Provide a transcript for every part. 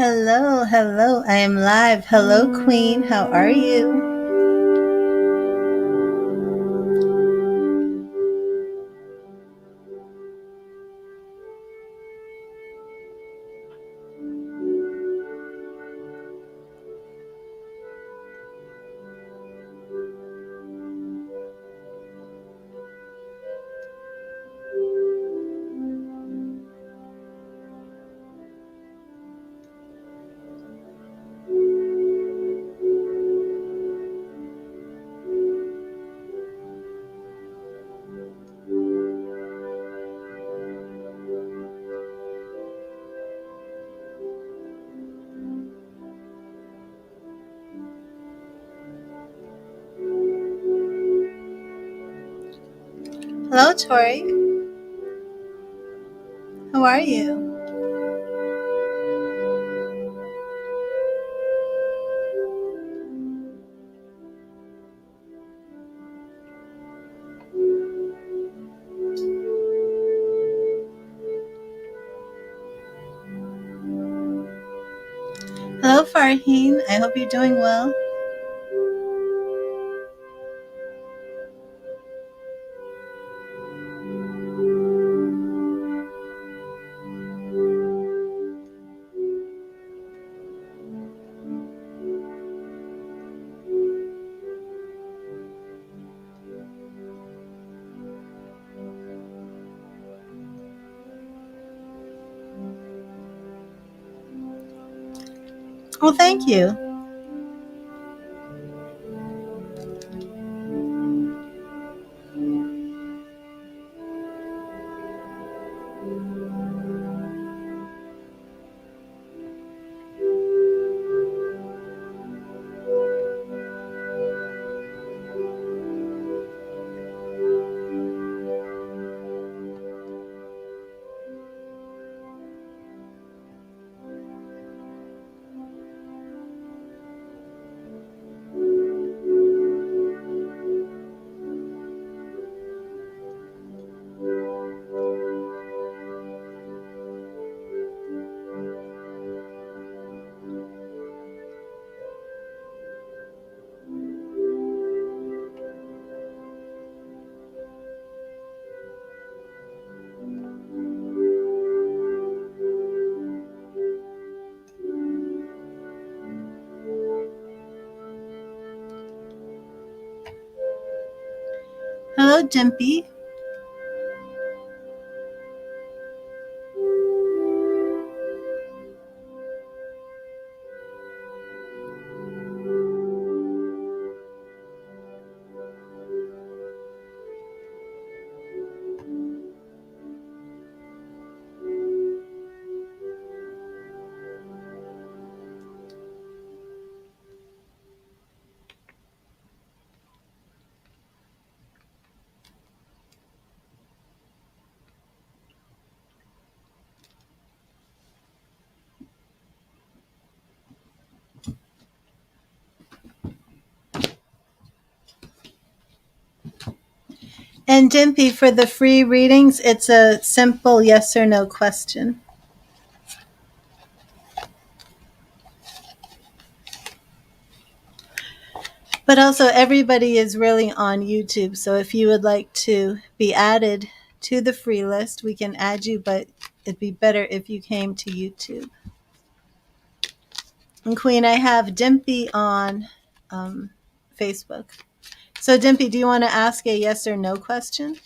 Hello, hello. I am live. Hello, Queen. How are you? Hello, Tori. How are you? Hello, Farheen. I hope you're doing well. Well, thank you. Hello, Dimpy. And Dimpy, for the free readings, it's a simple yes or no question. But also, everybody is really on YouTube. So if you would like to be added to the free list, we can add you, but it'd be better if you came to YouTube. And Queen, I have Dimpy on Facebook. So Dimpy, do you want to ask a yes or no question?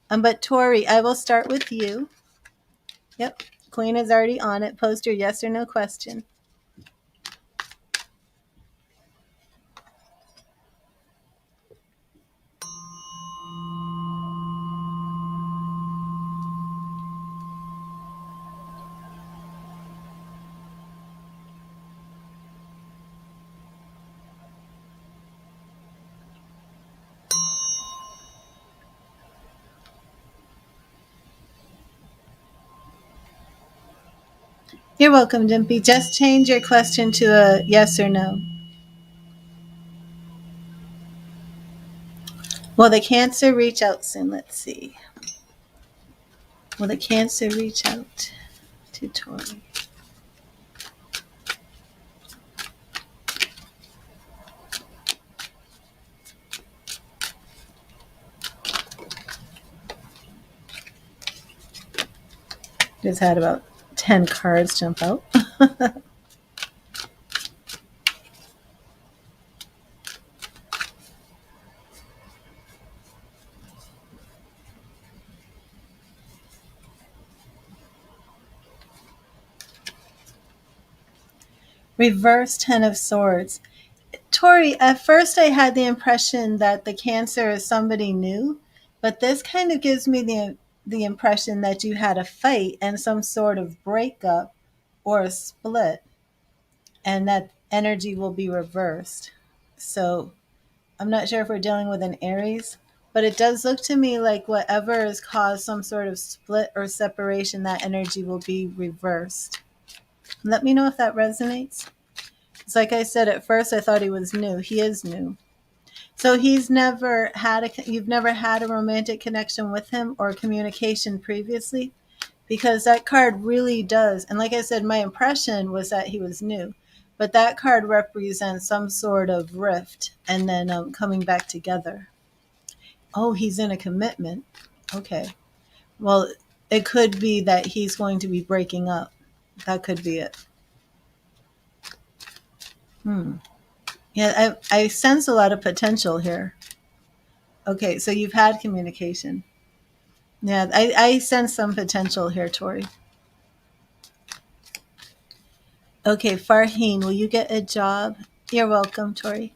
But Tori, I will start with you. Yep, Queen is already on it. Post your yes or no question. You're welcome, Dimpy. Just change your question to a yes or no. Will the Cancer reach out soon? Let's see. Will the Cancer reach out to Tori? Just had about 10 cards jump out. Reverse 10 of Swords. Tori, at first I had the impression that the Cancer is somebody new, but this kind of gives me the impression that you had a fight and some sort of breakup or a split, and that energy will be reversed. So I'm not sure if we're dealing with an Aries, but it does look to me like whatever has caused some sort of split or separation, that energy will be reversed. Let me know if that resonates. It's like I said, at first I thought he was new. He is new. So you've never had a romantic connection with him or communication previously? Because that card really does. And like I said, my impression was that he was new. But that card represents some sort of rift and then coming back together. Oh, he's in a commitment. Okay. Well, it could be that he's going to be breaking up. That could be it. Yeah, I sense a lot of potential here. Okay, so you've had communication. Yeah, I sense some potential here, Tori. Okay, Farheen, will you get a job? You're welcome, Tori.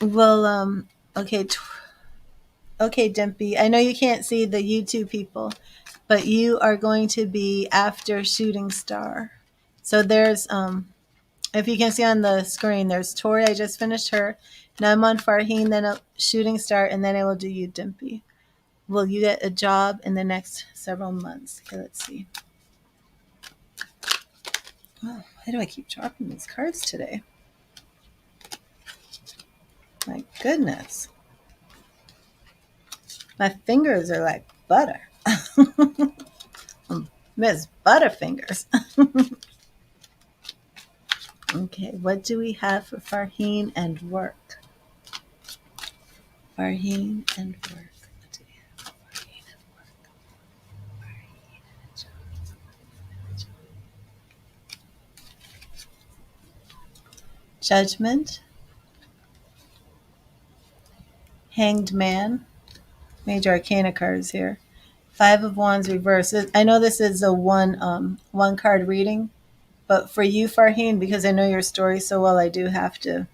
Well, okay, okay, Dimpy. I know you can't see the YouTube people, but you are going to be after Shooting Star. So there's, if you can see on the screen, there's Tori. I just finished her. Now I'm on Farheen, then a Shooting Star, and then I will do you, Dimpy. Will you get a job in the next several months? Okay, let's see. Oh, why do I keep dropping these cards today? My goodness. My fingers are like butter. Miss Butterfingers. Okay, what do we have for Farheen and work? Farheen and work. What do we have for Farheen and work? Farheen and job. Judgment. Hanged Man. Major Arcana cards here. Five of Wands reversed. I know this is a one card reading, but for you, Farheen, because I know your story so well, I do have to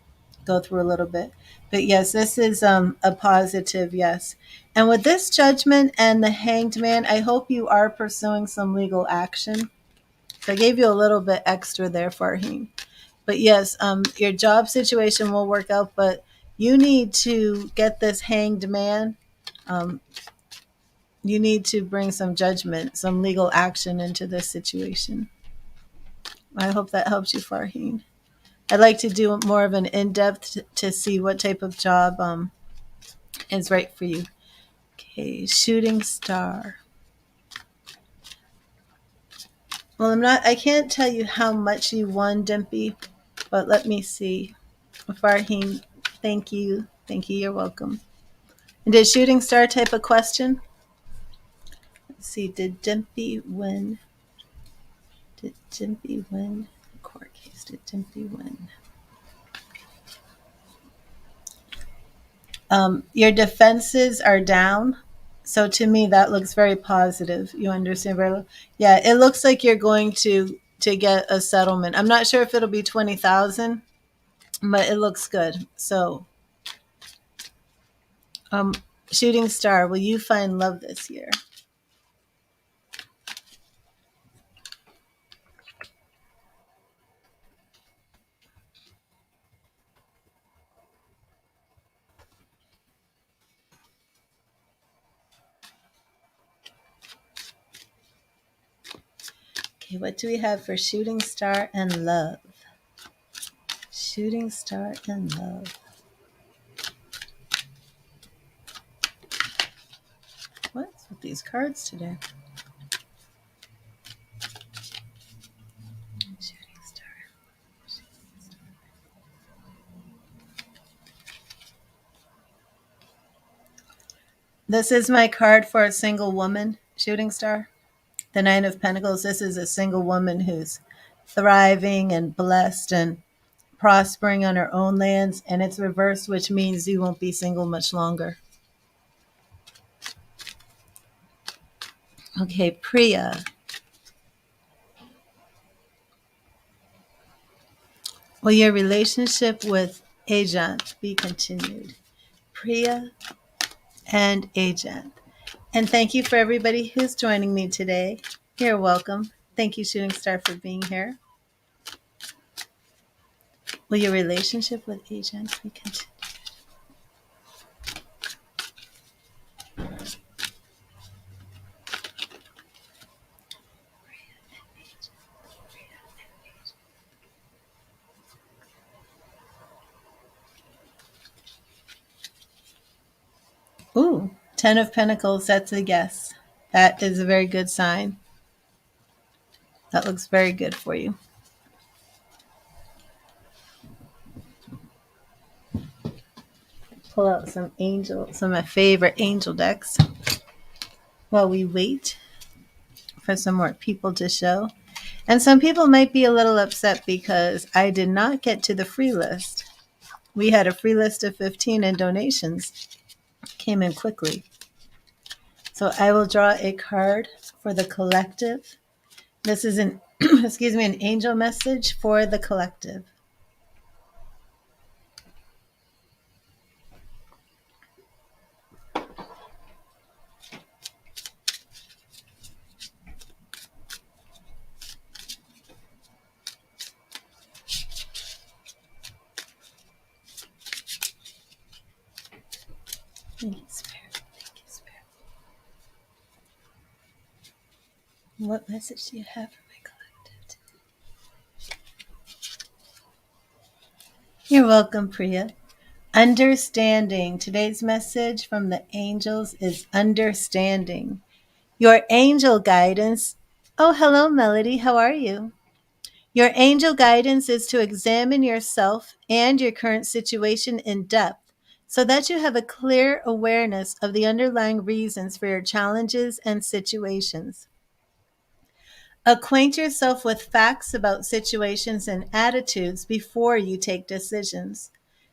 go through a little bit. But yes, this is a positive yes. And with this Judgment and the Hanged Man, I hope you are pursuing some legal action. So I gave you a little bit extra there, Farheen. But yes, your job situation will work out, but you need to get this Hanged Man. Um, you need to bring some judgment, some legal action into this situation. I hope that helps you, Farheen. I'd like to do more of an in-depth to see what type of job is right for you. Okay, Shooting Star. Well, I can't tell you how much you won, Dimpy, but let me see. Farheen, thank you. Thank you, you're welcome. And did Shooting Star type a question? Let's see, did Dimpy win? Did Dimpy win? Court case, did Dimpy win? Your defenses are down. So to me, that looks very positive. You understand very well? Yeah, it looks like you're going to get a settlement. I'm not sure if it'll be 20,000, but it looks good. So, um, Shooting Star, will you find love this year? Okay, what do we have for Shooting Star and love? Shooting Star and love. What's with these cards today? Shooting Star. This is my card for a single woman, Shooting Star. The Nine of Pentacles, this is a single woman who's thriving and blessed and prospering on her own lands, and it's reversed, which means you won't be single much longer. Okay, Priya. Will your relationship with Ajant be continued? Priya and Ajant. And thank you for everybody who's joining me today. You're welcome. Thank you, Shooting Star, for being here. Will your relationship with Ajant be continued? Ooh, 10 of Pentacles, that's a yes. That is a very good sign. That looks very good for you. Pull out some of my favorite angel decks while we wait for some more people to show. And some people might be a little upset because I did not get to the free list. We had a free list of 15 and donations came in quickly. So I will draw a card for the collective. This is an excuse me, an angel message for the collective. Thank you, Spirit. Thank you, Spirit. What message do you have for my collective today? You're welcome, Priya. Understanding. Today's message from the angels is understanding. Your angel guidance. Oh, hello, Melody. How are you? Your angel guidance is to examine yourself and your current situation in depth so that you have a clear awareness of the underlying reasons for your challenges and situations. Acquaint yourself with facts about situations and attitudes before you take decisions.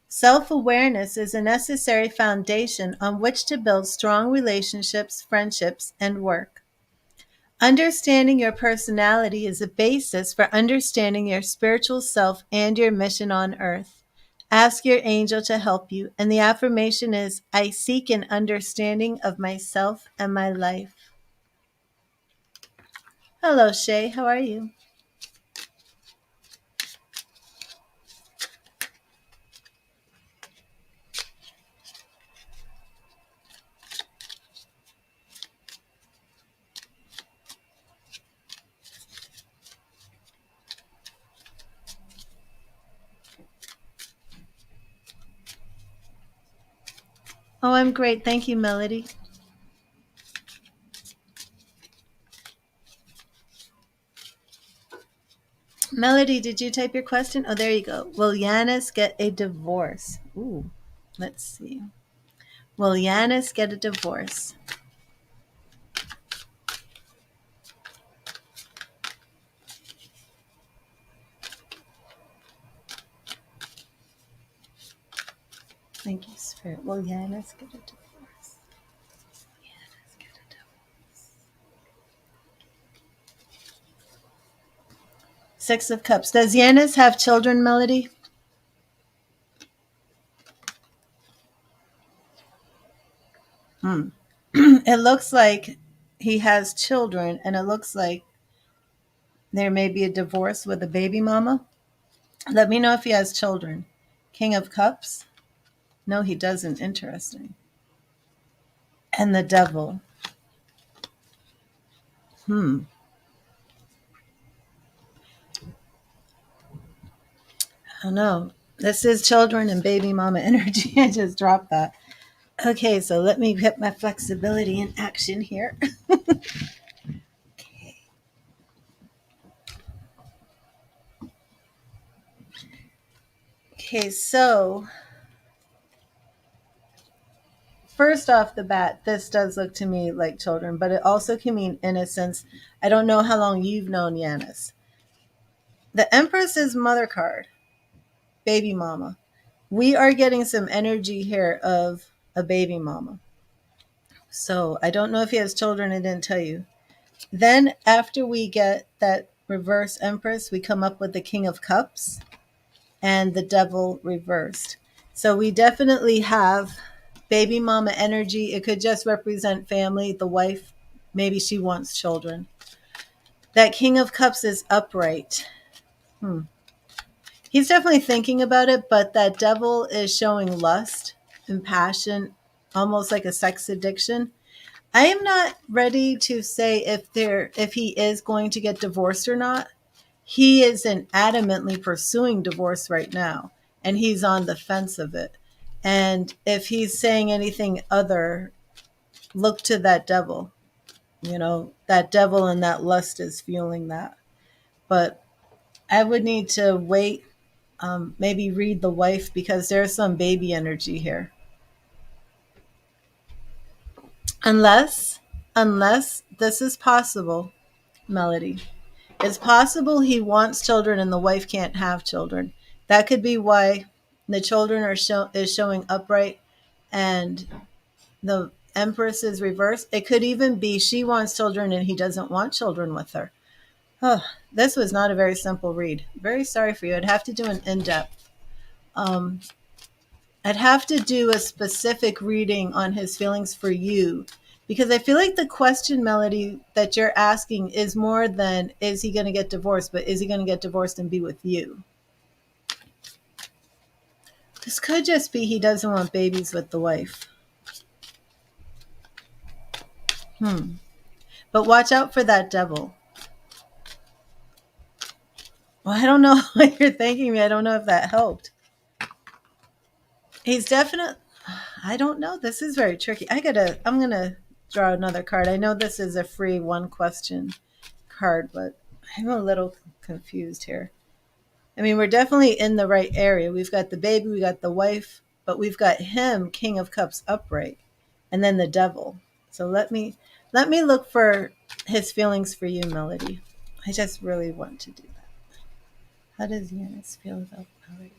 Self-awareness is a necessary foundation on which to build strong relationships, friendships, and work. Understanding your personality is a basis for understanding your spiritual self and your mission on earth. Ask your angel to help you, and the affirmation is, I seek an understanding of myself and my life. Hello, Shay. How are you? Oh, I'm great. Thank you, Melody. Melody, did you type your question? Oh, there you go. Will Yanis get a divorce? Ooh, let's see. Will Yanis get a divorce? Thank you, Spirit. Will Yanis get a divorce? Yanis get a divorce. Six of Cups. Does Yanis have children, Melody? It looks like he has children, and it looks like there may be a divorce with a baby mama. Let me know if he has children. King of Cups? No, he doesn't. Interesting. And the Devil. I don't know. This is children and baby mama energy. I just dropped that. Okay, so let me get my flexibility in action here. Okay, so first off the bat, this does look to me like children, but it also can mean innocence. I don't know how long you've known Yanis. The Empress is mother card, baby mama. We are getting some energy here of a baby mama. So I don't know if he has children, I didn't tell you. Then after we get that reverse Empress, we come up with the King of Cups and the Devil reversed. So we definitely have baby mama energy. It could just represent family, the wife, maybe she wants children. That King of Cups is upright. He's definitely thinking about it, but that Devil is showing lust and passion, almost like a sex addiction. I am not ready to say if he is going to get divorced or not. He isn't adamantly pursuing divorce right now, and he's on the fence of it. And if he's saying anything other, look to that Devil. You know, that Devil and that lust is fueling that. But I would need to wait, maybe read the wife, because there's some baby energy here. Unless this is possible, Melody. It's possible he wants children and the wife can't have children. That could be why the children is showing upright and the Empress is reversed. It could even be she wants children and he doesn't want children with her. Oh, this was not a very simple read. Very sorry for you. I'd have to do an in-depth. I'd have to do a specific reading on his feelings for you, because I feel like the question, Melody, that you're asking is more than is he going to get divorced, but is he going to get divorced and be with you? This could just be he doesn't want babies with the wife. But watch out for that Devil. Well, I don't know what you're thanking me. I don't know if that helped. He's definitely, I don't know. This is very tricky. I'm going to draw another card. I know this is a free one question card, but I'm a little confused here. I mean, we're definitely in the right area. We've got the baby, we got the wife, but we've got him, King of Cups, upright, and then the Devil. So let me look for his feelings for you, Melody. I just really want to do that. How does Yanis feel about Melody?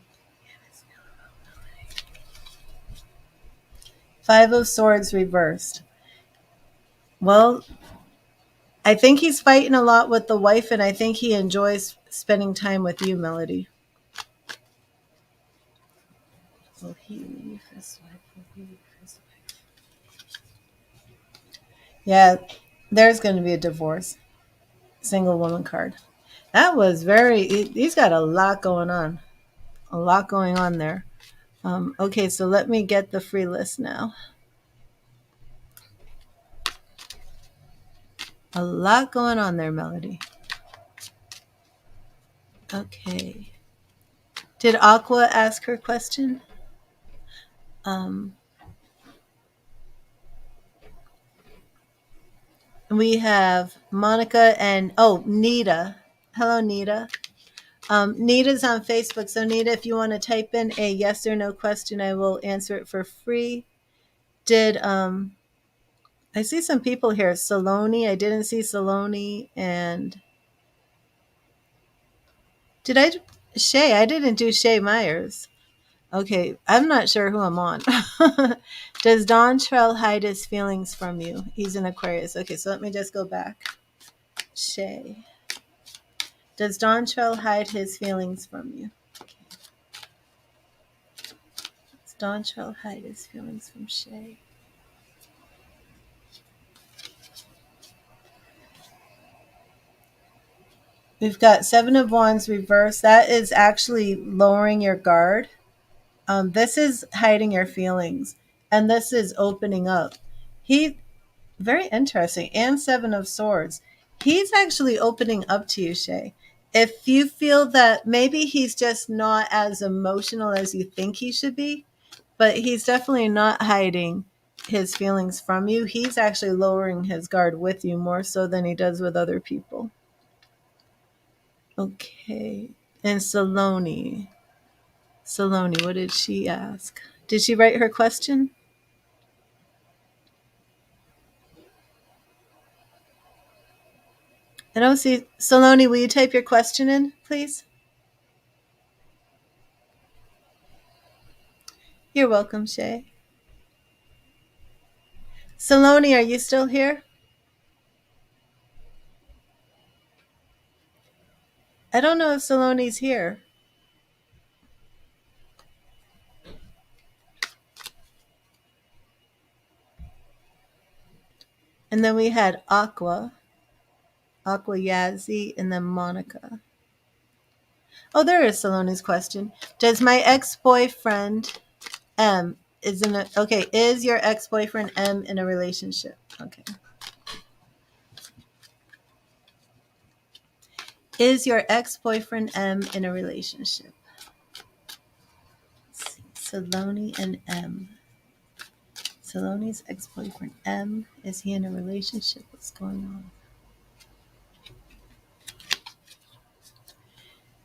Five of Swords reversed. Well, I think he's fighting a lot with the wife, and I think he enjoys spending time with you, Melody. Will he leave his wife? Will he leave his wife? Yeah, there's going to be a divorce. Single woman card. That was he's got a lot going on. A lot going on there. Okay, so let me get the free list now. A lot going on there, Melody. Okay. Did Aqua ask her question? We have Monica and, Nita. Hello, Nita. Nita's on Facebook. So, Nita, if you want to type in a yes or no question, I will answer it for free. I see some people here. Saloni. I didn't see Saloni. And Shay? I didn't do Shay Myers. Okay, I'm not sure who I'm on. Does Don Trell hide his feelings from you? He's an Aquarius. Okay, so let me just go back. Shay. Does Don Trell hide his feelings from you? Okay. Does Don Trell hide his feelings from Shay? We've got Seven of Wands reversed. That is actually lowering your guard. This is hiding your feelings, and this is opening up. Very interesting. And Seven of Swords. He's actually opening up to you, Shay. If you feel that maybe he's just not as emotional as you think he should be, but he's definitely not hiding his feelings from you. He's actually lowering his guard with you more so than he does with other people. Okay. And Saloni, what did she ask? Did she write her question? I don't see. Saloni, will you type your question in, please? You're welcome, Shay. Saloni, are you still here? I don't know if Saloni's here. And then we had Aqua Yazzie, and then Monica. Oh, there is Saloni's question. Does my ex-boyfriend M is in a okay? Is your ex-boyfriend M in a relationship? Okay. Is your ex-boyfriend M in a relationship? Let's see. Saloni and M. Saloni's ex-boyfriend M. Is he in a relationship? What's going on?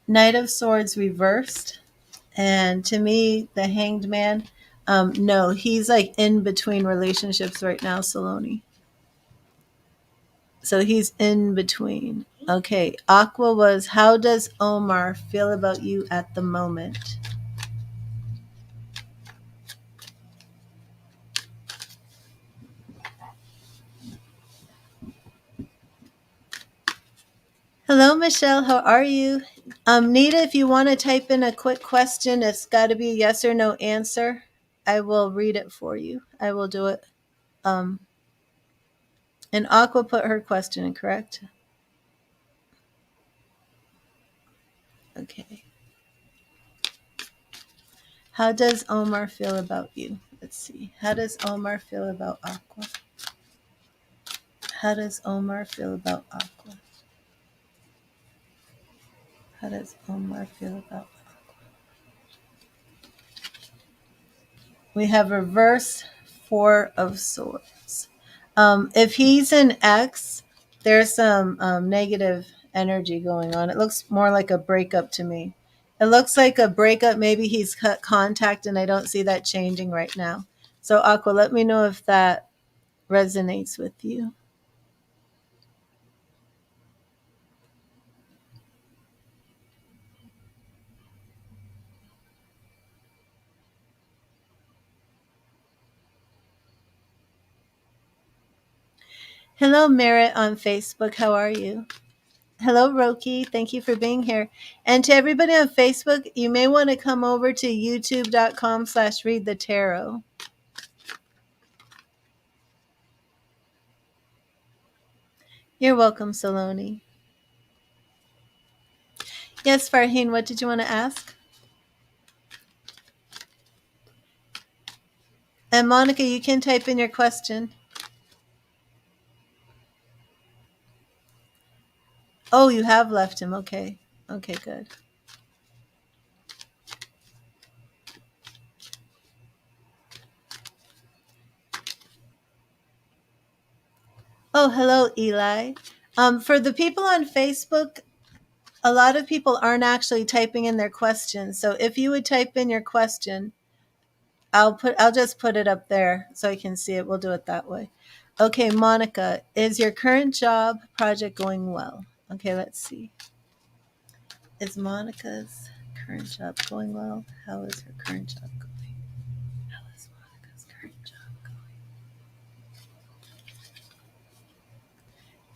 Knight of Swords reversed. And to me, the Hanged Man, no, he's like in between relationships right now, Saloni. So he's in between. Okay, Aqua was, how does Omar feel about you at the moment? Hello, Michelle. How are you? Nita, if you want to type in a quick question, it's got to be a yes or no answer. I will read it for you. I will do it. And Aqua put her question in, correct? Okay. How does Omar feel about you? Let's see. How does Omar feel about Aqua? How does Omar feel about Aqua? How does Omar feel about Aqua? We have reverse Four of Swords. If he's an X, there's some negative energy going on. It looks more like a breakup to me. It looks like a breakup. Maybe he's cut contact, and I don't see that changing right now. So, Aqua, let me know if that resonates with you. Hello, Merritt on Facebook. How are you? Hello, Roki. Thank you for being here. And to everybody on Facebook, you may want to come over to youtube.com/read the tarot. You're welcome, Saloni. Yes, Farheen, what did you want to ask? And Monica, you can type in your question. Oh, you have left him. Okay. Okay, good. Oh, hello, Eli. For the people on Facebook, a lot of people aren't actually typing in their questions. So if you would type in your question, I'll just put it up there so I can see it. We'll do it that way. Okay, Monica, is your current job project going well? Okay, let's see. Is Monica's current job going well? How is her current job going? How is Monica's current job going?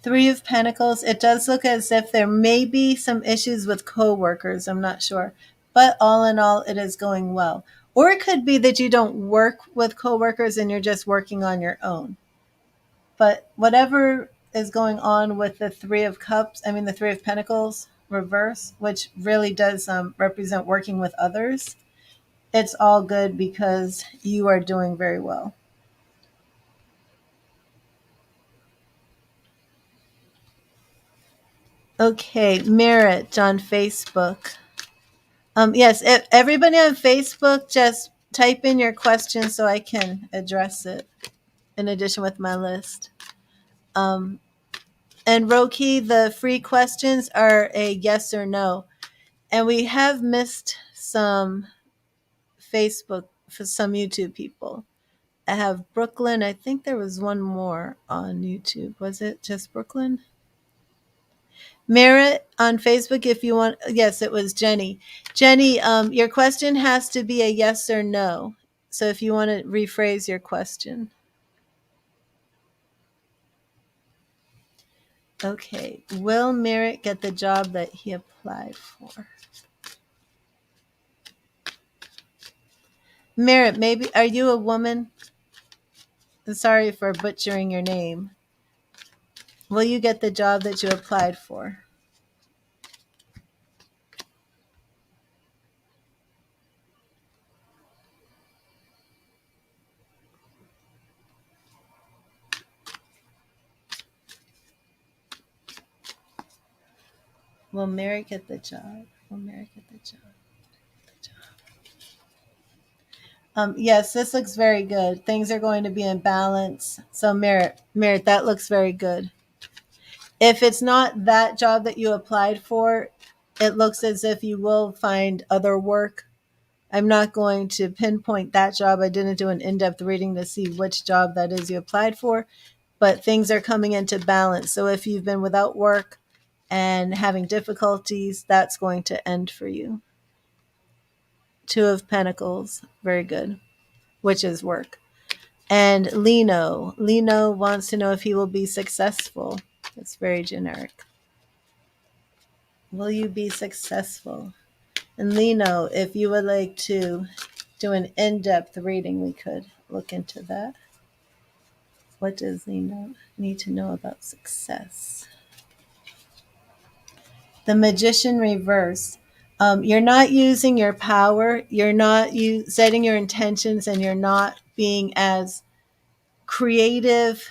Three of Pentacles. It does look as if there may be some issues with coworkers. I'm not sure. But all in all, it is going well. Or it could be that you don't work with coworkers and you're just working on your own. But whatever is going on with the the Three of Pentacles reverse, which really does represent working with others, it's all good because you are doing very well. Okay, Merritt on Facebook. Yes, everybody on Facebook, just type in your question so I can address it in addition with my list. And Roki, the free questions are a yes or no. And we have missed some Facebook for some YouTube people. I have Brooklyn. I think there was one more on YouTube. Was it just Brooklyn? Merritt on Facebook, if you want. Yes, it was Jenny. Jenny, your question has to be a yes or no. So if you want to rephrase your question. Okay. Will Merritt get the job that he applied for? Merritt, maybe, are you a woman? I'm sorry for butchering your name. Will you get the job that you applied for? Will Merritt get the job? Will Merritt get the job? Yes, this looks very good. Things are going to be in balance. So Merritt, that looks very good. If it's not that job that you applied for, it looks as if you will find other work. I'm not going to pinpoint that job. I didn't do an in-depth reading to see which job that is you applied for, but things are coming into balance. So if you've been without work and having difficulties, that's going to end for you. Two of Pentacles, very good, which is work. And Lino wants to know if he will be successful. It's very generic. Will you be successful? And Lino, if you would like to do an in-depth reading, we could look into that. What does Lino need to know about success? The Magician Reversed. You're not using your power. You're not setting your intentions, and you're not being as creative,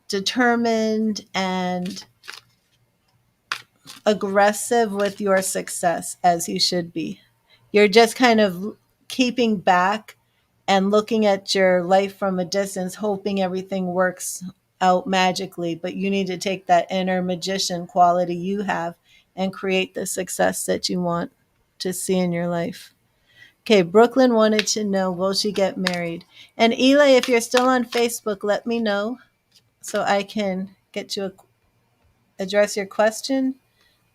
determined, and aggressive with your success as you should be. You're just kind of keeping back and looking at your life from a distance, hoping everything works out magically. But you need to take that inner magician quality you have and create the success that you want to see in your life. Okay, Brooklyn wanted to know, will she get married? And Eli, if you're still on Facebook, let me know so I can get you address your question.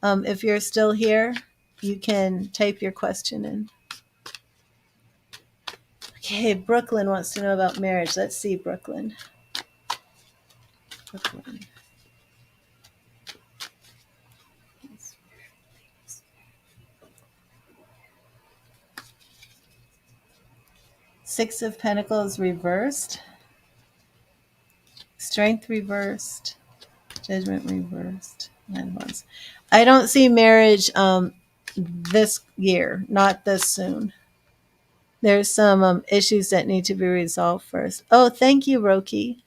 If you're still here, you can type your question in. Okay, Brooklyn wants to know about marriage. Let's see, Brooklyn. Brooklyn. Six of Pentacles reversed. Strength reversed. Judgment reversed. 9 months. I don't see marriage this year, not this soon. There's some issues that need to be resolved first. Oh, thank you, Roki.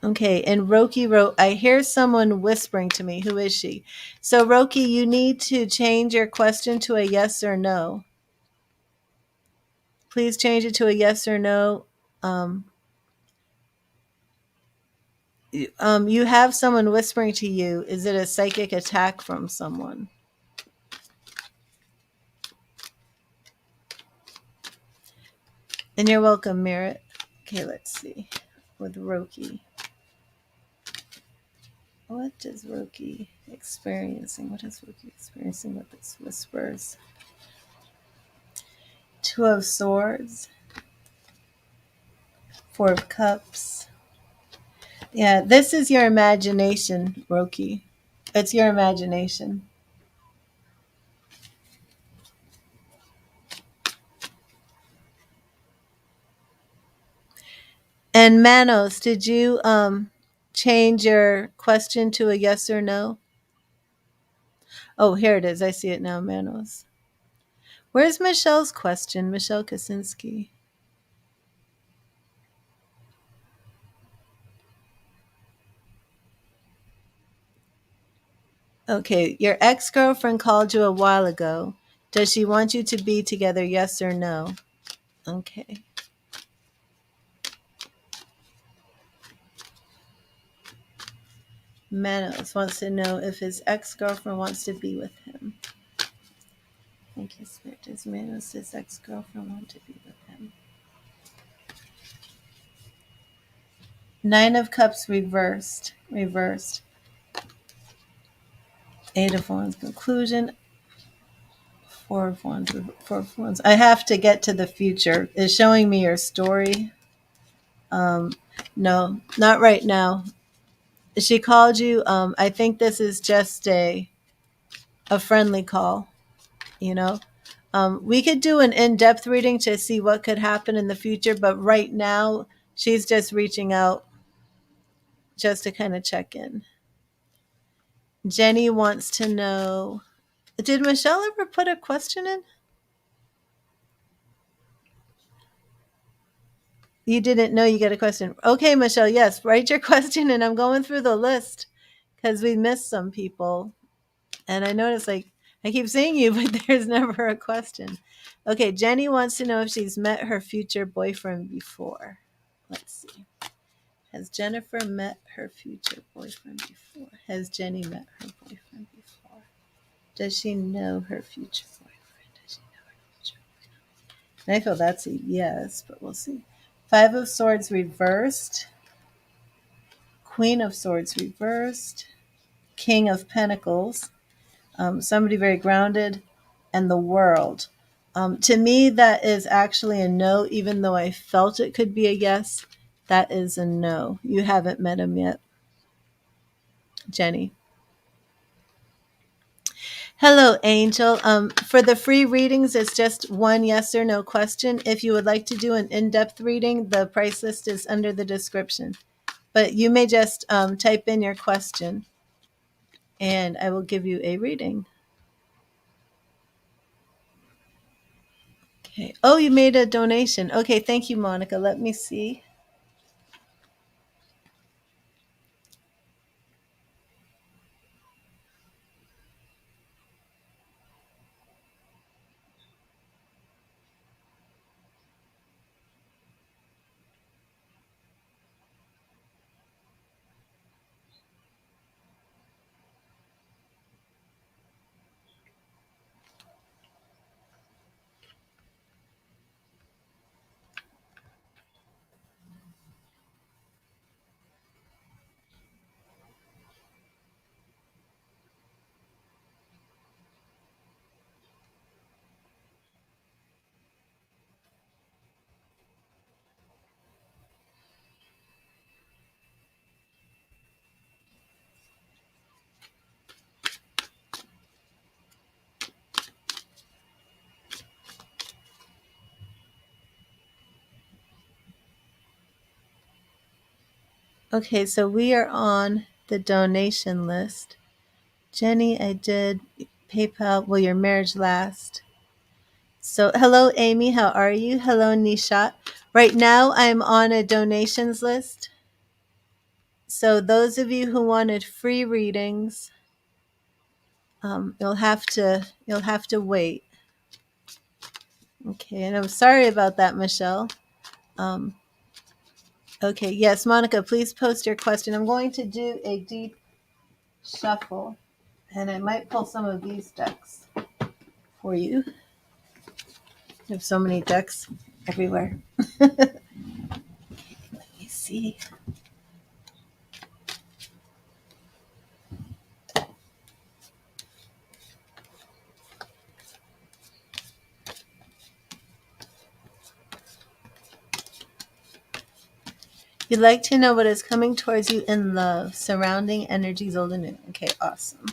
Okay, and Roki wrote, I hear someone whispering to me. Who is she? So, Roki, you need to change your question to a yes or no. Please change it to a yes or no. You have someone whispering to you. Is it a psychic attack from someone? And you're welcome, Merritt. Okay, let's see. With Roki. What is Roki experiencing? What is Roki experiencing with this whispers? Two of Swords. Four of Cups. Yeah, this is your imagination, Roki. It's your imagination. And Manos, did you change your question to a yes or no? Oh, here it is. I see it now, Manos. Where's Michelle's question? Michelle Kaczynski. Okay, your ex-girlfriend called you a while ago. Does she want you to be together, yes or no? Okay. Manos wants to know if his ex-girlfriend wants to be with him. Thank you, Spirit. Does Manos' ex-girlfriend want to be with him? Nine of Cups reversed. Reversed. Eight of Wands conclusion. Four of Wands. Four of Wands. I have to get to the future. It's showing me your story. No, not right now. She called you. I think this is just a friendly call. You know, we could do an in-depth reading to see what could happen in the future, but right now she's just reaching out just to kind of check in. Jenny wants to know, did Michelle ever put a question in? You didn't know you got a question. Okay, Michelle, yes, write your question, and I'm going through the list because we missed some people. And I noticed, like, I keep seeing you, but there's never a question. Okay, Jenny wants to know if she's met her future boyfriend before. Let's see. Has Jennifer met her future boyfriend before? Has Jenny met her boyfriend before? Does she know her future boyfriend? Does she know her future boyfriend? And I feel that's a yes, but we'll see. Five of Swords reversed. Queen of Swords reversed. King of Pentacles. Somebody very grounded. And the World. To me, that is actually a no, even though I felt it could be a yes. That is a no. You haven't met him yet, Jenny. Hello, Angel. For the free readings, it's just one yes or no question. If you would like to do an in-depth reading, the price list is under the description. But you may just type in your question, and I will give you a reading. Okay. Oh, you made a donation. Okay, thank you, Monica. Let me see. Okay, so we are on the donation list. Jenny, I did PayPal. Will your marriage last? So, hello, Amy. How are you? Hello, Nishat. Right now, I'm on a donations list. So, those of you who wanted free readings, you'll have to wait. Okay, and I'm sorry about that, Michelle. Um, okay, yes, Monica, please post your question. I'm going to do a deep shuffle, and I might pull some of these decks for you. I have so many decks everywhere. Let me see. You'd like to know what is coming towards you in love, surrounding energies old and new. Okay, awesome.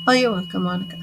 Oh, you're welcome, Monica.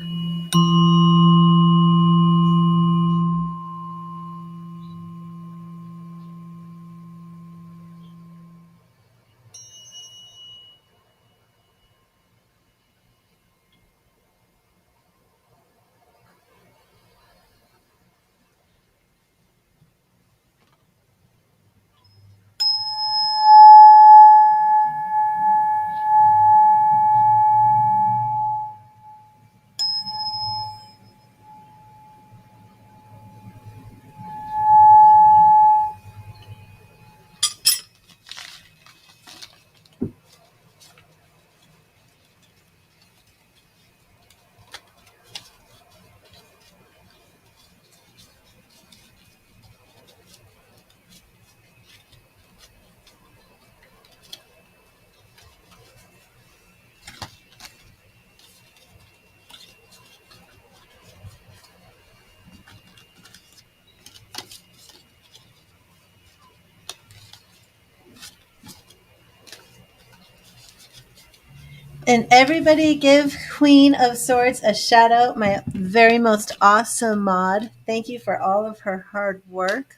And everybody give Queen of Swords a shout out, my very most awesome mod. Thank you for all of her hard work.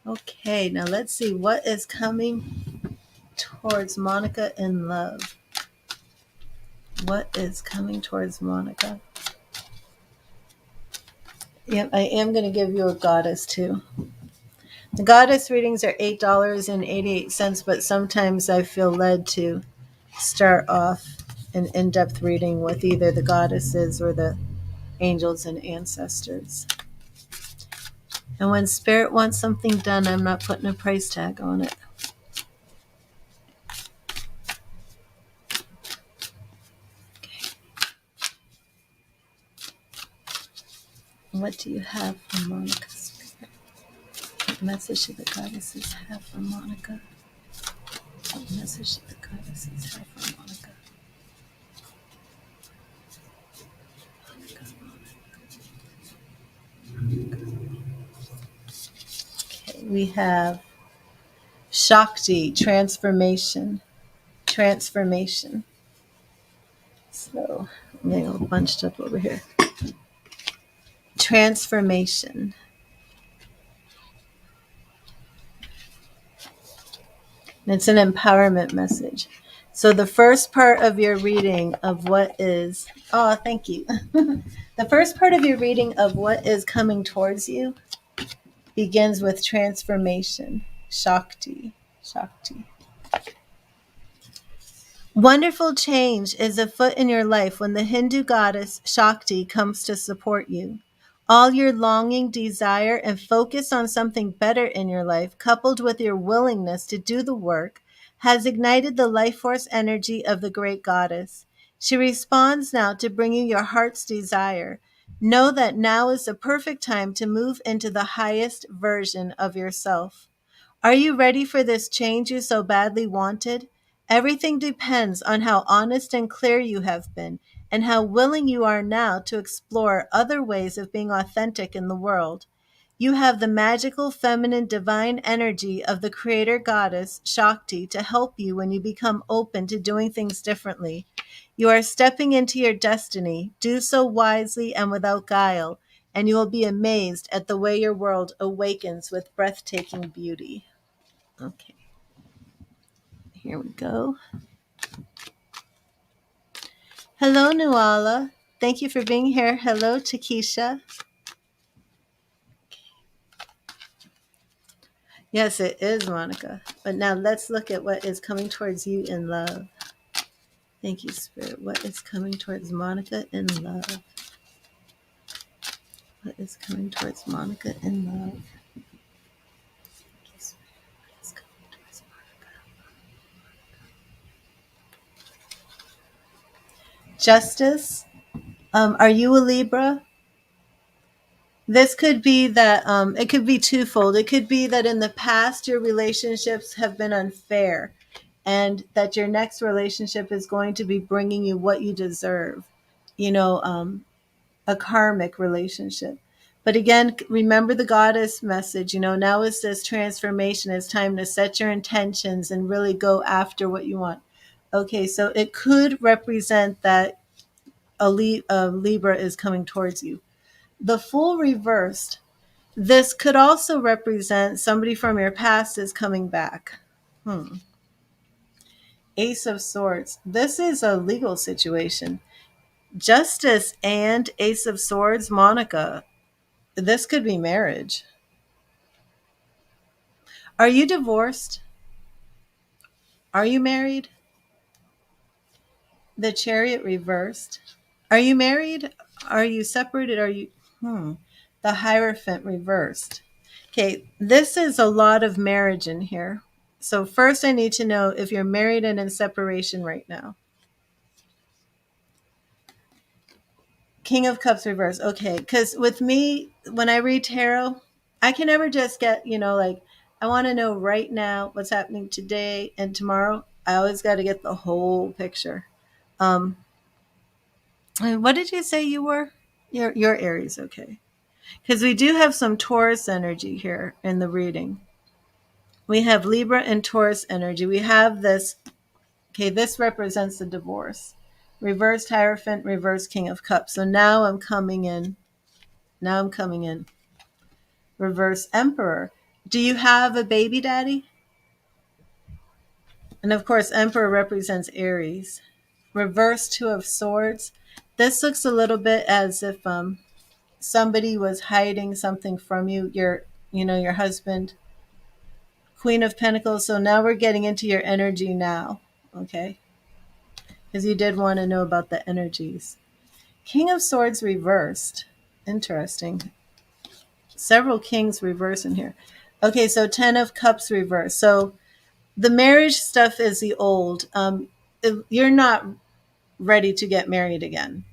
Okay, now let's see what is coming towards Monica in love. What is coming towards Monica? Yep, I am going to give you a goddess too. The goddess readings are $8.88, but sometimes I feel led to start off an in-depth reading with either the goddesses or the angels and ancestors. And when spirit wants something done, I'm not putting a price tag on it. Okay. What do you have for Monica, spirit? What message should the goddesses have for Monica? What message should the goddesses have for Monica? Okay, we have Shakti, transformation. Transformation. So I'm getting all bunched up over here. Transformation. And it's an empowerment message. So the first part of your reading of what is, oh, thank you. The first part of your reading of what is coming towards you begins with transformation. Shakti. Shakti. Wonderful change is afoot in your life when the Hindu goddess Shakti comes to support you. All your longing, desire, and focus on something better in your life, coupled with your willingness to do the work, has ignited the life force energy of the great goddess. She responds now to bring you your heart's desire. Know that now is the perfect time to move into the highest version of yourself. Are you ready for this change you so badly wanted? Everything depends on how honest and clear you have been, and how willing you are now to explore other ways of being authentic in the world. You have the magical feminine divine energy of the creator goddess, Shakti, to help you when you become open to doing things differently. You are stepping into your destiny. Do so wisely and without guile, and you will be amazed at the way your world awakens with breathtaking beauty. Okay, here we go. Hello, Nuala. Thank you for being here. Hello, Takesha. Yes, it is, Monica. But now let's look at what is coming towards you in love. Thank you, Spirit. What is coming towards Monica in love? What is coming towards Monica in love? Thank you, Spirit. What is coming towards Monica? Justice. Are you a Libra? This could be that it could be twofold. It could be that in the past your relationships have been unfair, and that your next relationship is going to be bringing you what you deserve. You know, a karmic relationship. But again, remember the goddess message. You know, now is this transformation. It's time to set your intentions and really go after what you want. Okay, so it could represent that a Libra is coming towards you. The Fool reversed. This could also represent somebody from your past is coming back. Ace of Swords. This is a legal situation. Justice and Ace of Swords, Monica. This could be marriage. Are you divorced? Are you married? The Chariot reversed. Are you married? Are you separated? Are you the Hierophant reversed. Okay, this is a lot of marriage in here. So first I need to know if you're married and in separation right now. King of Cups reverse. Okay, because with me, when I read tarot, I can never just get, like, I want to know right now what's happening today and tomorrow. I always got to get the whole picture. What did you say you were? Your Aries, okay. Because we do have some Taurus energy here in the reading. We have Libra and Taurus energy. We have this. Okay, this represents the divorce. Reversed Hierophant, reversed King of Cups. So now I'm coming in. Now I'm coming in. Reverse Emperor. Do you have a baby daddy? And of course, Emperor represents Aries. Reverse Two of Swords. This looks a little bit as if somebody was hiding something from you. Your husband. Queen of Pentacles. So now we're getting into your energy now. Okay. Because you did want to know about the energies. King of Swords reversed. Interesting. Several kings reverse in here. Okay, so 10 of Cups reverse. So the marriage stuff is the old. You're not ready to get married again.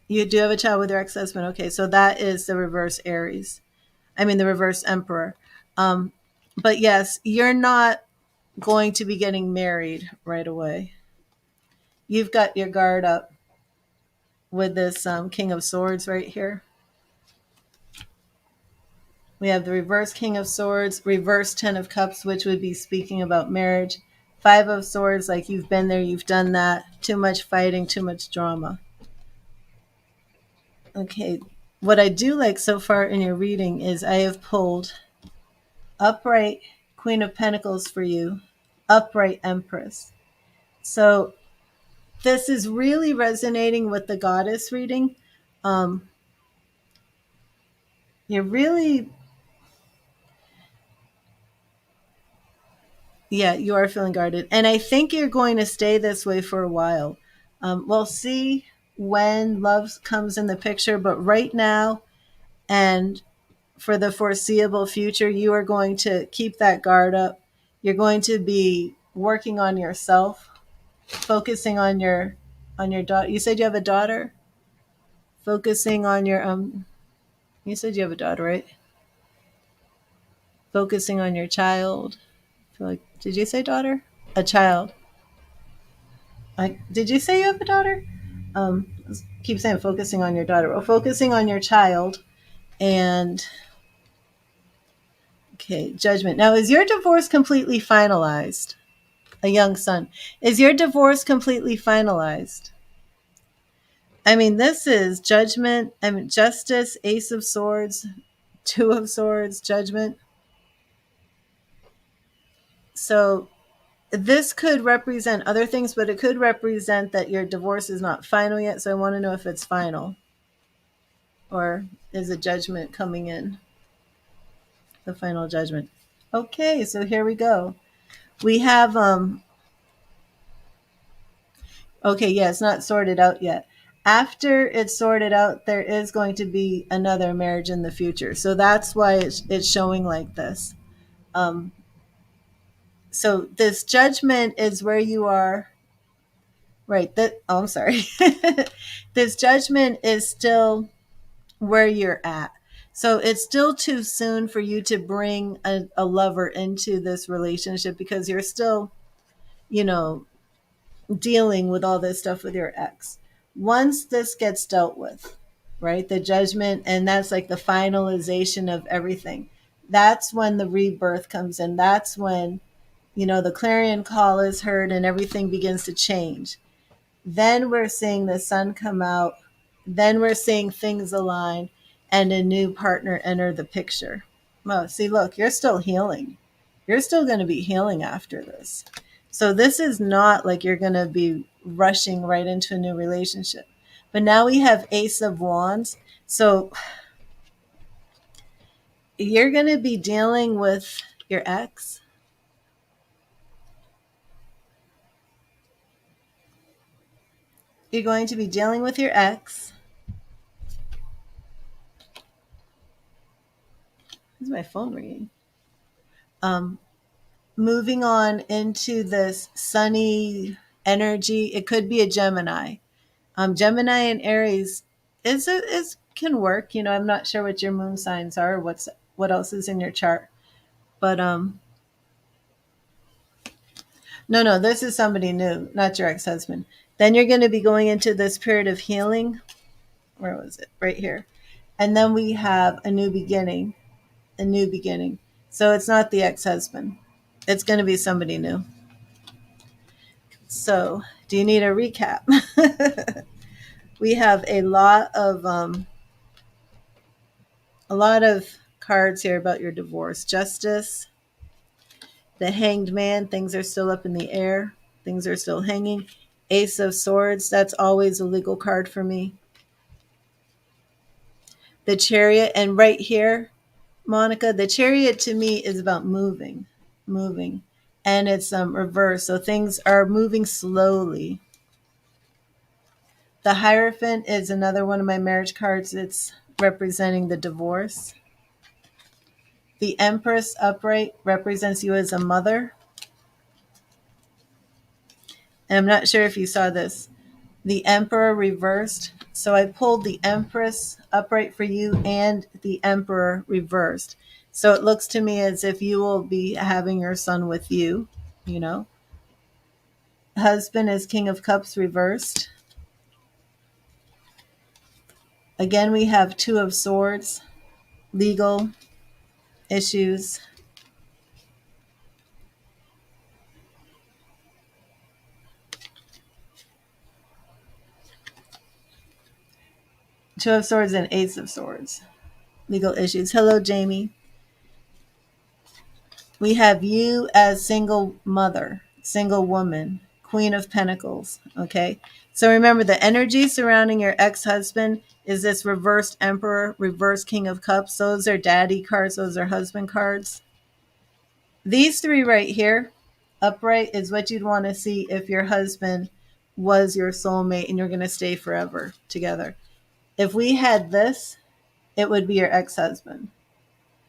You do have a child with your ex-husband. Okay, so that is the reverse Aries. I mean, the reverse Emperor. But yes, you're not going to be getting married right away. You've got your guard up with this King of Swords right here. We have the reverse King of Swords, reverse 10 of Cups, which would be speaking about marriage. 5 of Swords, like you've been there, you've done that. Too much fighting, too much drama. Okay, what I do like so far in your reading is I have pulled upright Queen of Pentacles for you, upright Empress. So this is really resonating with the goddess reading. You're really, yeah, you are feeling guarded. And I think you're going to stay this way for a while. We'll see when love comes in the picture, but right now and for the foreseeable future, you are going to keep that guard up. You're going to be working on yourself, focusing on your daughter. You said you have a daughter? Focusing on your you said you have a daughter, right? Focusing on your child. I feel like, did you say daughter? A child. Did you say you have a daughter? Keep saying focusing on your daughter. Well, focusing on your child and okay, Judgment. Now, is your divorce completely finalized? A young son. Is your divorce completely finalized? I mean, this is Judgment. I mean, Justice, Ace of Swords, Two of Swords, Judgment. So this could represent other things, but it could represent that your divorce is not final yet. So I want to know if it's final or is a judgment coming in, the final judgment. Okay, so here we go. We have okay, yeah, it's not sorted out yet. After it's sorted out, there is going to be another marriage in the future. So that's why it's showing like this. So this judgment is where you are. Right. I'm sorry. This judgment is still where you're at. So it's still too soon for you to bring a lover into this relationship because you're still, you know, dealing with all this stuff with your ex. Once this gets dealt with, right, the judgment, and that's like the finalization of everything, that's when the rebirth comes in. That's when, the clarion call is heard and everything begins to change. Then we're seeing the sun come out. Then we're seeing things align and a new partner enter the picture. Oh, see, look, you're still healing. You're still going to be healing after this. So this is not like you're going to be rushing right into a new relationship. But now we have Ace of Wands. So you're going to be dealing with your ex. You're going to be dealing with your ex. Where's my phone ringing? Moving on into this sunny energy. It could be a Gemini. Gemini and Aries is can work. I'm not sure what your moon signs are. What else is in your chart? But no, this is somebody new, not your ex-husband. Then you're going to be going into this period of healing. Where was it? Right here. And then we have a new beginning. A new beginning. So it's not the ex-husband. It's going to be somebody new. So, do you need a recap? We have a lot of cards here about your divorce. Justice, the Hanged Man, things are still up in the air, things are still hanging. Ace of Swords, that's always a legal card for me. The Chariot, and right here, Monica, the Chariot to me is about moving, and it's reversed, so things are moving slowly. The Hierophant is another one of my marriage cards. It's representing the divorce. The Empress upright represents you as a mother. And I'm not sure if you saw this. The Emperor reversed. So I pulled the Empress upright for you and the Emperor reversed. So it looks to me as if you will be having your son with you, you know. Husband is King of Cups reversed. Again, we have Two of Swords, legal issues. Two of Swords and Ace of Swords, legal issues. Hello, Jamie. We have you as single mother, single woman, Queen of Pentacles. Okay. So remember, the energy surrounding your ex-husband is this reversed Emperor, reversed King of Cups. Those are daddy cards. Those are husband cards. These three right here, upright, is what you'd want to see if your husband was your soulmate and you're going to stay forever together. If we had this, it would be your ex-husband.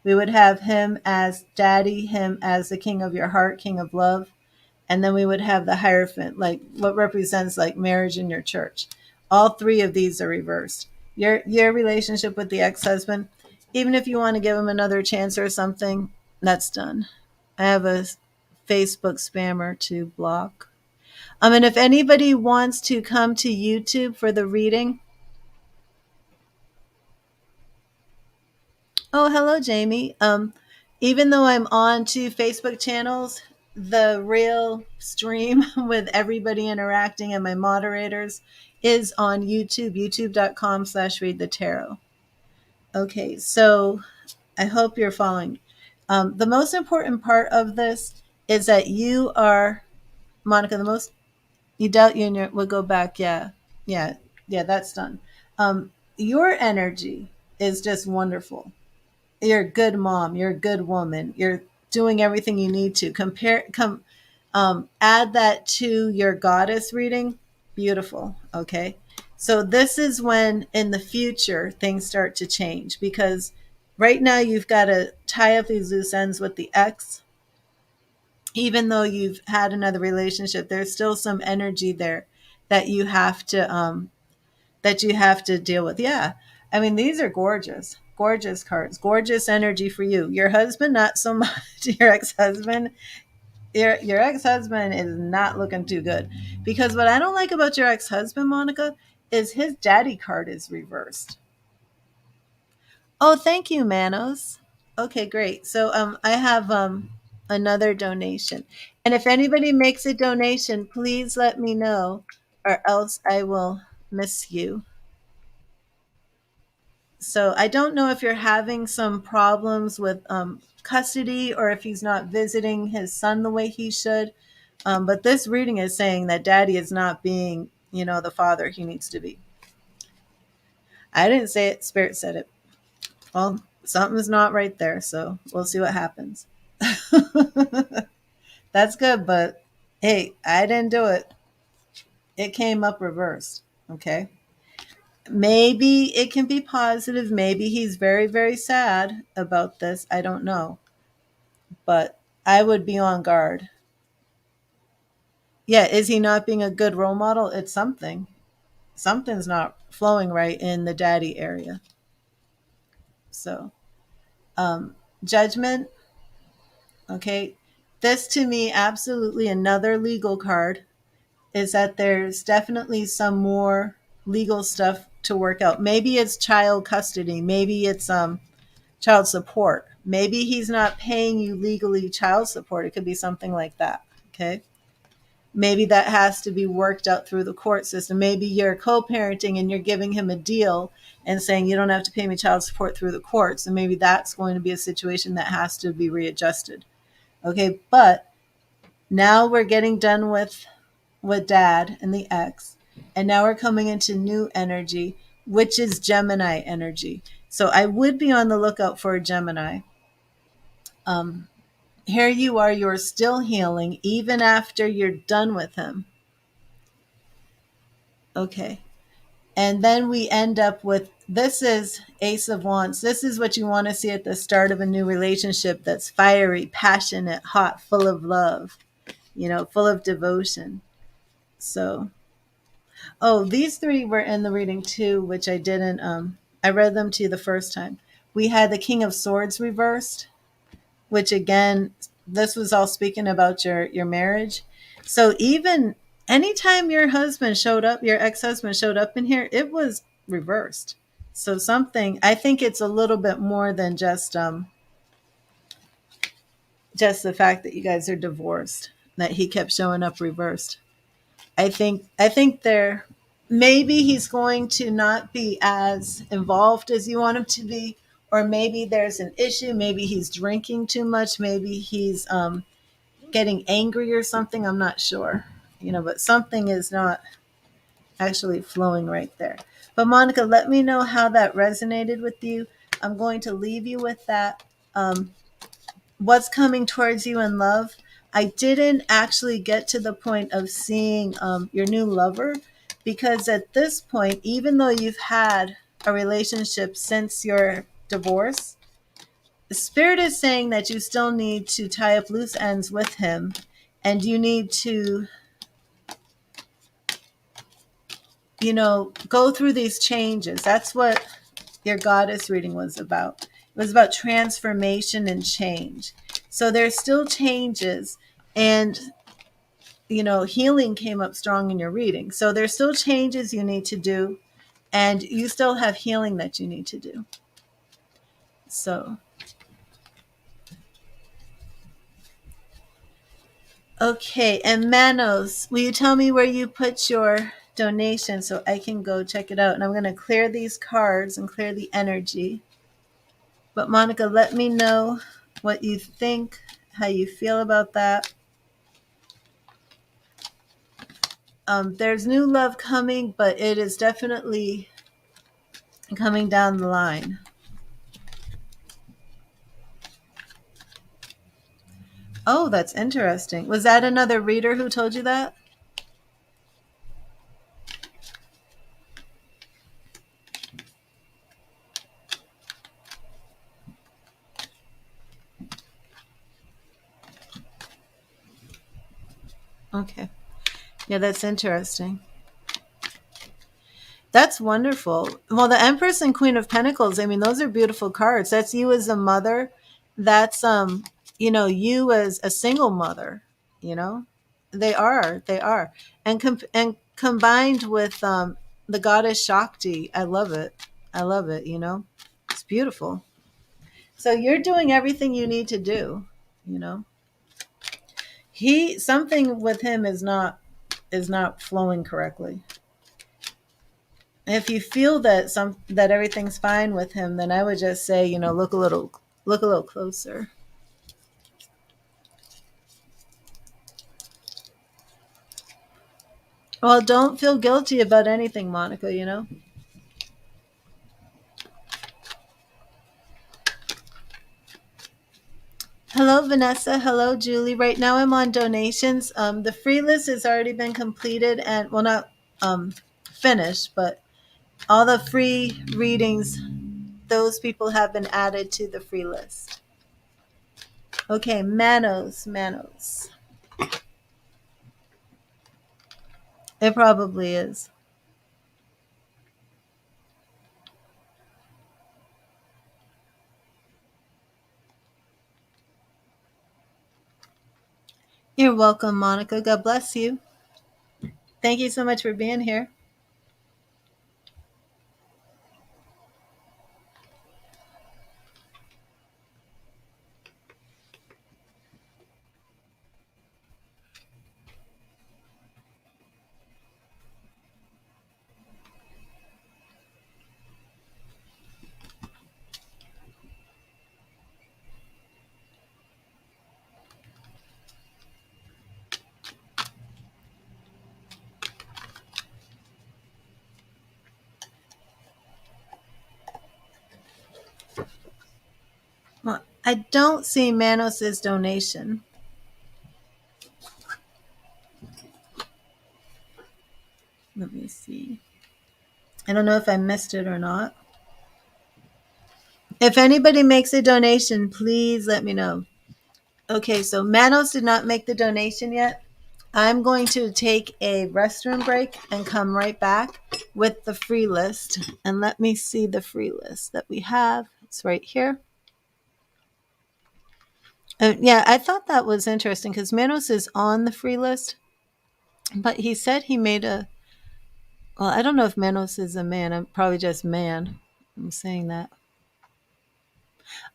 We would have him as daddy, him as the king of your heart, king of love. And then we would have the Hierophant, like what represents like marriage in your church. All three of these are reversed. Your relationship with the ex-husband, even if you want to give him another chance or something, that's done. I have a Facebook spammer to block. And if anybody wants to come to YouTube for the reading, oh, hello, Jamie. Even though I'm on two Facebook channels, the real stream with everybody interacting and my moderators is on YouTube, youtube.com/read the tarot. Okay, so I hope you're following. The most important part of this is that you are, Monica, the most, you doubt you will go back. Yeah, yeah, yeah, that's done. Your energy is just wonderful. You're a good mom, you're a good woman, you're doing everything you need to add that to your goddess reading. Beautiful. Okay, so this is when in the future things start to change, because right now you've got to tie up these loose ends with the ex. Even though you've had another relationship, there's still some energy there that you have to deal with. Yeah. I mean, these are gorgeous, gorgeous cards, gorgeous energy for you. Your husband, not so much. Your ex-husband, your ex-husband is not looking too good, because what I don't like about your ex-husband, Monica, is his daddy card is reversed. Oh, thank you, Manos. Okay, great. So I have another donation. And if anybody makes a donation, please let me know, or else I will miss you. So I don't know if you're having some problems with custody, or if he's not visiting his son the way he should. But this reading is saying that daddy is not being, the father he needs to be. I didn't say it. Spirit said it. Well, something's not right there. So we'll see what happens. That's good. But hey, I didn't do it. It came up reversed. Okay. Maybe it can be positive. Maybe he's very, very sad about this. I don't know. But I would be on guard. Yeah, is he not being a good role model? It's something. Something's not flowing right in the daddy area. So, judgment. Okay. This to me, absolutely another legal card, is that there's definitely some more legal stuff to work out. Maybe it's child custody. Maybe it's child support. Maybe he's not paying you legally child support. It could be something like that. Okay. Maybe that has to be worked out through the court system. Maybe you're co-parenting and you're giving him a deal and saying you don't have to pay me child support through the courts. And maybe that's going to be a situation that has to be readjusted. Okay, but now we're getting done with dad and the ex, and now we're coming into new energy, which is Gemini energy. So I would be on the lookout for a Gemini. Here you are, you're still healing even after you're done with him. Okay. And then we end up with, this is Ace of Wands. This is what you want to see at the start of a new relationship that's fiery, passionate, hot, full of love, full of devotion. So, oh, these three were in the reading too, which I didn't, I read them to you the first time. We had the King of Swords reversed, which again, this was all speaking about your marriage. So even anytime your husband showed up, your ex-husband showed up in here, it was reversed. So something, I think it's a little bit more than just the fact that you guys are divorced, that he kept showing up reversed. I think there, maybe he's going to not be as involved as you want him to be, or maybe there's an issue. Maybe he's drinking too much. Maybe he's getting angry or something. I'm not sure, but something is not actually flowing right there. But Monica, let me know how that resonated with you. I'm going to leave you with that. What's coming towards you in love? I didn't actually get to the point of seeing your new lover, because at this point, even though you've had a relationship since your divorce, the spirit is saying that you still need to tie up loose ends with him, and you need to, go through these changes. That's what your goddess reading was about. It was about transformation and change. So there's still changes, and healing came up strong in your reading. So there's still changes you need to do, and you still have healing that you need to do. So, okay. And Manos, will you tell me where you put your donation so I can go check it out? And I'm going to clear these cards and clear the energy. But Monica, let me know what you think, how you feel about that. There's new love coming, but it is definitely coming down the line. Oh, that's interesting. Was that another reader who told you that? Okay. Yeah, that's interesting. That's wonderful. Well, the Empress and Queen of Pentacles, I mean, those are beautiful cards. That's you as a mother. That's you as a single mother, you know? They are. And combined with the goddess Shakti, I love it. I love it. It's beautiful. So you're doing everything you need to do, you know. Something with him is not flowing correctly. If you feel that everything's fine with him, then I would just say, look a little closer. Well, don't feel guilty about anything, Monica. Hello, Vanessa. Hello, Julie. Right now I'm on donations. The free list has already been completed and, well, not finished, but all the free readings, those people have been added to the free list. Okay, Manos. It probably is. You're welcome, Monica. God bless you. Thank you so much for being here. I don't see Manos's donation. Let me see. I don't know if I missed it or not. If anybody makes a donation, please let me know. Okay, so Manos did not make the donation yet. I'm going to take a restroom break and come right back with the free list. And let me see the free list that we have. It's right here. Yeah, I thought that was interesting because Manos is on the free list, but he said he made a. Well, I don't know if Manos is a man. I'm probably just man. I'm saying that.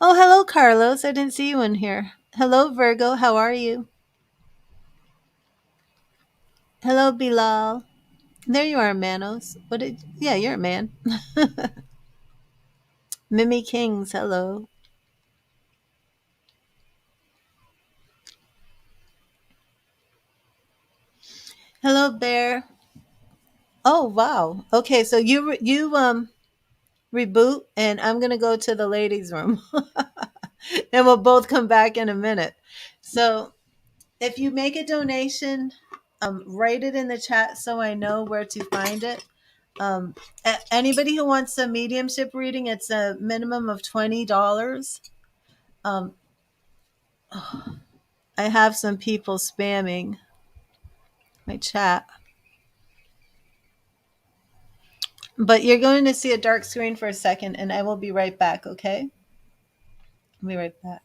Oh, hello, Carlos. I didn't see you in here. Hello, Virgo. How are you? Hello, Bilal. There you are, Manos. What did? Yeah, you're a man. Mimi Kings. Hello. Hello, Bear. Oh, wow. Okay, so you reboot, and I'm gonna go to the ladies' room, and we'll both come back in a minute. So if you make a donation, write it in the chat so I know where to find it. Anybody who wants a mediumship reading, it's a minimum of $20. Um, I have some people spamming my chat, but you're going to see a dark screen for a second, and I will be right back. Okay, I'll be right back.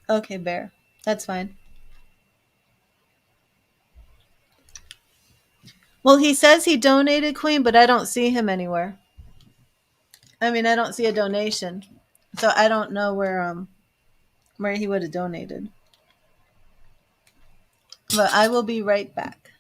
Okay, Bear, that's fine. Well, he says he donated, Queen, but I don't see him anywhere. I mean, I don't see a donation, so I don't know where he would have donated. But I will be right back.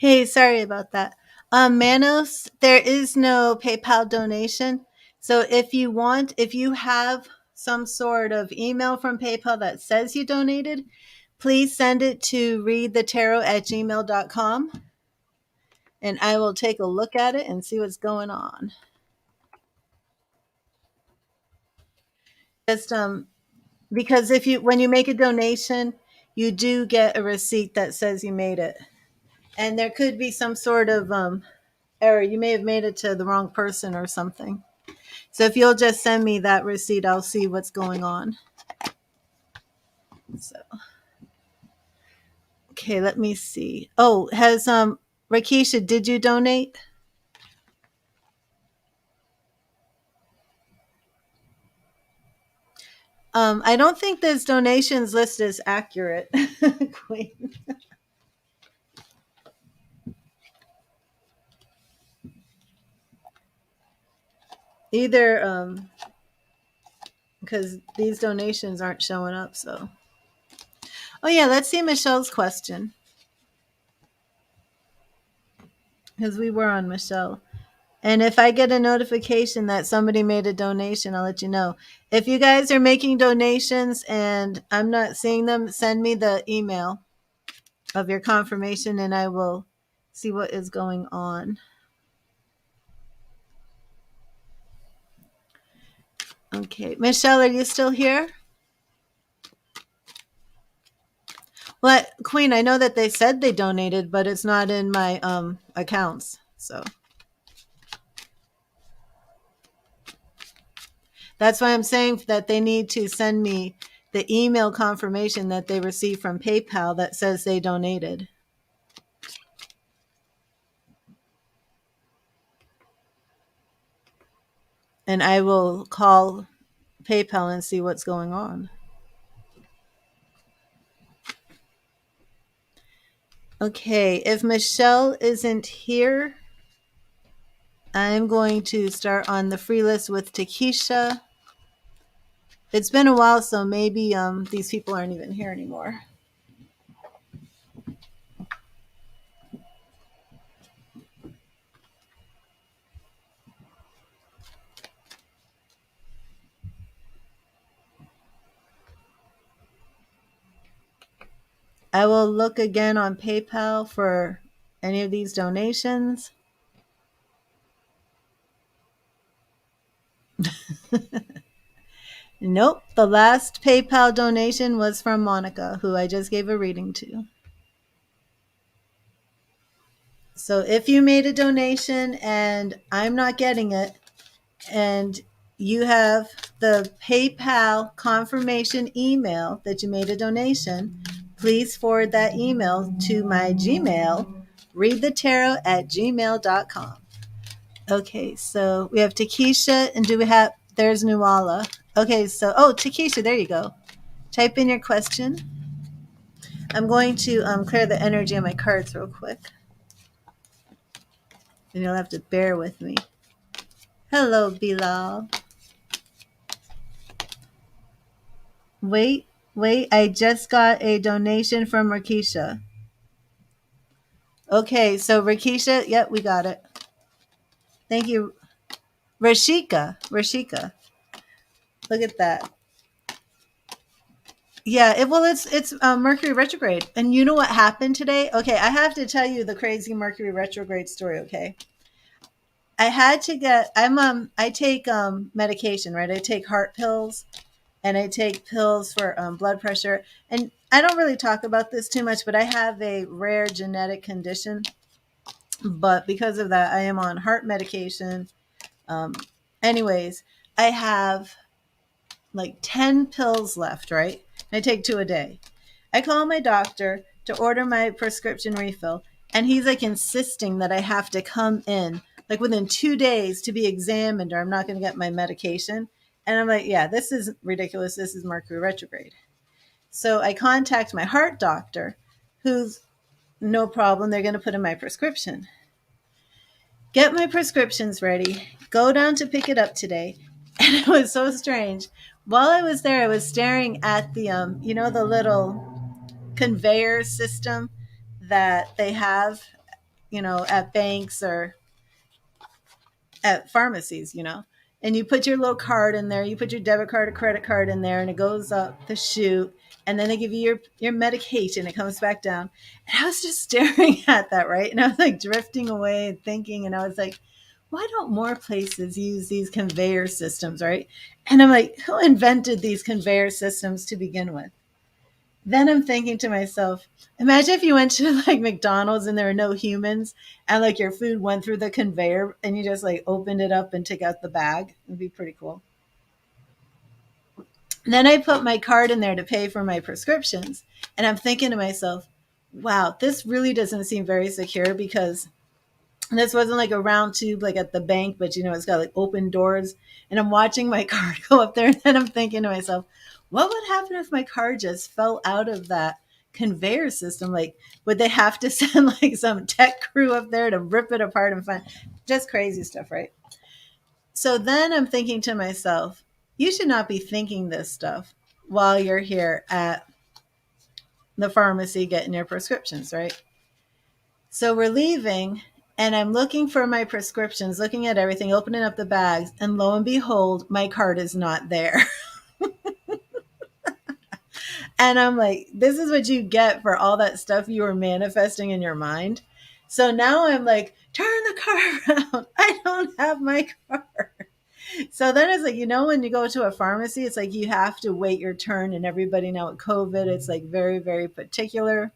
Hey, sorry about that. Manos, there is no PayPal donation. So if you have some sort of email from PayPal that says you donated, please send it to readthetarot@gmail.com and I will take a look at it and see what's going on. Just because when you make a donation, you do get a receipt that says you made it. And there could be some sort of error. You may have made it to the wrong person or something. So if you'll just send me that receipt, I'll see what's going on. So okay, let me see. Oh, has Rakisha, did you donate? I don't think this donations list is accurate, Queen. Either because these donations aren't showing up. So, oh yeah, let's see Michelle's question because we were on Michelle. And if I get a notification that somebody made a donation, I'll let you know. If you guys are making donations and I'm not seeing them, send me the email of your confirmation and I will see what is going on. Okay. Michelle, are you still here? Well, Queen, I know that they said they donated, but it's not in my accounts. So that's why I'm saying that they need to send me the email confirmation that they received from PayPal that says they donated. And I will call PayPal and see what's going on. Okay, if Michelle isn't here, I'm going to start on the free list with Takesha. It's been a while, so maybe these people aren't even here anymore. I will look again on PayPal for any of these donations. Nope, the last PayPal donation was from Monica, who I just gave a reading to. So if you made a donation and I'm not getting it, and you have the PayPal confirmation email that you made a donation, please forward that email to my Gmail, readthetarot@gmail.com. Okay, so we have Takesha, and there's Nuala. Okay, so, Takesha, there you go. Type in your question. I'm going to clear the energy on my cards real quick. And you'll have to bear with me. Hello, Bilal. Wait, I just got a donation from Rakisha. Okay, so Rakisha, yep, we got it. Thank you. Rashika. Look at that. Yeah, it's Mercury retrograde. And you know what happened today? Okay, I have to tell you the crazy Mercury retrograde story, okay? I had to get I take medication, right? I take heart pills and I take pills for blood pressure. And I don't really talk about this too much, but I have a rare genetic condition. But because of that, I am on heart medication. Um, anyways, I have like 10 pills left, right? And I take 2 a day. I call my doctor to order my prescription refill, and he's like insisting that I have to come in like within 2 days to be examined or I'm not going to get my medication. And I'm like, yeah, this is ridiculous. This is Mercury retrograde. So I contact my heart doctor, who's no problem. They're going to put in my prescription. Get my prescriptions ready, go down to pick it up today. And it was so strange. While I was there, I was staring at the, the little conveyor system that they have at banks or at pharmacies, and you put your little card in there, you put your debit card or credit card in there, and it goes up the chute, and then they give you your medication, it comes back down. And I was just staring at that, right? And I was like drifting away and thinking, and I was like, why don't more places use these conveyor systems, right? And I'm like, who invented these conveyor systems to begin with? Then I'm thinking to myself, imagine if you went to like McDonald's and there were no humans and like your food went through the conveyor and you just like opened it up and took out the bag. It'd be pretty cool. And then I put my card in there to pay for my prescriptions. And I'm thinking to myself, wow, this really doesn't seem very secure, because this wasn't like a round tube like at the bank, but it's got like open doors. And I'm watching my card go up there, and then I'm thinking to myself, what would happen if my card just fell out of that conveyor system? Like, would they have to send like some tech crew up there to rip it apart and find just crazy stuff, right? So then I'm thinking to myself, you should not be thinking this stuff while you're here at the pharmacy getting your prescriptions, right? So we're leaving, and I'm looking for my prescriptions, looking at everything, opening up the bags, and lo and behold, my card is not there. And I'm like, this is what you get for all that stuff you were manifesting in your mind. So now I'm like, turn the car around. I don't have my card. So then it's like, when you go to a pharmacy, it's like you have to wait your turn. And everybody now with COVID, it's like very, very particular.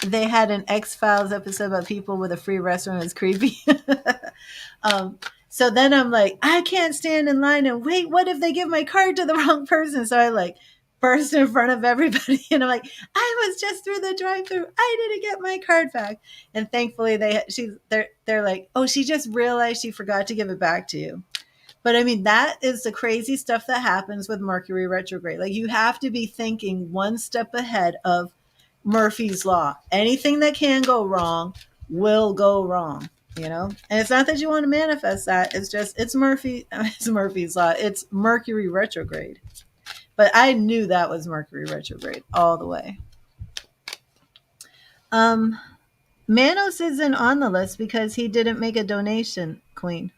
They had an X-Files episode about people with a free restroom. It was creepy. So then I'm like, I can't stand in line and wait. What if they give my card to the wrong person? So I like burst in front of everybody, and I'm like, I was just through the drive-thru. I didn't get my card back. And thankfully they're like, oh, she just realized she forgot to give it back to you. But I mean, that is the crazy stuff that happens with Mercury retrograde. Like, you have to be thinking one step ahead of Murphy's Law. Anything that can go wrong will go wrong, And it's not that you want to manifest that. It's just, it's Murphy's Law. It's Mercury retrograde. But I knew that was Mercury retrograde all the way. Manos isn't on the list because he didn't make a donation, Queen.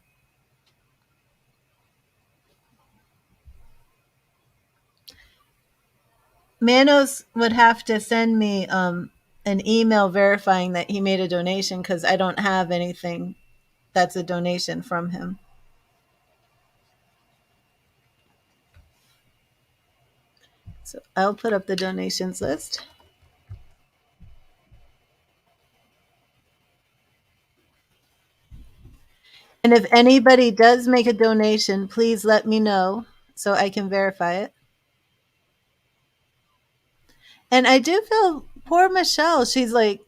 Manos would have to send me an email verifying that he made a donation, because I don't have anything that's a donation from him. So I'll put up the donations list. And if anybody does make a donation, please let me know so I can verify it. And I do feel poor Michelle. She's like,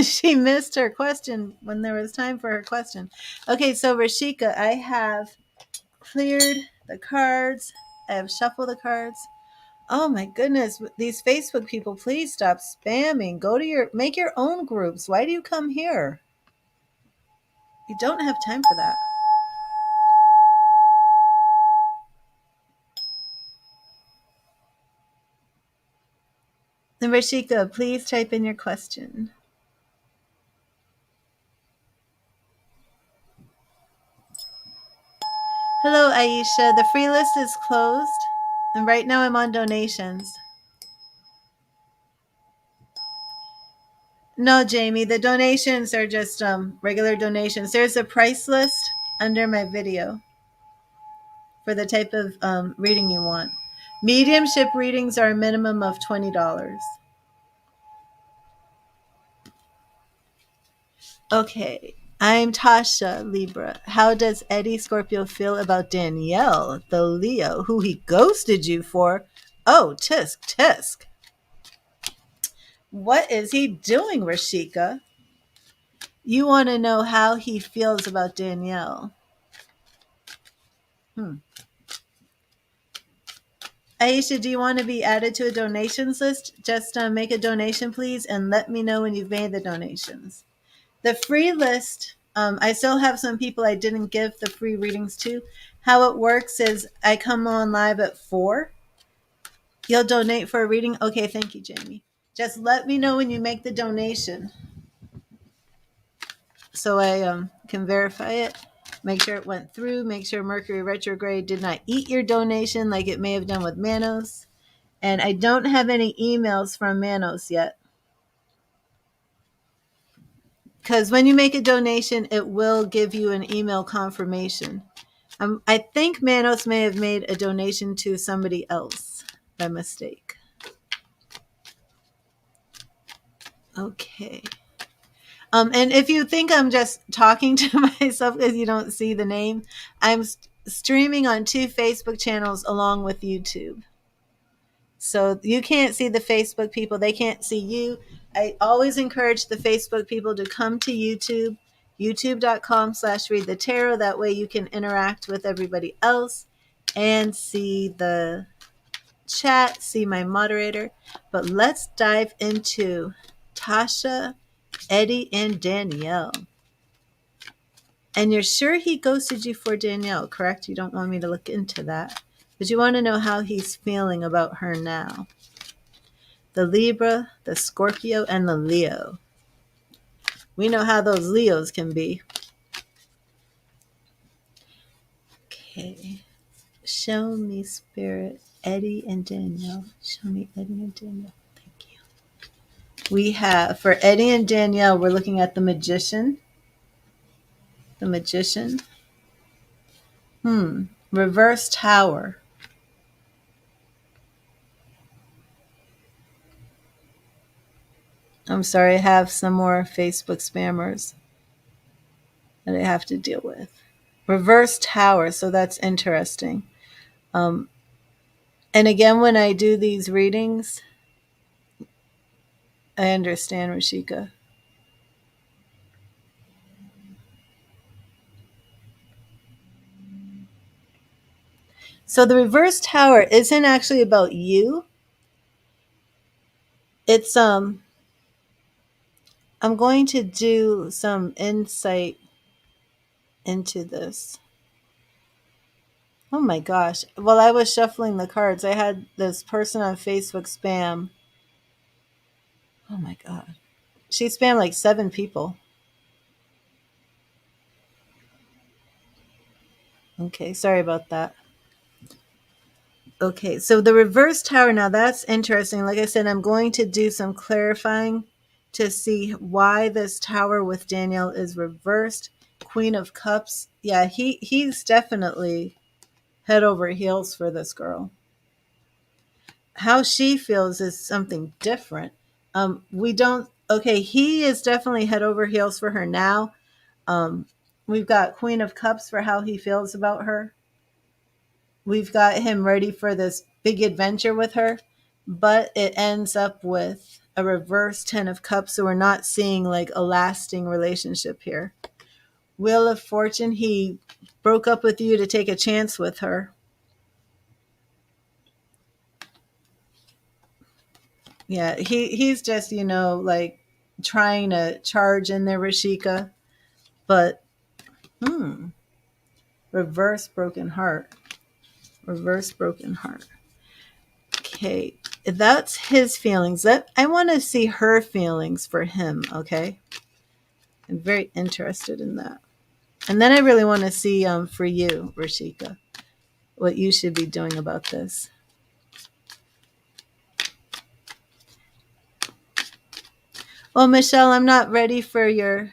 she missed her question when there was time for her question. Okay, so Rashika, I have cleared the cards. I have shuffled the cards. Oh my goodness, these Facebook people, please stop spamming. Make your own groups. Why do you come here? You don't have time for that. And Rashika, please type in your question. Hello, Aisha. The free list is closed. And right now I'm on donations. No, Jamie, the donations are just regular donations. There's a price list under my video for the type of reading you want. Mediumship readings are a minimum of $20. Okay, I'm Tasha, Libra. How does Eddie Scorpio feel about Danielle, the Leo, who he ghosted you for? Oh, tisk, tisk. What is he doing, Rashika? You want to know how he feels about Danielle. Aisha, do you want to be added to a donations list? Just make a donation, please, and let me know when you've made the donations. The free list, I still have some people I didn't give the free readings to. How it works is I come on live at 4. You'll donate for a reading? Okay, thank you, Jamie. Just let me know when you make the donation. so I can verify it. Make sure it went through. Make sure Mercury retrograde did not eat your donation like it may have done with Manos. And I don't have any emails from Manos yet. Because when you make a donation, it will give you an email confirmation. I think Manos may have made a donation to somebody else by mistake. Okay. And if you think I'm just talking to myself because you don't see the name, I'm streaming on 2 Facebook channels along with YouTube. So you can't see the Facebook people. They can't see you. I always encourage the Facebook people to come to YouTube, youtube.com/read the tarot. That way you can interact with everybody else and see the chat, see my moderator. But let's dive into Tasha, Eddie, and Danielle. And you're sure he ghosted you for Danielle, correct? You don't want me to look into that. But you want to know how he's feeling about her now. The Libra, the Scorpio, and the Leo. We know how those Leos can be. Okay. Show me, Spirit, Eddie and Danielle. Show me Eddie and Danielle. Thank you. We have, for Eddie and Danielle, we're looking at the Magician. The Magician. Reverse Tower. I'm sorry, I have some more Facebook spammers that I have to deal with. Reverse Tower, so that's interesting. And again, when I do these readings, I understand, Rashika. So the Reverse Tower isn't actually about you. It's I'm going to do some insight into this. Oh my gosh. While I was shuffling the cards, I had this person on Facebook spam. Oh my God. She spammed like 7 people. Okay, sorry about that. Okay, so the Reverse Tower, now that's interesting. Like I said, I'm going to do some clarifying to see why this tower with Danielle is reversed. Queen of Cups. Yeah, he's definitely head over heels for this girl. How she feels is something different. He is definitely head over heels for her now. We've got Queen of Cups for how he feels about her. We've got him ready for this big adventure with her, but it ends up with a reverse 10 of Cups, so we're not seeing like a lasting relationship here. Wheel of Fortune, he broke up with you to take a chance with her. Yeah, he's just, like trying to charge in there, Rashika. But, reverse broken heart. Reverse broken heart. Okay, that's his feelings. I want to see her feelings for him, okay? I'm very interested in that. And then I really want to see for you, Rashika, what you should be doing about this. Well, Michelle, I'm not ready for your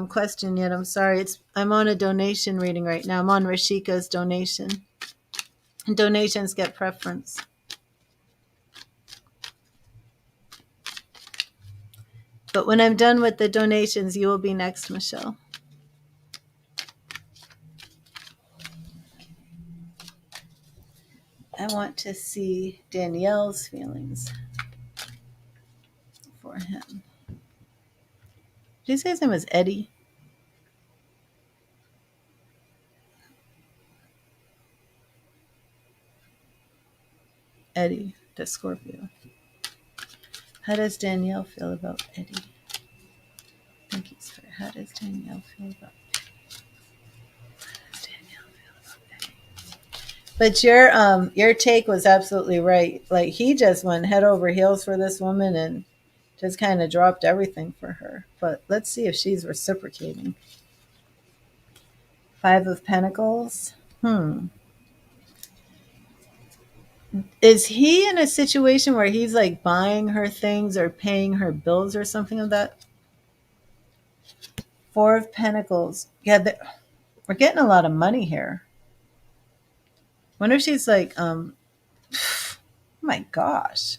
question yet. I'm sorry. I'm on a donation reading right now. I'm on Rashika's donation. Donations get preference. But when I'm done with the donations, you will be next, Michelle. I want to see Danielle's feelings for him. Did you say his name was Eddie? Eddie, the Scorpio. How does Danielle feel about Eddie? Thank you, sir. How does Danielle feel about Eddie? How does Danielle feel about Eddie? But your take was absolutely right. Like he just went head over heels for this woman, and Just kind of dropped everything for her. But let's see if she's reciprocating. Five of Pentacles. Is he in a situation where he's like buying her things or paying her bills or something of that? Four of Pentacles. Yeah, we're getting a lot of money here. Wonder if she's like, oh my gosh.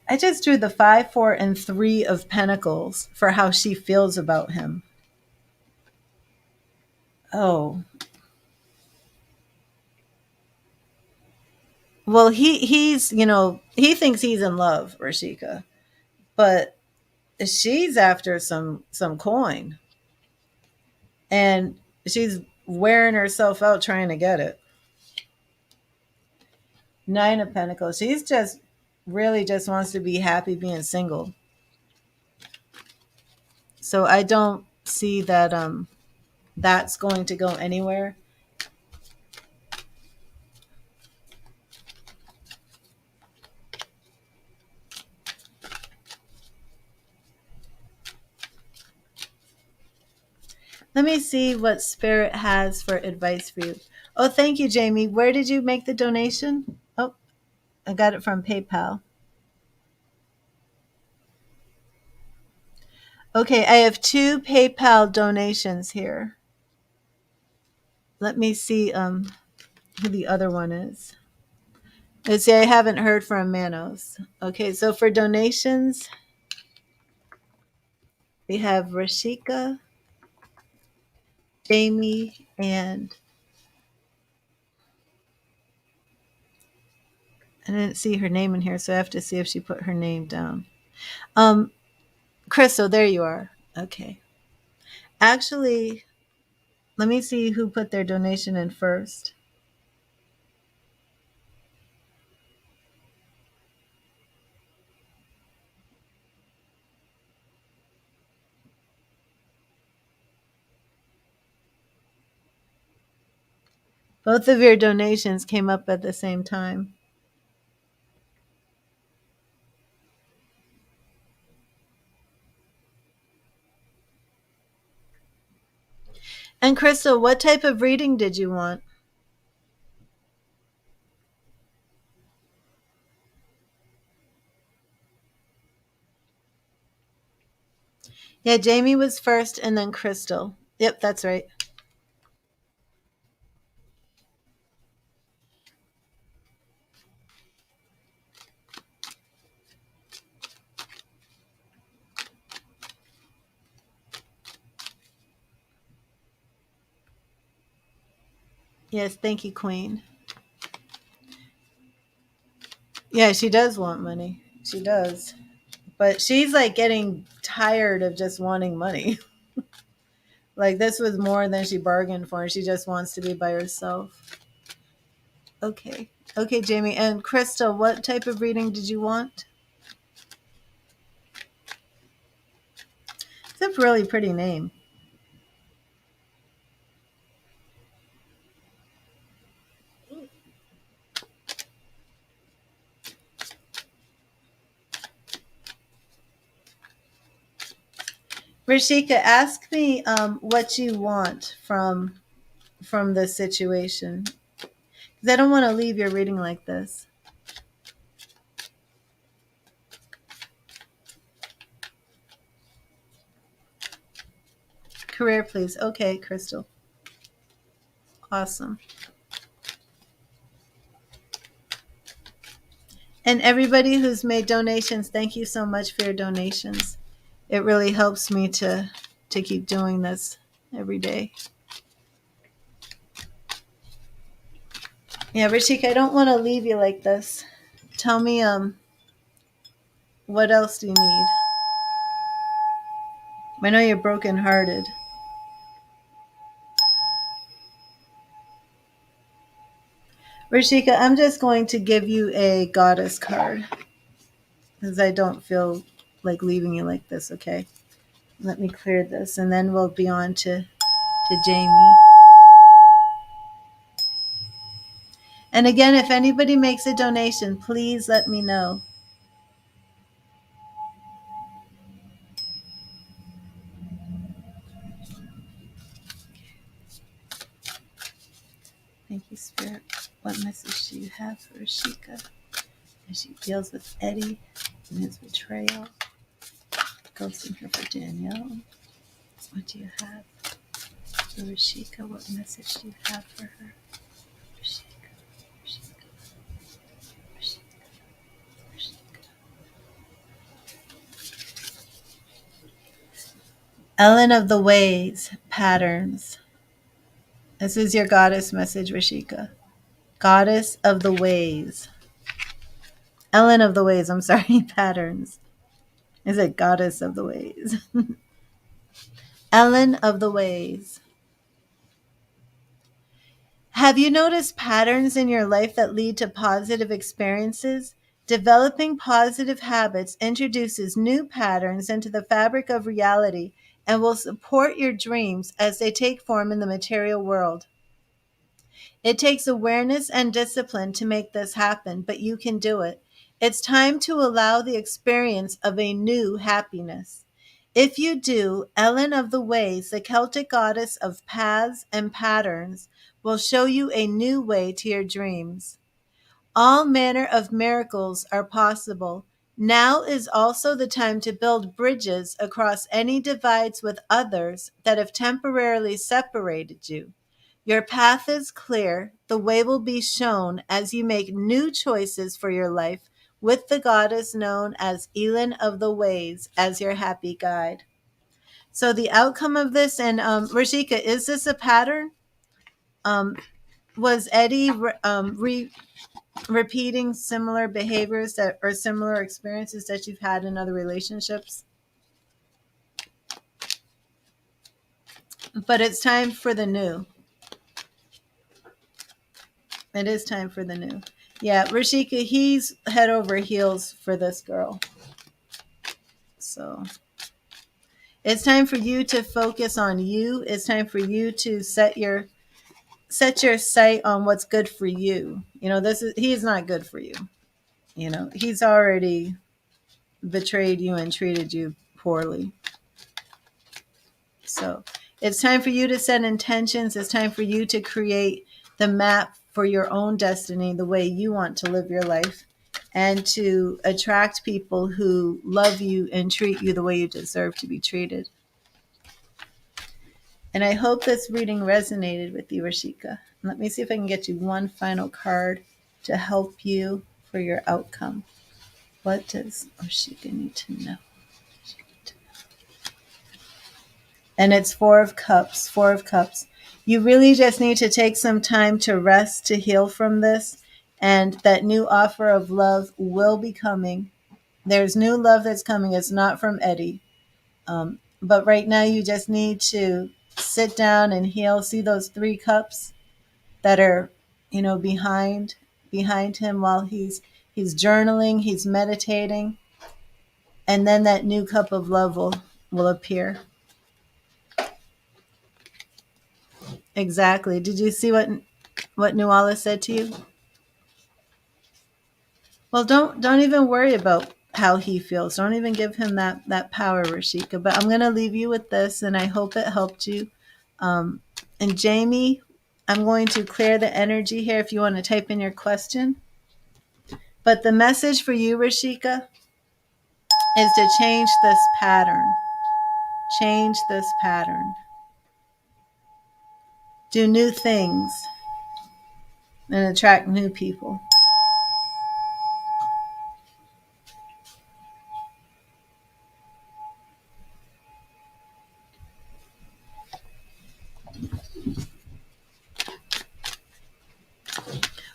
I just drew the 5, 4, and 3 of Pentacles for how she feels about him. Oh. Well, he's, he thinks he's in love, Rashika. But she's after some coin. And she's wearing herself out trying to get it. 9 of Pentacles. She's just really just wants to be happy being single. So I don't see that that's going to go anywhere. Let me see what Spirit has for advice for you. Oh, thank you, Jamie. Where did you make the donation? Oh, I got it from PayPal. Okay, I have 2 PayPal donations here. Let me see who the other one is. Let's see, I haven't heard from Manos. Okay, so for donations, we have Rashika, Jamie, and I didn't see her name in here, so I have to see if she put her name down. Crystal, there you are. Okay. Actually, let me see who put their donation in first. Both of your donations came up at the same time. And Crystal, what type of reading did you want? Yeah, Jamie was first and then Crystal. Yep, that's right. Yes, thank you, Queen. Yeah, she does want money. She does. But she's like getting tired of just wanting money. Like this was more than she bargained for, and she just wants to be by herself. Okay. Okay, Jamie. And Crystal, what type of reading did you want? It's a really pretty name. Rashika, ask me what you want from the situation. Because I don't want to leave your reading like this. Career, please. Okay, Crystal. Awesome. And everybody who's made donations, thank you so much for your donations. It really helps me to keep doing this every day. Yeah, Rashika, I don't want to leave you like this. Tell me what else do you need? I know you're brokenhearted. Rashika, I'm just going to give you a goddess card because I don't feel like leaving you like this, okay? Let me clear this and then we'll be on to Jamie. And again, if anybody makes a donation, please let me know. What message do you have for Rashika as she deals with Eddie and his betrayal? Ghosting her for Danielle. What do you have for Rashika? What message do you have for her? Rashika, Rashika, Rashika, Rashika. Ellen of the Ways, patterns. This is your goddess message, Rashika. Goddess of the Ways. Ellen of the Ways, I'm sorry, patterns. Is it Goddess of the Ways? Ellen of the Ways. Have you noticed patterns in your life that lead to positive experiences? Developing positive habits introduces new patterns into the fabric of reality and will support your dreams as they take form in the material world. It takes awareness and discipline to make this happen, but you can do it. It's time to allow the experience of a new happiness. If you do, Ellen of the Ways, the Celtic goddess of paths and patterns, will show you a new way to your dreams. All manner of miracles are possible. Now is also the time to build bridges across any divides with others that have temporarily separated you. Your path is clear. The way will be shown as you make new choices for your life with the goddess known as Ellen of the Ways as your happy guide. So the outcome of this, and Rashika, is this a pattern? Was Eddie repeating similar behaviors that or similar experiences that you've had in other relationships? But it's time for the new. It is time for the new. Yeah, Rashika, he's head over heels for this girl. So it's time for you to focus on you. It's time for you to set your sight on what's good for you. You know, he's not good for you. You know, he's already betrayed you and treated you poorly. So it's time for you to set intentions. It's time for you to create the map for your own destiny, the way you want to live your life, and to attract people who love you and treat you the way you deserve to be treated. And I hope this reading resonated with you, Rashika. Let me see if I can get you one final card to help you for your outcome. What does Rashika need to know? And it's Four of Cups, Four of Cups. You really just need to take some time to rest, to heal from this. And that new offer of love will be coming. There's new love that's coming. It's not from Eddie. But right now you just need to sit down and heal. See those 3 cups that are, you know, behind him while he's journaling, he's meditating. And then that new cup of love will appear. Exactly. Did you see what Nuala said to you? Well, don't even worry about how he feels. Don't even give him that power, Rashika. But I'm going to leave you with this, and I hope it helped you. And Jamie, I'm going to clear the energy here if you want to type in your question. But the message for you, Rashika, is to change this pattern. Change this pattern. Do new things and attract new people.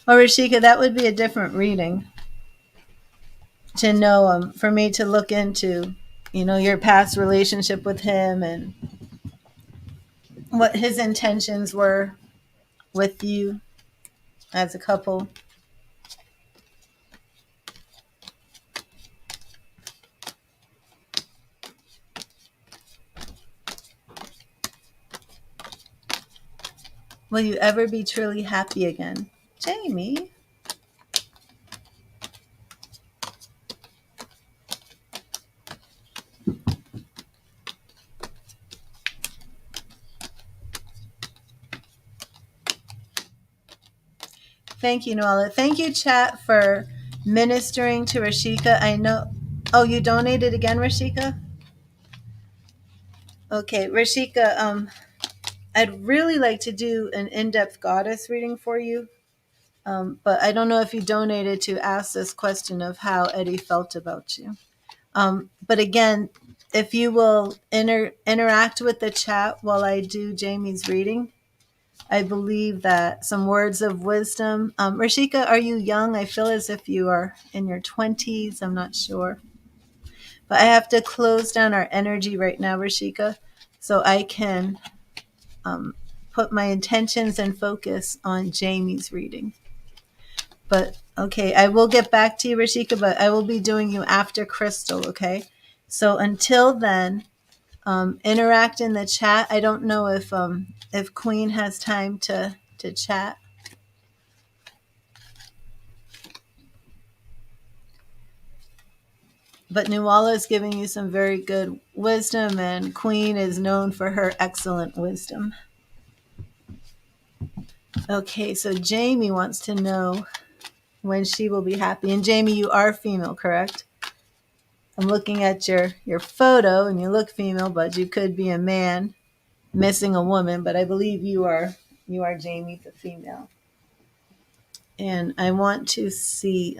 Or Rashika, that would be a different reading to know, for me to look into, you know, your past relationship with him and what his intentions were with you as a couple. Will you ever be truly happy again? Jamie? Thank you, Noella. Thank you, chat, for ministering to Rashika. I know. Oh, you donated again, Rashika? Okay, Rashika, I'd really like to do an in-depth goddess reading for you. But I don't know if you donated to ask this question of how Eddie felt about you. But again, if you will interact with the chat while I do Jamie's reading, I believe that some words of wisdom. Rashika, are you young? I feel as if you are in your 20s. I'm not sure. But I have to close down our energy right now, Rashika, so I can put my intentions and focus on Jamie's reading. But okay, I will get back to you, Rashika, but I will be doing you after Crystal, okay? So until then, interact in the chat. I don't know if Queen has time to chat. But Nuala is giving you some very good wisdom, and Queen is known for her excellent wisdom. Okay, so Jamie wants to know when she will be happy. And Jamie, you are female, correct? I'm looking at your photo, and you look female, but you could be a man missing a woman. But I believe you are Jamie, the female. And I want to see.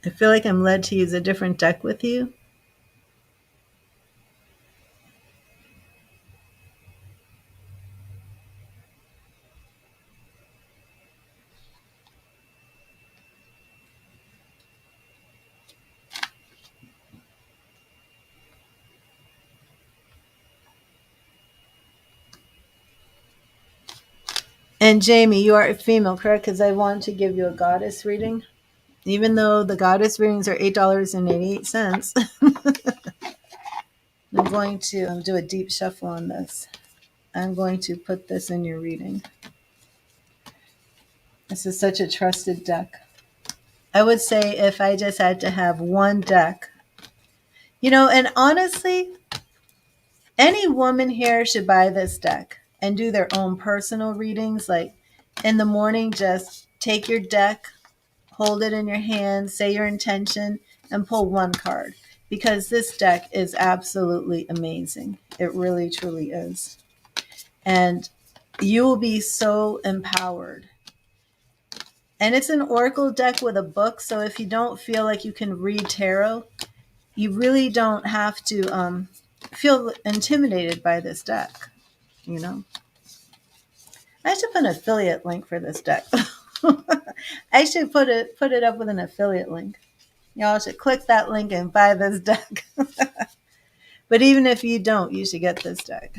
I feel like I'm led to use a different deck with you. And Jamie, you are a female, correct? Because I want to give you a goddess reading. Even though the goddess readings are $8.88, I'm going to do a deep shuffle on this. I'm going to put this in your reading. This is such a trusted deck. I would say if I just had to have one deck, and honestly, any woman here should buy this deck and do their own personal readings. Like in the morning, just take your deck, hold it in your hand, say your intention, and pull one card. Because this deck is absolutely amazing. It really, truly is. And you will be so empowered. And it's an oracle deck with a book, so if you don't feel like you can read tarot, you really don't have to feel intimidated by this deck, I should put an affiliate link for this deck. I should put it up with an affiliate link. Y'all should click that link and buy this deck. But even if you don't, you should get this deck.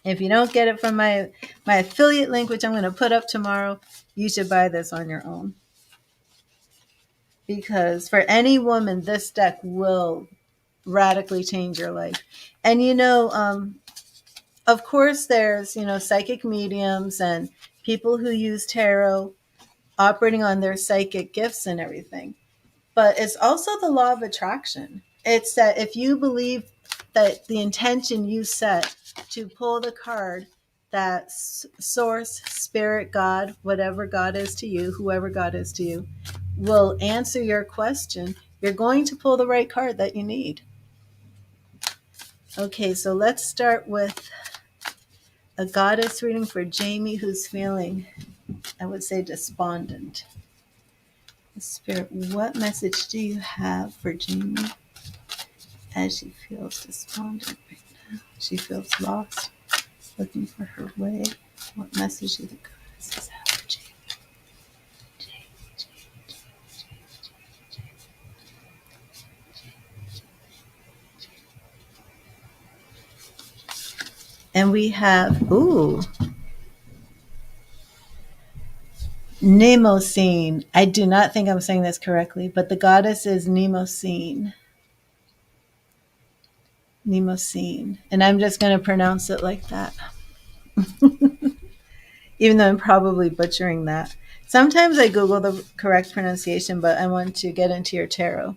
If you don't get it from my affiliate link, which I'm going to put up tomorrow, you should buy this on your own. Because for any woman, this deck will radically change your life. And of course, there's psychic mediums and people who use tarot operating on their psychic gifts and everything. But it's also the law of attraction. It's that if you believe that the intention you set to pull the card that source, spirit, God, whatever God is to you, whoever God is to you, will answer your question, you're going to pull the right card that you need. Okay, so let's start with a goddess reading for Jamie, who's feeling, I would say, despondent. Spirit, what message do you have for Jamie as she feels despondent right now? She feels lost, looking for her way. What message do the goddesses have for Jamie? And we have, Mnemosyne. I do not think I'm saying this correctly, but the goddess is Mnemosyne. Mnemosyne. And I'm just going to pronounce it like that. Even though I'm probably butchering that. Sometimes I Google the correct pronunciation, but I want to get into your tarot.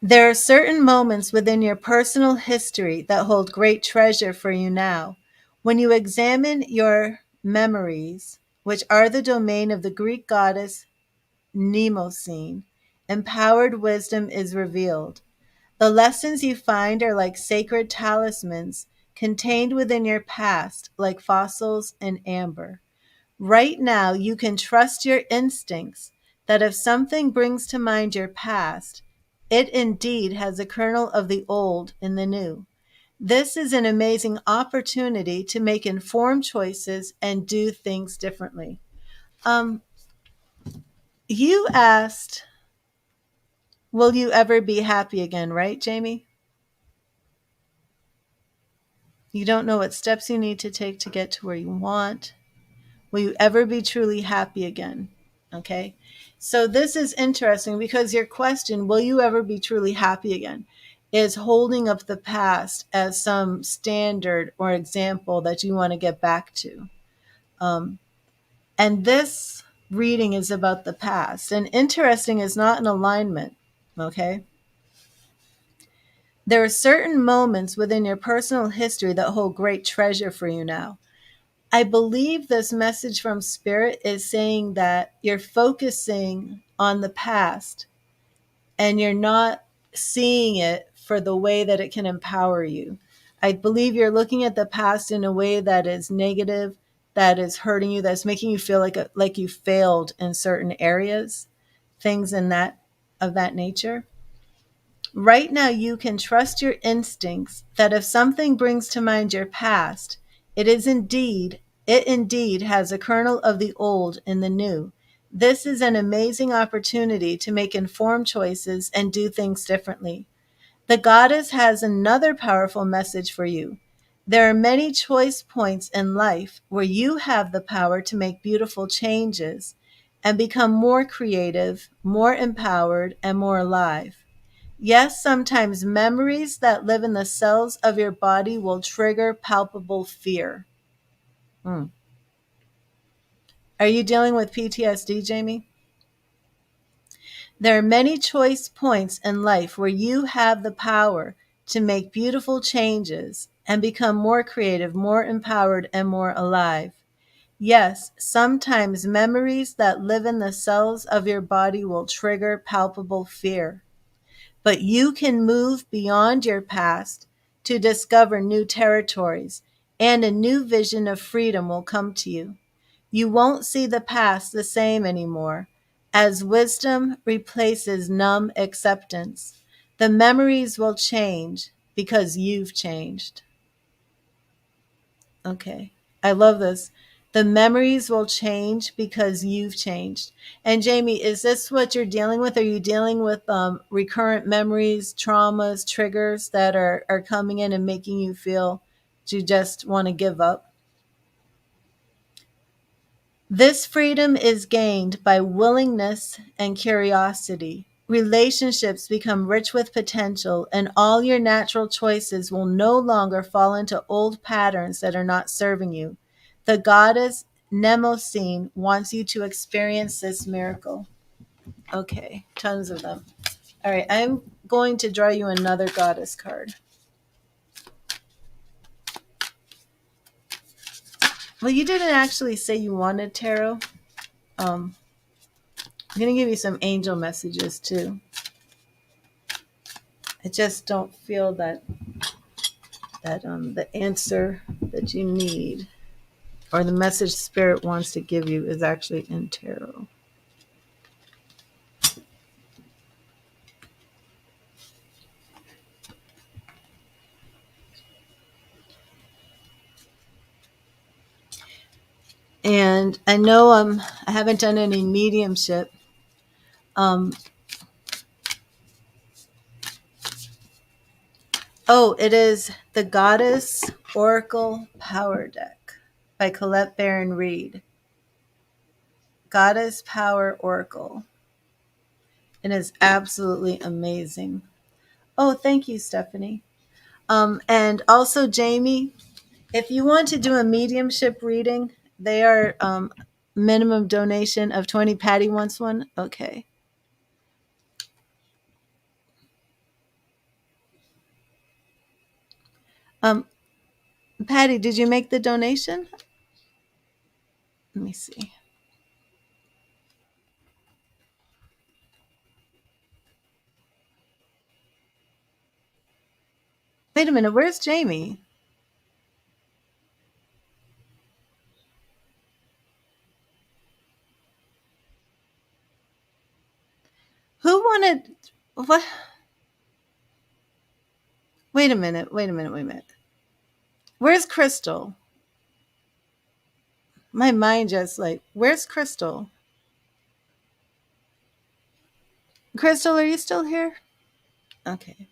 There are certain moments within your personal history that hold great treasure for you now. When you examine your memories, which are the domain of the Greek goddess Mnemosyne, empowered wisdom is revealed. The lessons you find are like sacred talismans contained within your past, like fossils in amber. Right now, you can trust your instincts that if something brings to mind your past, it indeed has a kernel of the old in the new. This is an amazing opportunity to make informed choices and do things differently. Um, you asked, will you ever be happy again, right, Jamie? You don't know what steps you need to take to get to where you want. Will you ever be truly happy again? Okay. So this is interesting because your question, will you ever be truly happy again, is holding up the past as some standard or example that you want to get back to. Um, and this reading is about the past. And interesting is not an alignment. Okay. There are certain moments within your personal history that hold great treasure for you now. I believe this message from Spirit is saying that you're focusing on the past and you're not seeing it for the way that it can empower you. I believe you're looking at the past in a way that is negative, that is hurting you, that's making you feel like you failed in certain areas, things in that of that nature. Right now, you can trust your instincts that if something brings to mind your past, it indeed has a kernel of the old in the new. This is an amazing opportunity to make informed choices and do things differently. The goddess has another powerful message for you. There are many choice points in life where you have the power to make beautiful changes and become more creative, more empowered, and more alive. Yes, sometimes memories that live in the cells of your body will trigger palpable fear. Hmm. Are you dealing with PTSD, Jamie? There are many choice points in life where you have the power to make beautiful changes and become more creative, more empowered, and more alive. Yes, sometimes memories that live in the cells of your body will trigger palpable fear. But you can move beyond your past to discover new territories, and a new vision of freedom will come to you. You won't see the past the same anymore, as wisdom replaces numb acceptance. The memories will change because you've changed. Okay. I love this. The memories will change because you've changed. And Jamie, is this what you're dealing with? Are you dealing with recurrent memories, traumas, triggers that are coming in and making you feel you just want to give up? This freedom is gained by willingness and curiosity. Relationships become rich with potential, and all your natural choices will no longer fall into old patterns that are not serving you. The goddess Mnemosyne wants you to experience this miracle. Okay, tons of them. All right, I'm going to draw you another goddess card. Well, you didn't actually say you wanted tarot. I'm going to give you some angel messages too. I just don't feel that the answer that you need or the message Spirit wants to give you is actually in tarot. And I know I haven't done any mediumship. It is the Goddess Oracle Power Deck by Colette Baron Reed. Goddess Power Oracle. It is absolutely amazing. Oh, thank you, Stephanie. And also, Jamie, if you want to do a mediumship reading, they are minimum donation of 20. Patty wants one. Okay. Um, Patty, did you make the donation? Let me see. Wait a minute, where's Jamie? Who wanted what? Wait a minute. Where's Crystal? My mind just like, where's Crystal? Crystal, are you still here? Okay.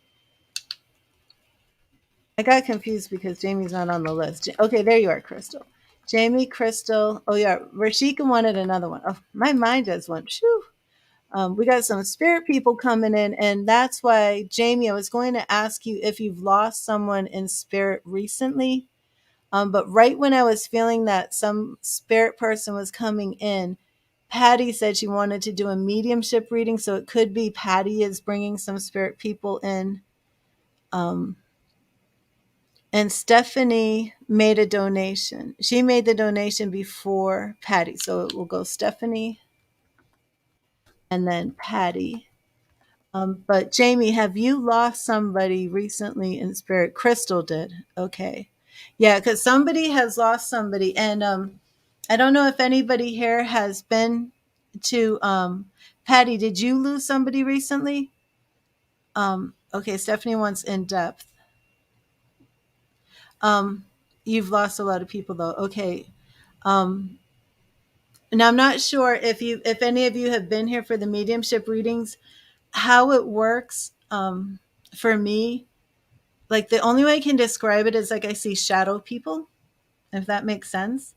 I got confused because Jamie's not on the list. Okay, there you are, Crystal. Jamie, Crystal. Oh yeah, Rashika wanted another one. Oh, my mind just went. Shoo. We got some spirit people coming in, and that's why, Jamie, I was going to ask you if you've lost someone in spirit recently. But right when I was feeling that some spirit person was coming in, Patty said she wanted to do a mediumship reading, so it could be Patty is bringing some spirit people in. Um, and Stephanie made a donation. She made the donation before Patty, so it will go Stephanie and then Patty. But Jamie, have you lost somebody recently in spirit? Crystal did. Okay. Yeah, because somebody has lost somebody. And I don't know if anybody here has been to Patty, did you lose somebody recently? Okay, Stephanie wants in depth. Um, you've lost a lot of people though. Okay. Um, now I'm not sure if any of you have been here for the mediumship readings, how it works. For me, like the only way I can describe it is like I see shadow people, if that makes sense.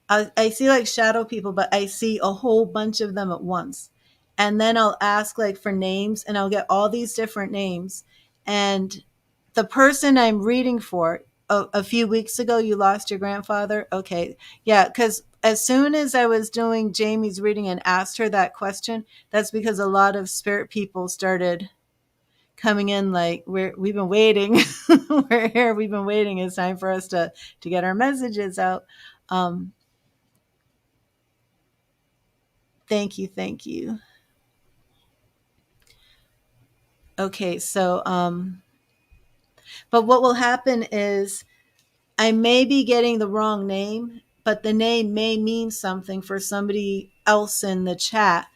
I see like shadow people, but I see a whole bunch of them at once. And then I'll ask like for names and I'll get all these different names. And the person I'm reading for, a few weeks ago, you lost your grandfather. Okay. Yeah. Because as soon as I was doing Jamie's reading and asked her that question, that's because a lot of spirit people started coming in like we've been waiting. We're here, we've been waiting. It's time for us to get our messages out. um thank you. Okay, so but what will happen is I may be getting the wrong name, but the name may mean something for somebody else in the chat.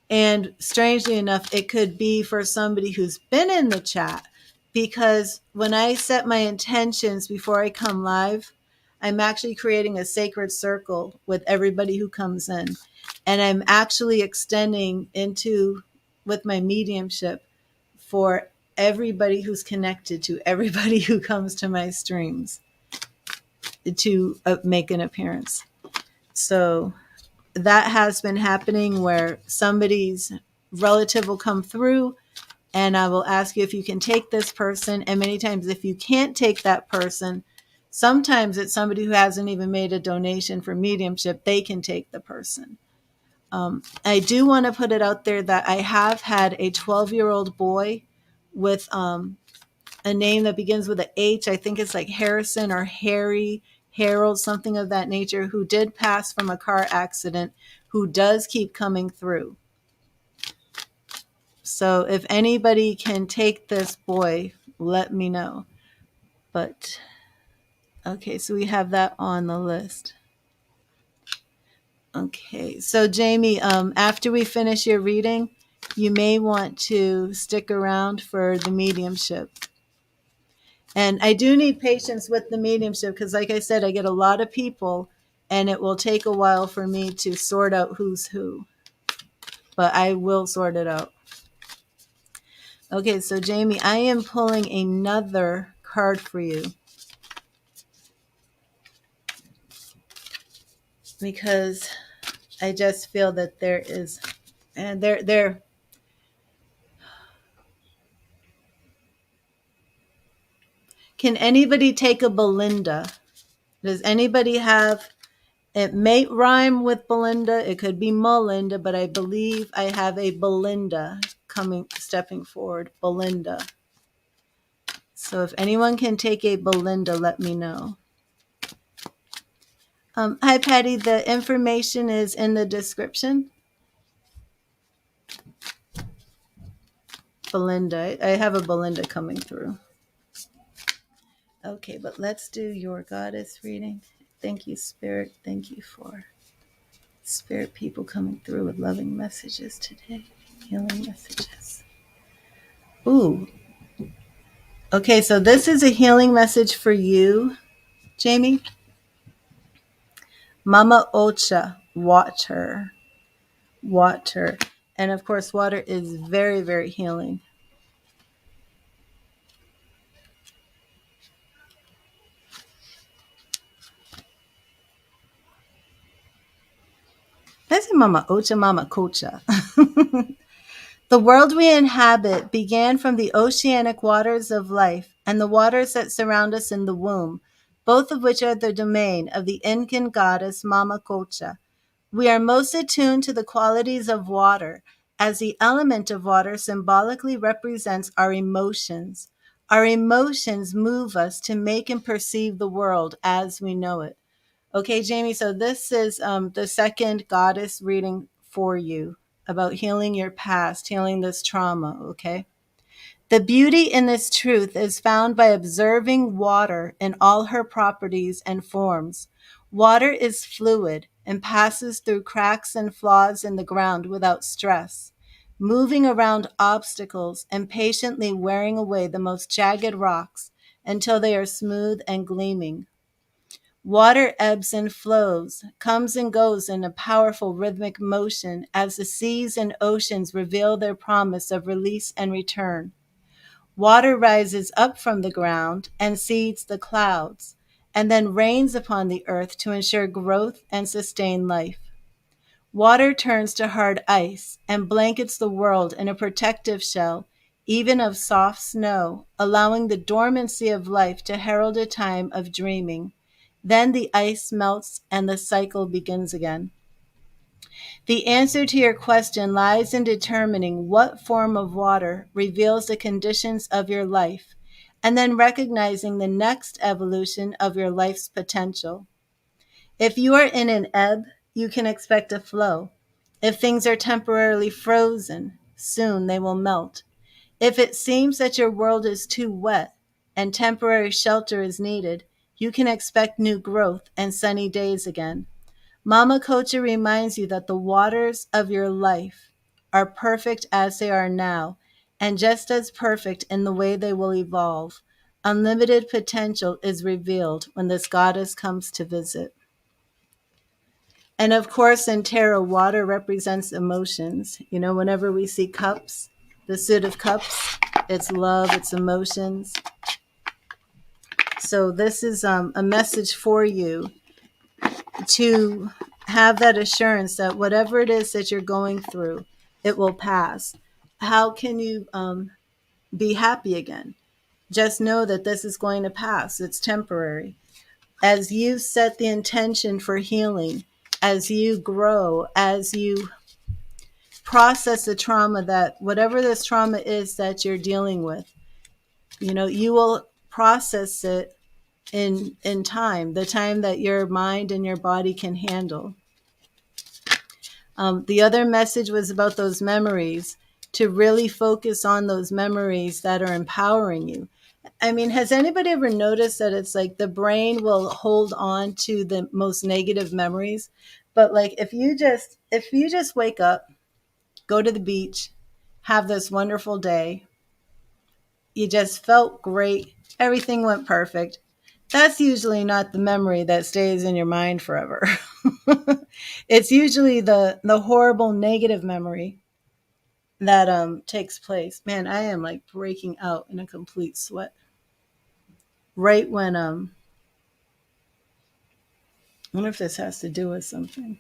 And strangely enough, it could be for somebody who's been in the chat, because when I set my intentions before I come live, I'm actually creating a sacred circle with everybody who comes in. And I'm actually extending into with my mediumship for everybody who's connected to everybody who comes to my streams to make an appearance. So that has been happening where somebody's relative will come through and I will ask you if you can take this person. And many times, if you can't take that person, sometimes it's somebody who hasn't even made a donation for mediumship. They can take the person. I do want to put it out there that I have had a 12-year-old boy with a name that begins with a H. I think it's like Harrison or Harry, Harold, something of that nature, who did pass from a car accident, who does keep coming through. So if anybody can take this boy, let me know. But okay, so we have that on the list. Okay, so Jamie, after we finish your reading, you may want to stick around for the mediumship. And I do need patience with the mediumship because, like I said, I get a lot of people and it will take a while for me to sort out who's who. But I will sort it out. Okay, so Jamie, I am pulling another card for you because I just feel that there is, and there. Can anybody take a Belinda? Does anybody have? It may rhyme with Belinda. It could be Melinda, but I believe I have a Belinda stepping forward. Belinda. So if anyone can take a Belinda, let me know. Hi, Patty. The information is in the description. Belinda. I have a Belinda coming through. Okay, but let's do your goddess reading. Thank you, Spirit. Thank you for Spirit people coming through with loving messages today. Healing messages. Ooh. Okay, so this is a healing message for you, Jamie. Mama Ocha, water. Water. And of course, water is very, very healing. That's Mama Ocha, Mama Kocha. The world we inhabit began from the oceanic waters of life and the waters that surround us in the womb, both of which are the domain of the Incan goddess Mama Kocha. We are most attuned to the qualities of water, as the element of water symbolically represents our emotions. Our emotions move us to make and perceive the world as we know it. Okay, Jamie, so this is the second goddess reading for you about healing your past, healing this trauma, okay? The beauty in this truth is found by observing water in all her properties and forms. Water is fluid and passes through cracks and flaws in the ground without stress, moving around obstacles and patiently wearing away the most jagged rocks until they are smooth and gleaming. Water ebbs and flows, comes and goes in a powerful rhythmic motion as the seas and oceans reveal their promise of release and return. Water rises up from the ground and seeds the clouds, and then rains upon the earth to ensure growth and sustain life. Water turns to hard ice and blankets the world in a protective shell, even of soft snow, allowing the dormancy of life to herald a time of dreaming. Then the ice melts and the cycle begins again. The answer to your question lies in determining what form of water reveals the conditions of your life, and then recognizing the next evolution of your life's potential. If you are in an ebb, you can expect a flow. If things are temporarily frozen, soon they will melt. If it seems that your world is too wet and temporary shelter is needed, you can expect new growth and sunny days again. Mama Kocha reminds you that the waters of your life are perfect as they are now, and just as perfect in the way they will evolve. Unlimited potential is revealed when this goddess comes to visit. And of course, in tarot, water represents emotions. You know, whenever we see cups, the suit of cups, it's love, it's emotions. So this is a message for you to have that assurance that whatever it is that you're going through, it will pass. How can you be happy again? Just know that this is going to pass. It's temporary. As you set the intention for healing, as you grow, as you process the trauma, that whatever this trauma is that you're dealing with, you know, you will process it in time, the time that your mind and your body can handle. The other message was about those memories, to really focus on those memories that are empowering you. I mean, has anybody ever noticed that it's like the brain will hold on to the most negative memories? But like if you just wake up, go to the beach, have this wonderful day, you just felt great, everything went perfect. That's usually not the memory that stays in your mind forever. It's usually the horrible negative memory that takes place. Man, I am like breaking out in a complete sweat. Right when I wonder if this has to do with something.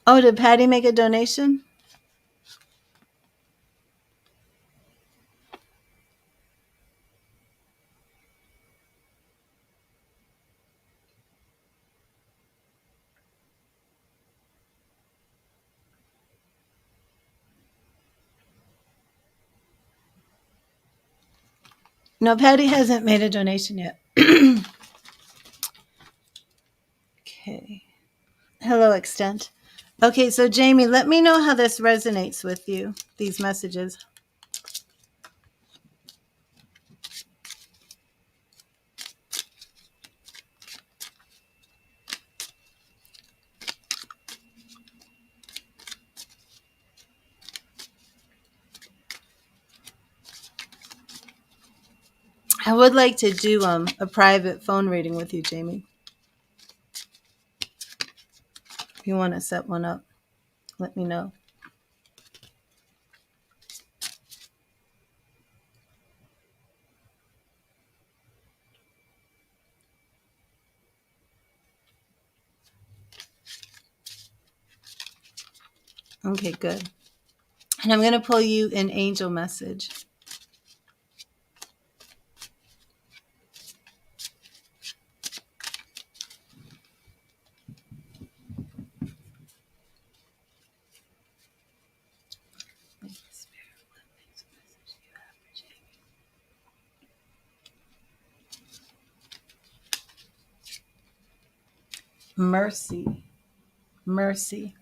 Oh, did Patty make a donation? No, Patty hasn't made a donation yet. Okay. Hello, Extent. Okay, so Jamie, let me know how this resonates with you, these messages. I would like to do a private phone reading with you, Jamie. If you want to set one up, let me know. Okay, good. And I'm going to pull you an angel message. Mercy. Mercy.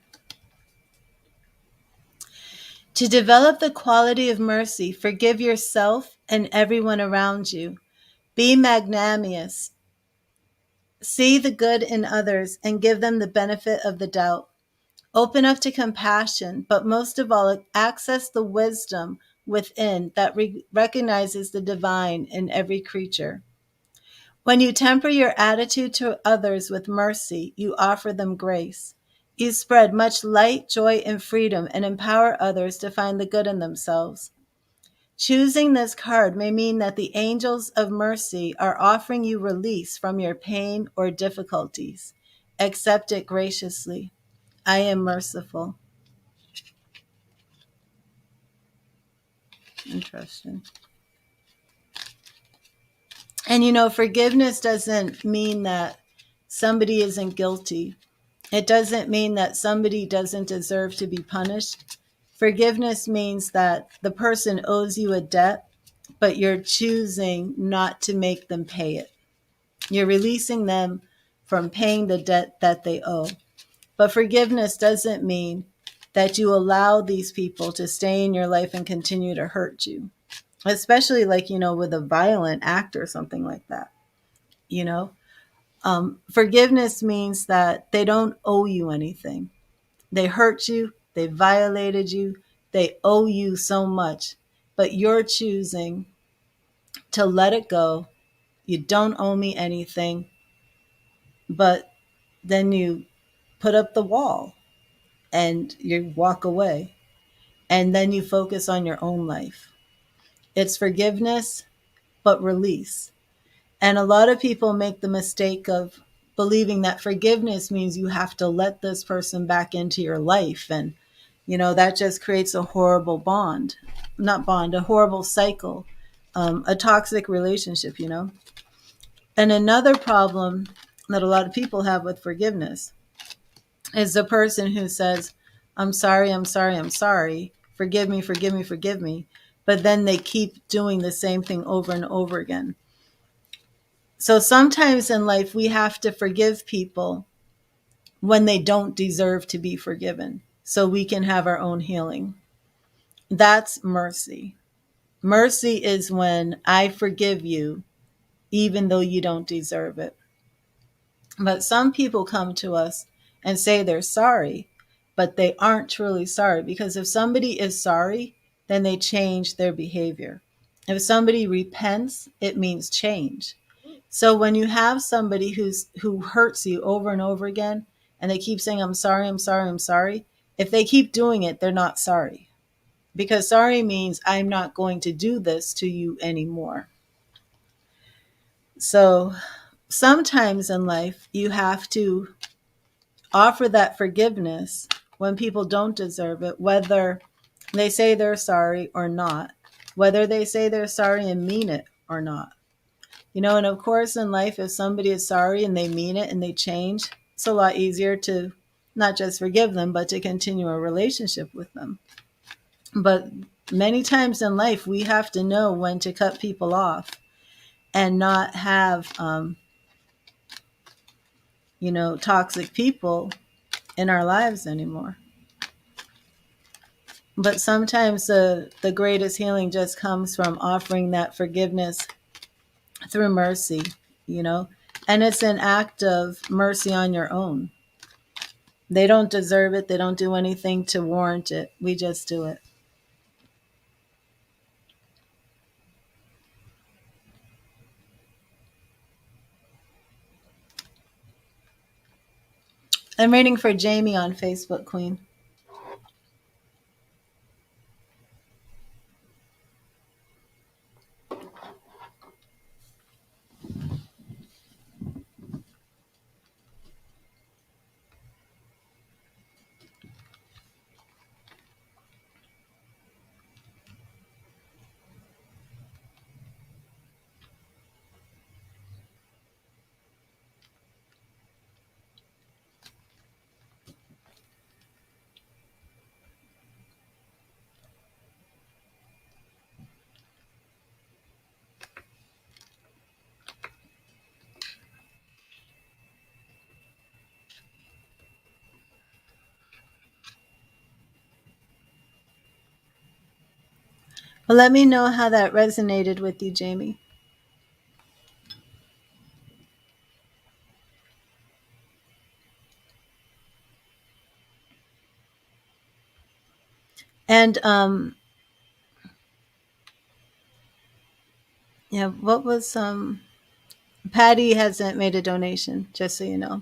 To develop the quality of mercy, forgive yourself and everyone around you. Be magnanimous. See the good in others and give them the benefit of the doubt. Open up to compassion, but most of all, access the wisdom within that recognizes the divine in every creature. When you temper your attitude to others with mercy, you offer them grace. You spread much light, joy, and freedom and empower others to find the good in themselves. Choosing this card may mean that the angels of mercy are offering you release from your pain or difficulties. Accept it graciously. I am merciful. Interesting. And forgiveness doesn't mean that somebody isn't guilty. It doesn't mean that somebody doesn't deserve to be punished. Forgiveness means that the person owes you a debt, but you're choosing not to make them pay it. You're releasing them from paying the debt that they owe. But forgiveness doesn't mean that you allow these people to stay in your life and continue to hurt you, especially with a violent act or something like that. Forgiveness means that they don't owe you anything. They hurt you, they violated you, they owe you so much, but you're choosing to let it go. You don't owe me anything, but then you put up the wall and you walk away, and then you focus on your own life. It's forgiveness, but release. And a lot of people make the mistake of believing that forgiveness means you have to let this person back into your life. And, that just creates a horrible a horrible cycle, a toxic relationship. And another problem that a lot of people have with forgiveness is the person who says, I'm sorry, I'm sorry, I'm sorry. Forgive me, forgive me, forgive me. But then they keep doing the same thing over and over again. So sometimes in life, we have to forgive people when they don't deserve to be forgiven so we can have our own healing. That's mercy. Mercy is when I forgive you even though you don't deserve it. But some people come to us and say they're sorry, but they aren't truly sorry, because if somebody is sorry, then they change their behavior. If somebody repents, it means change. So when you have somebody who hurts you over and over again, and they keep saying, I'm sorry, I'm sorry, I'm sorry, if they keep doing it, they're not sorry. Because sorry means I'm not going to do this to you anymore. So sometimes in life, you have to offer that forgiveness when people don't deserve it, whether they say they're sorry or not, whether they say they're sorry and mean it or not. And of course, in life, if somebody is sorry and they mean it and they change, it's a lot easier to not just forgive them, but to continue a relationship with them. But many times in life, we have to know when to cut people off, and not have, toxic people in our lives anymore. But sometimes the greatest healing just comes from offering that forgiveness through mercy, you know, and it's an act of mercy on your own. They don't deserve it. They don't do anything to warrant it. We just do it. I'm waiting for Jamie on Facebook, Queen. Well, let me know how that resonated with you, Jamie. And yeah, what was Patty hasn't made a donation, just so you know.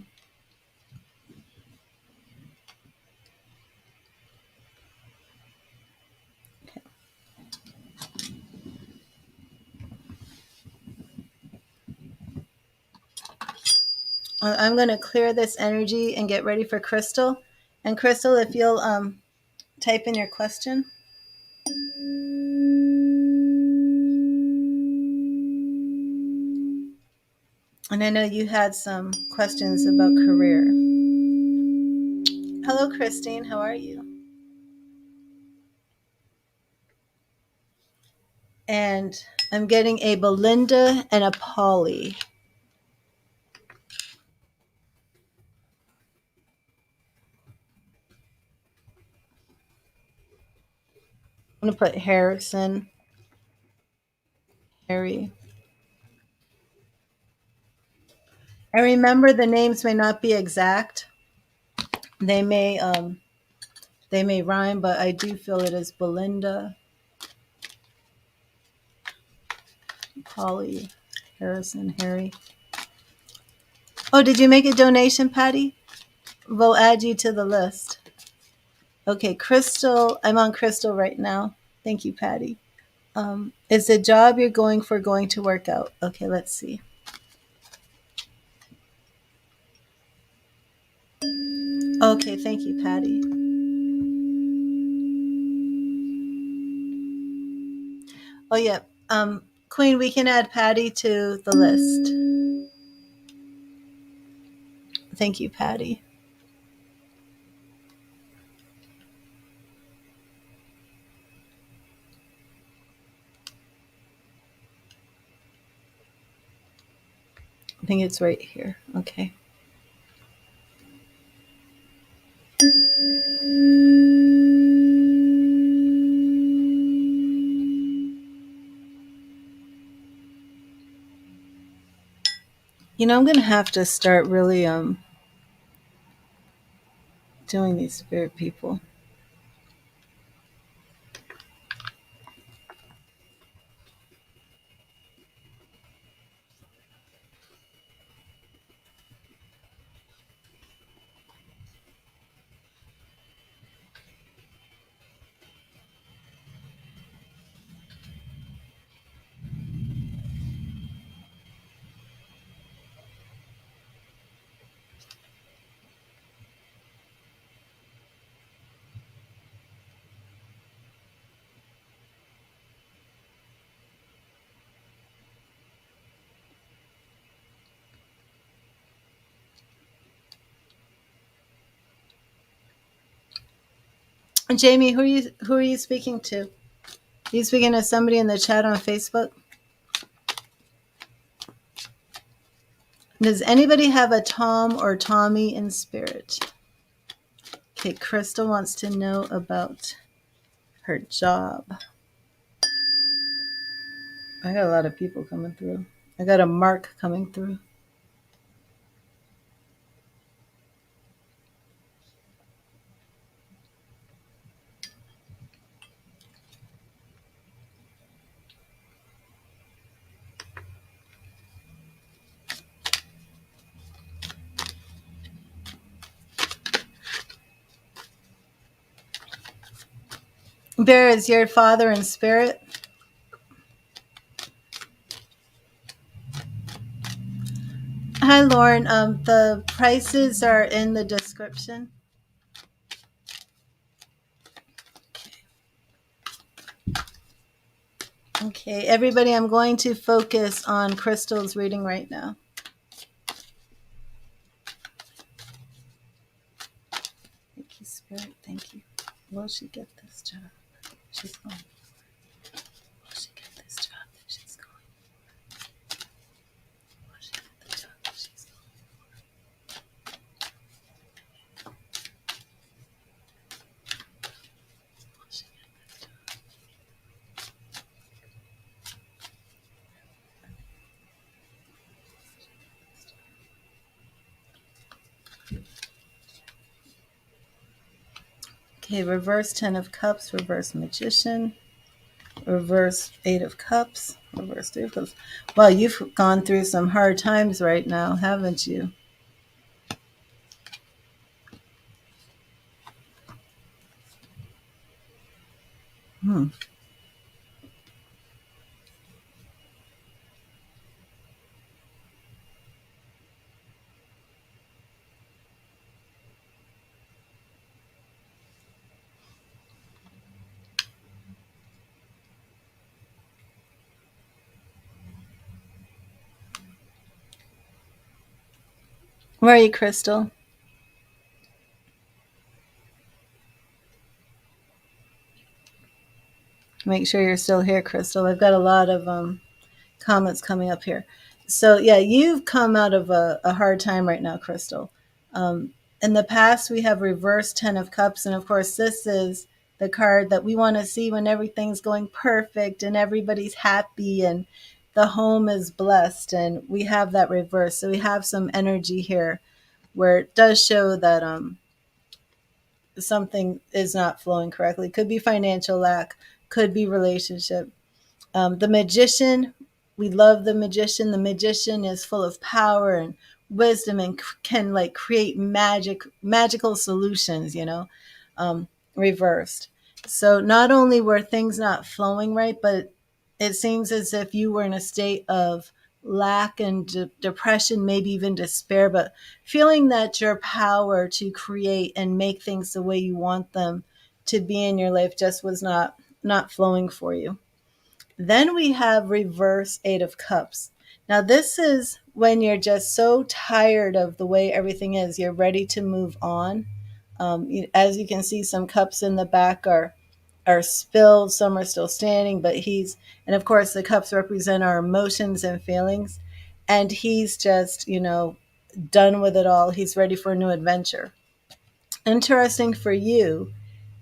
I'm going to clear this energy and get ready for Crystal. And Crystal, if you'll type in your question. And I know you had some questions about career. Hello, Christine. How are you? And I'm getting a Belinda and a Polly. I'm going to put Harrison, Harry. And remember, the names may not be exact. They may rhyme, but I do feel it is Belinda, Polly, Harrison, Harry. Oh, did you make a donation, Patty? We'll add you to the list. Okay, Crystal. I'm on Crystal right now. Thank you, Patty. Is the job you're going for going to work out? Okay, let's see. Okay, thank you, Patty. Oh, yeah. Queen, we can add Patty to the list. Thank you, Patty. I think it's right here. Okay. You know, I'm going to have to start really doing these spirit people. And Jamie, who are you speaking to? Are you speaking to somebody in the chat on Facebook? Does anybody have a Tom or Tommy in spirit? Okay, Crystal wants to know about her job. I got a lot of people coming through. I got a Mark coming through. Bear, is your father in spirit? Hi, Lauren. The prices are in the description. Okay, everybody, I'm going to focus on Crystal's reading right now. Thank you, Spirit. Thank you. Will she get this job? She's going. Will she get this job that she's going? Will she get the job that she's going? Will she get this job? Okay, reverse 10 of Cups, reverse Magician, reverse 8 of Cups, reverse 3 of Cups. Well, you've gone through some hard times right now, haven't you? Where are you, Crystal? Make sure you're still here, Crystal. I've got a lot of comments coming up here. So yeah, you've come out of a hard time right now, Crystal. In the past, we have reverse 10 of Cups, and of course, this is the card that we want to see when everything's going perfect and everybody's happy and the home is blessed, and we have that reverse. So we have some energy here where it does show that something is not flowing correctly. Could be financial lack, could be relationship. The Magician, we love the Magician. The Magician is full of power and wisdom and can like create magical solutions, reversed. So not only were things not flowing right, but it seems as if you were in a state of lack and depression, maybe even despair, but feeling that your power to create and make things the way you want them to be in your life just was not flowing for you. Then we have reverse 8 of Cups. Now, this is when you're just so tired of the way everything is, you're ready to move on. As you can see, some cups in the back are spilled, some are still standing, but and of course, the cups represent our emotions and feelings. And he's just, done with it all. He's ready for a new adventure. Interesting for you,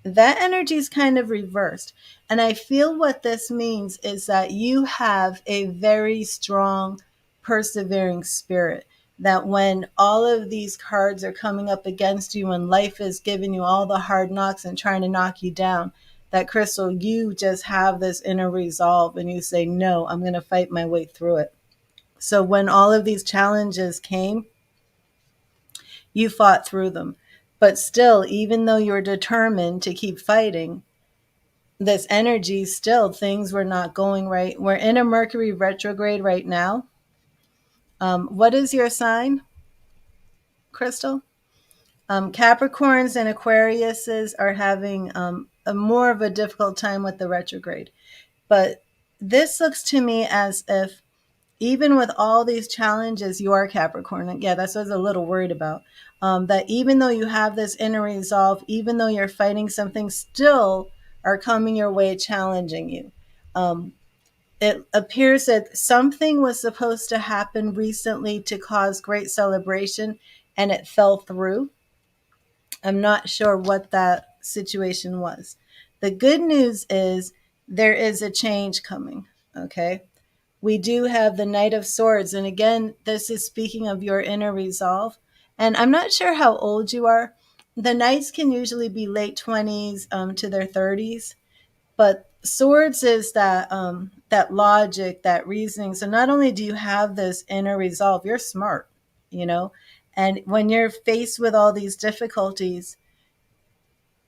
that energy is kind of reversed. And I feel what this means is that you have a very strong, persevering spirit. That when all of these cards are coming up against you and life is giving you all the hard knocks and trying to knock you down, that Crystal, you just have this inner resolve and you say, no, I'm going to fight my way through it. So when all of these challenges came, you fought through them. But still, even though you're determined to keep fighting, this energy, still things were not going right. We're in a Mercury retrograde right now. What is your sign, Crystal? Capricorns and Aquariuses are having a more of a difficult time with the retrograde. But this looks to me as if even with all these challenges, you are Capricorn. Yeah, that's what I was a little worried about. That even though you have this inner resolve, even though you're fighting something, still are coming your way, challenging you. it appears that something was supposed to happen recently to cause great celebration and it fell through. I'm not sure what that situation was. The good news is there is a change coming. Okay. We do have the Knight of Swords. And again, this is speaking of your inner resolve. And I'm not sure how old you are. The Knights can usually be late 20s to their 30s. But swords is that logic, that reasoning. So not only do you have this inner resolve, you're smart, you know, and when you're faced with all these difficulties,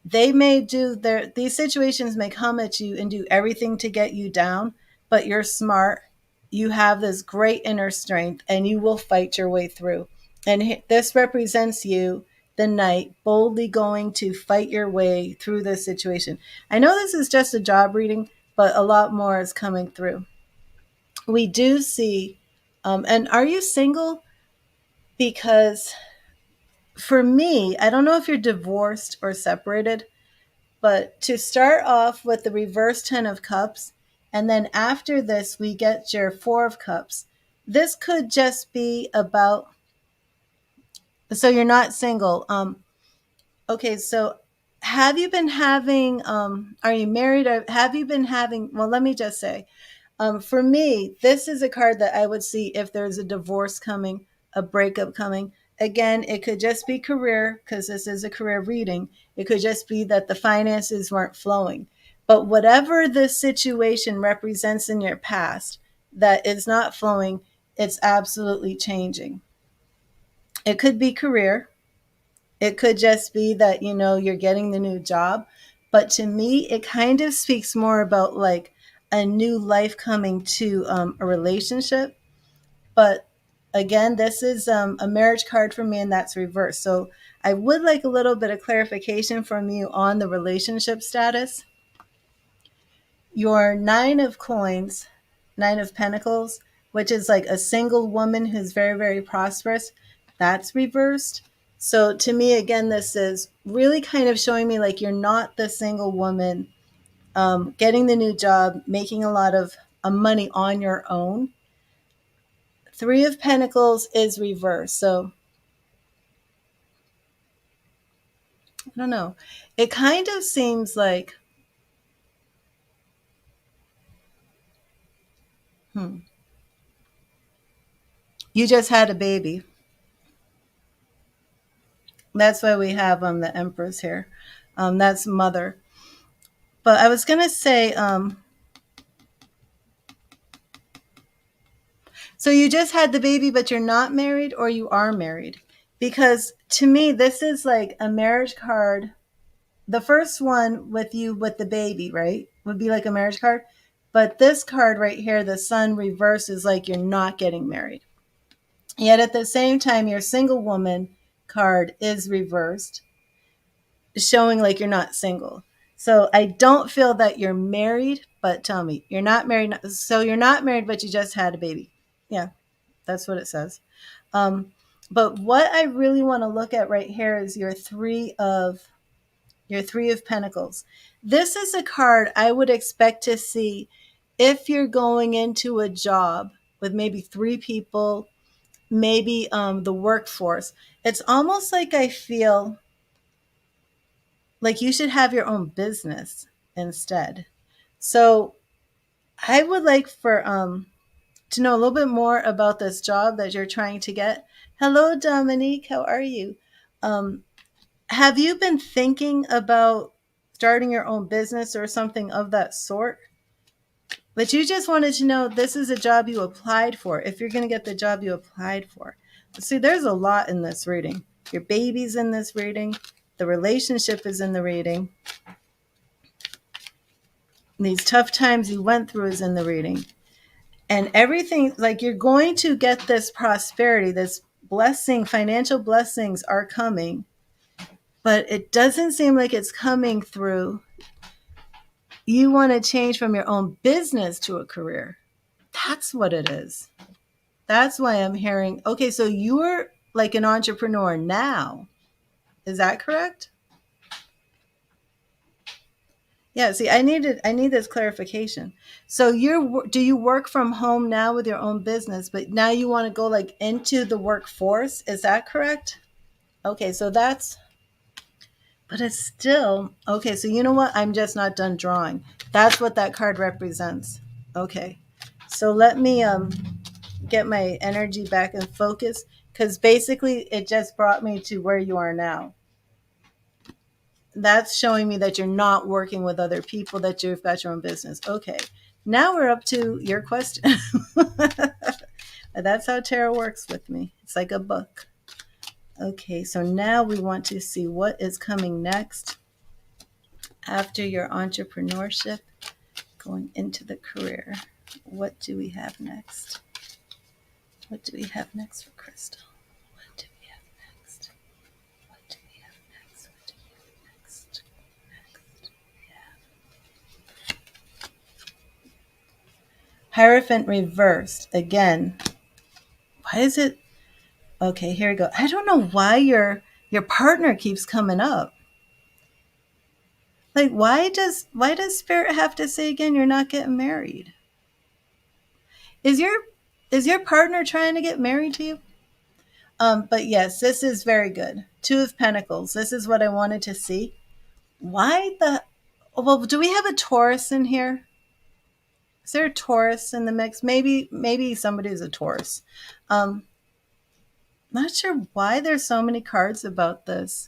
they may do their these situations may come at you and do everything to get you down, but you're smart. You have this great inner strength and you will fight your way through. And this represents you, the knight, boldly going to fight your way through this situation. I know this is just a job reading, but a lot more is coming through. We do see, and are you single? Because for me, I don't know if you're divorced or separated, but to start off with the reverse 10 of cups, and then after this, we get your 4 of cups. This could just be about, so you're not single. Okay, so have you been having, are you married? Or have you been having, well, let me just say, for me, this is a card that I would see if there's a divorce coming, a breakup coming. Again, it could just be career because this is a career reading. It could just be that the finances weren't flowing. But whatever this situation represents in your past that is not flowing, it's absolutely changing. It could be career. It could just be that, you know, you're getting the new job. But to me, it kind of speaks more about like a new life coming to a relationship. But again, this is a marriage card for me, and that's reversed. So I would like a little bit of clarification from you on the relationship status. Your 9 of coins, 9 of pentacles, which is like a single woman who's very, very prosperous, that's reversed. So to me, again, this is really kind of showing me like you're not the single woman getting the new job, making a lot of money on your own. 3 of pentacles is reversed. So I don't know. It kind of seems like, you just had a baby. That's why we have the Empress here. That's mother. But I was gonna say, so you just had the baby, but you're not married, or you are married? Because to me, this is like a marriage card. The first one with you with the baby, right, would be like a marriage card. But this card right here, the sun reverse, is like you're not getting married. Yet at the same time, your single woman card is reversed, showing like you're not single. So I don't feel that you're married, but tell me, you're not married. So you're not married, but you just had a baby. Yeah, that's what it says. Um, but what I really want to look at right here is your 3 of pentacles. This is a card I would expect to see if you're going into a job with maybe 3 people, maybe the workforce. It's almost like I feel like you should have your own business instead. So I would like for to know a little bit more about this job that you're trying to get. Hello, Dominique. How are you? Um, have you been thinking about starting your own business or something of that sort? But you just wanted to know this is a job you applied for, if you're going to get the job you applied for. See, there's a lot in this reading. Your baby's in this reading. The relationship is in the reading. These tough times you went through is in the reading. And everything, like you're going to get this prosperity, this blessing, financial blessings are coming, but it doesn't seem like it's coming through. You want to change from your own business to a career. That's what it is. That's why I'm hearing, okay, so you're like an entrepreneur now. Is that correct? Yeah, see, I need this clarification. So do you work from home now with your own business, but now you want to go like into the workforce? Is that correct? Okay, so that's, but it's still okay. So you know what? I'm just not done drawing. That's what that card represents. Okay, so let me get my energy back and focus, because basically it just brought me to where you are now. That's showing me that you're not working with other people, that you've got your own business. Okay, now we're up to your question. That's how tarot works with me. It's like a book. Okay, so now we want to see what is coming next after your entrepreneurship, going into the career. What do we have next? What do we have next for Crystal? What do we have next? What do we have next? What do we have next? Next. Hierophant Reversed. Again, why is it? Okay, here we go. I don't know why your partner keeps coming up. Like, why does Spirit have to say again you're not getting married? Is your partner trying to get married to you? But yes, this is very good. Two of Pentacles. This is what I wanted to see. Why the? Well, do we have a Taurus in here? Is there a Taurus in the mix? Maybe somebody's a Taurus. Not sure why there's so many cards about this.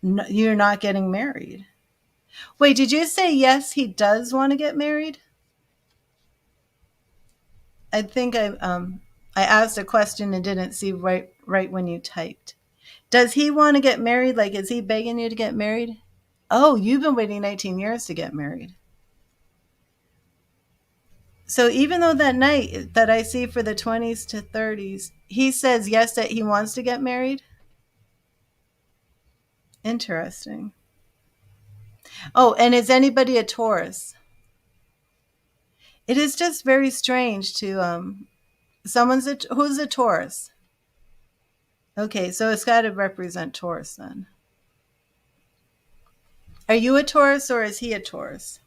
No, you're not getting married. Wait, did you say yes? He does want to get married. I think I asked a question and didn't see right when you typed. Does he want to get married? Like, is he begging you to get married? Oh, you've been waiting 19 years to get married. So even though that night that I see for the 20s to 30s, he says yes that he wants to get married. Interesting. Oh, and is anybody a Taurus? It is just very strange to who's a Taurus? Okay, so it's got to represent Taurus then. Are you a Taurus or is he a Taurus?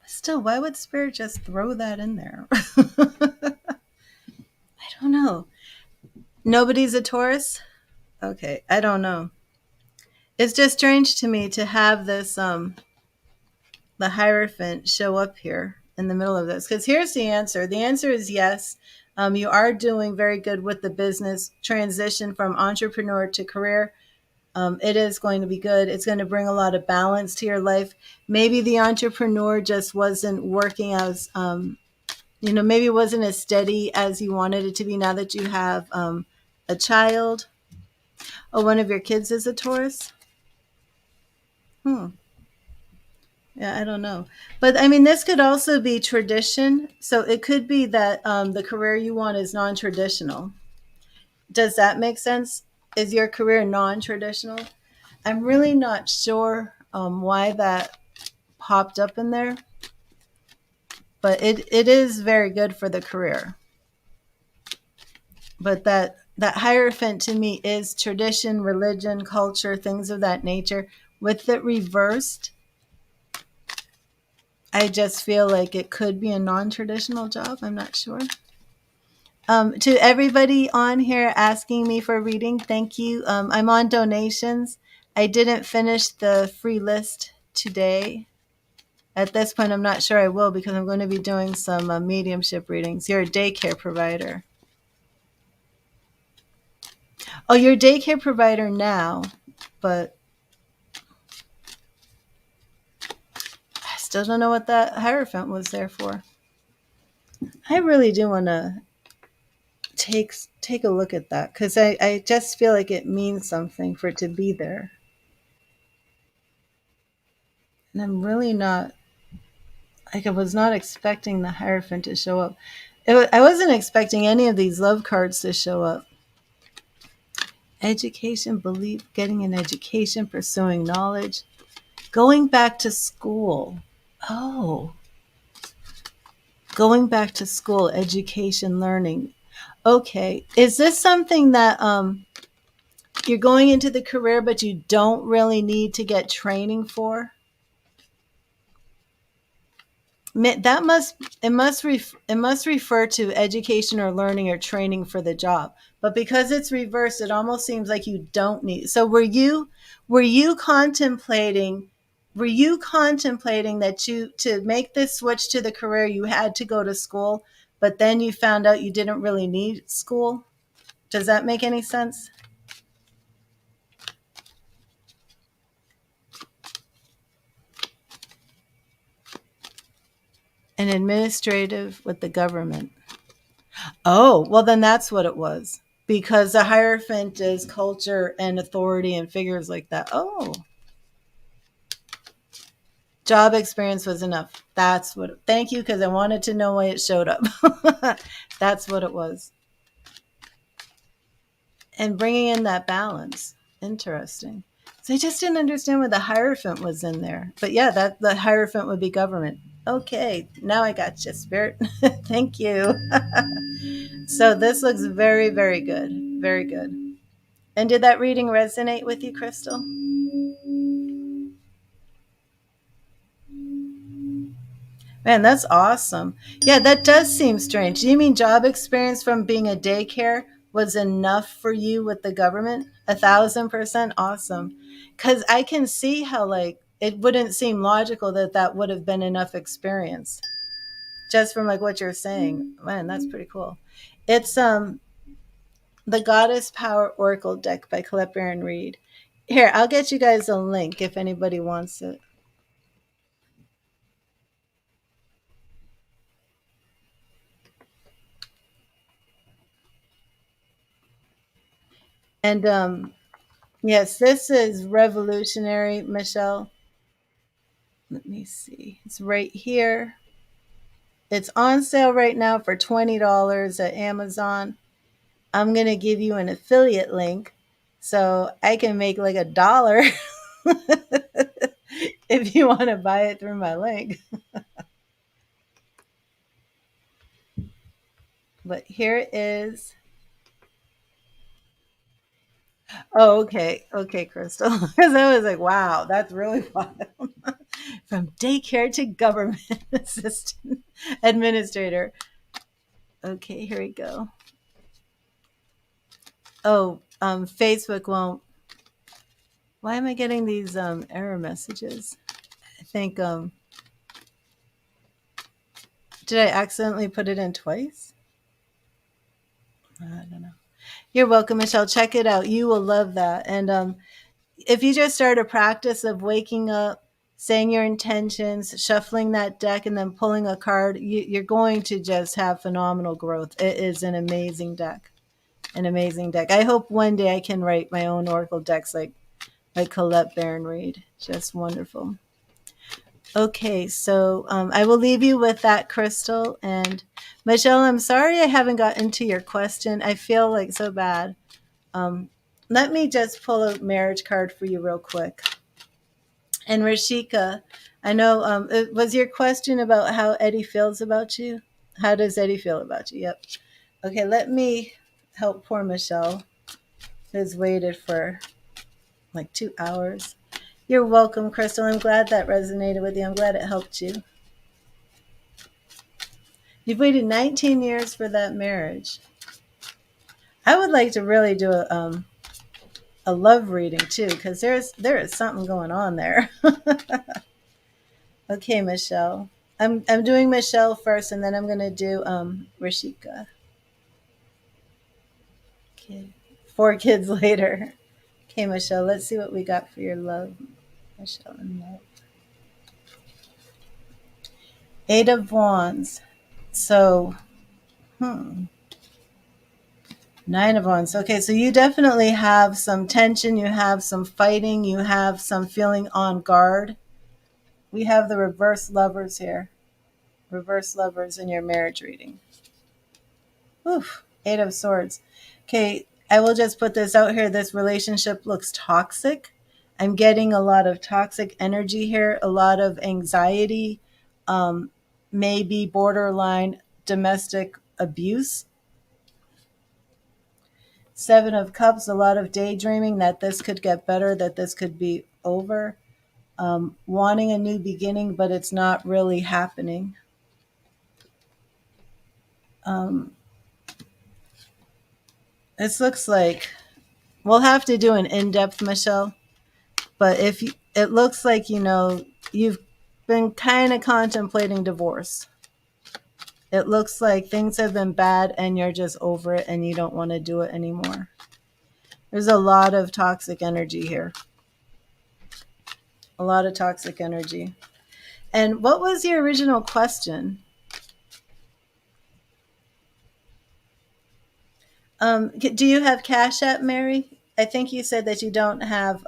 Still, why would Spirit just throw that in there? I don't know. Nobody's a Taurus? Okay, I don't know. It's just strange to me to have this the Hierophant show up here in the middle of this, because here's the answer. The answer is yes. You are doing very good with the business transition from entrepreneur to career. It is going to be good. It's going to bring a lot of balance to your life. Maybe the entrepreneur just wasn't working as, maybe it wasn't as steady as you wanted it to be now that you have a child. Oh, one of your kids is a Taurus? Yeah, I don't know. But I mean, this could also be tradition. So it could be that the career you want is non traditional. Does that make sense? Is your career non traditional? I'm really not sure why that popped up in there, but it is very good for the career. But that Hierophant to me is tradition, religion, culture, things of that nature. With it reversed, I just feel like it could be a non-traditional job. I'm not sure. To everybody on here asking me for a reading, thank you. I'm on donations. I didn't finish the free list today. At this point, I'm not sure I will, because I'm going to be doing some mediumship readings. You're a daycare provider. Oh, you're a daycare provider now, but I still don't know what that Hierophant was there for. I really do want to take a look at that, because I just feel like it means something for it to be there. And I'm really not, like, I was not expecting the Hierophant to show up. I wasn't expecting any of these love cards to show up. Education, belief, getting an education, pursuing knowledge, going back to school. Oh. Going back to school, education, learning. Okay. Is this something that you're going into the career, but you don't really need to get training for? That it must refer to education or learning or training for the job. But because it's reversed, it almost seems like you don't need. So were you contemplating that you to make this switch to the career you had to go to school, but then you found out you didn't really need school? Does that make any sense? An administrative with the government. Oh, well, then that's what it was. Because the Hierophant is culture and authority and figures like that. Oh, job experience was enough. That's what. Thank you, because I wanted to know why it showed up. That's what it was. And bringing in that balance. Interesting. So I just didn't understand why the Hierophant was in there. But yeah, that the Hierophant would be government. Okay, now I got you, Spirit. Thank you. So this looks very, very good. Very good. And did that reading resonate with you, Crystal? Man, that's awesome. Yeah, that does seem strange. Do you mean job experience from being a daycare was enough for you with the government? 1,000% awesome. Because I can see how, like, it wouldn't seem logical that that would have been enough experience just from like what you're saying. Man, that's pretty cool. It's the Goddess Power Oracle deck by Colette Baron Reed. Here, I'll get you guys a link if anybody wants it. And yes, this is revolutionary, Michelle. Let me see. It's right here. It's on sale right now for $20 at Amazon. I'm going to give you an affiliate link so I can make like $1 if you want to buy it through my link. But here it is. Oh, okay. Okay, Crystal. Because I was like, wow, that's really wild. From daycare to government assistant administrator. Okay, here we go. Oh, Facebook won't. Why am I getting these error messages? I think did I accidentally put it in twice? I don't know. You're welcome, Michelle. Check it out. You will love that. And if you just start a practice of waking up, saying your intentions, shuffling that deck, and then pulling a card, you're going to just have phenomenal growth. It is an amazing deck. An amazing deck. I hope one day I can write my own oracle decks like Colette Baron Reed. Just wonderful. Okay, so I will leave you with that, Crystal. And Michelle, I'm sorry I haven't gotten to your question. I feel like so bad. Um, Let me just pull a marriage card for you real quick. And Rashika, I know, it was your question about how Eddie feels about you? How does Eddie feel about you? Yep. Okay, let me help poor Michelle, who's waited for like 2 hours. You're welcome, Crystal. I'm glad that resonated with you. I'm glad it helped you. You've waited 19 years for that marriage. I would like to really do a love reading too, because there is something going on there. Okay, Michelle. I'm doing Michelle first, and then I'm gonna do Rashika. Okay. 4 kids later. Okay, Michelle. Let's see what we got for your love. Michelle and love. 8 of Wands. So, 9 of Wands. Okay, so you definitely have some tension. You have some fighting. You have some feeling on guard. We have the reverse lovers here. Reverse lovers in your marriage reading. Oof. 8 of Swords. Okay, I will just put this out here. This relationship looks toxic. I'm getting a lot of toxic energy here, a lot of anxiety, maybe borderline domestic abuse. Seven of Cups, a lot of daydreaming that this could get better, that this could be over. Wanting a new beginning, but it's not really happening. This looks like we'll have to do an in-depth, Michelle. But if you, it looks like, you've been kind of contemplating divorce. It looks like things have been bad and you're just over it and you don't want to do it anymore. There's a lot of toxic energy here. A lot of toxic energy. And what was your original question? Do you have Cash App, Mary? I think you said that you don't have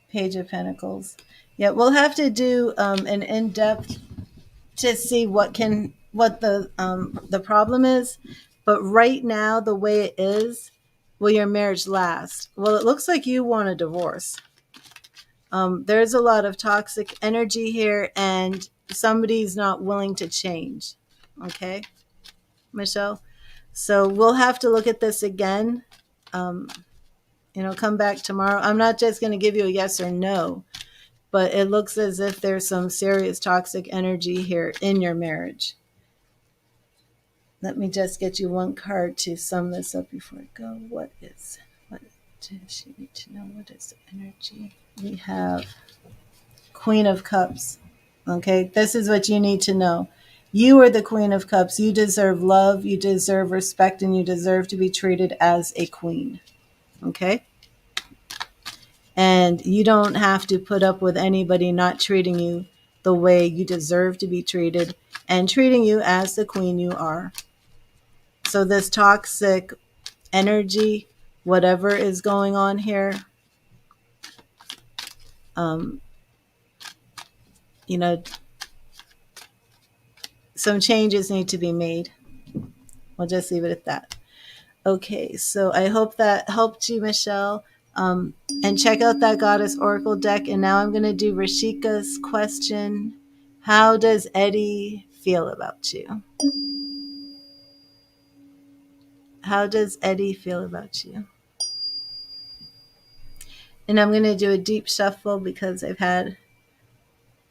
Page of Pentacles. Yeah, we'll have to do an in-depth to see what the problem is. But right now, the way it is, will your marriage last? Well, it looks like you want a divorce. There's a lot of toxic energy here, and somebody's not willing to change. Okay, Michelle? So we'll have to look at this again. Come back tomorrow. I'm not just going to give you a yes or no, but it looks as if there's some serious toxic energy here in your marriage. Let me just get you one card to sum this up before I go. What does she need to know? What is the energy? We have Queen of Cups. Okay, this is what you need to know. You are the Queen of Cups. You deserve love, you deserve respect, and you deserve to be treated as a queen. Okay? And you don't have to put up with anybody not treating you the way you deserve to be treated and treating you as the queen you are. So this toxic energy, whatever is going on here, some changes need to be made. We'll just leave it at that. Okay, so I hope that helped you, Michelle. And check out that Goddess Oracle deck. And now I'm going to do Rashika's question. How does Eddie feel about you? How does Eddie feel about you? And I'm going to do a deep shuffle because I've had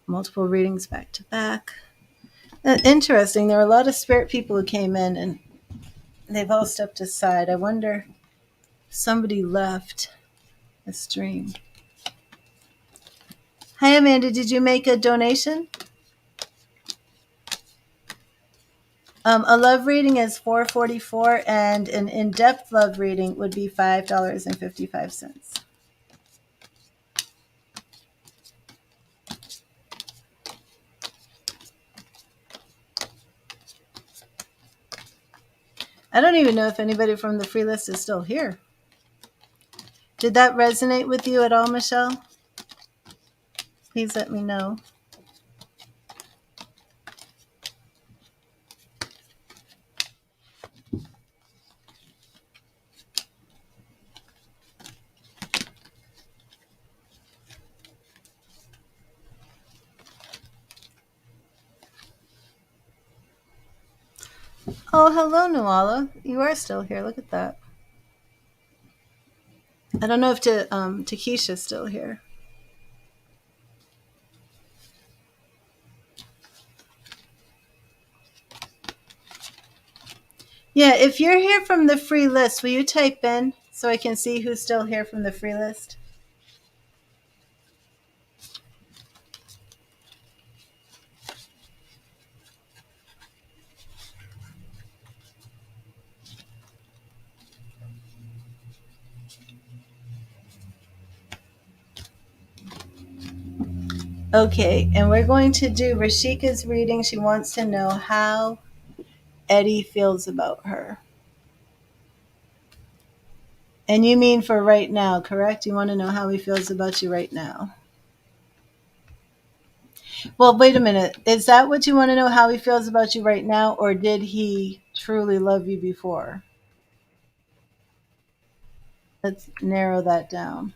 multiple readings back to back. Interesting. There were a lot of spirit people who came in and they've all stepped aside. I wonder if somebody left the stream. Hi, Amanda. Did you make a donation? A love reading is $4.44, and an in-depth love reading would be $5.55. I don't even know if anybody from the free list is still here. Did that resonate with you at all, Michelle? Please let me know. Oh, hello, Nuala. You are still here. Look at that. I don't know if Takesha's still here. Yeah, if you're here from the free list, will you type in so I can see who's still here from the free list? Okay, and we're going to do Rashika's reading. She wants to know how Eddie feels about her. And you mean for right now, correct? You want to know how he feels about you right now. Well, wait a minute. Is that what you want to know, how he feels about you right now, or did he truly love you before? Let's narrow that down.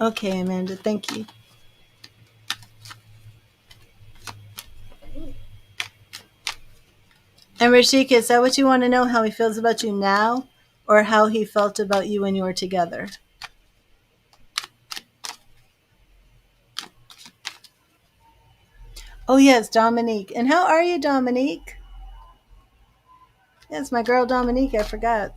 Okay, Amanda, thank you. And Rashika, is that what you want to know? How he feels about you now, or how he felt about you when you were together? Oh yes, Dominique. And how are you, Dominique? Yes, my girl Dominique. I forgot.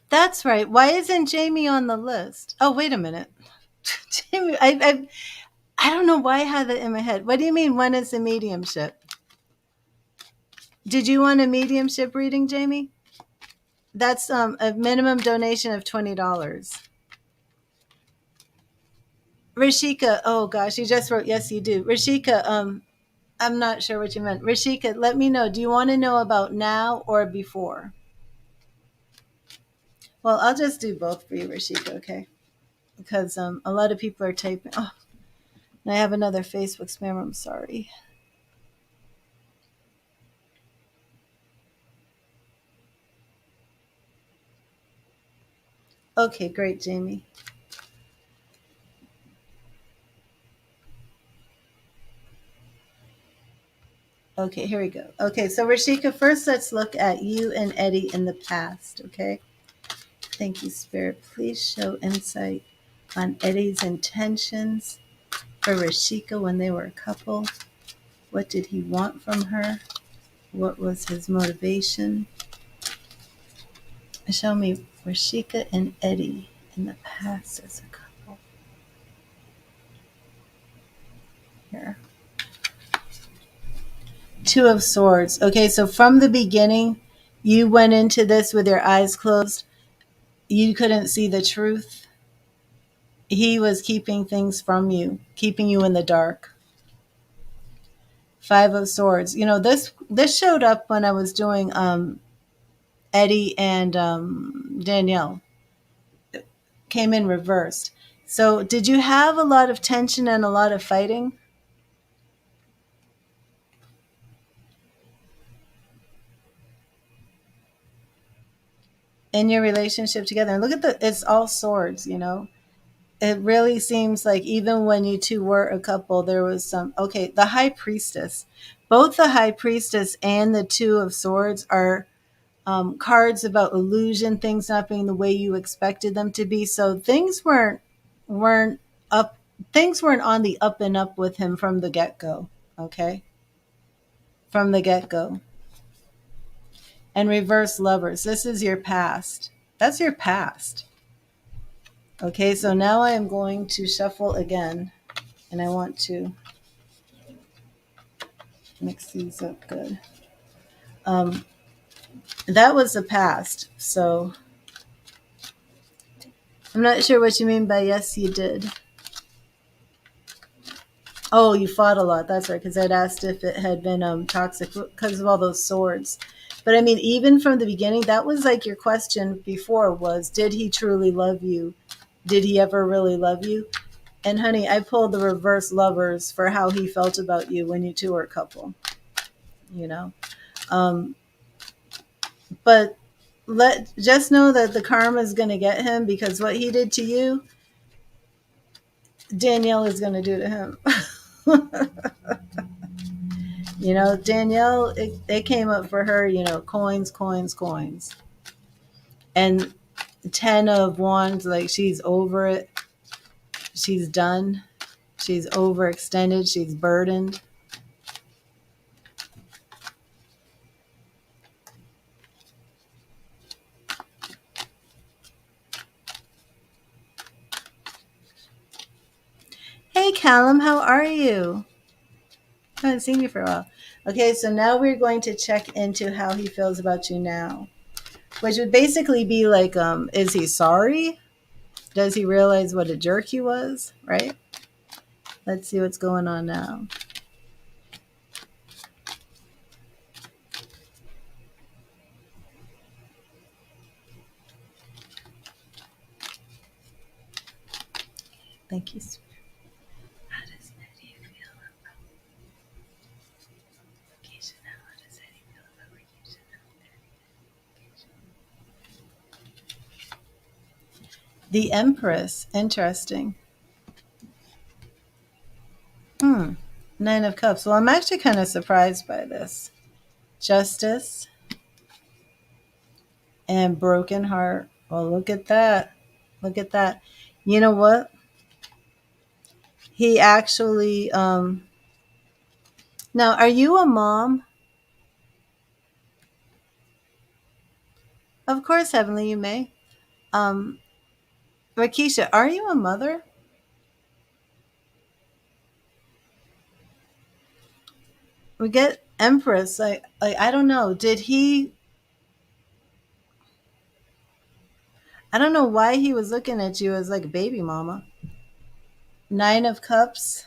That's right. Why isn't Jamie on the list? Oh, wait a minute. Jamie, I don't know why I had that in my head. What do you mean? When is the mediumship? Did you want a mediumship reading, Jamie? That's a minimum donation of $20. Rashika, oh gosh, you just wrote yes, you do. Rashika, I'm not sure what you meant. Rashika, let me know. Do you want to know about now or before? Well, I'll just do both for you, Rashika, okay? Because a lot of people are typing. Oh, and I have another Facebook spam. I'm sorry. Okay, great, Jamie. Okay, here we go. Okay, so Rashika, first let's look at you and Eddie in the past, okay? Thank you, Spirit. Please show insight on Eddie's intentions for Rashika when they were a couple. What did he want from her? What was his motivation? Show me Rashika and Eddie in the past as a couple. Here. Two of Swords. Okay, so from the beginning, you went into this with your eyes closed. You couldn't see the truth. He was keeping things from you, keeping you in the dark. Five of Swords. You know, this showed up when I was doing Eddie and Danielle. Came in reversed. So, did you have a lot of tension and a lot of fighting in your relationship together? And look at it's all swords, you know? It really seems like even when you two were a couple, there was some. Okay, the High Priestess. Both the High Priestess and the Two of Swords are cards about illusion, things not being the way you expected them to be. So things weren't up. Things weren't on the up and up with him from the get go. Okay, from the get go. And reverse lovers. This is your past. That's your past. Okay, so now I am going to shuffle again, and I want to mix these up good. Um, that was the past. So I'm not sure what you mean by yes, you did. Oh, you fought a lot. That's right, because I'd asked if it had been toxic because of all those swords. But I mean, even from the beginning, that was like your question before was, did he truly love you? Did he ever really love you? And honey, I pulled the reverse lovers for how he felt about you when you two were a couple. You know, um, but just know that the karma is going to get him because what he did to you, Danielle is going to do to him. You know, Danielle, it came up for her, you know, coins, coins, coins. And 10 of wands, like she's over it. She's done. She's overextended. She's burdened. Hey, Callum, how are you? I haven't seen you for a while. Okay, so now we're going to check into how he feels about you now. which would basically be like, is he sorry? Does he realize what a jerk he was? Right? Let's see what's going on now. Thank you. How does Eddie feel about vacation now? How does Eddie feel about vacation now? The Empress. Interesting. Nine of Cups. Well, I'm actually kind of surprised by this. Justice and Broken Heart. Well, look at that. Look at that. You know what? He actually, now, are you a mom? Of course, Heavenly, you may. Um, Rakisha, are you a mother? We get Empress. Like I don't know. Did he? I don't know why he was looking at you as like a baby mama. Nine of Cups.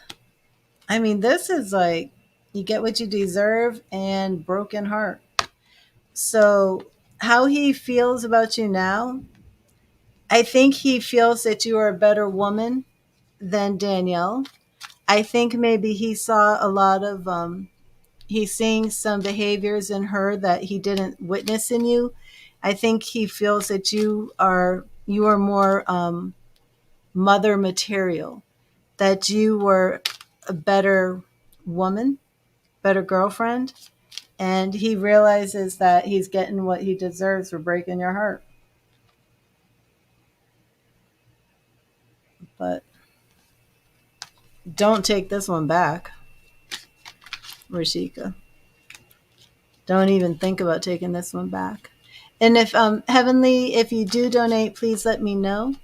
I mean, this is like you get what you deserve and Broken Heart. So, how he feels about you now, I think he feels that you are a better woman than Danielle. I think maybe he saw a lot of, he's seeing some behaviors in her that he didn't witness in you. I think he feels that you are more mother material, that you were a better woman, better girlfriend, and he realizes that he's getting what he deserves for breaking your heart. But don't take this one back, Rashika. Don't even think about taking this one back. And if Heavenly, if you do donate, please let me know.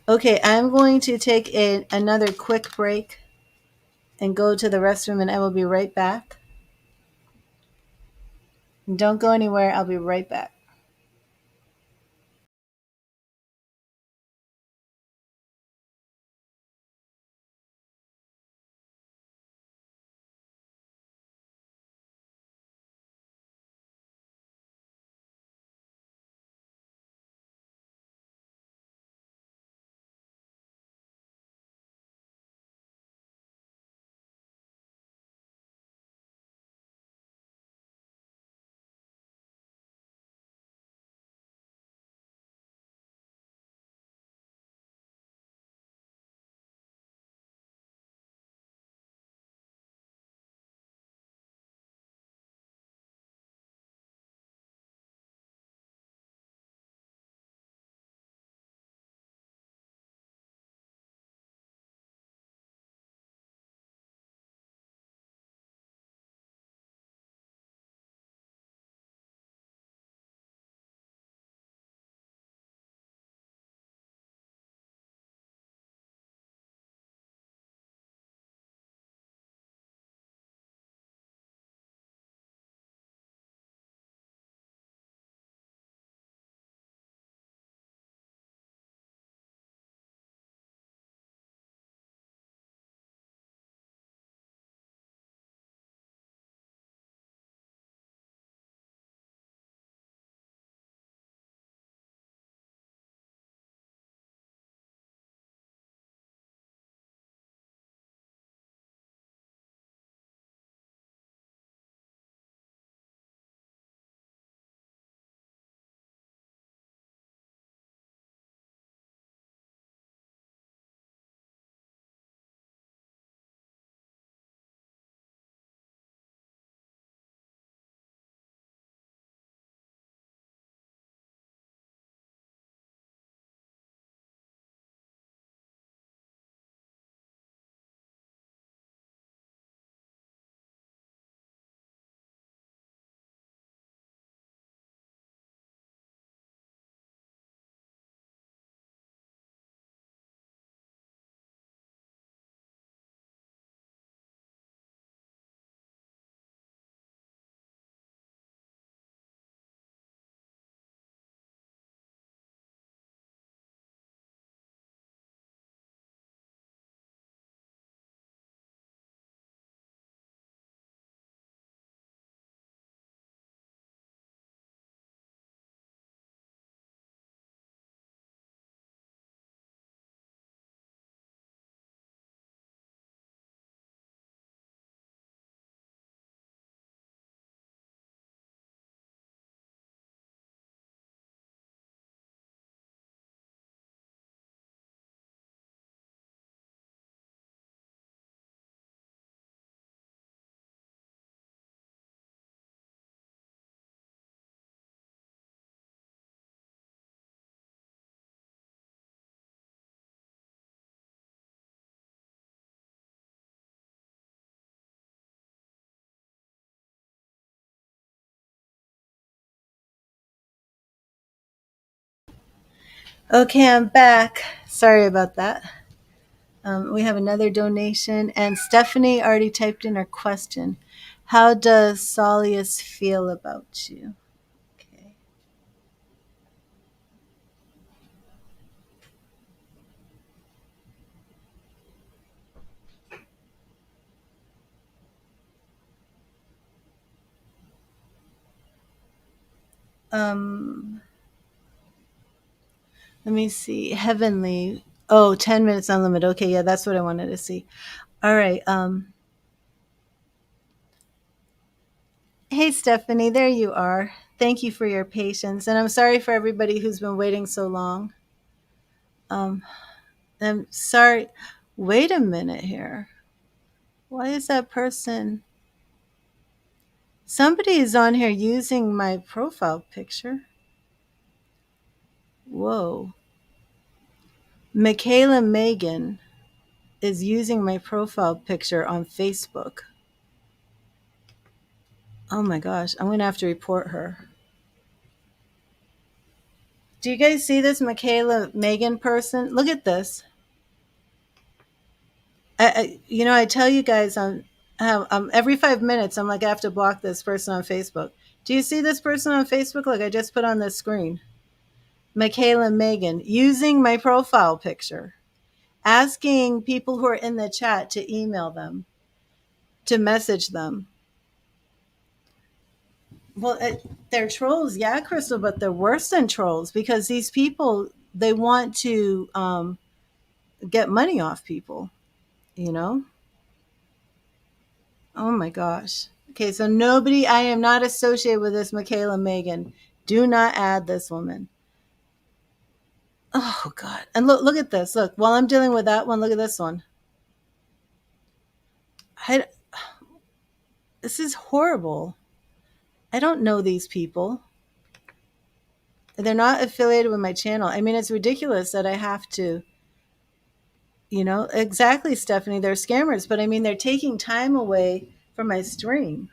Okay, I'm going to take another quick break and go to the restroom, and I will be right back. Don't go anywhere. I'll be right back. Okay, I'm back. Sorry about that. We have another donation, and Stephanie already typed in her question. How does Solius feel about you? Okay. Um, Let me see. Heavenly. Oh, 10 minutes unlimited. Okay, yeah, that's what I wanted to see. All right. Hey, Stephanie, there you are. Thank you for your patience. And I'm sorry for everybody who's been waiting so long. Um, I'm sorry. Wait a minute here. Why is that person? Somebody is on here using my profile picture. Whoa. Michaela Megan is using my profile picture on Facebook. Oh my gosh, I'm going to have to report her. Do you guys see this Michaela Megan person? Look at this. I tell you guys every 5 minutes, I'm like, I have to block this person on Facebook. Do you see this person on Facebook? Like I just put on the screen. Michaela Megan using my profile picture, asking people who are in the chat to email them, to message them. Well, they're trolls, yeah, Crystal, but they're worse than trolls because these people, they want to get money off people, you know? Oh my gosh. Okay, so nobody, I am not associated with this Michaela Megan. Do not add this woman. Oh God. And look at this. Look, while I'm dealing with that one, look at this one. I, this is horrible. I don't know these people. They're not affiliated with my channel. I mean, it's ridiculous that I have to, exactly, Stephanie, they're scammers, but I mean, they're taking time away from my stream,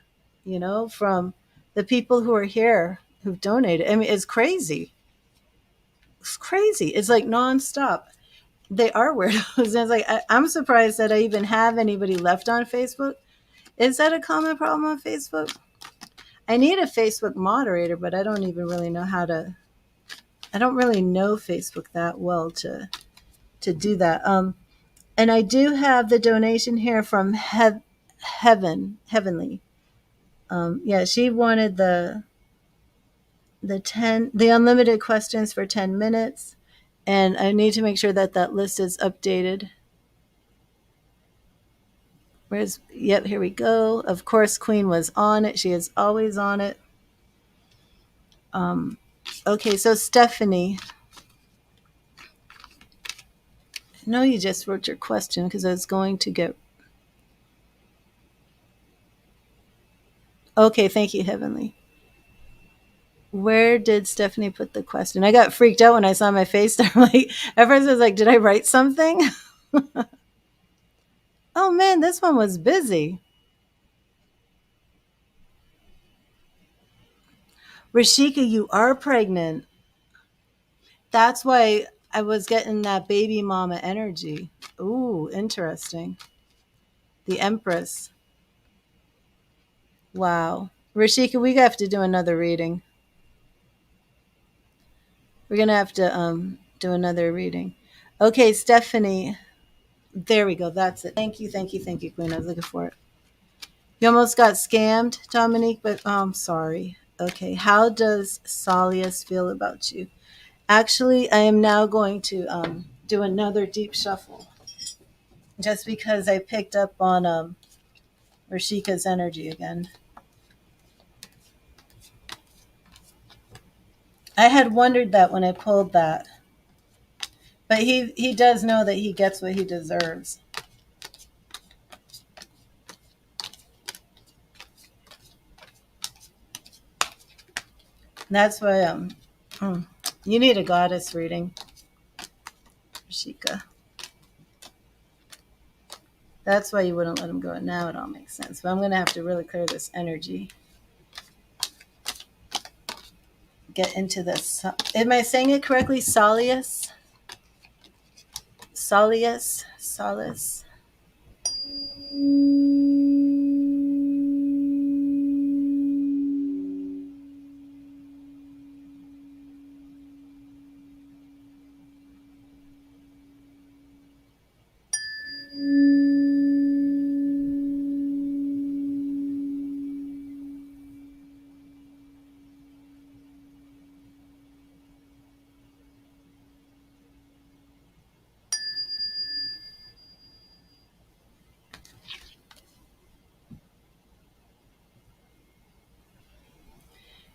from the people who are here who've donated. I mean, it's crazy. It's crazy. It's like nonstop. They are weirdos. And it's like, I'm surprised that I even have anybody left on Facebook. Is that a common problem on Facebook? I need a Facebook moderator, but I don't even really know how to. I don't really know Facebook that well to do that. And I do have the donation here from Heavenly. Yeah, she wanted the unlimited questions for 10 minutes, and I need to make sure that that list is updated. Yep, here we go. Of course, Queen was on it. She is always on it. Okay, so Stephanie, I know you just wrote your question because I was going to get. Okay, thank you, Heavenly. Where did Stephanie put the question? I got freaked out when I saw my face. I'm like, at first I was like, did I write something? Oh man, this one was busy. Rashika, you are pregnant. That's why I was getting that baby mama energy. Ooh, interesting. The Empress. Wow. Rashika, we have to do another reading. We're going to have to do another reading. Okay, Stephanie. There we go. That's it. Thank you, thank you, thank you, Queen. I was looking for it. You almost got scammed, Dominique, but I'm sorry. Okay, how does Solius feel about you? Actually, I am now going to do another deep shuffle just because I picked up on Rashika's energy again. I had wondered that when I pulled that. But he does know that he gets what he deserves. That's why you need a goddess reading, Rashika. That's why you wouldn't let him go. Now it all makes sense. But I'm going to have to really clear this energy. get into this. Am I saying it correctly? Soleus? Soleus? Solace?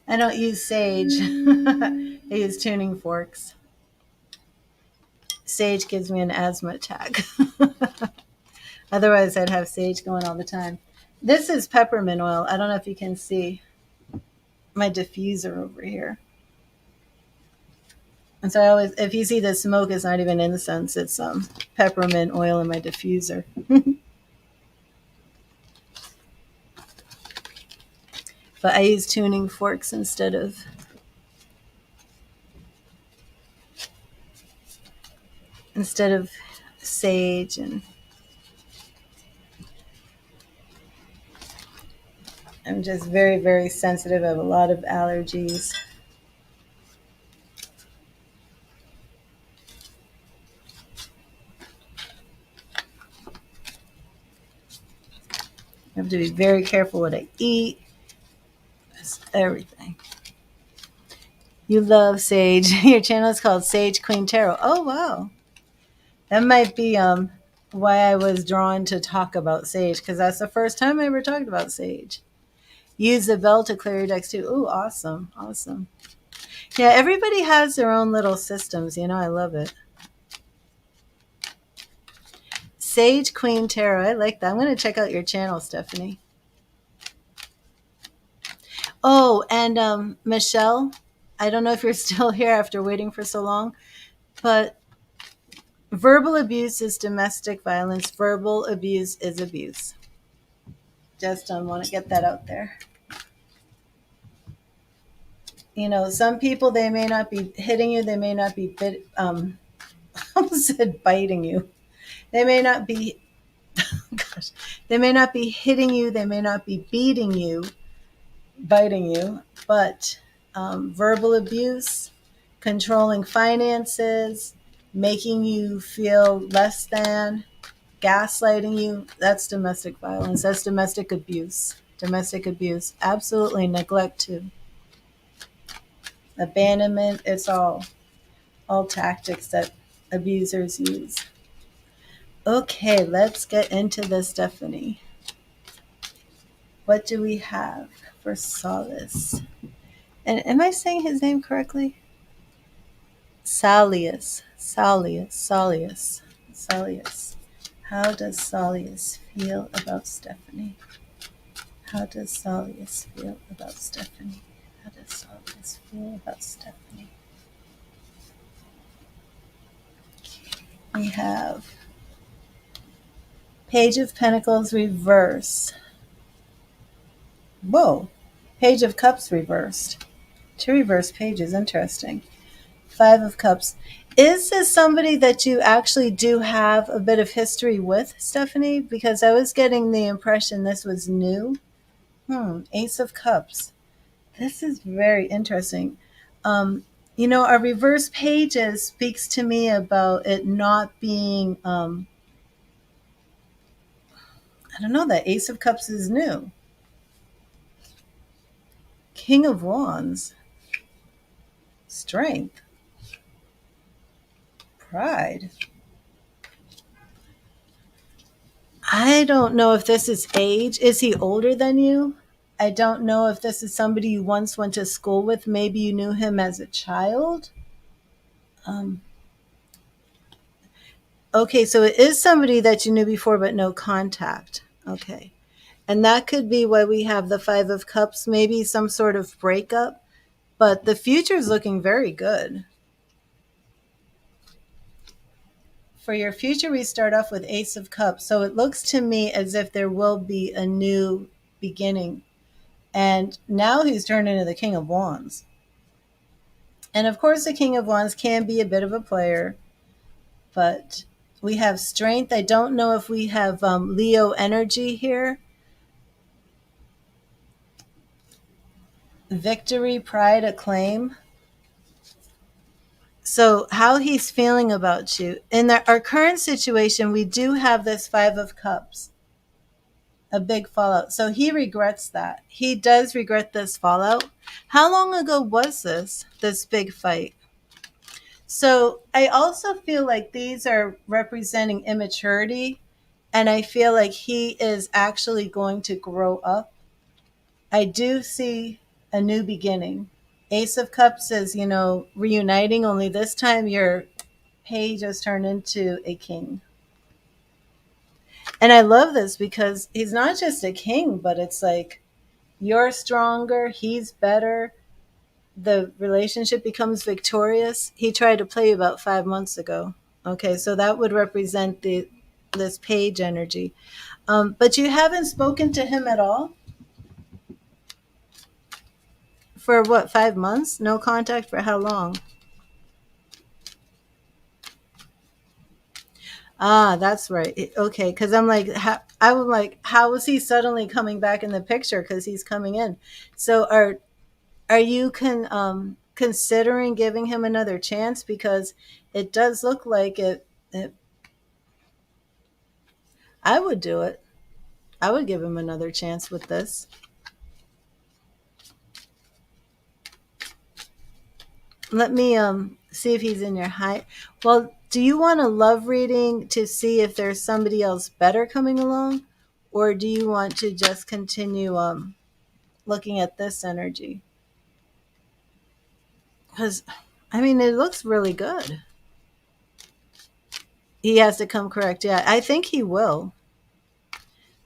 I don't use sage. I use tuning forks. Sage gives me an asthma attack. Otherwise, I'd have sage going all the time. This is peppermint oil. I don't know if you can see my diffuser over here. And so I always, if you see the smoke, it's not even incense. It's peppermint oil in my diffuser. But I use tuning forks instead of sage. And I'm just very, very sensitive. I have a lot of allergies. I have to be very careful what I eat. That's everything. You love sage. Your channel is called Sage Queen Tarot. Oh, wow. That might be why I was drawn to talk about sage, because that's the first time I ever talked about sage. Use the bell to clear your decks too. Ooh, awesome. Awesome. Yeah, everybody has their own little systems. You know, I love it. Sage Queen Tarot. I like that. I'm going to check out your channel, Stephanie. Oh, and Michelle, I don't know if you're still here after waiting for so long, but verbal abuse is domestic violence. Verbal abuse is abuse. Just want to get that out there. You know, some people, they may not be hitting you. They may not be I almost said biting you. They may not be, gosh, they may not be hitting you. They may not be beating you, biting you, but verbal abuse, controlling finances, making you feel less than, gaslighting you, that's domestic violence. That's domestic abuse. Domestic abuse. Absolutely. Neglect too. Abandonment. It's all tactics that abusers use. Okay, let's get into this, Stephanie. What do we have for solace? And am I saying his name correctly? Salius. Salius. How does Salius feel about Stephanie? How does Salius feel about Stephanie? How does Salius feel about Stephanie? We have Page of Pentacles reversed. Whoa. Page of Cups reversed. Two reverse pages. Interesting. Five of Cups. Is this somebody that you actually do have a bit of history with, Stephanie? Because I was getting the impression this was new. Ace of Cups. This is very interesting. You know, our reverse pages speaks to me about it not being, I don't know, that Ace of Cups is new. King of Wands. Strength. Pride. I don't know if this is age. Is he older than you? I don't know if this is somebody you once went to school with. Maybe you knew him as a child. Okay, so it is somebody that you knew before, but no contact. Okay. And that could be why we have the Five of Cups, maybe some sort of breakup. But the future is looking very good. For your future, we start off with Ace of Cups. So it looks to me as if there will be a new beginning. And now he's turned into the King of Wands. And of course, the King of Wands can be a bit of a player, but we have strength. I don't know if we have Leo energy here. Victory, pride, acclaim. So, how he's feeling about you. In our current situation, we do have this Five of Cups, a big fallout. So, he regrets that. He does regret this fallout. How long ago was this big fight? So, I also feel like these are representing immaturity, and I feel like he is actually going to grow up. I do see a new beginning. Ace of Cups is, reuniting, only this time your page has turned into a king. And I love this because he's not just a king, but it's like you're stronger, he's better. The relationship becomes victorious. He tried to play you about 5 months ago. Okay, so that would represent this page energy. But you haven't spoken to him at all for what, 5 months? No contact for how long? Ah, that's right. Okay, because I'm like, I was like, how is he suddenly coming back in the picture? Because he's coming in. So are you considering giving him another chance? Because it does look like it. I would do it. I would give him another chance with this. Let me see if he's in your high. Well, do you want a love reading to see if there's somebody else better coming along, or do you want to just continue looking at this energy? Because I mean, it looks really good. He has to come correct. Yeah, I think he will.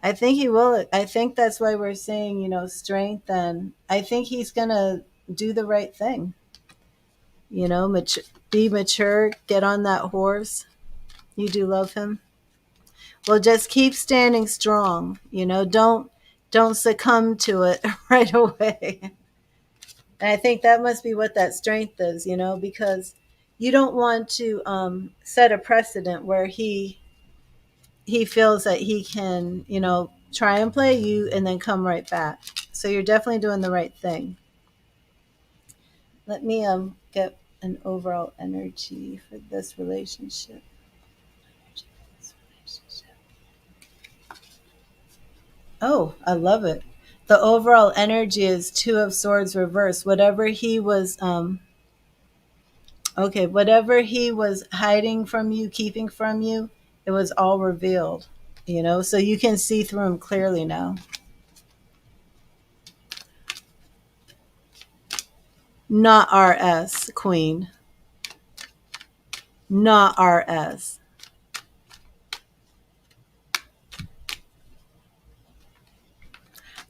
I think he will. I think that's why we're saying, strength, and I think he's gonna do the right thing. Be mature, get on that horse. You do love him. Well, just keep standing strong. Don't succumb to it right away. And I think that must be what that strength is. Because you don't want to set a precedent where he feels that he can, try and play you and then come right back. So you're definitely doing the right thing. Let me get an overall energy for this relationship. Oh, I love it. The overall energy is Two of Swords reversed. Whatever he was hiding from you, keeping from you, it was all revealed. So you can see through him clearly now. Not RS, Queen. Not RS.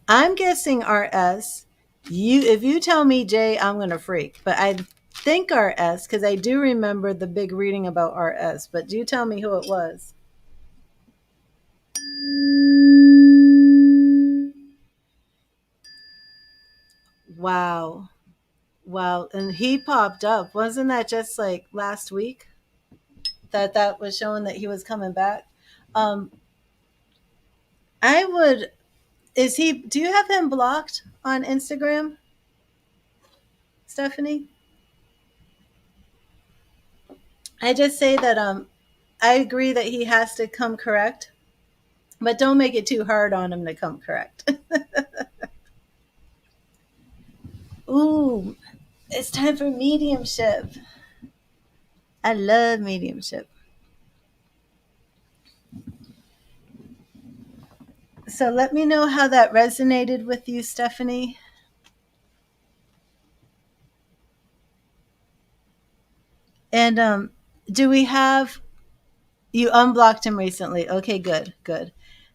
I'm guessing RS. If you tell me J, I'm gonna freak. But I think RS because I do remember the big reading about RS. But do tell me who it was. Wow. Wow. And he popped up. Wasn't that just like last week that was showing that he was coming back? Um, I would. Do you have him blocked on Instagram, Stephanie? I just say that I agree that he has to come correct, but don't make it too hard on him to come correct. Ooh, it's time for mediumship. I love mediumship. So let me know how that resonated with you, Stephanie. And do we have you unblocked him recently? Okay, good, good.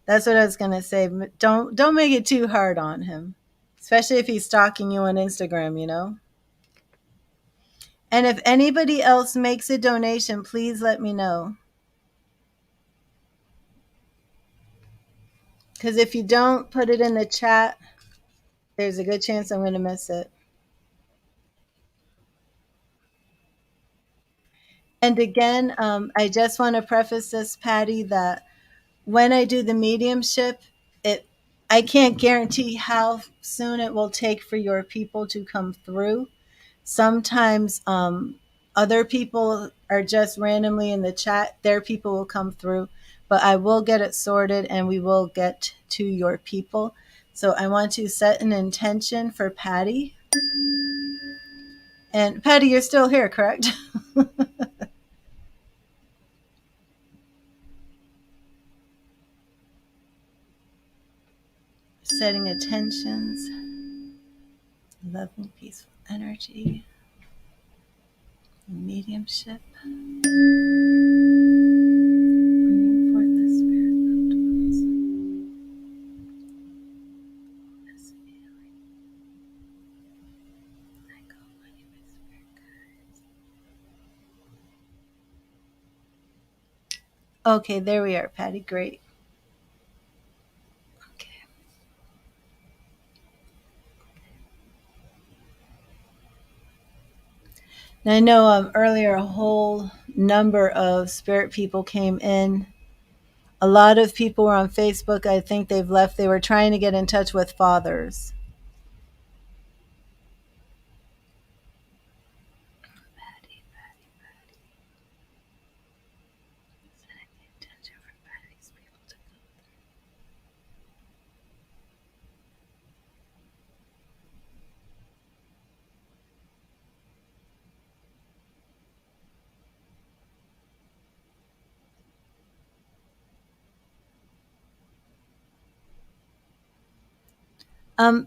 That's what I was gonna say. Don't make it too hard on him, especially if he's stalking you on Instagram. And if anybody else makes a donation, please let me know. Because if you don't put it in the chat, there's a good chance I'm going to miss it. And again, I just want to preface this, Patty, that when I do the mediumship, it I can't guarantee how soon it will take for your people to come through. Sometimes other people are just randomly in the chat. Their people will come through, but I will get it sorted and we will get to your people. So I want to set an intention for Patty. And Patty, you're still here, correct? Setting intentions, loving, peaceful energy, mediumship, bringing forth the spirit of twins. This feeling, I call on you, my spirit guides. Okay, there we are, Patty. Great. Okay. And I know earlier a whole number of spirit people came in. A lot of people were on Facebook. I think they've left. They were trying to get in touch with fathers. Patty, Patty, Patty. Setting the intention for Patty's people to come through.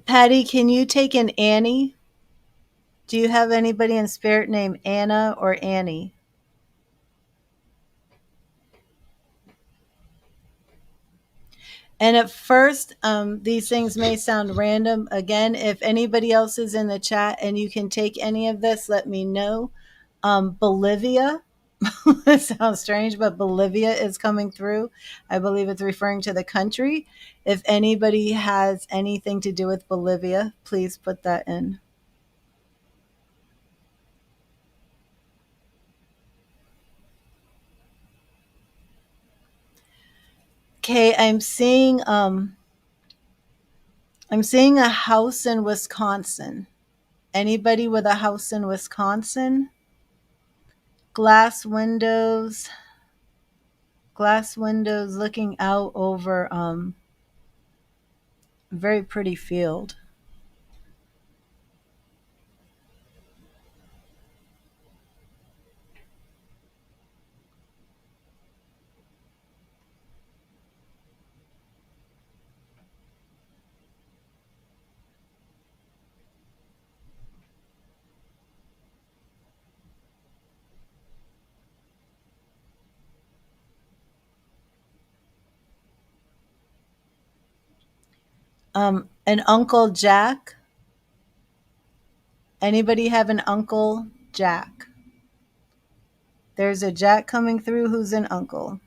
Patty, can you take an Annie? Do you have anybody in spirit named Anna or Annie? And at first, these things may sound random. Again, if anybody else is in the chat and you can take any of this, let me know. Bolivia, it sounds strange, but Bolivia is coming through. I believe it's referring to the country. If anybody has anything to do with Bolivia, please put that in. Okay, I'm seeing a house in Wisconsin. Anybody with a house in Wisconsin? Glass windows looking out over a very pretty field. An Uncle Jack. Anybody have an Uncle Jack? There's a Jack coming through. Who's an uncle?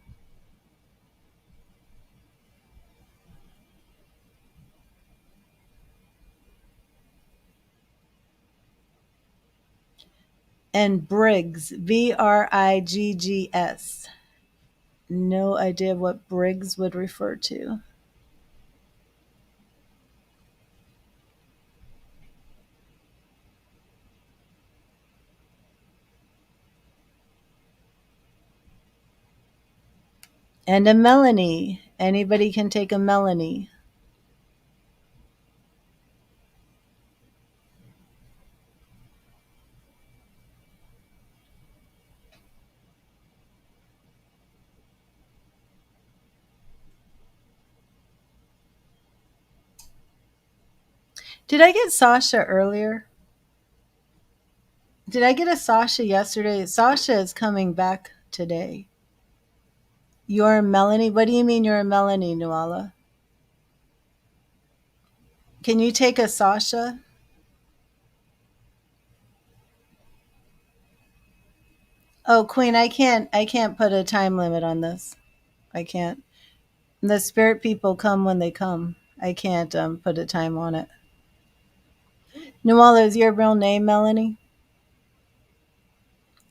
And Briggs, Briggs. No idea what Briggs would refer to. And a Melanie. Anybody can take a Melanie. Did I get Sasha earlier? Did I get a Sasha yesterday? Sasha is coming back today. You're a Melanie? What do you mean you're a Melanie, Nuala? Can you take a Sasha? Oh, Queen, I can't put a time limit on this. I can't. The spirit people come when they come. I can't put a time on it. Nuala, is your real name Melanie?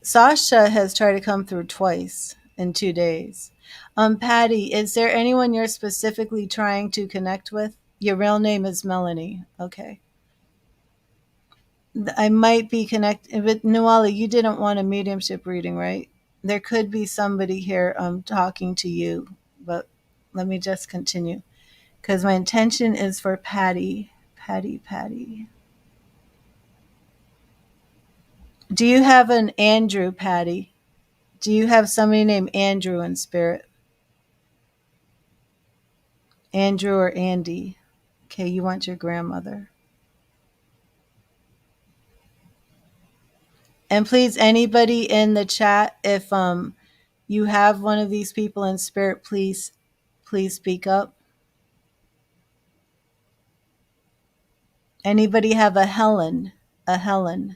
Sasha has tried to come through twice in 2 days. Patty, is there anyone you're specifically trying to connect with? Your real name is Melanie. Okay. I might be connected with Nuala. You didn't want a mediumship reading, right? There could be somebody here talking to you, but let me just continue because my intention is for Patty. Patty. Do you have an Andrew, Patty? Do you have somebody named Andrew in spirit? Andrew or Andy? Okay, you want your grandmother. And please, anybody in the chat, if you have one of these people in spirit, please speak up. Anybody have a Helen? A Helen.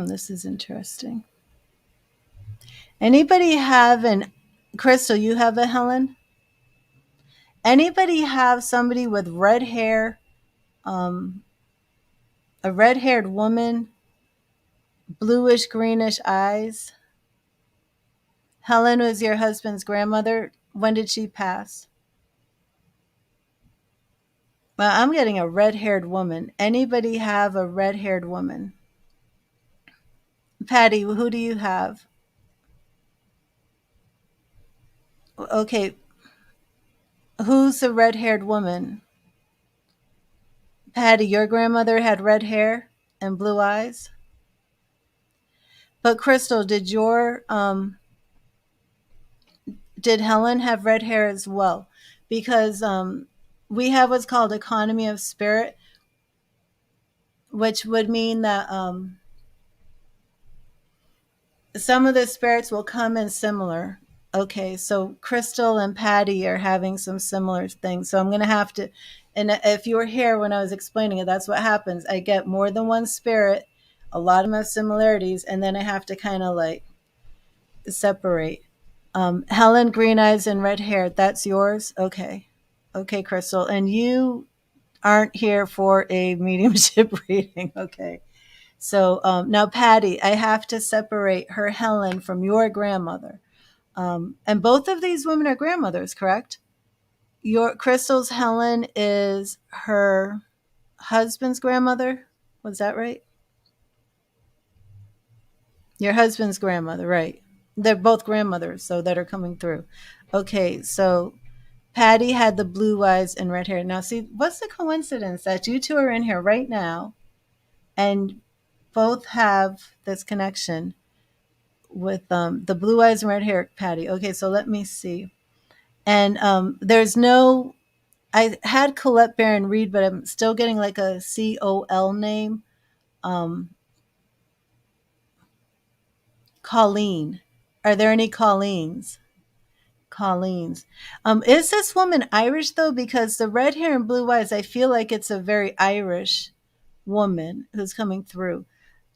This is interesting. Anybody have an Crystal, you have a Helen? Anybody have somebody with red hair? A red-haired woman, bluish greenish eyes. Helen was your husband's grandmother. When did she pass? Well, I'm getting a red-haired woman. Anybody have a red-haired woman? Patty, who do you have? Okay, who's the red-haired woman? Patty, your grandmother had red hair and blue eyes? But Crystal, did Helen have red hair as well? Because we have what's called economy of spirit, which would mean that some of the spirits will come in similar. Okay, so Crystal and Patty are having some similar things. So I'm going to have to, and if you were here when I was explaining it, that's what happens. I get more than one spirit, a lot of them have similarities, and then I have to kind of like separate. Helen, green eyes and red hair, that's yours? Okay. Okay, Crystal. And you aren't here for a mediumship reading. Okay. So now, Patty, I have to separate her Helen from your grandmother. And both of these women are grandmothers, correct? Your Crystal's Helen is her husband's grandmother. Was that right? Your husband's grandmother, right? They're both grandmothers, so that are coming through. Okay, so Patty had the blue eyes and red hair. Now, see, what's the coincidence that you two are in here right now and both have this connection with the blue eyes and red hair, Patty? Okay, so let me see. And there's no, I had Colette Barron read, but I'm still getting like a COL name. Colleen. Are there any Colleens? Colleens. Is this woman Irish though? Because the red hair and blue eyes, I feel like it's a very Irish woman who's coming through.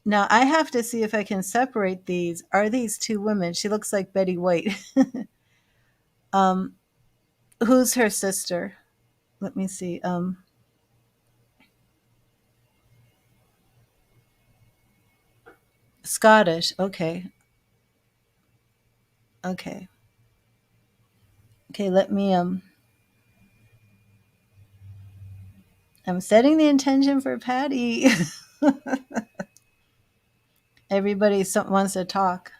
Now I have to see if I can separate these. Are these two women? She looks like Betty White. Who's her sister? Let me see. Scottish. Okay. Okay. Okay, let me I'm setting the intention for Patty. Everybody wants to talk.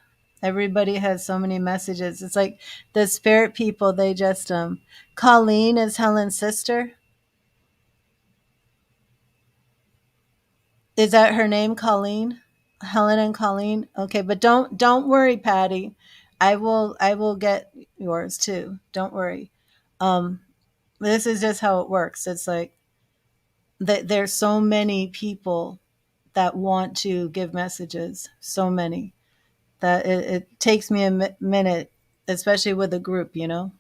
Everybody has so many messages. It's like the spirit people, they just Colleen is Helen's sister. Is that her name, Colleen? Helen and Colleen? Okay, but don't worry, Patty. I will get yours too. Don't worry. Um this is just how it works. It's like that there's so many people that want to give messages. So many that it takes me a minute, especially with a group, you know?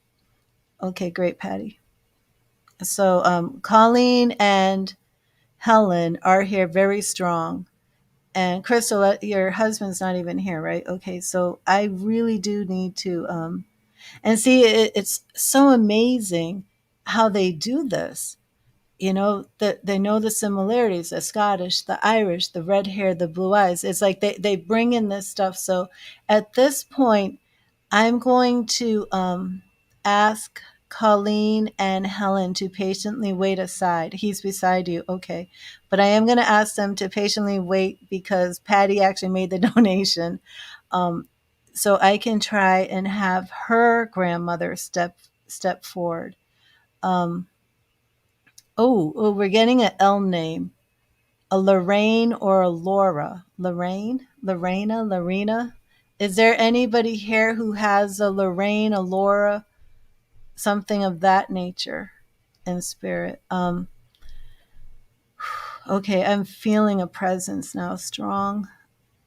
Okay, great, Patty. So Colleen and Helen are here very strong. And Crystal, your husband's not even here, right? Okay, so I really do need to and see, it's so amazing how they do this. You know, that they know the similarities, the Scottish, the Irish, the red hair, the blue eyes. It's like they bring in this stuff. So at this point, I'm going to ask Colleen and Helen to patiently wait aside. He's beside you. Okay. But I am going to ask them to patiently wait because Patty actually made the donation. Um, so I can try and have her grandmother step forward. Um, we're getting an L name. A Lorraine or a Laura? Lorraine? Lorena? Lorena? Is there anybody here who has a Lorraine, a Laura, something of that nature in spirit? Okay, I'm feeling a presence now, strong.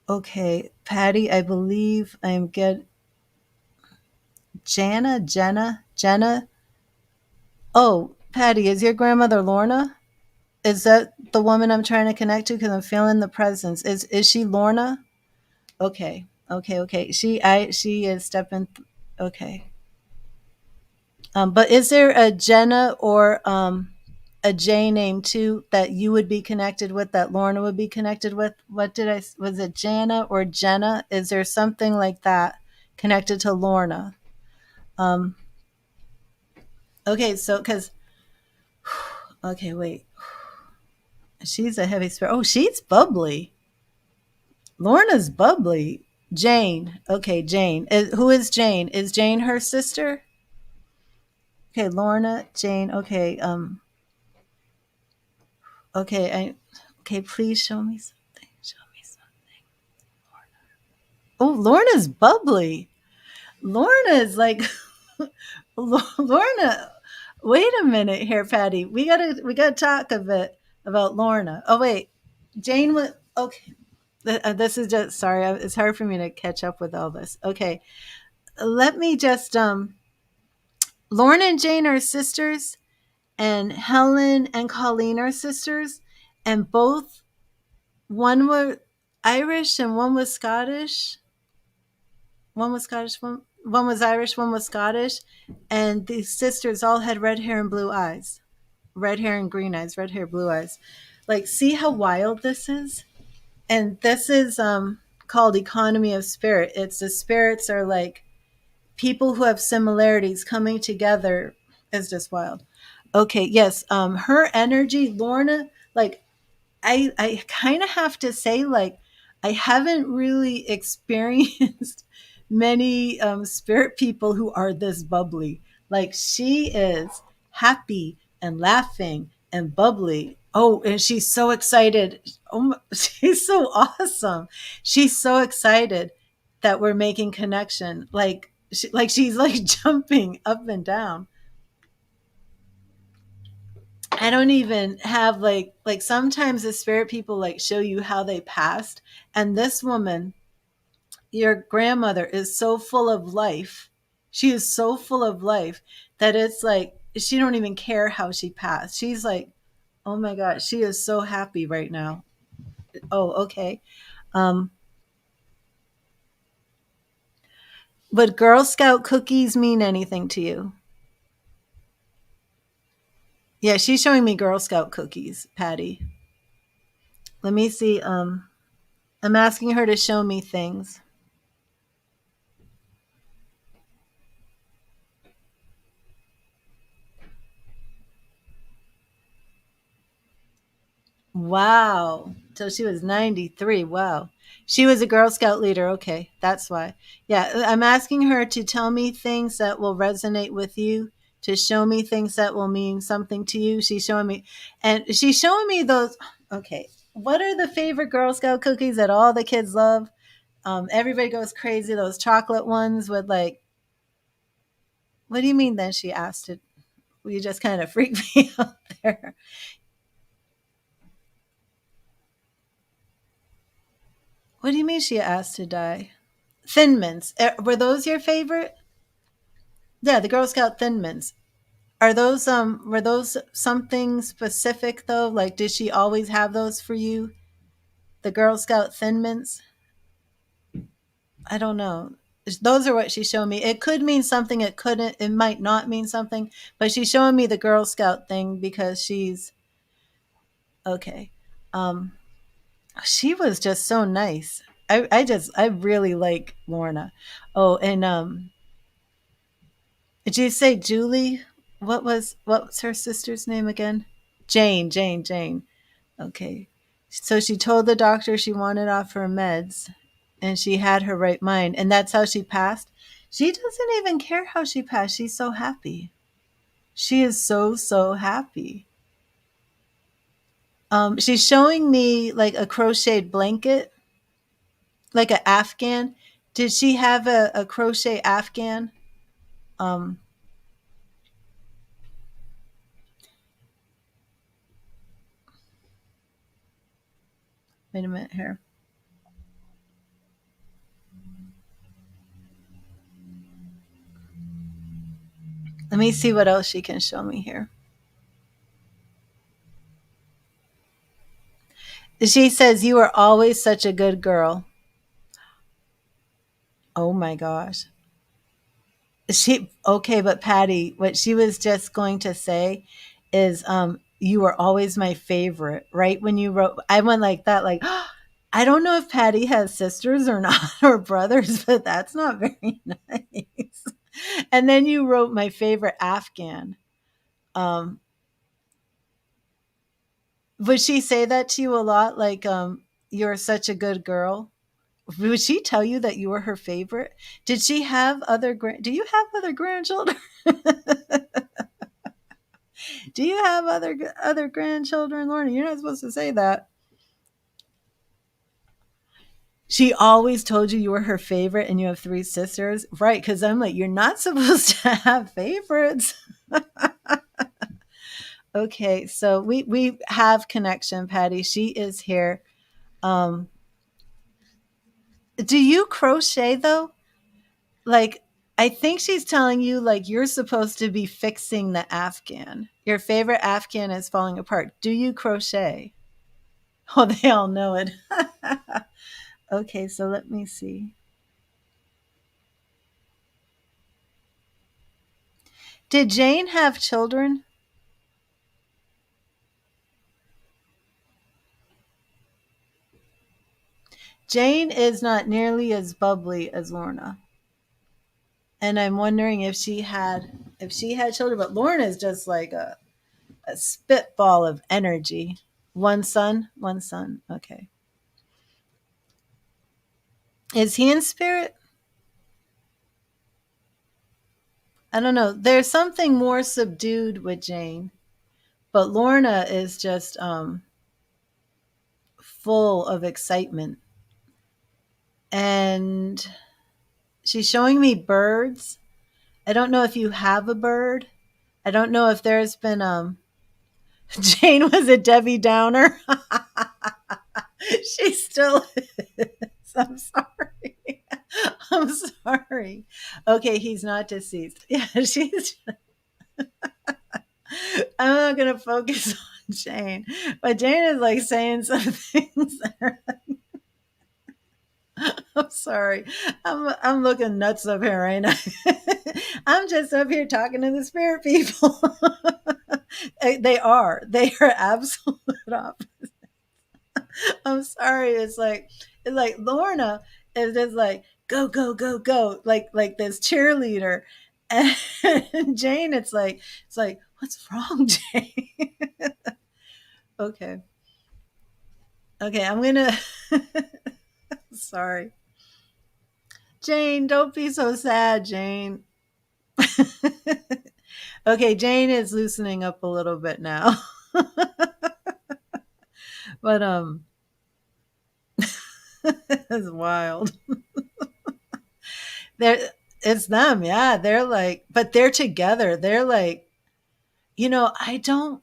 Okay, Patty, I believe I'm get Jenna. Oh, Patty, is your grandmother Lorna? Is that the woman I'm trying to connect to? Because I'm feeling the presence. Is she Lorna? Okay, okay. She is stepping. Okay. But is there a Jenna or a J name too that you would be connected with, that Lorna would be connected with? What did I? Was it Jana or Jenna? Is there something like that connected to Lorna? Um, okay, so because okay, wait, she's a heavy spirit. Oh, she's bubbly. Lorna's bubbly. Jane. Okay, Jane. Who is Jane? Is Jane her sister? Okay, Lorna, Jane. Okay, okay, okay. Please show me something. Show me something. Oh, Lorna's bubbly. Lorna is like Lorna. Wait a minute here, Patty. We gotta talk a bit about Lorna. Oh wait, Jane was okay. This is just sorry. It's hard for me to catch up with all this. Okay, let me just Lorna and Jane are sisters, and Helen and Colleen are sisters, and both one was Irish and one was Scottish. One was Scottish, one was Irish, one was Scottish, and these sisters all had red hair and blue eyes, red hair and green eyes, red hair, blue eyes. Like, see how wild this is? And this is called economy of spirit. It's the spirits are like people who have similarities coming together is just wild. Okay, yes, her energy, Lorna, like I kind of have to say, like, I haven't really experienced many spirit people who are this bubbly. Like, she is happy and laughing and bubbly. Oh, and she's so excited. Oh, she's so awesome. She's so excited that we're making connection. Like she's like jumping up and down. I don't even have like sometimes the spirit people like show you how they passed, and this woman, your grandmother, is so full of life. She is so full of life that it's like she don't even care how she passed. She's like, "Oh my god, she is so happy right now." Oh, okay. Um would Girl Scout cookies mean anything to you? Yeah, she's showing me Girl Scout cookies, Patty. Let me see. I'm asking her to show me things. Wow. So she was 93. Wow. She was a Girl Scout leader. Okay. That's why. Yeah. I'm asking her to tell me things that will resonate with you, to show me things that will mean something to you. She's showing me, and she's showing me those. Okay. What are the favorite Girl Scout cookies that all the kids love? Everybody goes crazy. Those chocolate ones with like, what do you mean then? She asked it. Well, you just kind of freaked me out there. What do you mean she asked to die? Thin Mints. Were those your favorite? Yeah, the Girl Scout Thin Mints. Are those were those something specific though? Like did she always have those for you? the Girl Scout Thin Mints. I don't know. Those are what she's showing me. It could mean something. It couldn't. It might not mean something. But she's showing me the Girl Scout thing because she's okay. Um, she was just so nice. I really like Lorna. Oh, and did you say Julie? What's her sister's name again? Jane. Okay. So she told the doctor she wanted off her meds and she had her right mind. And that's how she passed. She doesn't even care how she passed. She's so happy. She is so, so happy. She's showing me like a crocheted blanket, like an Afghan. Did she have a crochet Afghan? Um, Wait a minute here. Let me see what else she can show me here. She says, "You are always such a good girl." Oh my gosh. She okay, but Patty, what she was just going to say is you were always my favorite. Right when you wrote, I went like that, like I don't know if Patty has sisters or not, or brothers, but that's not very nice. And then you wrote my favorite Afghan. Um, would she say that to you a lot? Like, you're such a good girl. Would she tell you that you were her favorite? Did she have do you have other grandchildren? Do you have other grandchildren, Lorna? You're not supposed to say that. She always told you were her favorite and you have three sisters. Right, because I'm like, you're not supposed to have favorites. Okay, so we have connection, Patty. She is here. Um, do you crochet though? Like, I think she's telling you like you're supposed to be fixing the Afghan. Your favorite Afghan is falling apart. Do you crochet? Oh, they all know it. Okay, so let me see. Did Jane have children? Jane is not nearly as bubbly as Lorna. And I'm wondering if she had children, but Lorna is just like a spitball of energy. One son, one son. Okay. Is he in spirit? I don't know. There's something more subdued with Jane, but Lorna is just full of excitement. And she's showing me birds. I don't know if you have a bird. I don't know if there's been Jane was a Debbie Downer. She still is. I'm sorry. I'm sorry. Okay, he's not deceased. Yeah, she's. I'm not gonna focus on Jane, but Jane is like saying some things that are. I'm sorry. I'm looking nuts up here right now. I'm just up here talking to the spirit people. They are. They are absolute opposite. I'm sorry. It's like Lorna is just like go like this cheerleader, and Jane it's like what's wrong, Jane? Okay, okay. I'm gonna. Sorry, Jane. Don't be so sad, Jane. Okay, Jane is loosening up a little bit now, but it's wild. They're it's them, yeah. They're like, but they're together. They're like, I'm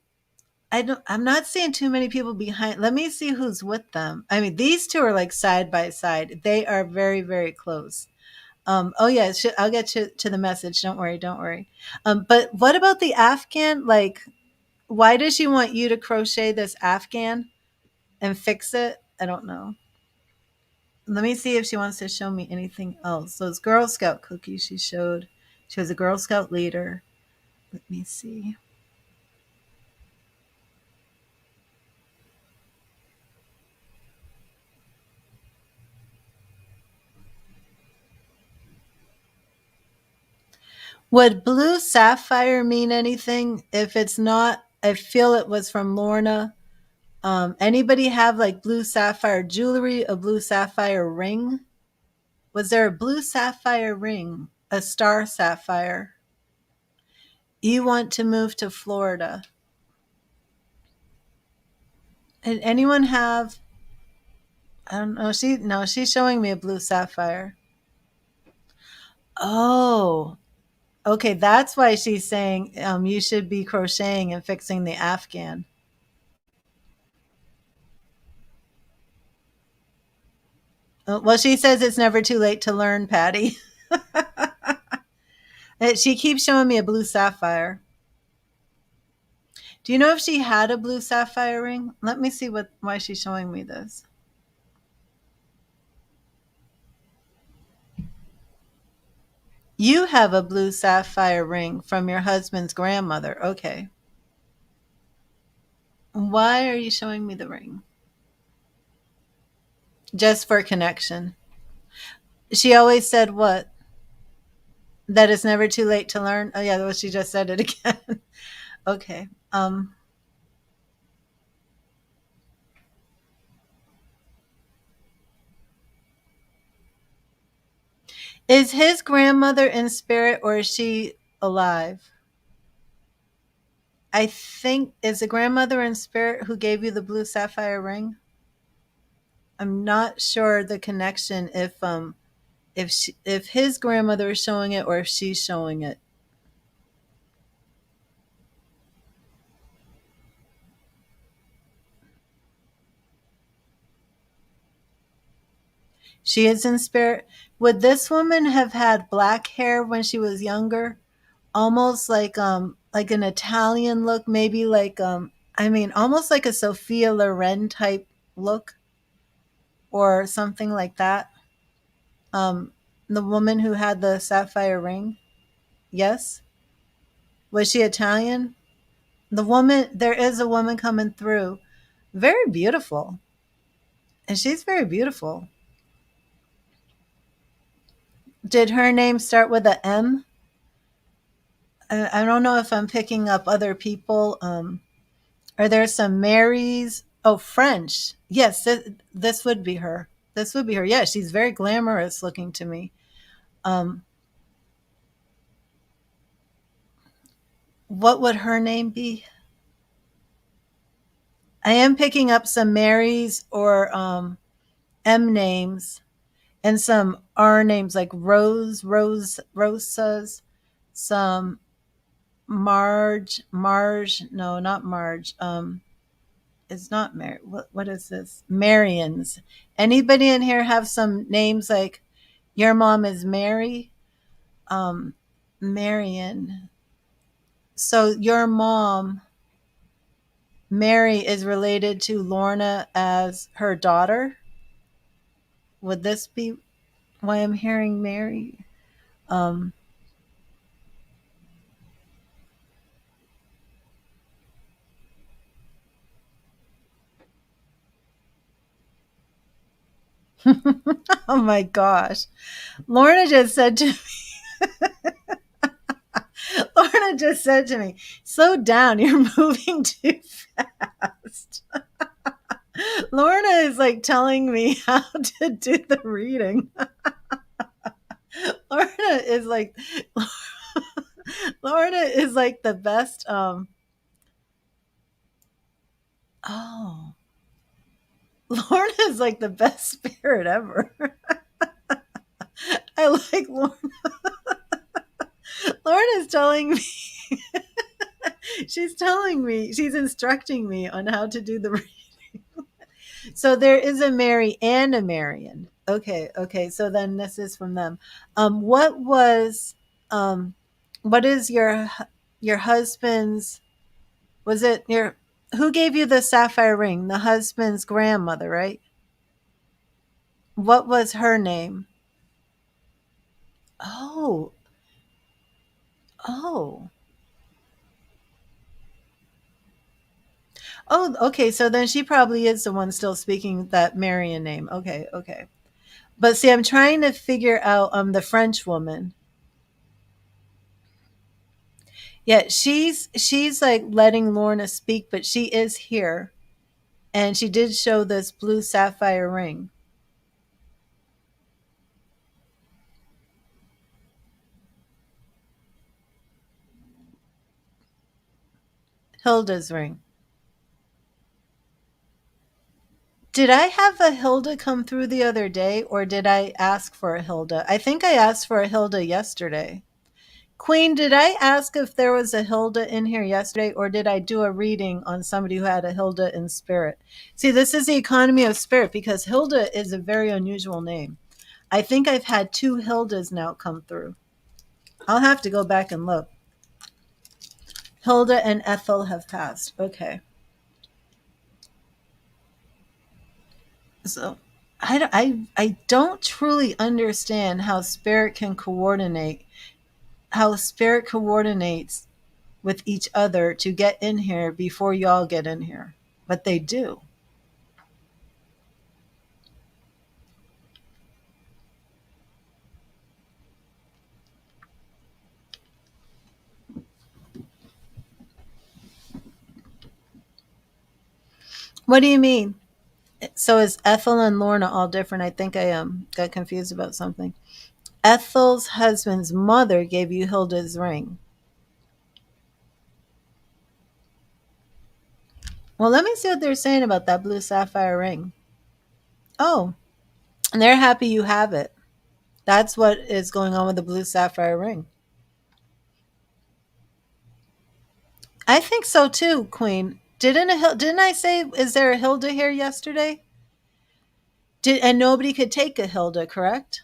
not seeing too many people behind. Let me see who's with them. I mean, these two are like side by side. They are very, very close. Oh yeah, I'll get to the message. Don't worry, don't worry. But what about the Afghan? Like, why does she want you to crochet this Afghan and fix it? I don't know. Let me see if she wants to show me anything else. Those Girl Scout cookies she showed. She was a Girl Scout leader. Let me see. Would blue sapphire mean anything? If it's not, I feel it was from Lorna. Anybody have like blue sapphire jewelry, a blue sapphire ring? Was there a blue sapphire ring, a star sapphire? You want to move to Florida. Did anyone have, I don't know, she's showing me a blue sapphire. Oh, okay, that's why she's saying you should be crocheting and fixing the Afghan. Well, she says it's never too late to learn, Patty. She keeps showing me a blue sapphire. Do you know if she had a blue sapphire ring? Let me see why she's showing me this. You have a blue sapphire ring from your husband's grandmother. Okay. Why are you showing me the ring? Just for connection. She always said what? That it's never too late to learn. Oh yeah, well she just said it again. Okay. Is his grandmother in spirit or is she alive? I think is the grandmother in spirit who gave you the blue sapphire ring. I'm not sure the connection if his grandmother is showing it or if she's showing it. She is in spirit. Would this woman have had black hair when she was younger? Almost like an Italian look, maybe like I mean almost like a Sophia Loren type look or something like that. Um the woman who had the sapphire ring. Yes. Was she Italian? The woman, there is a woman coming through. Very beautiful. And she's very beautiful. Did her name start with a M? I don't know if I'm picking up other people. Are there some Marys? Oh, French. Yes, this would be her. This would be her. Yeah, she's very glamorous looking to me. Um, what would her name be? I am picking up some Marys or M names and some R names like Rosas, some Marge. No, not Marge. It's not Mary. What is this? Marians. Anybody in here have some names like your mom is Mary? Um, Marion. So your mom, Mary, is related to Lorna as her daughter. Would this be why I'm hearing Mary? Um, oh my gosh. Lorna just said to Lorna just said to me, slow down, you're moving too fast. Lorna is like telling me how to do the reading. Lorna is like Lorna is like the best oh Lorna is like the best spirit ever. I like Lorna. Lorna is telling me she's instructing me on how to do the reading. So there is a Mary and a Marion. Okay. So then this is from them. What was what is your husband's, was it your, who gave you the sapphire ring? The husband's grandmother, right? What was her name? Oh, oh, oh. Okay, so then she probably is the one still speaking that Marian name. Okay, okay. But see, I'm trying to figure out the French woman. Yeah, she's like letting Lorna speak, but she is here, and she did show this blue sapphire ring, Hilda's ring. Did I have a Hilda come through the other day, or did I ask for a Hilda? I think I asked for a Hilda yesterday. Queen, did I ask if there was a Hilda in here yesterday, or did I do a reading on somebody who had a Hilda in spirit? See, this is the economy of spirit because Hilda is a very unusual name. I think I've had two Hildas now come through. I'll have to go back and look. Hilda and Ethel have passed. Okay. So I don't truly understand how spirit can coordinate, how spirit coordinates with each other to get in here before y'all get in here. But they do. What do you mean? So is Ethel and Lorna all different? I think I got confused about something. Ethel's husband's mother gave you Hilda's ring. Well, let me see what they're saying about that blue sapphire ring. Oh, and they're happy you have it. That's what is going on with the blue sapphire ring. I think so too, Queen. Didn't I say is there a Hilda here yesterday? And nobody could take a Hilda, correct?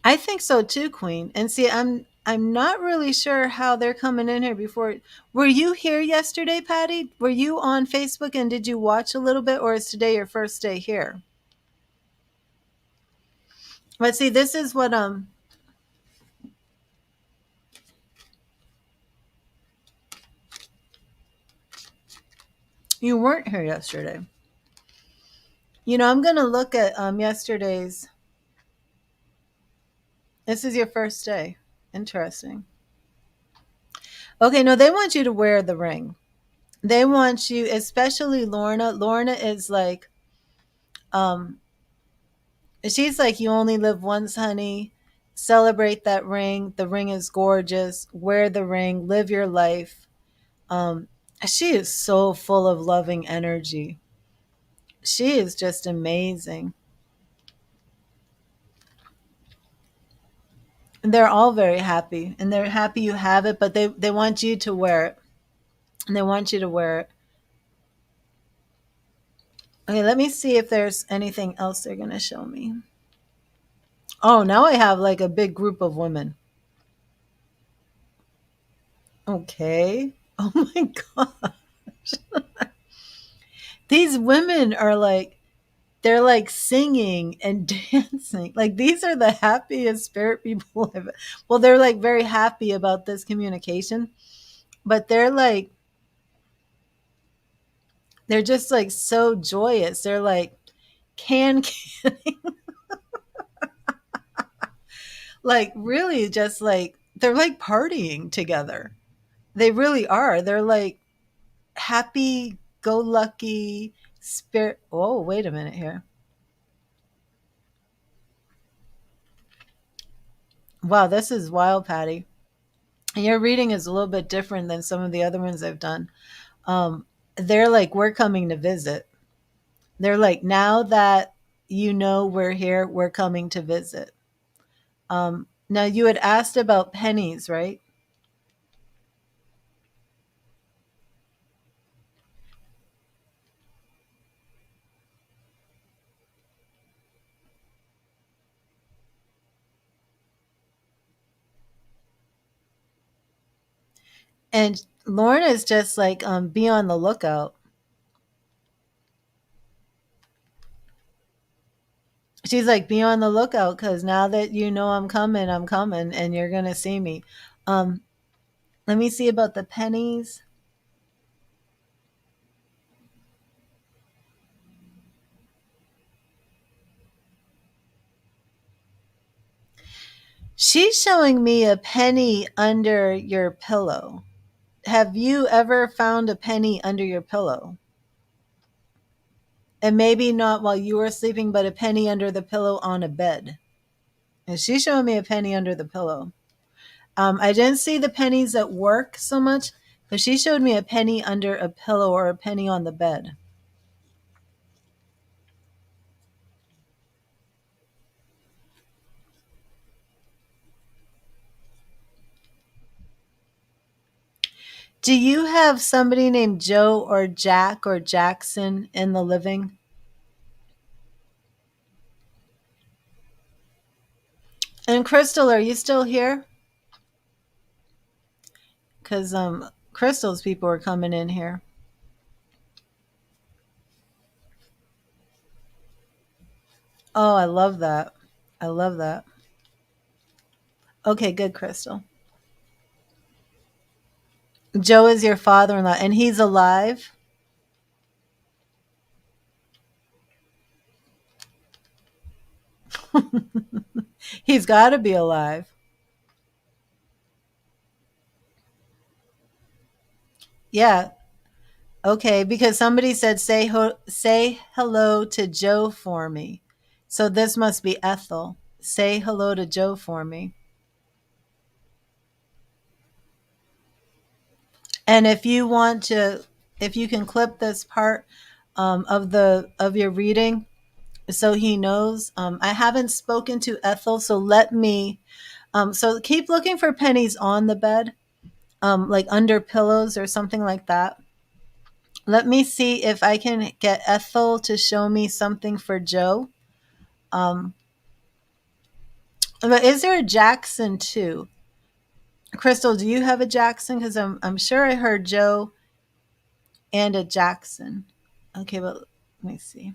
I think so too, Queen. And see, I'm not really sure how they're coming in here before. Were you here yesterday, Patty? Were you on Facebook and did you watch a little bit, or is today your first day here? But see, this is what you weren't here yesterday. I'm gonna look at yesterday's. This is your first day. Interesting. Okay, no, they want you to wear the ring. They want you, especially Lorna. Lorna is like, um, she's like, you only live once, honey. Celebrate that ring. The ring is gorgeous. Wear the ring. Live your life. Um, she is so full of loving energy. She is just amazing. And they're all very happy, and they're happy you have it, but they want you to wear it. And they want you to wear it. Okay, let me see if there's anything else they're going to show me. Oh, now I have like a big group of women. Okay. Oh my God. These women are like, they're like singing and dancing. Like these are the happiest spirit people I've, well, they're like very happy about this communication, but they're just like so joyous. They're like can like really just like they're like partying together. They really are. They're like happy go lucky spirit. Oh, wait a minute here. Wow, this is wild, Patty. Your reading is a little bit different than some of the other ones I've done. Um, they're like, we're coming to visit. They're like, now that we're here, we're coming to visit. Now, you had asked about pennies, right? And Lorna is just like, be on the lookout. She's like, be on the lookout because now that you know I'm coming, and you're gonna see me. Um, Let me see about the pennies. She's showing me a penny under your pillow. Have you ever found a penny under your pillow? And maybe not while you were sleeping, but a penny under the pillow on a bed. And she's showing me a penny under the pillow. I didn't see the pennies at work so much, but she showed me a penny under a pillow or a penny on the bed. Do you have somebody named Joe or Jack or Jackson in the living? And Crystal, are you still here? Because Crystal's people are coming in here. Oh, I love that. I love that. Okay, good, Crystal. Joe is your father-in-law, and he's alive? He's got to be alive. Yeah. Okay, because somebody said say hello to Joe for me. So this must be Ethel. Say hello to Joe for me. And if you want to, if you can clip this part of your reading, so he knows. I haven't spoken to Ethel, so let me. So keep looking for pennies on the bed, like under pillows or something like that. Let me see if I can get Ethel to show me something for Joe. Um, but is there a Jackson too? Crystal, do you have a Jackson? Because I'm sure I heard Joe and a Jackson. Okay, but let me see.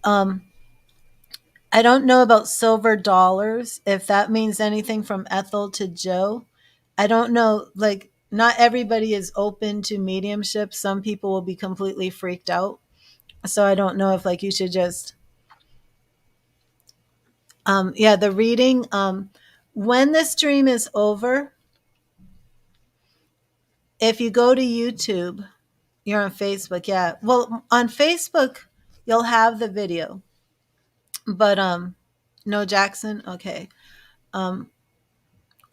Um, I don't know about silver dollars, if that means anything from Ethel to Joe. I don't know. Like, not everybody is open to mediumship. Some people will be completely freaked out. So I don't know if, like, you should just, yeah, the reading. When the stream is over, if you go to YouTube, you're on Facebook. Yeah. Well, on Facebook, you'll have the video, but, no Jackson. Okay. Um,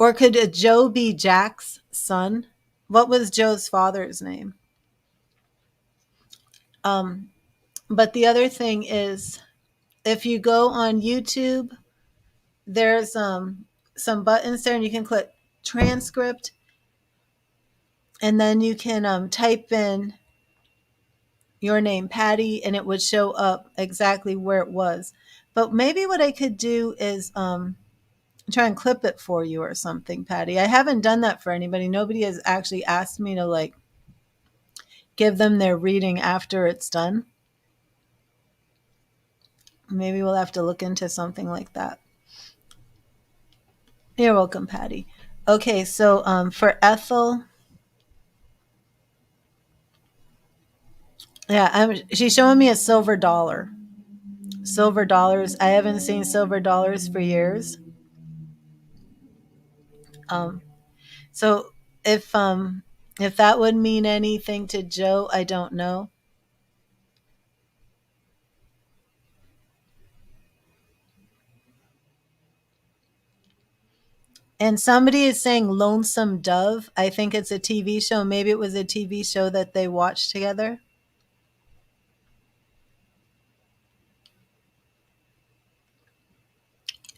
Or could a Joe be Jack's son? What was Joe's father's name? Um, but the other thing is, if you go on YouTube, there's some buttons there, and you can click transcript, and then you can type in your name, Patty, and it would show up exactly where it was. But maybe what I could do is try and clip it for you or something, Patty. I haven't done that for anybody. Nobody has actually asked me to like give them their reading after it's done. Maybe we'll have to look into something like that. You're welcome, Patty. Okay, so for Ethel, yeah, she's showing me a silver dollar. Silver dollars. I haven't seen silver dollars for years. Um, so if that would mean anything to Joe, I don't know. And somebody is saying Lonesome Dove. I think it's a TV show. Maybe it was a TV show that they watched together.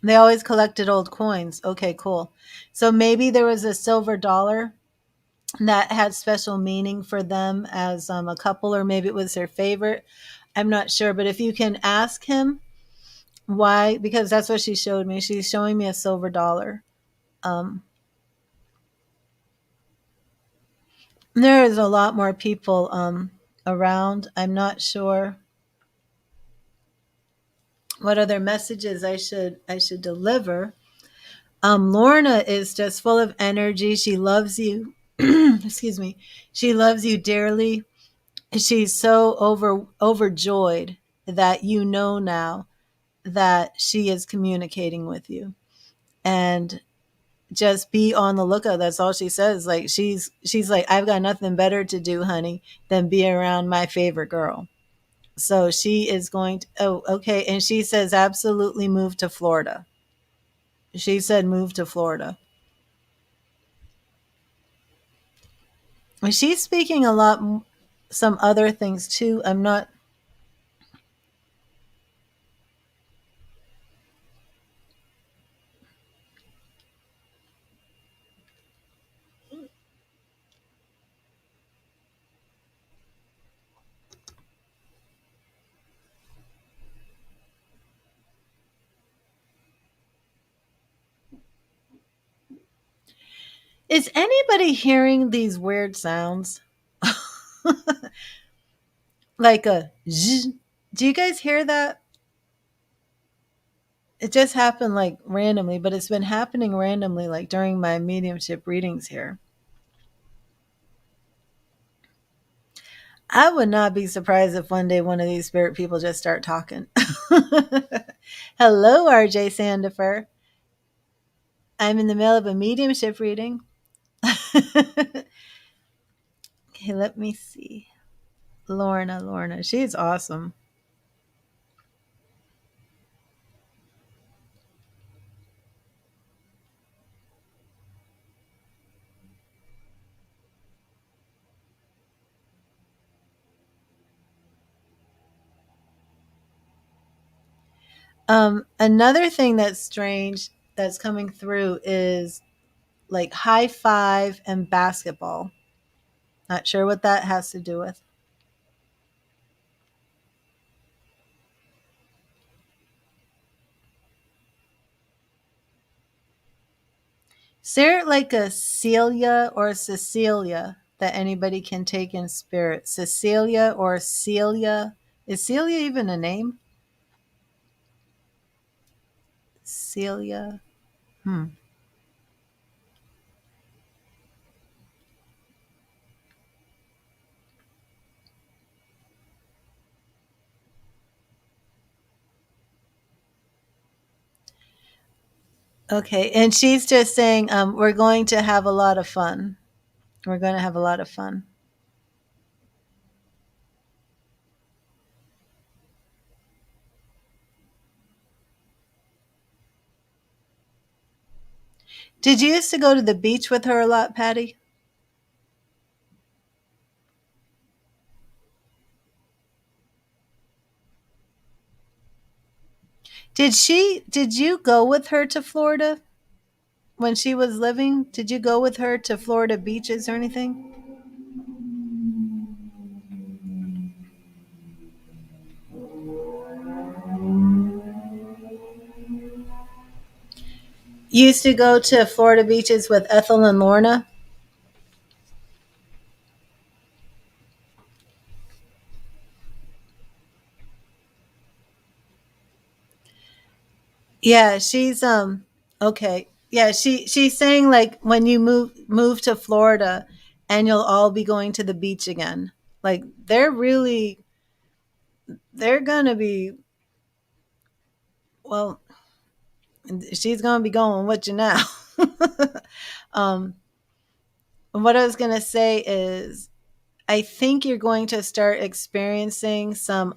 They always collected old coins. Okay, cool. So maybe there was a silver dollar that had special meaning for them as a couple, or maybe it was their favorite. I'm not sure. But if you can ask him why, because that's what she showed me. She's showing me a silver dollar. Um, there is a lot more people around. I'm not sure what other messages I should deliver. Lorna is just full of energy. She loves you. Excuse me. She loves you dearly. She's so overjoyed that you know now that she is communicating with you. And just be on the lookout. That's all she says. Like she's like, I've got nothing better to do, honey, than be around my favorite girl. So she is going to, oh, okay. And she says, absolutely move to Florida. She said, move to Florida. And she's speaking a lot, some other things too. I'm not, is anybody hearing these weird sounds? Like a zzz. Do you guys hear that? It just happened like randomly, but it's been happening randomly like during my mediumship readings here. I would not be surprised if one day one of these spirit people just start talking. Hello, RJ Sandifer. I'm in the middle of a mediumship reading. Okay, let me see. Lorna. She's awesome. Another thing that's strange that's coming through is like high five and basketball. Not sure what that has to do with. Is there like a Celia or Cecilia that anybody can take in spirit? Cecilia or Celia? Is Celia even a name? Celia. Hmm. Okay. And she's just saying, we're going to have a lot of fun. We're going to have a lot of fun. Did you used to go to the beach with her a lot, Patty? Did you go with her to Florida when she was living? Did you go with her to Florida beaches or anything? You used to go to Florida beaches with Ethel and Lorna? Yeah, she's okay. Yeah, she's saying like when you move to Florida and you'll all be going to the beach again. Like they're gonna be, well, she's gonna be going with you now. um what I was gonna say is I think you're going to start experiencing some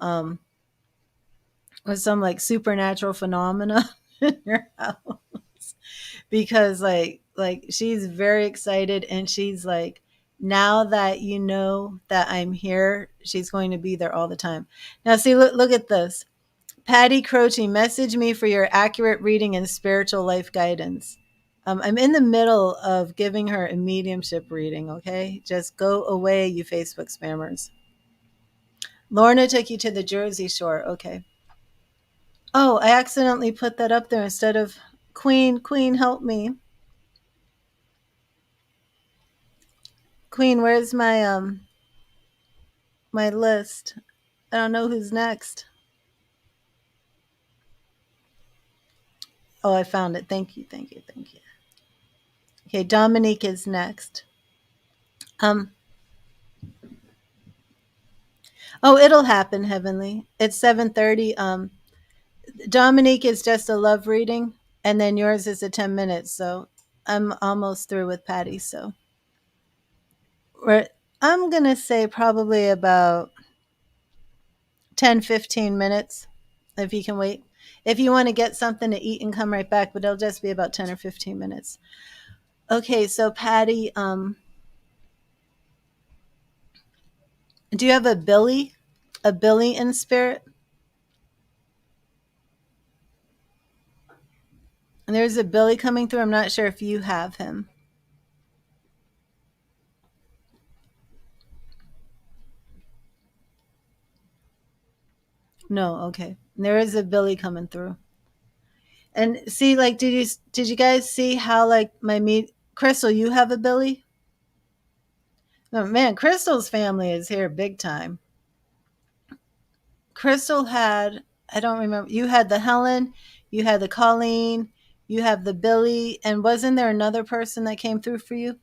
like supernatural phenomena in your house, because like she's very excited, and she's like, now that you know that I'm here, she's going to be there all the time. Now see, look at this. Patty Croce, message me for your accurate reading and spiritual life guidance. I'm in the middle of giving her a mediumship reading, okay? Just go away, you Facebook spammers. Lorna took you to the Jersey Shore, okay. Oh, I accidentally put that up there instead of Queen, help me. Queen, where's my list? I don't know who's next. Oh, I found it. Thank you, thank you, thank you. Okay, Dominique is next. Um oh, it'll happen, Heavenly. It's 7:30. Dominique is just a love reading, and then yours is a 10 minutes, so I'm almost through with Patty, so we're I'm going to say probably about 10-15 minutes if you can wait. If you want to get something to eat and come right back, but it'll just be about 10 or 15 minutes. Okay, so Patty, do you have a Billy? A Billy in spirit? And there's a Billy coming through. I'm not sure if you have him. No, okay. There is a Billy coming through. And see, like, did you guys see how like my meet Crystal? You have a Billy? Oh man, Crystal's family is here big time. Crystal had, I don't remember. You had the Helen, you had the Colleen, you have the Billy, and wasn't there another person that came through for you?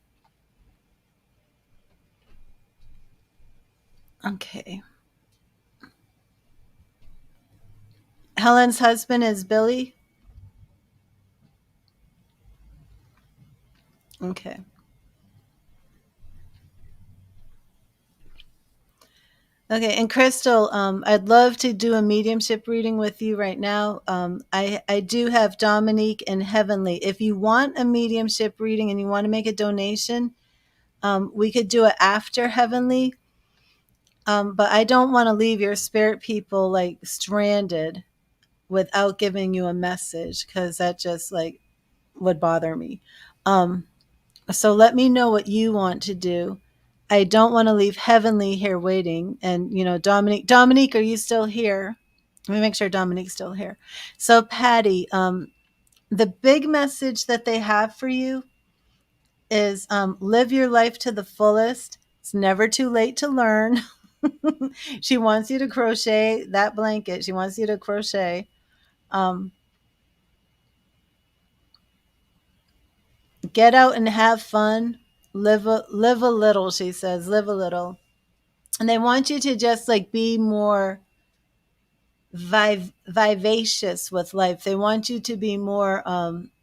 Okay. Helen's husband is Billy. Okay. Okay, and Crystal, I'd love to do a mediumship reading with you right now. I do have Dominique and Heavenly. If you want a mediumship reading and you want to make a donation, we could do it after Heavenly. But I don't want to leave your spirit people like stranded without giving you a message because that just like would bother me. Um, so let me know what you want to do. I don't want to leave Heavenly here waiting. And, Dominique, are you still here? Let me make sure Dominique's still here. So, Patty, the big message that they have for you is live your life to the fullest. It's never too late to learn. She wants you to crochet that blanket. She wants you to crochet. Um, get out and have fun. Live a little, she says. Live a little. And they want you to just like be more vivacious with life. They want you to be more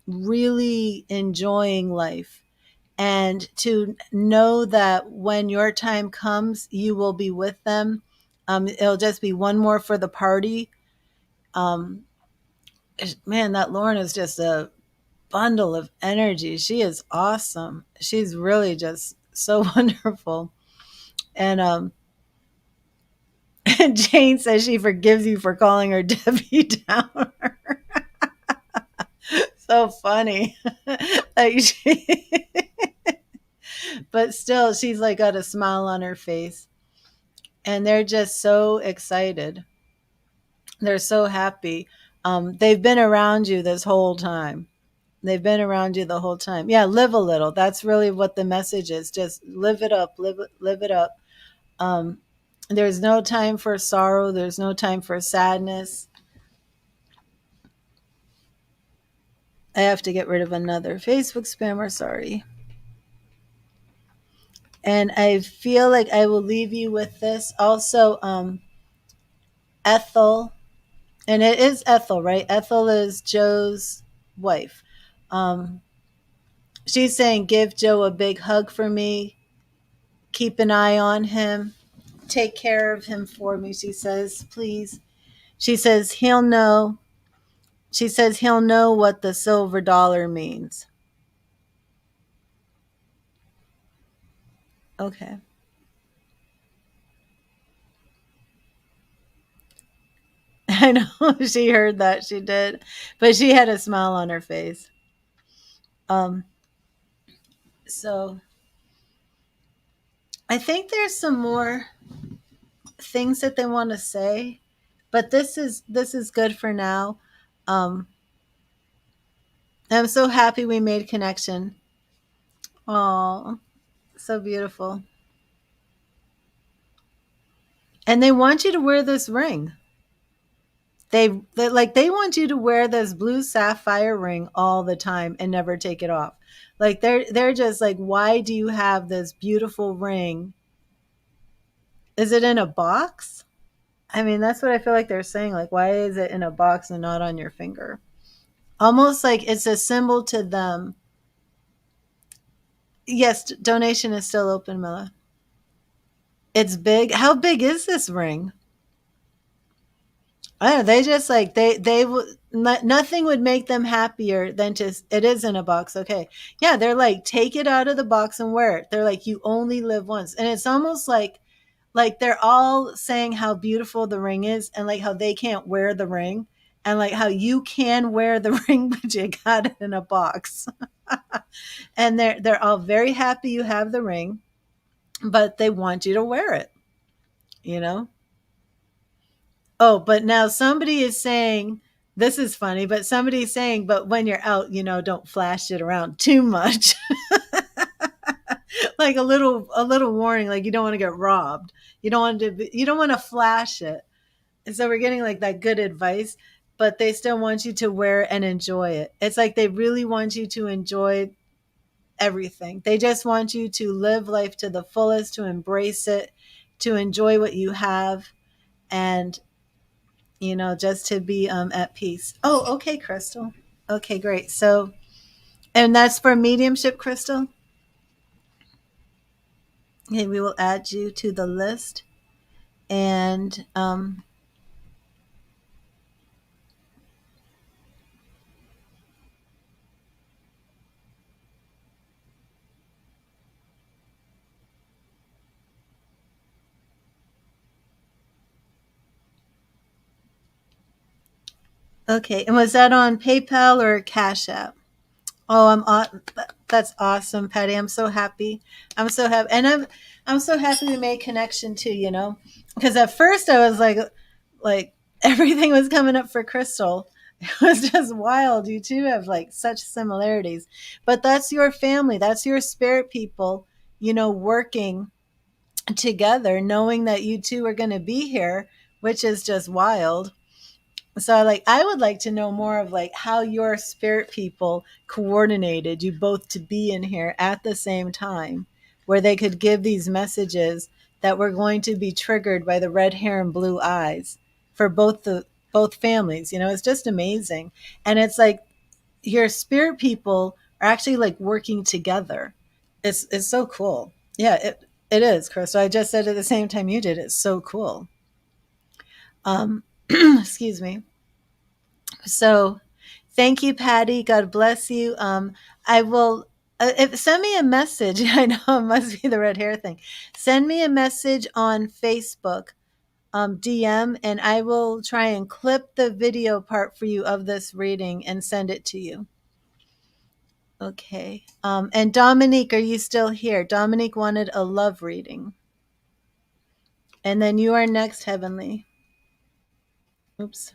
really enjoying life and to know that when your time comes, you will be with them. It'll just be one more for the party. Um, Man, that Lauren is just a bundle of energy. She is awesome. She's really just so wonderful. And Jane says she forgives you for calling her Debbie Downer. So funny. Like but still, she's like got a smile on her face. And they're just so excited. They're so happy. They've been around you this whole time. They've been around you the whole time. Yeah, live a little. That's really what the message is. Just live it up, live it up. Um, there's no time for sorrow. There's no time for sadness. I have to get rid of another Facebook spammer. Sorry. And I feel like I will leave you with this. Also, Ethel, and it is Ethel, right? Ethel is Joe's wife. Um, she's saying, give Joe a big hug for me. Keep an eye on him. Take care of him for me, she says, please. She says, he'll know. She says, he'll know what the silver dollar means. Okay. I know she heard that. She did. But she had a smile on her face. Um, so I think there's some more things that they want to say, but this is good for now. Um, I'm so happy we made connection. Oh, So beautiful. And they want you to wear this ring. They want you to wear this blue sapphire ring all the time and never take it off. Like they're just like, why do you have this beautiful ring? Is it in a box? I mean, that's what I feel like they're saying. Like, why is it in a box and not on your finger? Almost like it's a symbol to them. Yes, donation is still open, Mila. It's big. How big is this ring? I don't know. They just like they would nothing would make them happier than to it is in a box. Okay, yeah, they're like take it out of the box and wear it. They're like you only live once, and it's almost like they're all saying how beautiful the ring is and like how they can't wear the ring and like how you can wear the ring but you got it in a box. And they're all very happy you have the ring, but they want you to wear it, you know. Oh, but now somebody is saying this is funny, but somebody's saying but when you're out, don't flash it around too much. Like a little warning, like you don't want to get robbed. You don't want to flash it. And so we're getting like that good advice, but they still want you to wear and enjoy it. It's like they really want you to enjoy everything. They just want you to live life to the fullest, to embrace it, to enjoy what you have, and just to be at peace. Oh, okay, Crystal. Okay, great. So, and that's for mediumship, Crystal. Okay, we will add you to the list. And okay, and was that on PayPal or Cash App? Oh, that's awesome, Patty. I'm so happy. I'm so happy, and I'm so happy we made connection too. Because at first I was like everything was coming up for Crystal. It was just wild. You two have like such similarities, but that's your family. That's your spirit people. Working together, knowing that you two are going to be here, which is just wild. So I would like to know more of like how your spirit people coordinated you both to be in here at the same time where they could give these messages that were going to be triggered by the red hair and blue eyes for both families. It's just amazing. And it's like your spirit people are actually like working together. It's so cool. Yeah, it is, Chris. So I just said at the same time you did. It's so cool. Excuse me. So thank you, Patty. God bless you. I will send me a message. I know it must be the red hair thing. Send me a message on Facebook, DM, and I will try and clip the video part for you of this reading and send it to you. Okay. And Dominique, are you still here? Dominique wanted a love reading. And then you are next, Heavenly. Oops.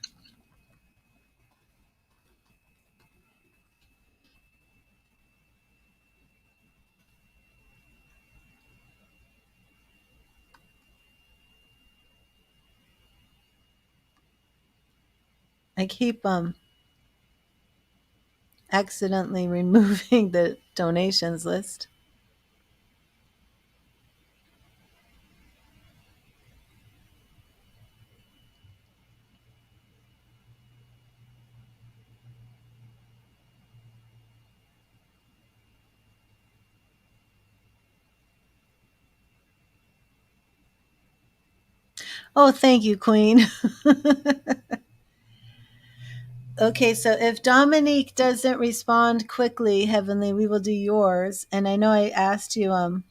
I keep accidentally removing the donations list. Oh, thank you, Queen. Okay, so if Dominique doesn't respond quickly, Heavenly, we will do yours. And I know I asked you,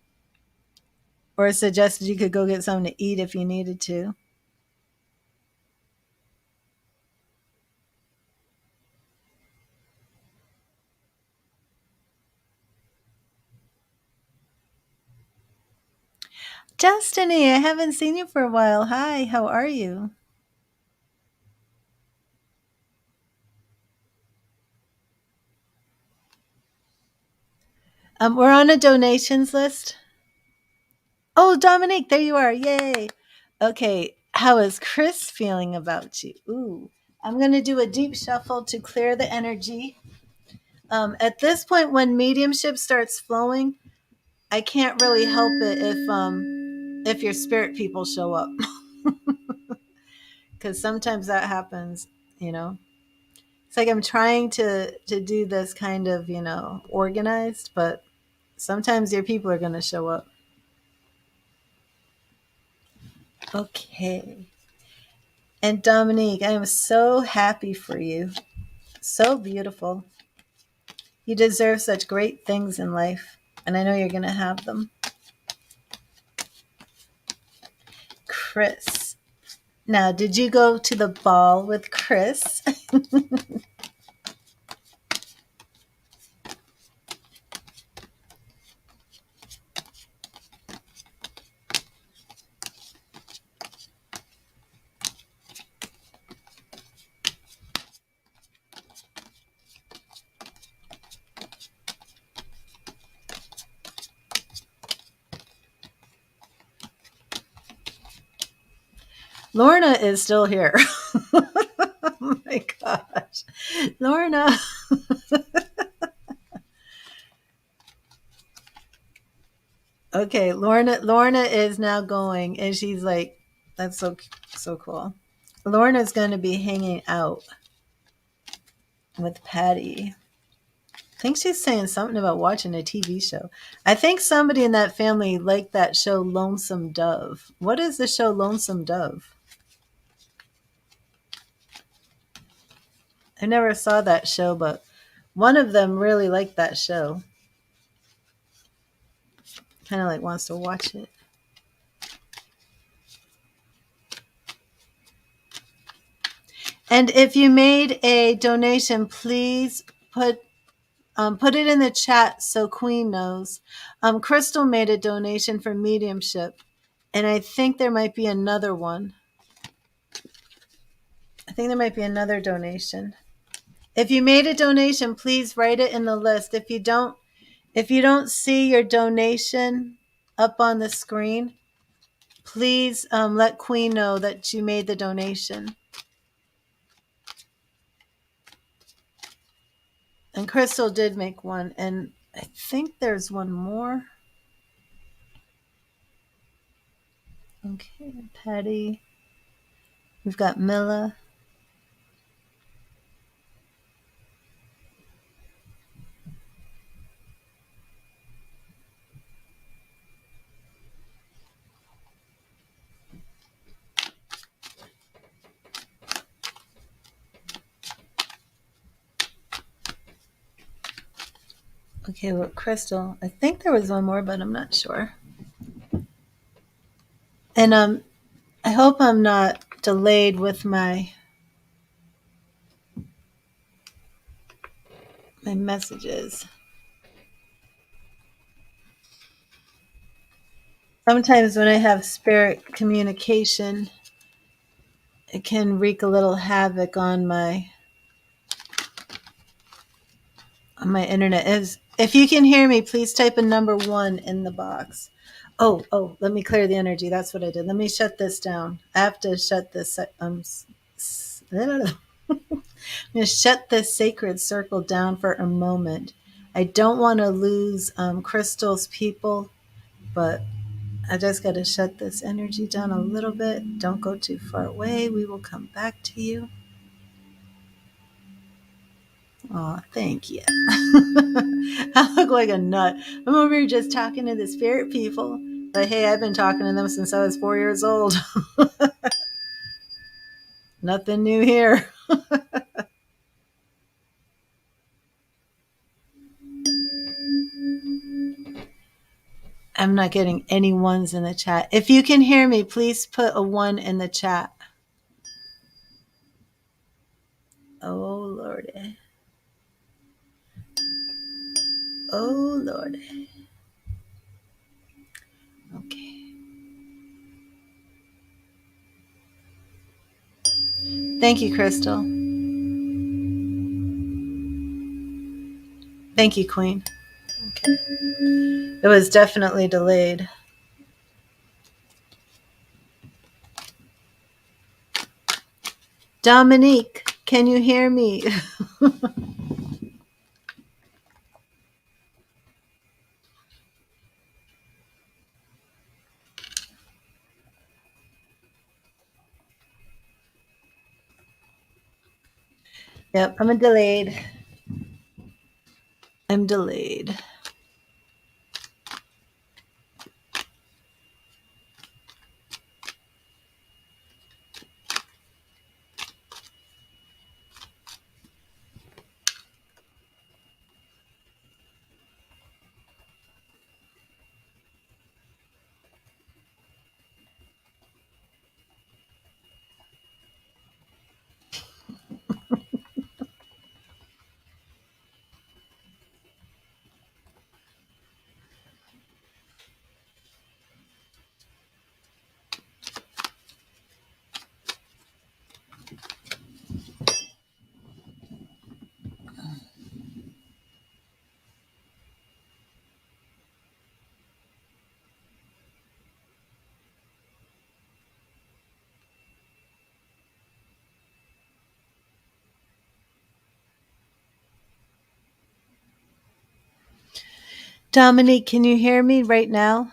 or suggested you could go get something to eat if you needed to. Destiny, I haven't seen you for a while. Hi, how are you? We're on a donations list. Oh, Dominique, there you are. Yay. Okay, how is Chris feeling about you? Ooh, I'm going to do a deep shuffle to clear the energy. At this point, when mediumship starts flowing, I can't really help it if your spirit people show up, because sometimes that happens. You know, it's like I'm trying to do this kind of organized, but sometimes your people are going to show up. Okay. And Dominique, I am so happy for you. So beautiful. You deserve such great things in life, and I know you're going to have them. Chris. Now, did you go to the ball with Chris? Lorna is still here. Oh my gosh. Lorna. Okay, Lorna is now going, and she's like, that's so cool. Lorna's going to be hanging out with Patty. I think she's saying something about watching a TV show. I think somebody in that family liked that show Lonesome Dove. What is the show Lonesome Dove? I never saw that show, but one of them really liked that show. Kind of like wants to watch it. And if you made a donation, please put it in the chat so Queen knows. Crystal made a donation for mediumship, and I think there might be another one. I think there might be another donation. If you made a donation, please write it in the list. If you don't see your donation up on the screen, please let Queen know that you made the donation. And Crystal did make one, and I think there's one more. Okay, Patty. We've got Milla. Okay, well, Crystal. I think there was one more, but I'm not sure. And I hope I'm not delayed with my messages. Sometimes when I have spirit communication, it can wreak a little havoc on my internet. If you can hear me, please type a number 1 in the box. Oh, let me clear the energy. That's what I did. Let me shut this down. I have to shut this. I'm going to shut this sacred circle down for a moment. I don't want to lose Crystal's people, but I just got to shut this energy down a little bit. Don't go too far away. We will come back to you. Oh, thank you. I look like a nut. I'm over here just talking to the spirit people. But hey, I've been talking to them since I was 4 years old. Nothing new here. I'm not getting any ones in the chat. If you can hear me, please put a 1 in the chat. Oh, Lordy. Oh, Lordy. Okay. Thank you, Crystal. Thank you, Queen. Okay. It was definitely delayed. Dominique, can you hear me? Yep, I'm delayed. I'm delayed. Dominique, can you hear me right now?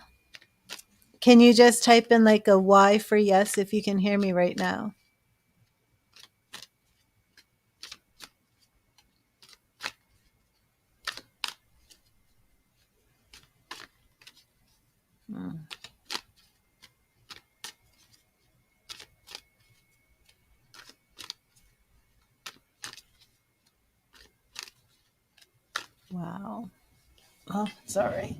Can you just type in like a Y for yes if you can hear me right now? Wow. Oh, sorry.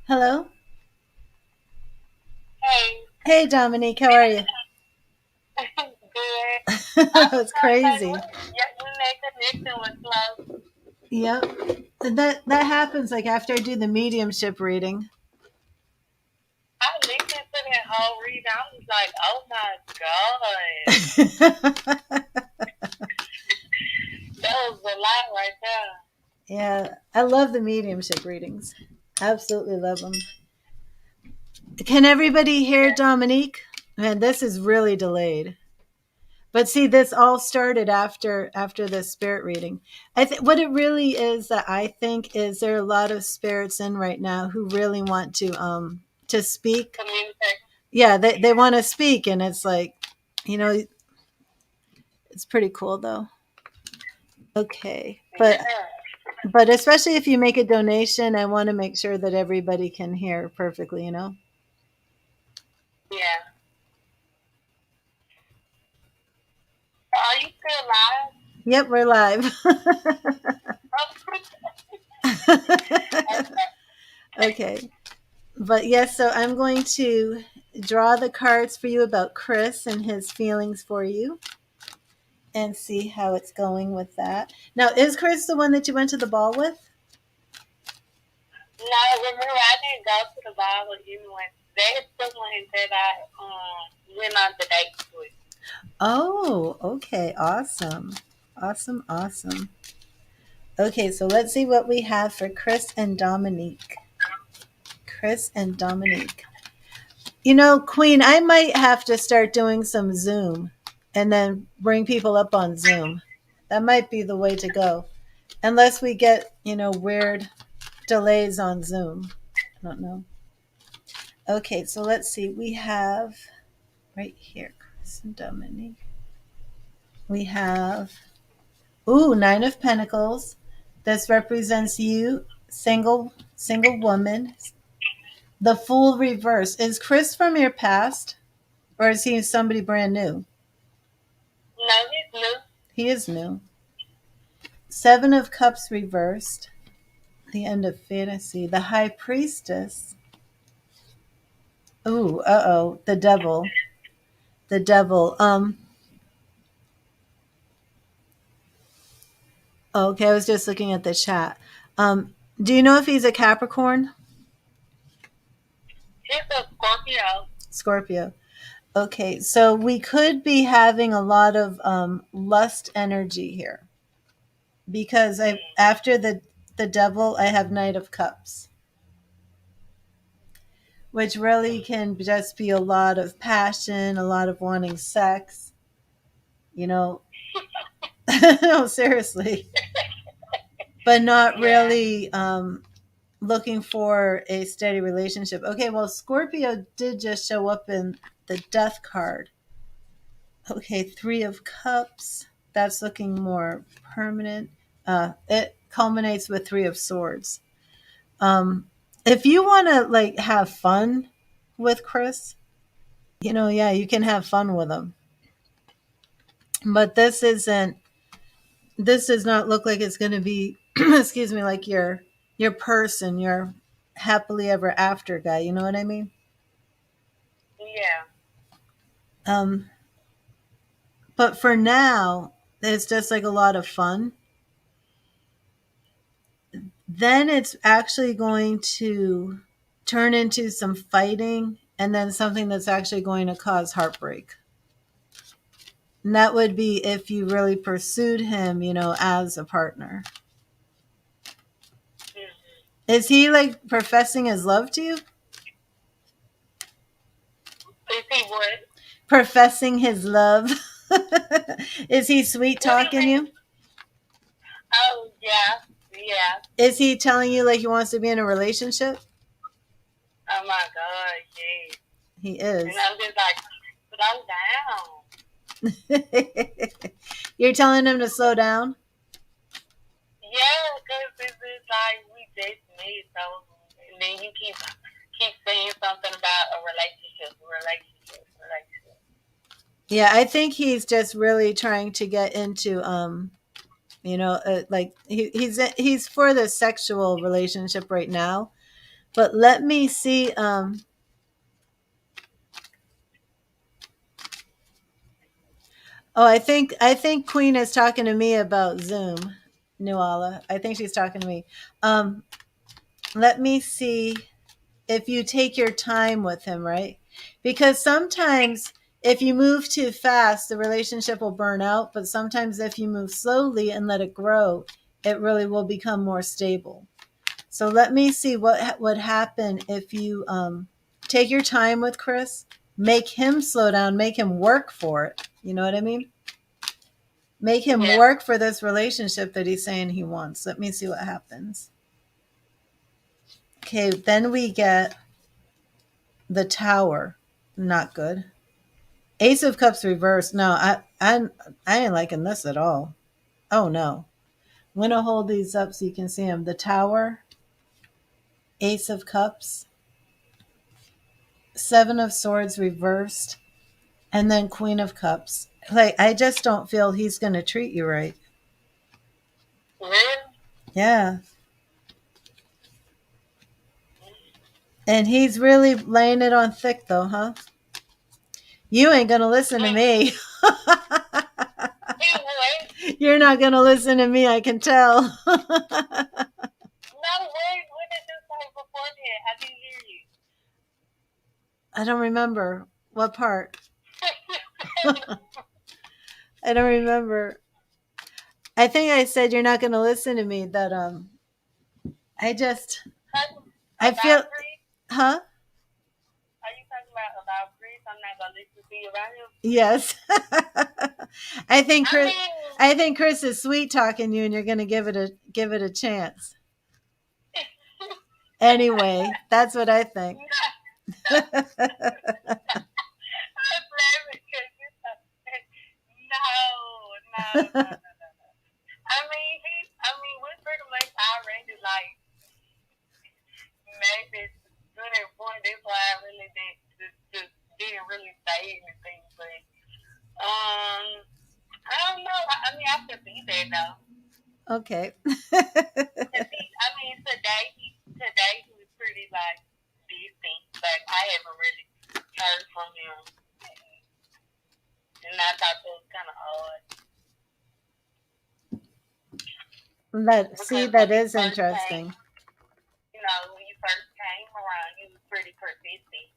Hello? Hey, Hey, Dominique, how are you? good. I That was was trying to say, crazy. yeah, when that connection was slow. Yep. That happens like after I do the mediumship reading. I listened to that whole reading. I was like, oh my God. That was a lot right there. Yeah, I love the mediumship readings. Absolutely love them. Can everybody hear Yeah. Dominique? Man, this is really delayed. But see, this all started after the spirit reading. I think what it really is that I think is there are a lot of spirits in right now who really want to speak. Communicate. Yeah, they want to speak, and it's like, you know, it's pretty cool though. Okay, Yeah. but especially if you make a donation, I want to make sure that everybody can hear perfectly. You know. Yeah. Are you still live? Yep, we're live. Okay. Okay. But yes, so I'm going to draw the cards for you about Chris and his feelings for you and see how it's going with that. Now, is Chris the one that you went to the ball with? No, remember I didn't go to the ball with you when they took one that I went on the date with. Oh, okay. Awesome. Awesome. Awesome. Okay, so let's see what we have for Chris and Dominique. Chris and Dominique. You know, Queen, I might have to start doing some Zoom and then bring people up on Zoom. That might be the way to go. Unless we get, weird delays on Zoom. I don't know. Okay, so let's see. We have right here, Chris and Dominique. We have, Nine of Pentacles. This represents you, single woman. The Fool reverse. Is Chris from your past or is he somebody brand new? No, he's new. He is new. Seven of Cups reversed. The end of fantasy. The High Priestess. Ooh, uh-oh. The Devil. The Devil. Okay, I was just looking at the chat. Do you know if he's a Capricorn? He's a Scorpio. Scorpio. Okay, so we could be having a lot of lust energy here because after the Devil, I have Knight of Cups, which really can just be a lot of passion, a lot of wanting sex. You know, no, seriously, but not really looking for a steady relationship. Okay, well, Scorpio did just show up in the Death card. Okay, Three of Cups. That's looking more permanent. It culminates with Three of Swords. If you want to like have fun with Chris, yeah, you can have fun with him. But this isn't. This does not look like it's going to be. Excuse me, like your person, your happily ever after guy. You know what I mean? Yeah. Um, but for now, it's just like a lot of fun. Then it's actually going to turn into some fighting and then something that's actually going to cause heartbreak. And that would be if you really pursued him, as a partner. Mm-hmm. Is he like professing his love to you? Is he what? Professing his love. Is he sweet What do you talking mean? you? Oh, yeah. Yeah. Is he telling you like he wants to be in a relationship? Oh, my God, yeah. He is. And I'm just like, slow down. You're telling him to slow down? Yeah, because it's just like we just met, so and then you keep saying something about a relationship. Yeah, I think he's just really trying to get into like he's for the sexual relationship right now. But let me see I think Queen is talking to me about Zoom. Nuala. I think she's talking to me. Let me see if you take your time with him, right? Because sometimes if you move too fast, the relationship will burn out. But sometimes if you move slowly and let it grow, it really will become more stable. So let me see what would happen if you take your time with Chris, make him slow down, make him work for it. You know what I mean? Make him Yeah. work for this relationship that he's saying he wants. Let me see what happens. Okay, then we get the Tower. Not good. Ace of Cups reversed. No, I ain't liking this at all. Oh no. I'm gonna hold these up so you can see them. The Tower, Ace of Cups, Seven of Swords reversed, and then Queen of Cups. Like I just don't feel he's gonna treat you right. Really? Yeah. And he's really laying it on thick, though, huh? You ain't gonna listen to me. He would. You're not gonna listen to me, I can tell. No, what did you say before that? I didn't hear you. I don't remember what part. I don't remember. I think I said you're not gonna listen to me. That I just I feel, About Chris? huh? Are you talking about Chris? I'm not gonna listen to you about him. Yes. I think I Chris. mean, I think Chris is sweet talking you, and you're gonna give it a chance. Anyway, that's what I think. I'm laughing because no. I mean, we pretty much already like made this good at point. That's why I really just didn't really say anything. But I don't know. I mean, I could see that though. Okay. I mean, today he was pretty like distant. Like I haven't really heard from him, and I thought that was kind of odd. Because That is interesting. when you first came around, you was pretty persistent,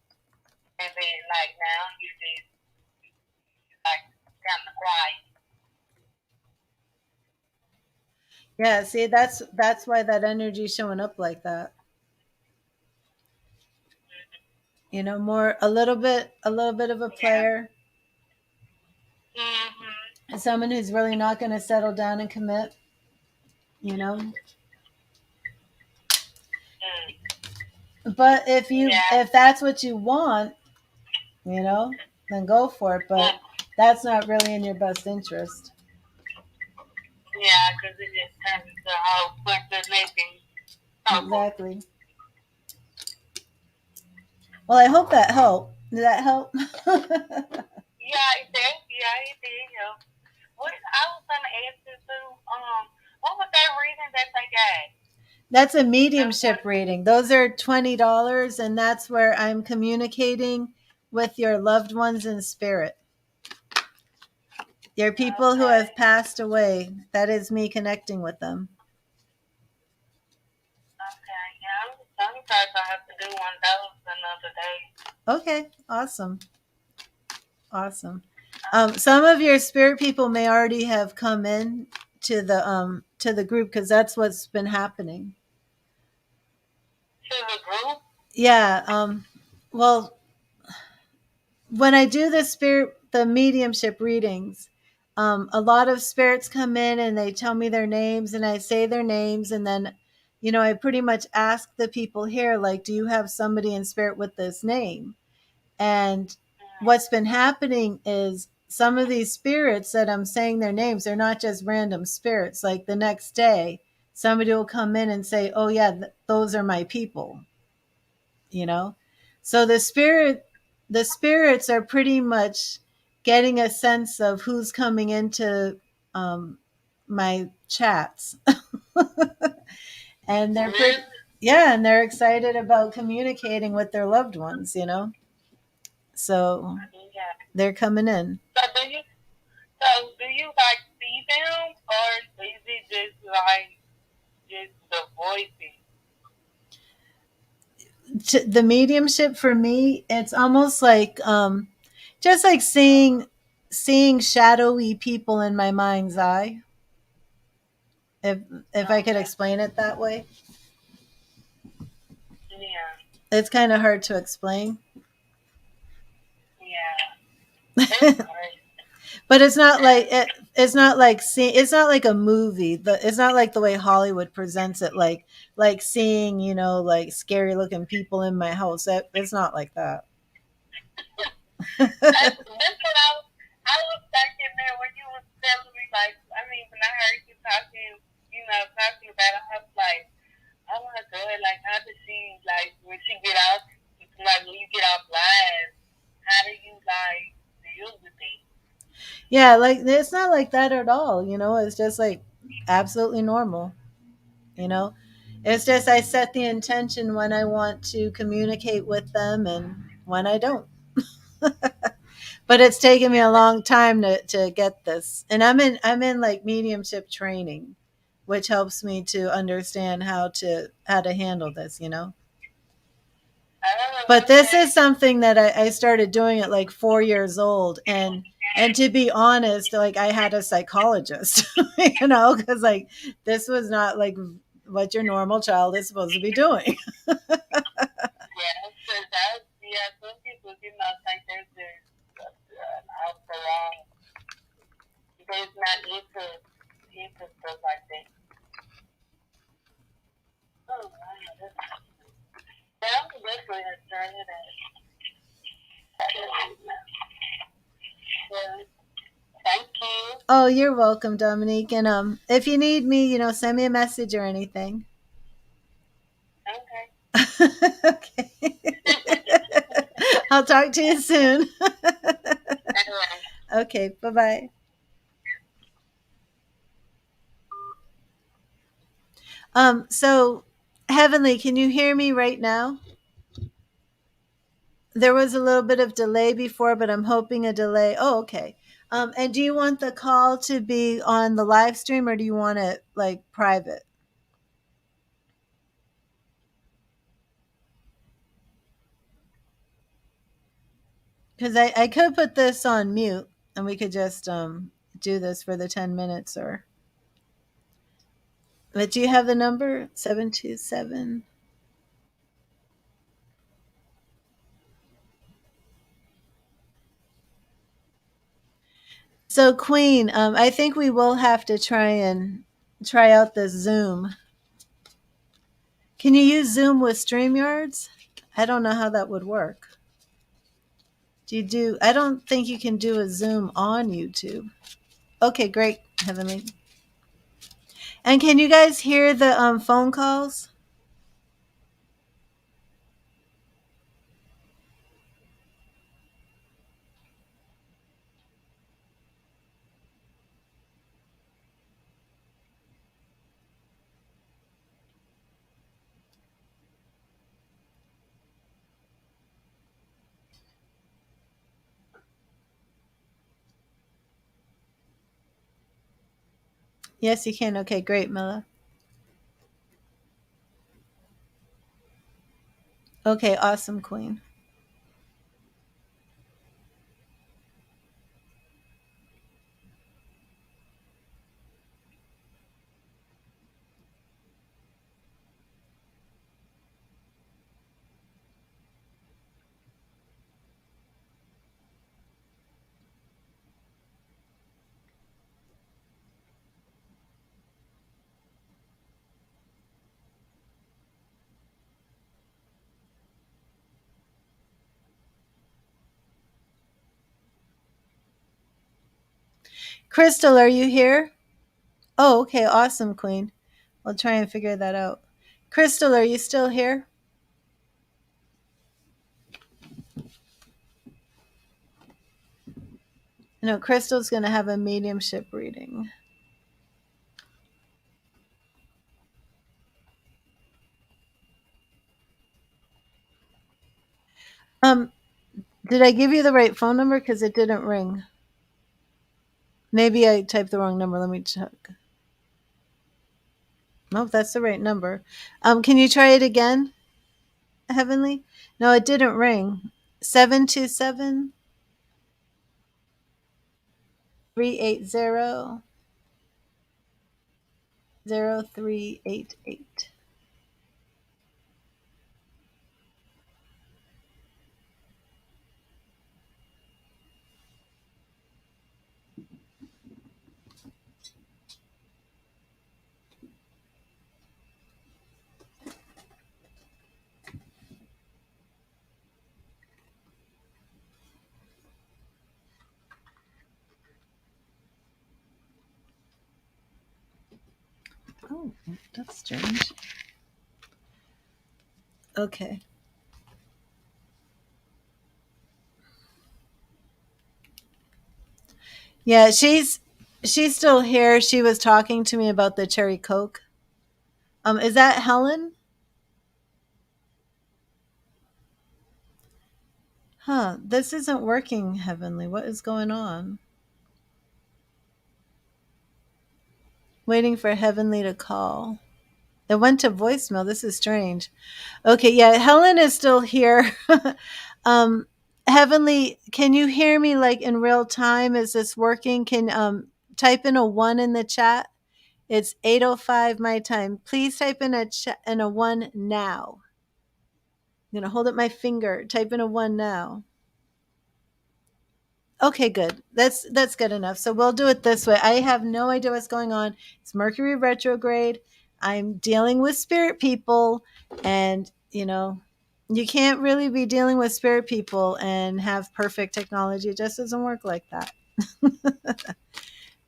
and then like now you just like kind of quiet. Yeah, see, that's why that energy's showing up like that. More a little bit of a Yeah. player, someone who's really not going to settle down and commit. You know, Mm. but Yeah. if that's what you want, then go for it. But Mm. that's not really in your best interest. Yeah, because it just turns into a whole bunch of nothing. Exactly. Well, I hope that helped. Did that help? Yeah, it did. Yeah, it did. Yeah. What I was gonna ask you too. What was that reason that they got? That's a mediumship reading. Those are $20, and that's where I'm communicating with your loved ones in spirit. Your people who Okay. have passed away. That is me connecting with them. Okay. Yeah, I'm probably gonna have to do one of those another day. Okay, awesome. Awesome. Some of your spirit people may already have come in to the group because that's what's been happening. To the group? Yeah. Well, when I do the mediumship readings, a lot of spirits come in and they tell me their names, and I say their names, and then, I pretty much ask the people here, like, do you have somebody in spirit with this name? And what's been happening is some of these spirits that I'm saying their names, they're not just random spirits. Like the next day, somebody will come in and say, "Oh yeah, those are my people." You know, so the spirits are pretty much getting a sense of who's coming into um, my chats, and they're pretty, Really? yeah, and they're excited about communicating with their loved ones. So Yeah. they're coming in. So do you like see them, or is it just like just the voices? The mediumship for me, it's almost like just like seeing shadowy people in my mind's eye. If I could Okay. explain it that way, Yeah. it's kind of hard to explain. Yeah. That's great. But it's not like That's it's not like a movie. It's not like the way Hollywood presents it, like seeing like scary looking people in my house. It's not like that. that's what I was thinking there when you was telling me, like, I mean, when I heard you talking about it, I was like, oh my god, like, how does she, like, when she get off, like, when you get off live, how do you, like, deal with it? Yeah, like it's not like that at all. It's just like absolutely normal. You know, it's just I set the intention when I want to communicate with them and when I don't. But it's taken me a long time to get this. And I'm in like mediumship training, which helps me to understand how to handle this, you know. Oh, But this okay. is something that I started doing at like 4 years old, and to be honest, like I had a psychologist, you know, because like this was not like what your normal child is supposed to be doing. Yeah, because yeah, some people, think they're just out for wrong. They're not into stuff like that. Oh, wow. Yeah, I'm definitely a journey yeah. Thank you. Oh, you're welcome, Dominique. And if you need me, you know, send me a message or anything. Okay. Okay. I'll talk to you soon. Anyway. Okay, bye bye. So Heavenly, can you hear me right now? There was a little bit of delay before, but I'm hoping a delay. Oh, okay. And do you want the call to be on the live stream or do you want it like private? Because I could put this on mute and we could just do this for the 10 minutes or. But do you have the number? 727. So, Queen, I think we will have to try out this Zoom. Can you use Zoom with StreamYards? I don't know how that would work. I don't think you can do a Zoom on YouTube. Okay, great, Heavenly. And can you guys hear the phone calls? Yes, you can. Okay, great, Mila. Okay, awesome, Queen. Crystal, are you here? Oh, okay, awesome, Queen. We'll try and figure that out. Crystal, are you still here? No, Crystal's going to have a mediumship reading. Um, did I give you the right phone number? Because it didn't ring. Maybe I typed the wrong number. Let me check. Nope, that's the right number. Can you try it again, Heavenly? No, it didn't ring. 727 380 0388. Oh, that's strange. Okay. Yeah, She's still here. She was talking to me about the cherry Coke. Is that Helen? Huh, this isn't working, Heavenly. What is going on? Waiting for Heavenly to call. It went to voicemail. This is strange. Okay, yeah, Helen is still here. um, Heavenly, can you hear me like in real time? Is this working? Can type in a 1 in the chat? It's 8:05 my time. Please type in a 1 now. I'm gonna hold up my finger. Type in a 1 now. Okay, good. That's good enough. So we'll do it this way. I have no idea what's going on. It's Mercury retrograde. I'm dealing with spirit people, and you can't really be dealing with spirit people and have perfect technology. It just doesn't work like that.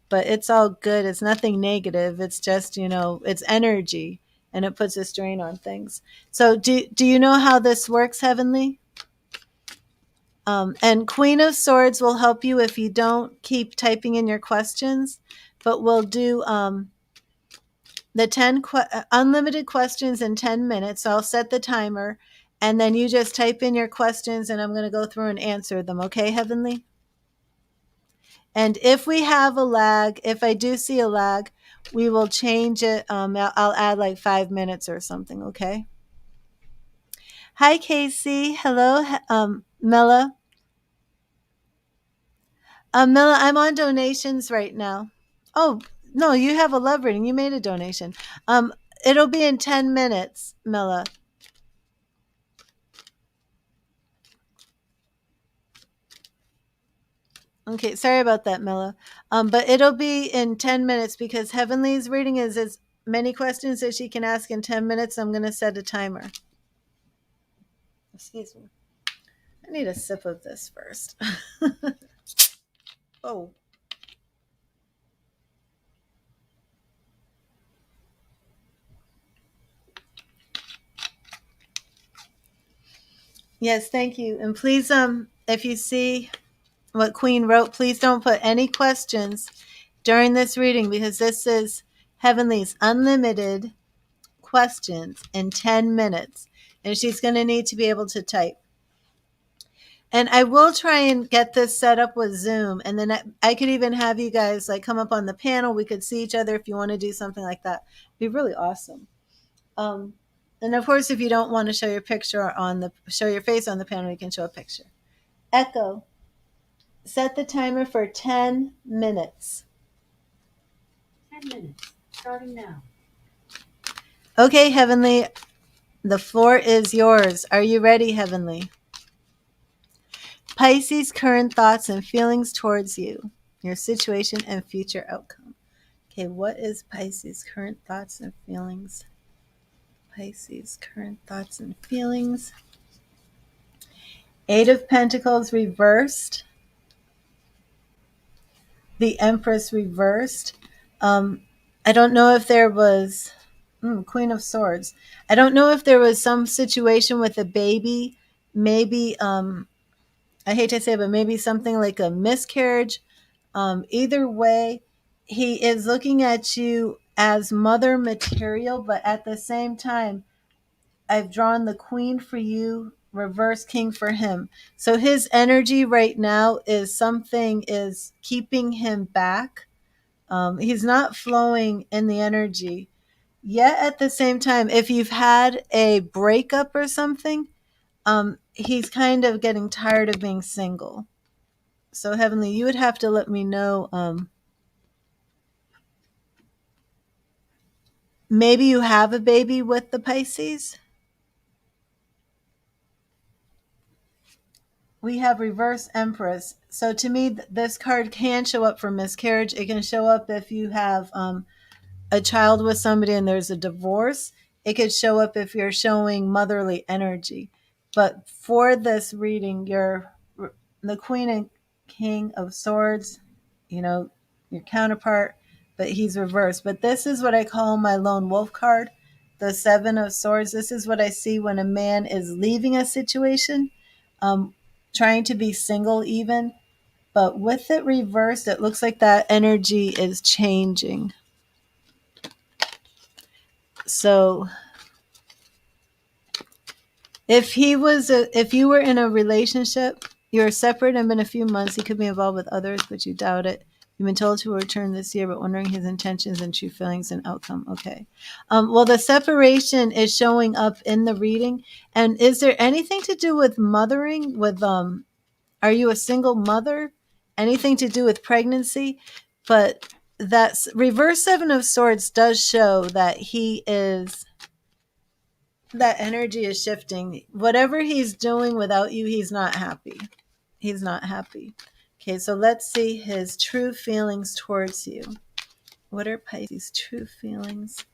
But it's all good. It's nothing negative. It's just, it's energy, and it puts a strain on things. So do you know how this works, Heavenly? And Queen of Swords will help you if you don't keep typing in your questions, but we'll do the unlimited questions in 10 minutes. So I'll set the timer, and then you just type in your questions, and I'm going to go through and answer them. Okay, Heavenly? And if we have a lag, if I do see a lag, we will change it. I'll add like 5 minutes or something. Okay. Hi, Casey. Hello, Mela. Mela, I'm on donations right now. Oh, no, you have a love reading. You made a donation. It'll be in 10 minutes, Mela. Okay, sorry about that, Mela. But it'll be in 10 minutes because Heavenly's reading is as many questions as she can ask in 10 minutes. I'm going to set a timer. Excuse me. I need a sip of this first. Oh. Yes, thank you. And please, if you see what Queen wrote, please don't put any questions during this reading because this is Heavenly's unlimited questions in 10 minutes. And she's going to need to be able to type. And I will try and get this set up with Zoom. And then I could even have you guys like come up on the panel. We could see each other if you want to do something like that. It'd be really awesome. And of course, if you don't want to show your show your face on the panel, you can show a picture. Echo. Set the timer for 10 minutes. 10 minutes, starting now. Okay, Heavenly, the floor is yours. Are you ready, Heavenly? Pisces, current thoughts and feelings towards you, your situation and future outcome. Okay, what is Pisces, current thoughts and feelings? Pisces, current thoughts and feelings. 8 of Pentacles reversed. The Empress reversed. I don't know if there was Queen of Swords. I don't know if there was some situation with a baby. Maybe I hate to say it, but maybe something like a miscarriage. Either way, he is looking at you as mother material, but at the same time, I've drawn the Queen for you, reverse King for him. So his energy right now is something is keeping him back. He's not flowing in the energy. Yet at the same time, if you've had a breakup or something, he's kind of getting tired of being single. So Heavenly, you would have to let me know. Maybe you have a baby with the Pisces. We have reverse Empress. So to me, this card can show up for miscarriage. It can show up if you have a child with somebody and there's a divorce. It could show up if you're showing motherly energy. But for this reading, you're the Queen and King of Swords, your counterpart, but he's reversed. But this is what I call my lone wolf card, the 7 of Swords. This is what I see when a man is leaving a situation, trying to be single even. But with it reversed, it looks like that energy is changing. So if you were in a relationship, you're separate and been a few months, he could be involved with others, but you doubt it. You've been told to return this year, but wondering his intentions and true feelings and outcome. Okay. Well, the separation is showing up in the reading. And is there anything to do with mothering? Are you a single mother? Anything to do with pregnancy? But that's reverse Seven of Swords does show that that energy is shifting. Whatever he's doing without you, he's not happy. He's not happy. Okay, so let's see his true feelings towards you. What are Pisces' true feelings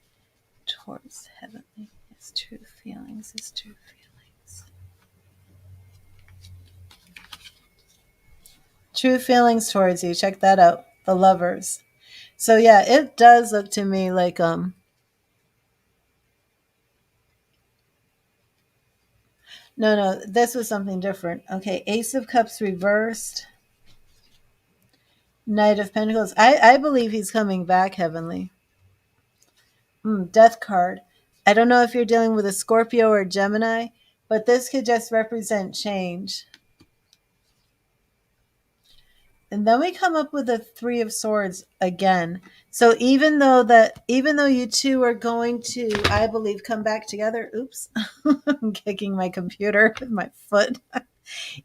towards Heavenly? His true feelings, his true feelings. True feelings towards you. Check that out. The Lovers. So yeah, it does look to me like no, this was something different. Okay, Ace of Cups reversed. Knight of Pentacles. I believe he's coming back, Heavenly. Death card. I don't know if you're dealing with a Scorpio or a Gemini, but this could just represent change. And then we come up with a Three of Swords again. So even though you two are going to, I believe, come back together. Oops. I'm kicking my computer with my foot.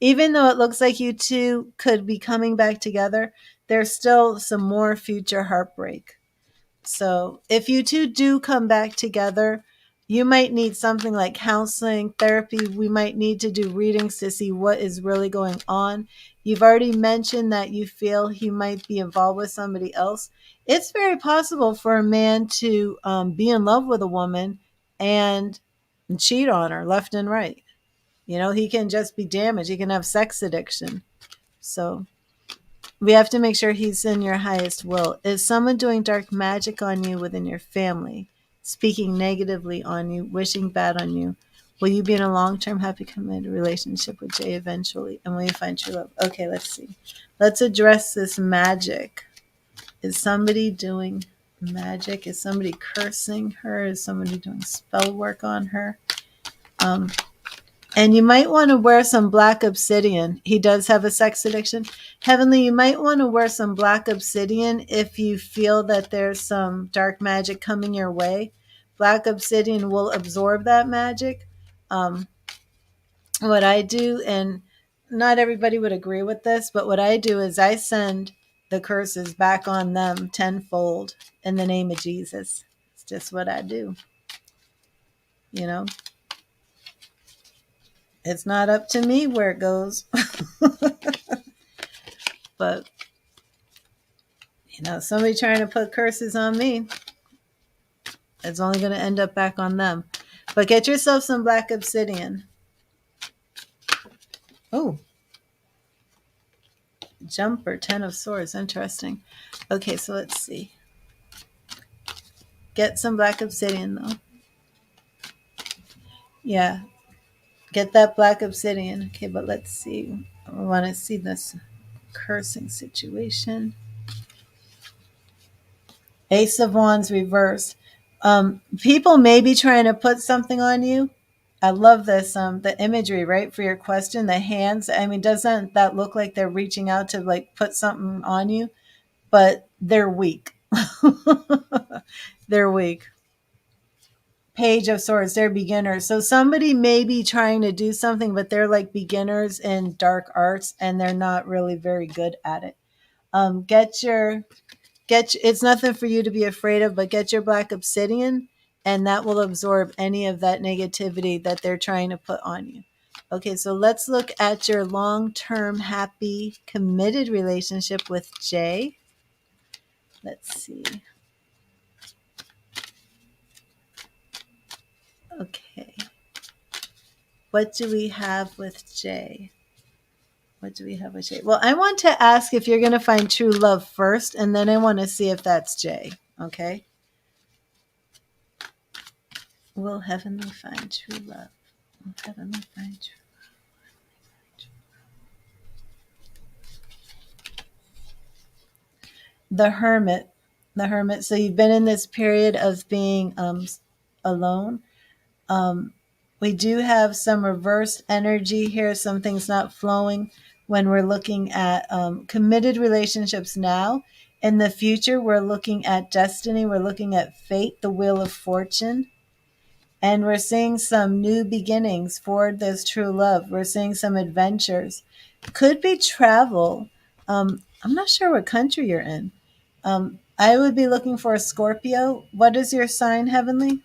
Even though it looks like you two could be coming back together, there's still some more future heartbreak. So if you two do come back together, you might need something like counseling, therapy. We might need to do readings to see what is really going on. You've already mentioned that you feel he might be involved with somebody else. It's very possible for a man to be in love with a woman and cheat on her left and right. You know, he can just be damaged. He can have sex addiction. So we have to make sure he's in your highest will. Is someone doing dark magic on you within your family, speaking negatively on you, wishing bad on you? Will you be in a long-term, happy, committed relationship with Jay eventually? And will you find true love? Okay, let's see. Let's address this magic. Is somebody doing magic? Is somebody cursing her? Is somebody doing spell work on her? And you might want to wear some black obsidian. He does have a sex addiction. Heavenly, you might want to wear some black obsidian if you feel that there's some dark magic coming your way. Black obsidian will absorb that magic. What I do, and not everybody would agree with this, but what I do is I send the curses back on them tenfold in the name of Jesus. It's just what I do. You know? It's not up to me where it goes. But, you know, somebody trying to put curses on me, it's only going to end up back on them. But get yourself some black obsidian. Oh, Jumper, 10 of Swords. Interesting. Okay, so let's see. Get some black obsidian, though. Yeah, get that black obsidian. Okay, but let's see. I want to see this cursing situation. Ace of Wands reversed. People may be trying to put something on you. I love this. The imagery, right, for your question. The hands. I mean, doesn't that look like they're reaching out to like put something on you? But they're weak. They're weak. Page of Swords. They're beginners. So somebody may be trying to do something, but they're like beginners in dark arts, and they're not really very good at it. It's nothing for you to be afraid of, but get your black obsidian, and that will absorb any of that negativity that they're trying to put on you. Okay, so let's look at your long-term, happy, committed relationship with Jay. Let's see. Okay. What do we have with Jay? What do we have with Jay? Well, I want to ask if you're going to find true love first, and then I want to see if that's Jay. Okay? Will heavenly find true love? Will heavenly find true the Hermit. The Hermit. So you've been in this period of being alone. Um, we do have some reversed energy here. Something's not flowing when we're looking at committed relationships now. In the future, we're looking at destiny. We're looking at fate, the wheel of fortune. And we're seeing some new beginnings for this true love. We're seeing some adventures. Could be travel. I'm not sure what country you're in. I would be looking for a Scorpio. What is your sign, Heavenly?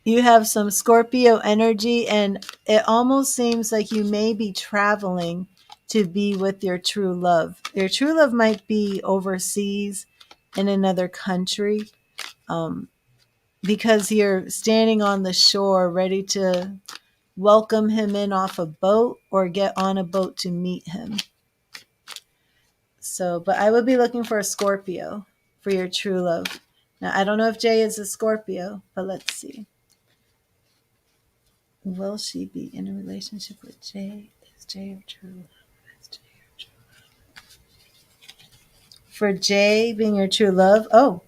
You have some Scorpio energy, and it almost seems like you may be traveling to be with your true love. Your true love might be overseas in another country, because you're standing on the shore ready to welcome him in off a boat or get on a boat to meet him. So, but I would be looking for a Scorpio for your true love. Now, I don't know if Jay is a Scorpio, but let's see. Will she be in a relationship with Jay? Is Jay your true love? Is Jay your true love? For Jay being your true love, oh,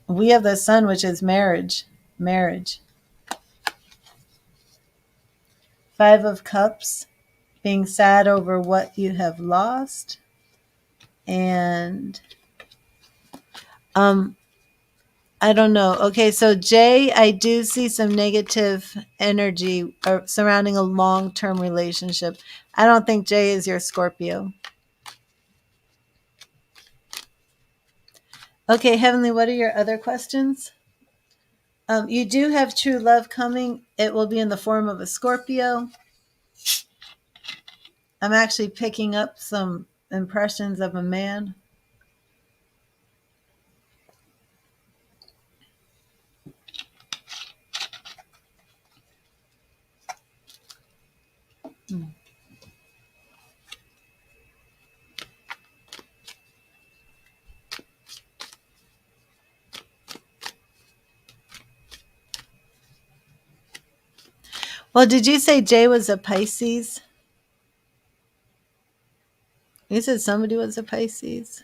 we have the sun, which is marriage. Marriage. Five of Cups, being sad over what you have lost. And I don't know. Okay, so Jay, I do see some negative energy surrounding a long-term relationship. I don't think Jay is your Scorpio. Okay, Heavenly, what are your other questions? You do have true love coming. It will be in the form of a Scorpio. I'm actually picking up some impressions of a man. Well, did you say Jay was a Pisces? You said somebody was a Pisces.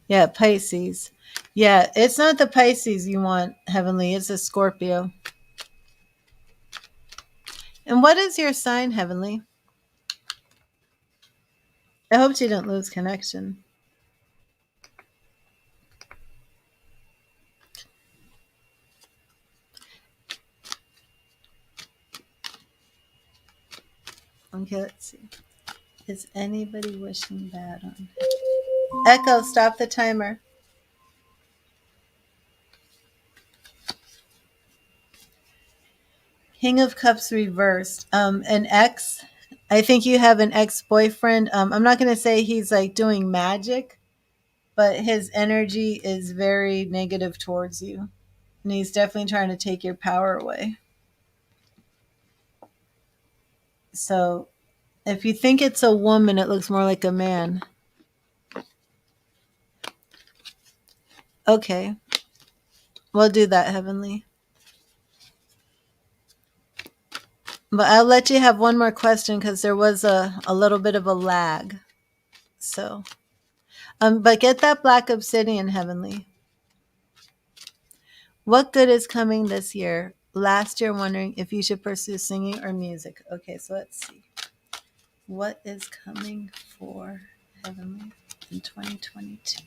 Yeah, Pisces. Yeah, it's not the Pisces you want, Heavenly. It's a Scorpio. And what is your sign, Heavenly? I hope she didn't lose connection. Okay, let's see. Is anybody wishing bad on him? Echo, stop the timer. King of Cups reversed. An ex. I think you have an ex-boyfriend. I'm not going to say he's like doing magic, but his energy is very negative towards you. And he's definitely trying to take your power away. So if you think it's a woman, it looks more like a man. Okay. We'll do that, Heavenly. But I'll let you have one more question because there was a little bit of a lag. So, but get that black obsidian, Heavenly. What good is coming this year? Last year, wondering if you should pursue singing or music. Okay, so let's see. What is coming for Heavenly in 2022?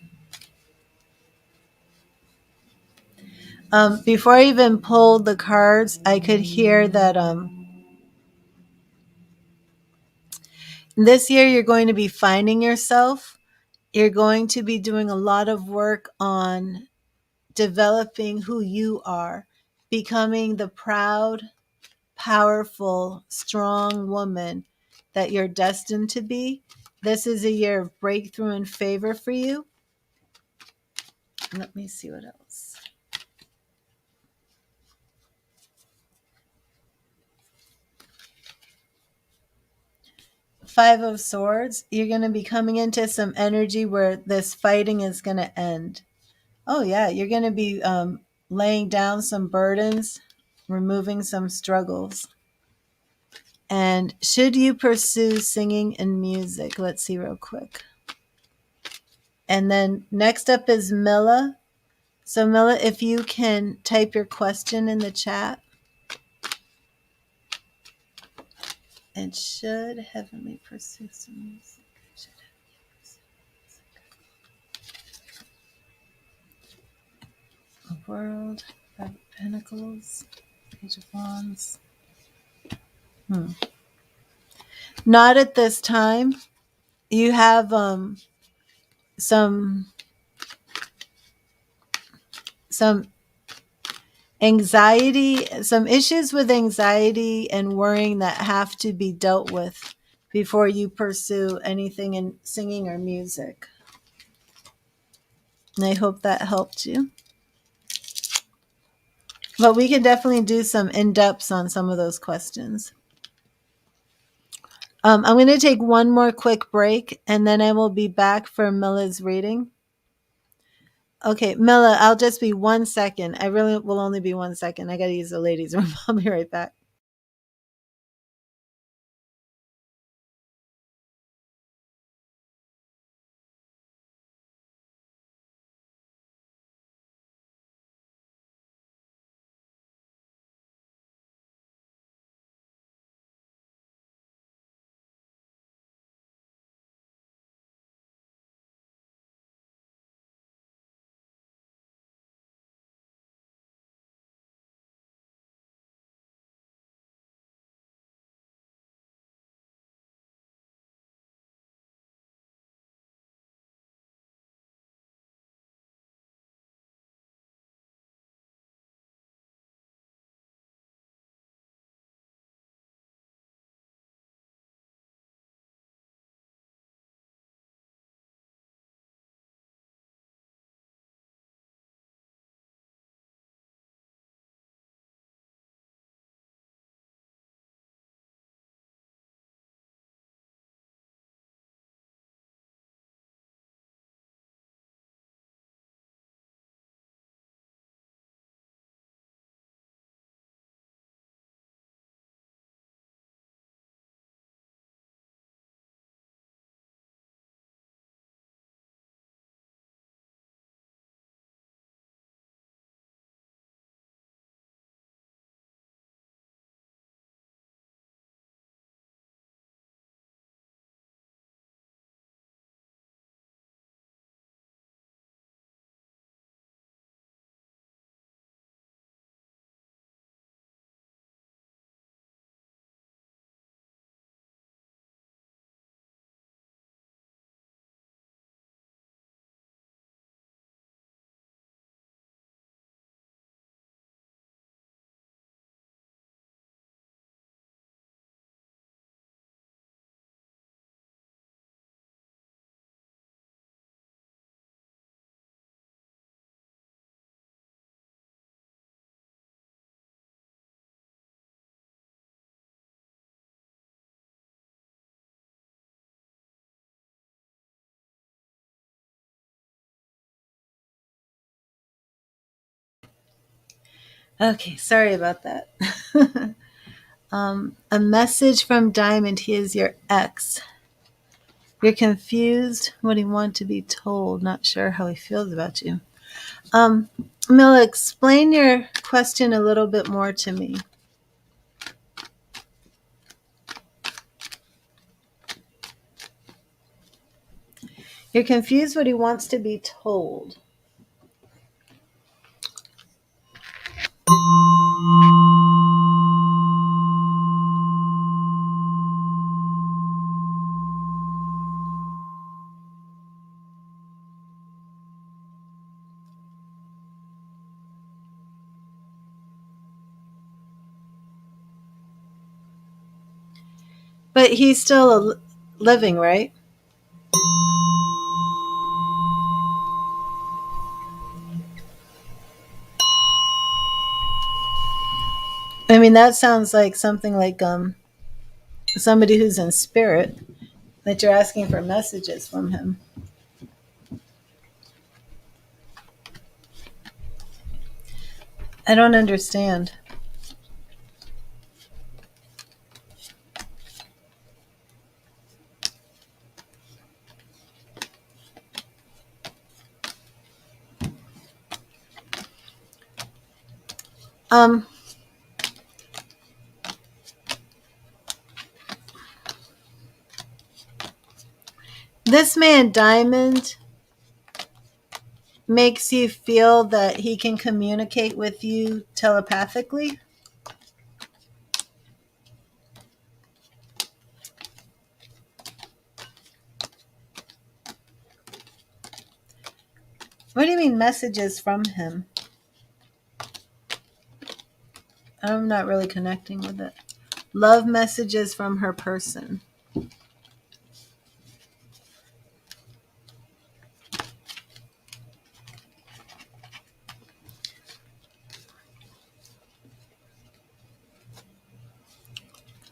Before I even pulled the cards, I could hear that this year you're going to be finding yourself. You're going to be doing a lot of work on developing who you are, becoming the proud, powerful, strong woman that you're destined to be. This is a year of breakthrough and favor for you. Let me see what else. Five of Swords. You're going to be coming into some energy where this fighting is going to end. Oh, yeah. You're going to be laying down some burdens, removing some struggles. And should you pursue singing and music? Let's see real quick. And then next up is Milla. So Milla, if you can type your question in the chat. And should Heavenly pursue some music? Should Heavenly pursue music? A world of Pentacles, Page of Wands. Not at this time. You have some anxiety, some issues with anxiety and worrying that have to be dealt with before you pursue anything in singing or music. And I hope that helped you. But we can definitely do some in-depths on some of those questions. I'm going to take one more quick break, and then I will be back for Milla's reading. Okay, Milla, I'll just be 1 second. I really will only be 1 second. I got to use the ladies' room. I'll be right back. Okay, sorry about that. A message from Diamond. He is your ex. You're confused what he wants to be told. Not sure how he feels about you. Milla, explain your question a little bit more to me. You're confused what he wants to be told. But he's still living, right? I mean, that sounds like something like somebody who's in spirit, that you're asking for messages from him. I don't understand. Um, this man, Diamond, makes you feel that he can communicate with you telepathically. What do you mean messages from him? I'm not really connecting with it. Love messages from her person.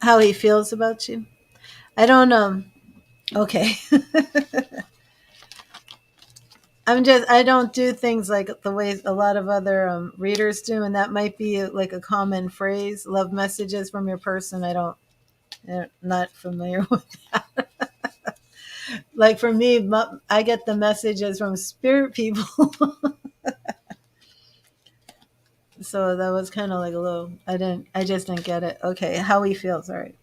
How he feels about you. I don't okay. I don't do things like the way a lot of other readers do, and that might be like a common phrase. Love messages from your person. I'm not familiar with that. Like for me, I get the messages from spirit people. So that was kind of like a little, I just didn't get it. Okay, how he feels. All right.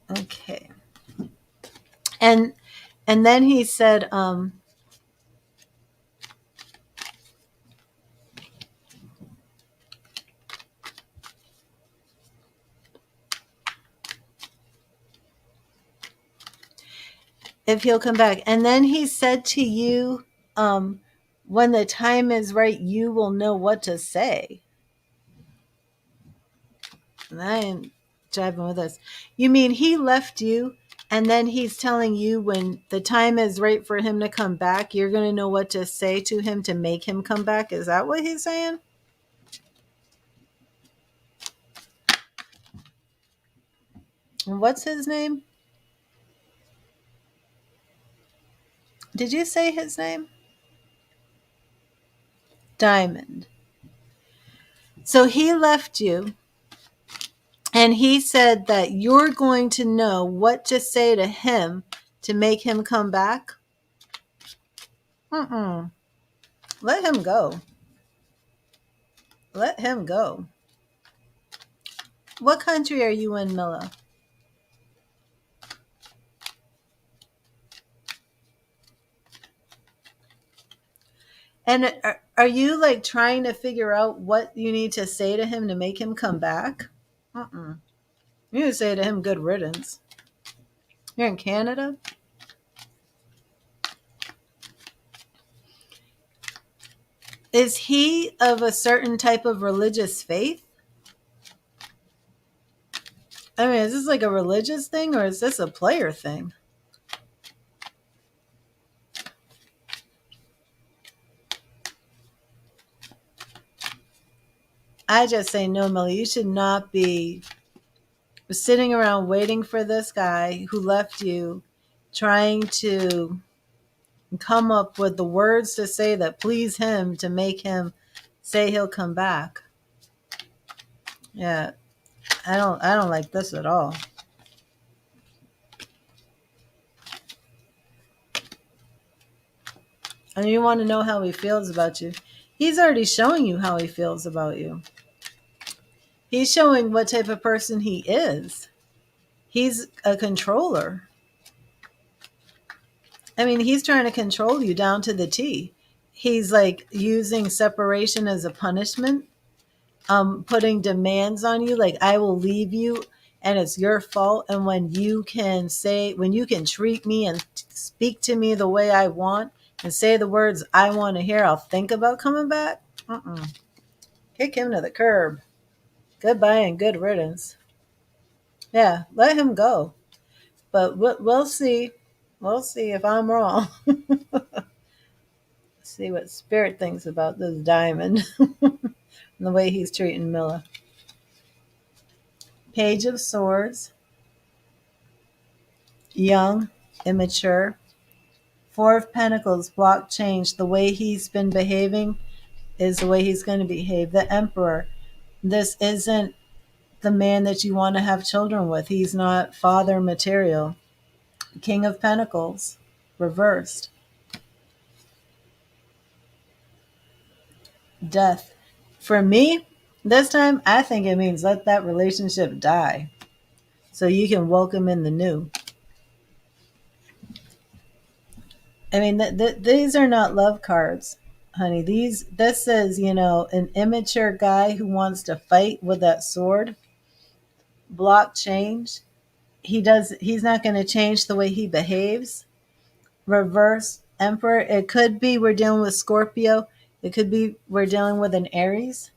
Okay. And then he said, if he'll come back. And then he said to you, when the time is right, you will know what to say. And I ain't jiving with us. You mean he left you, and then he's telling you when the time is right for him to come back, you're going to know what to say to him to make him come back? Is that what he's saying? And what's his name? Did you say his name? Diamond. So he left you, and he said that you're going to know what to say to him to make him come back. Let him go. Let him go. What country are you in, Milla? And are you like trying to figure out what you need to say to him to make him come back? You need to say to him, good riddance. You're in Canada? Is he of a certain type of religious faith? I mean, is this like a religious thing or is this a player thing? I just say, no, Millie, you should not be sitting around waiting for this guy who left you, trying to come up with the words to say that please him to make him say he'll come back. Yeah, I don't like this at all. And you want to know how he feels about you. He's already showing you how he feels about you. He's showing what type of person he is. He's a controller. I mean, he's trying to control you down to the T. He's like using separation as a punishment, putting demands on you, like I will leave you and it's your fault. And when you can treat me and speak to me the way I want and say the words I want to hear, I'll think about coming back. Kick him to the curb. Goodbye and good riddance. Yeah, let him go. But we'll see. We'll see if I'm wrong. See what Spirit thinks about this Diamond and the way he's treating Milla. Page of Swords. Young, immature. Four of Pentacles, block change. The way he's been behaving is the way he's going to behave. The Emperor. This isn't the man that you want to have children with. He's not father material. King of Pentacles, reversed. Death. For me, this time, I think it means let that relationship die so you can welcome in the new. I mean, these are not love cards, honey. This is, an immature guy who wants to fight with that sword, block change. He's not going to change the way he behaves. Reverse Emperor. It could be we're dealing with Scorpio. It could be we're dealing with an Aries.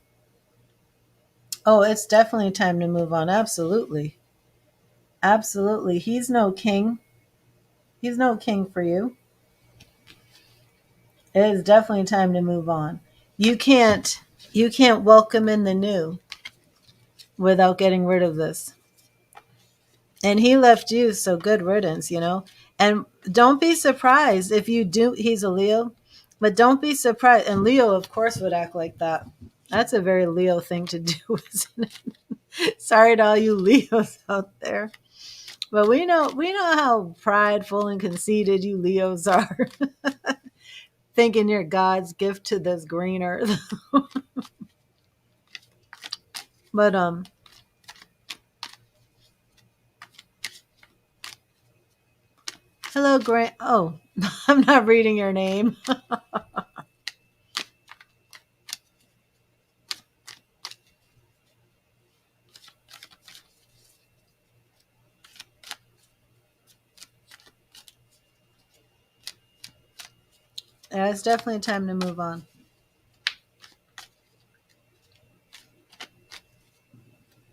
Oh, it's definitely time to move on. Absolutely. Absolutely. He's no king. He's no king for you. It is definitely time to move on. You can't welcome in the new without getting rid of this. And he left you, so good riddance. And don't be surprised if you do. He's a Leo, but don't be surprised. And Leo, of course, would act like that. That's a very Leo thing to do, isn't it? Sorry to all you Leos out there. But we know how prideful and conceited you Leos are. Thinking you're God's gift to this green earth. But hello, Grant. Oh, I'm not reading your name. Yeah, it's definitely time to move on.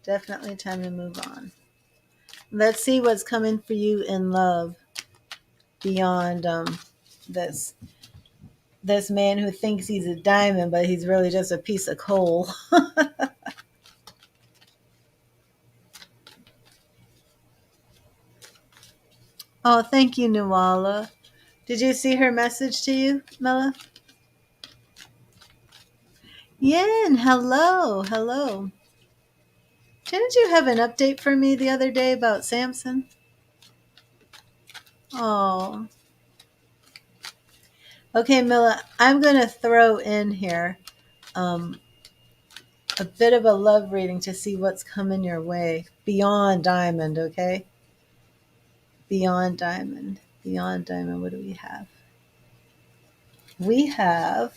Definitely time to move on. Let's see what's coming for you in love beyond this man who thinks he's a diamond, but he's really just a piece of coal. Oh, thank you, Nuala. Did you see her message to you, Mela? Yin, hello, hello. Didn't you have an update for me the other day about Samson? Oh. Okay, Mila, I'm going to throw in here a bit of a love reading to see what's coming your way. Beyond Diamond, okay? Beyond Diamond. Beyond Diamond, what do we have? We have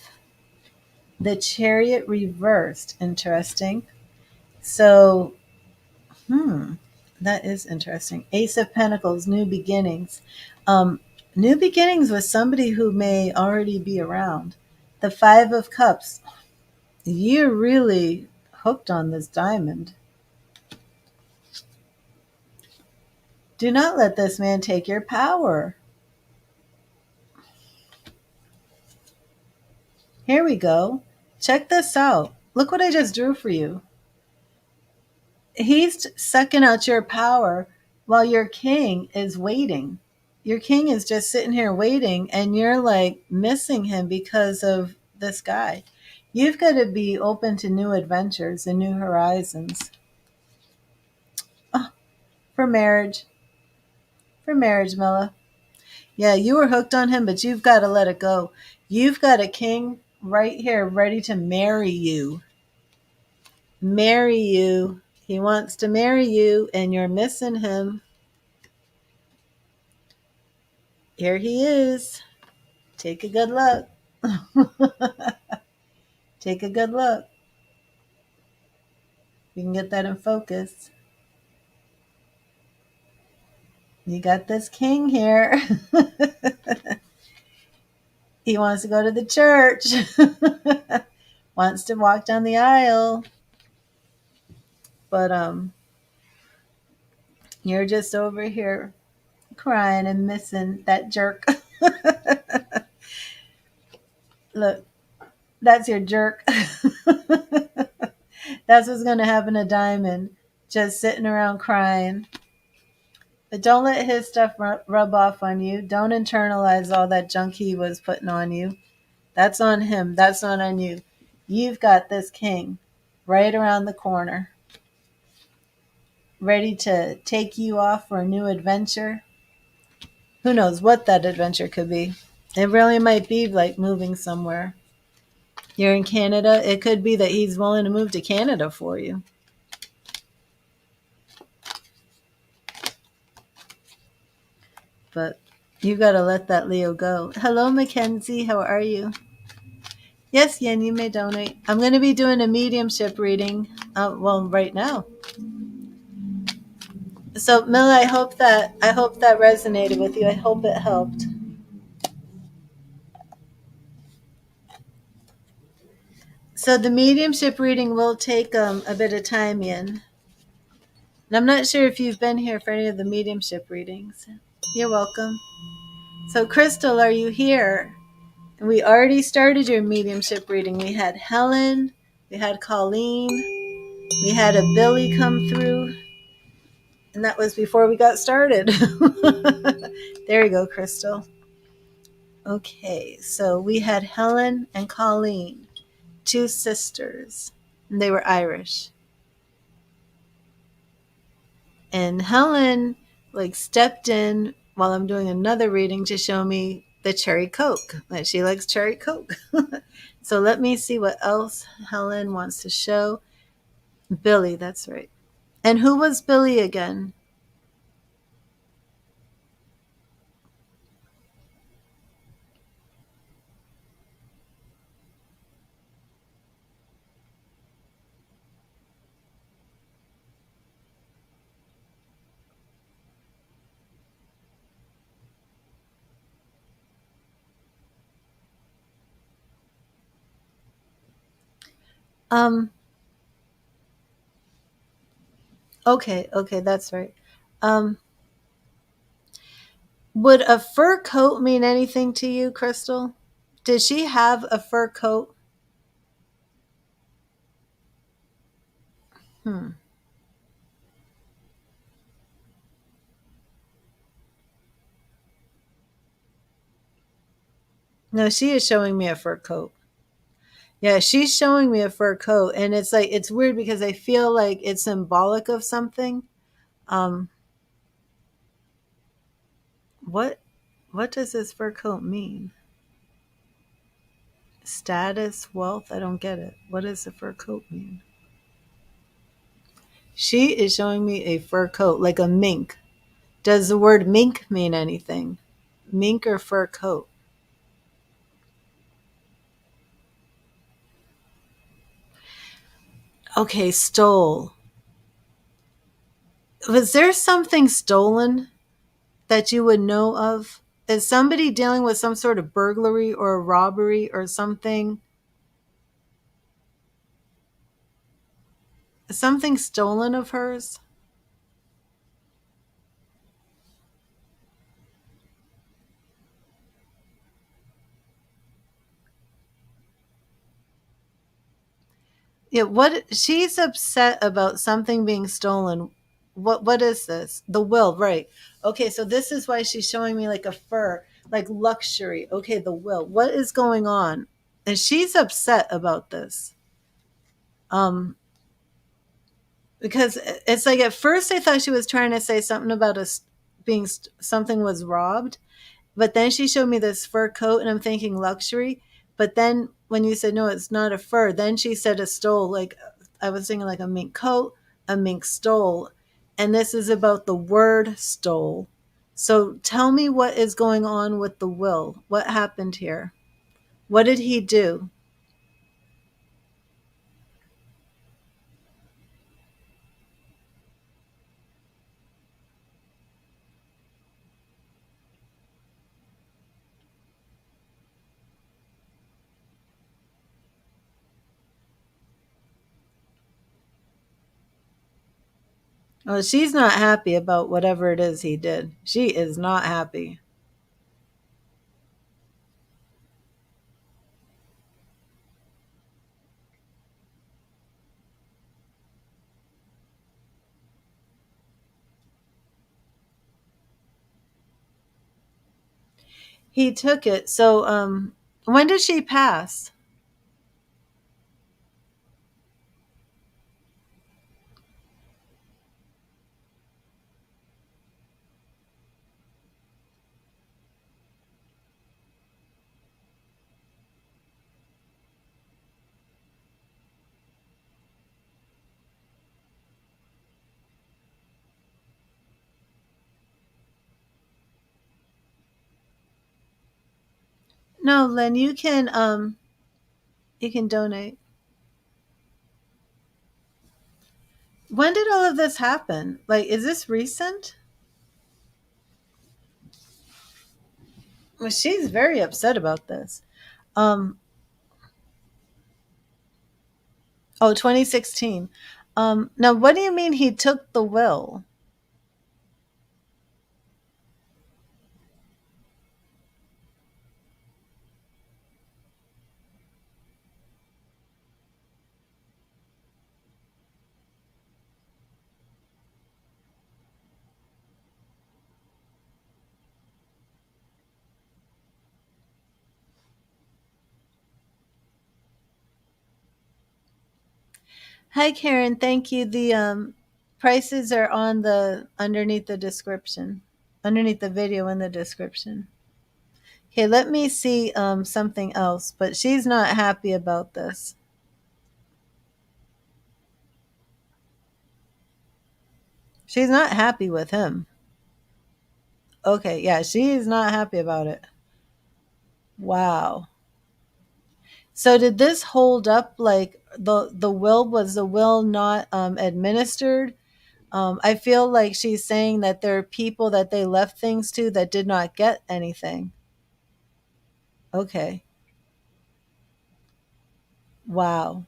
the Chariot reversed. Interesting. So, that is interesting. Ace of Pentacles, new beginnings. New beginnings with somebody who may already be around. The Five of Cups. You're really hooked on this diamond. Do not let this man take your power. Here we go. Check this out. Look what I just drew for you. He's sucking out your power while your king is waiting. Your king is just sitting here waiting, and you're like missing him because of this guy. You've got to be open to new adventures and new horizons. Oh, for marriage. For marriage, Mela. Yeah, you were hooked on him, but you've got to let it go. You've got a king right here ready to marry you. Marry you. He wants to marry you, and you're missing him. Here he is. Take a good look. Take a good look. You can get that in focus. You got this king here. He wants to go to the church. Wants to walk down the aisle. But you're just over here crying and missing that jerk. Look, that's your jerk. That's what's going to happen to Diamond. Just sitting around crying. But don't let his stuff rub off on you. Don't internalize all that junk he was putting on you. That's on him. That's not on you. You've got this king right around the corner, ready to take you off for a new adventure. Who knows what that adventure could be? It really might be like moving somewhere. You're in Canada. It could be that he's willing to move to Canada for you. But you got to let that Leo go. Hello, Mackenzie. How are you? Yes, Yen, you may donate. I'm going to be doing a mediumship reading. Well, right now. So, Mila, I hope that resonated with you. I hope it helped. So, the mediumship reading will take a bit of time, Yen. And I'm not sure if you've been here for any of the mediumship readings. You're welcome. So, Crystal, are you here? And we already started your mediumship reading. We had Helen, we had Colleen, we had a Billy come through, and that was before we got started. There you go, Crystal. Okay, so we had Helen and Colleen, two sisters, and they were Irish. And Helen like stepped in while I'm doing another reading to show me the cherry Coke, that she likes cherry Coke. So let me see what else Helen wants to show. Billy, that's right. And who was Billy again? Um, okay, that's right. Um, would a fur coat mean anything to you, Crystal? Did she have a fur coat? Hmm. No, she is showing me a fur coat. Yeah, she's showing me a fur coat, and it's like it's weird because I feel like it's symbolic of something. Um, what what does this fur coat mean? Status, wealth? I don't get it. What does the fur coat mean? She is showing me a fur coat, like a mink. Does the word mink mean anything? Mink or fur coat? Okay, stole. Was there something stolen that you would know of? Is somebody dealing with some sort of burglary or robbery or something? Something stolen of hers? Yeah, what she's upset about something being stolen. What is this? The will, right. Okay, so this is why she's showing me like a fur, like luxury. Okay, the will. What is going on? And she's upset about this. Um because it's like at first I thought she was trying to say something about us being something was robbed, but then she showed me this fur coat and I'm thinking luxury. But then when you said, no, it's not a fur, then she said a stole. Like I was thinking like a mink coat, a mink stole. And this is about the word stole. So tell me what is going on with the will. What happened here? What did he do? Well, she's not happy about whatever it is he did. She is not happy. He took it. So, when did she pass? No, Lynn, you can donate. When did all of this happen? Like, is this recent? Well, she's very upset about this. Um, oh, 2016. Now, what do you mean he took the will? Hi, Karen. Thank you. The prices are on the underneath the description, underneath the video in the description. Okay, let me see something else. But she's not happy about this. She's not happy with him. Okay, yeah, she's not happy about it. Wow. So did this hold up? Like the will, was the will not administered? I feel like she's saying that there are people that they left things to that did not get anything. Okay. Wow.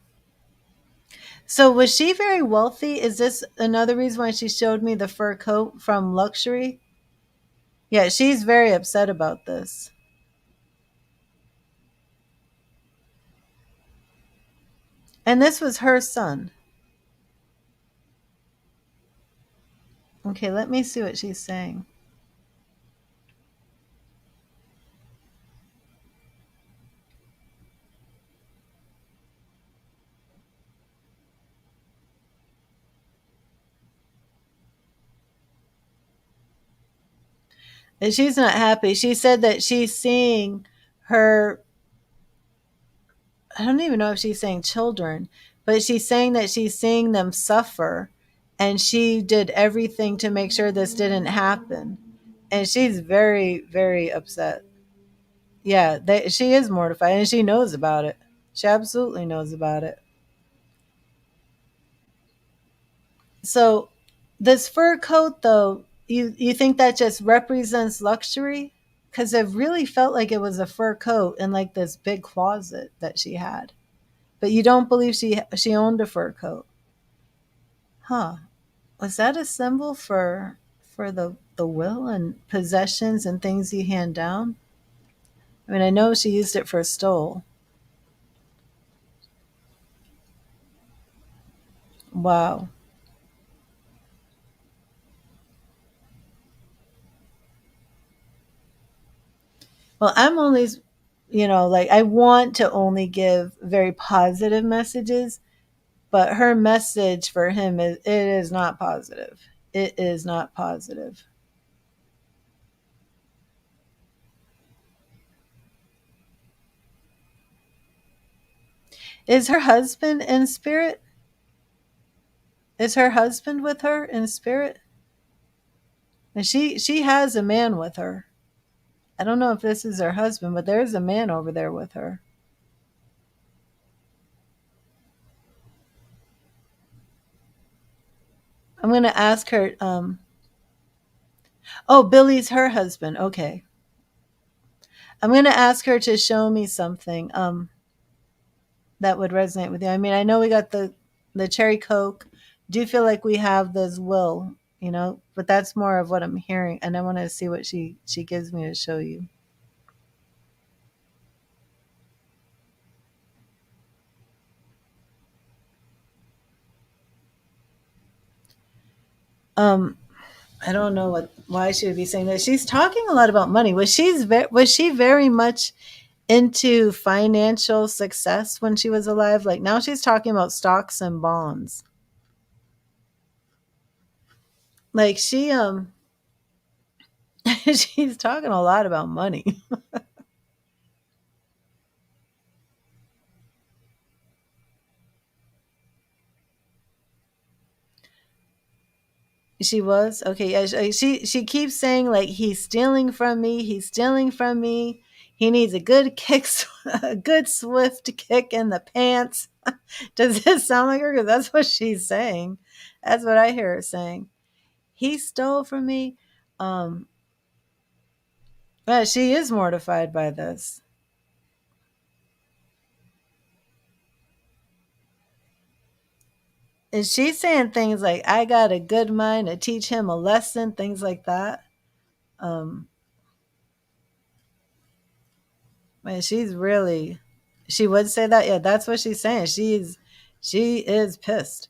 So was she very wealthy? Is this another reason why she showed me the fur coat from Luxury? Yeah, she's very upset about this. And this was her son. Okay, let me see what she's saying. And she's not happy. She said that she's seeing her, I don't even know if she's saying children, but she's saying that she's seeing them suffer, and she did everything to make sure this didn't happen. And she's very, very upset. Yeah, she is mortified, and she knows about it. She absolutely knows about it. So, this fur coat, though, you think that just represents luxury? Because it really felt like it was a fur coat in like this big closet that she had. But you don't believe she owned a fur coat, huh? Was that a symbol for the will and possessions and things you hand down? I mean, I know she used it for stole. Wow. Well, I'm only, like I want to only give very positive messages, but her message for him is not positive. It is not positive. Is her husband in spirit? Is her husband with her in spirit? And she has a man with her. I don't know if this is her husband, but there's a man over there with her. I'm gonna ask her. Oh, Billy's her husband. Okay, I'm gonna ask her to show me something that would resonate with you. I mean, I know we got the cherry coke. Do you feel like we have this will? But that's more of what I'm hearing, and I want to see what she gives me to show you. Um, I don't know why she would be saying that. She's talking a lot about money. Was she very much into financial success when she was alive? Like now she's talking about stocks and bonds. Like she's talking a lot about money. She was okay. Yeah, she keeps saying like he's stealing from me. He's stealing from me. He needs a good kick, a good swift kick in the pants. Does this sound like her? Because that's what she's saying. That's what I hear her saying. He stole from me. Um, she is mortified by this. And she's saying things like, I got a good mind to teach him a lesson, things like that. Um, Man, she's really, she would say that. Yeah, that's what she's saying. She is pissed.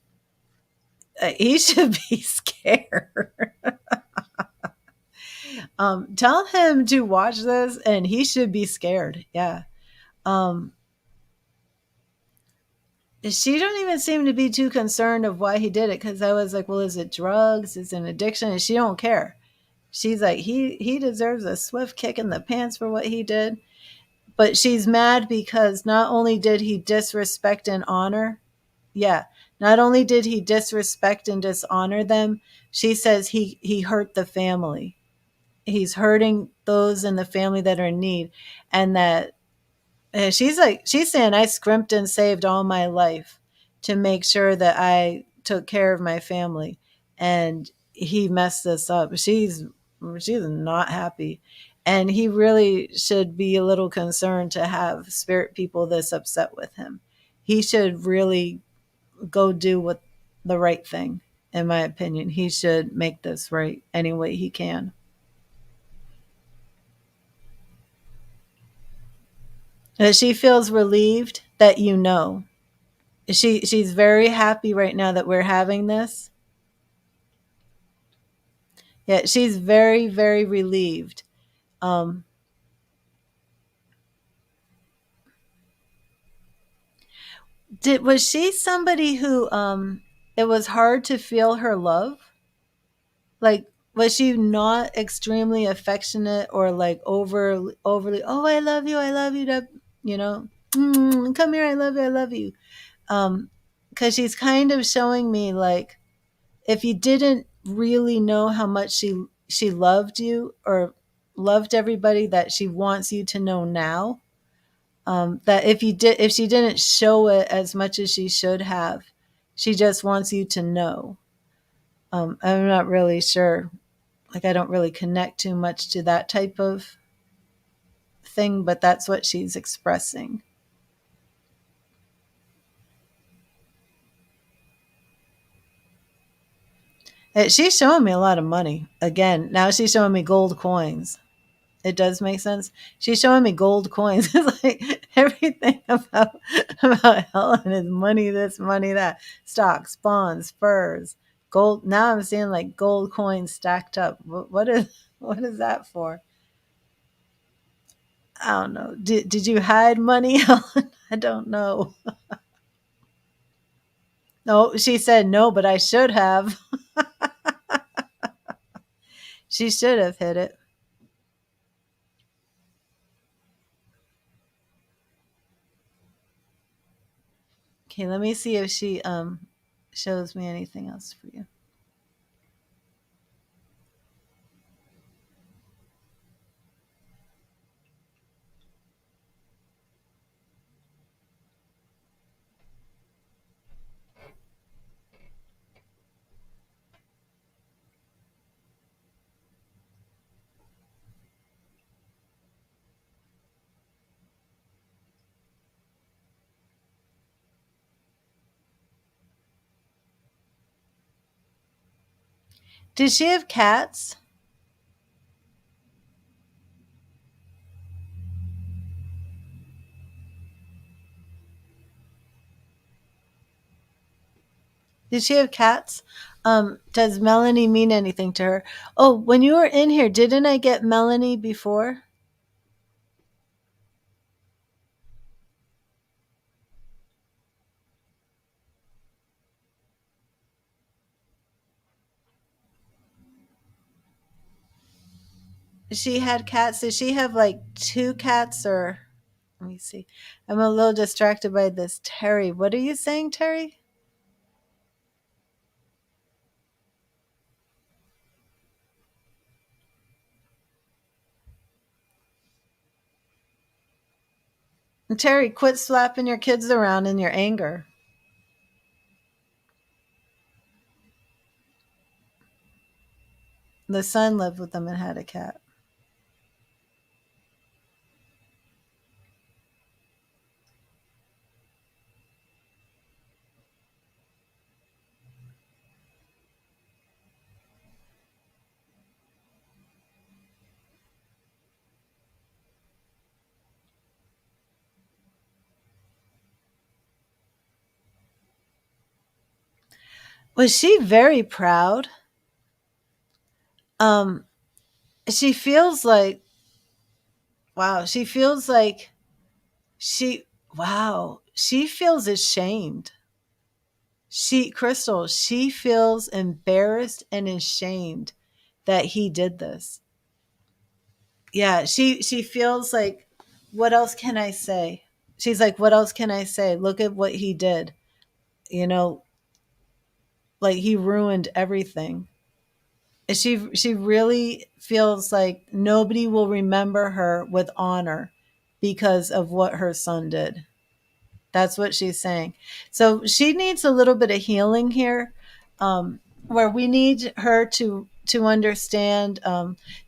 He should be scared. Tell him to watch this, and he should be scared. Yeah. Um, she don't even seem to be too concerned of why he did it, because I was like, well, is it drugs? Is it an addiction? And she don't care. She's like, he deserves a swift kick in the pants for what he did. But she's mad because not only did he disrespect and honor, yeah, not only did he disrespect and dishonor them, she says he hurt the family. He's hurting those in the family that are in need, and that she's saying I scrimped and saved all my life to make sure that I took care of my family, and he messed this up. She's not happy, and he really should be a little concerned to have spirit people this upset with him. He should really go do what the right thing. In my opinion, he should make this right any way he can. She feels relieved that you know. She's very happy right now that we're having this. Yeah, she's very, very relieved. Um, was she somebody who it was hard to feel her love? Like, was she not extremely affectionate or like overly? Oh, I love you. To, you know, come here, I love you. Because she's kind of showing me like if you didn't really know how much she loved you or loved everybody, that she wants you to know now. That if she didn't show it as much as she should have, she just wants you to know. I'm not really sure. Like I don't really connect too much to that type of thing, but that's what she's expressing. She's showing me a lot of money. Again, now she's showing me gold coins. It does make sense. She's showing me gold coins. It's like everything about Helen is money, this, money, that. Stocks, bonds, furs, gold. Now I'm seeing like gold coins stacked up. What is that for? I don't know. Did you hide money, Helen? I don't know. No, she said no, but I should have. She should have hid it. Okay, let me see if she shows me anything else for you. Did she have cats? Did she have cats? Does Melanie mean anything to her? Oh, when you were in here, didn't I get Melanie before? She had cats. Did she have like two cats or let me see. I'm a little distracted by this. Terry, what are you saying, Terry? And Terry, quit slapping your kids around in your anger. The son lived with them and had a cat. Was she very proud? Um, she feels like, wow, she feels like wow, she feels ashamed. Crystal, she feels embarrassed and ashamed that he did this. Yeah, she feels like, what else can I say? She's like, what else can I say? Look at what he did. You know, like he ruined everything. She really feels like nobody will remember her with honor because of what her son did. That's what she's saying. So she needs a little bit of healing here, where we need her to understand.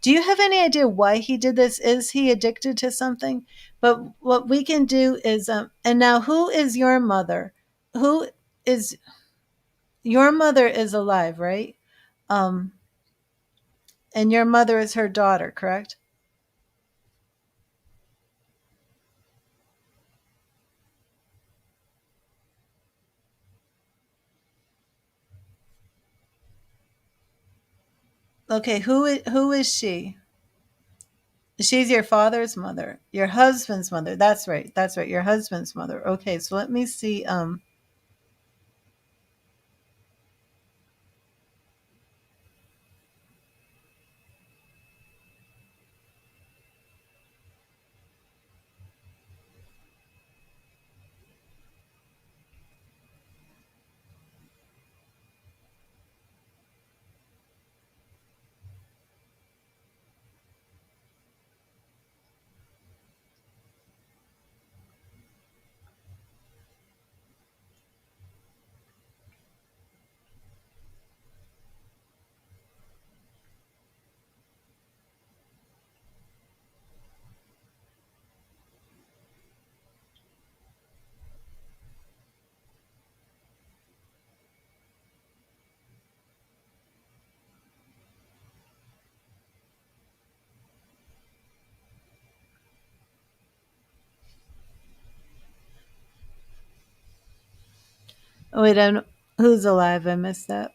Do you have any idea why he did this? Is he addicted to something? But what we can do is, and now, who is your mother? Who is your mother? Is alive, right? Um, and your mother is her daughter, correct? Okay, who is she? She's your father's mother, your husband's mother. That's right. That's right. Your husband's mother. Okay, so let me see. Oh, wait, who's alive? I missed that.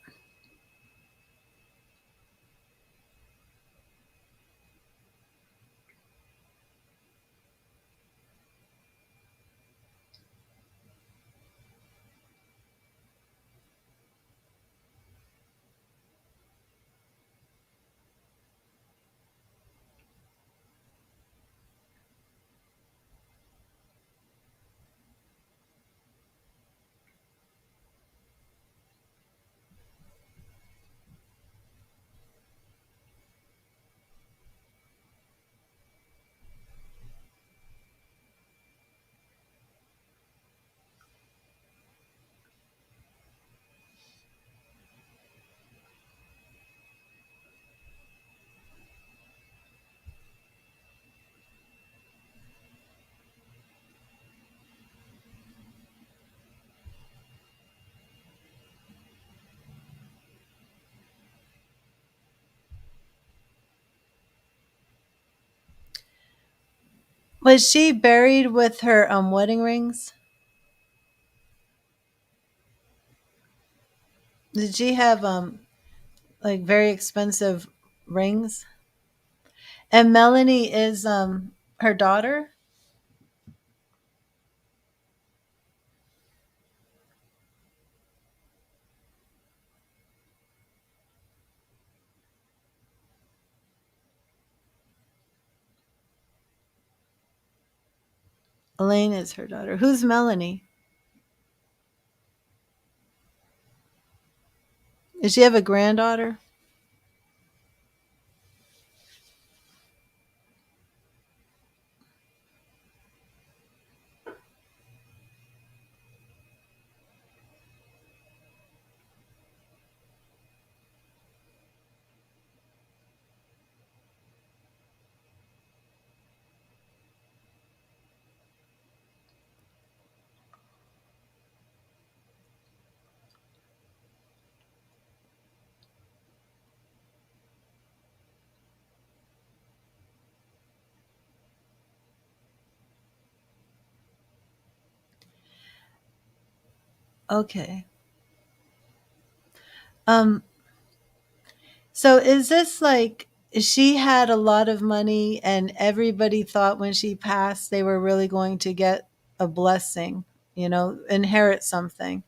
Was she buried with her wedding rings? Did she have like very expensive rings? And Melanie is her daughter. Elaine is her daughter. Who's Melanie? Does she have a granddaughter? Okay. Um, so is this like she had a lot of money and everybody thought when she passed they were really going to get a blessing, inherit something,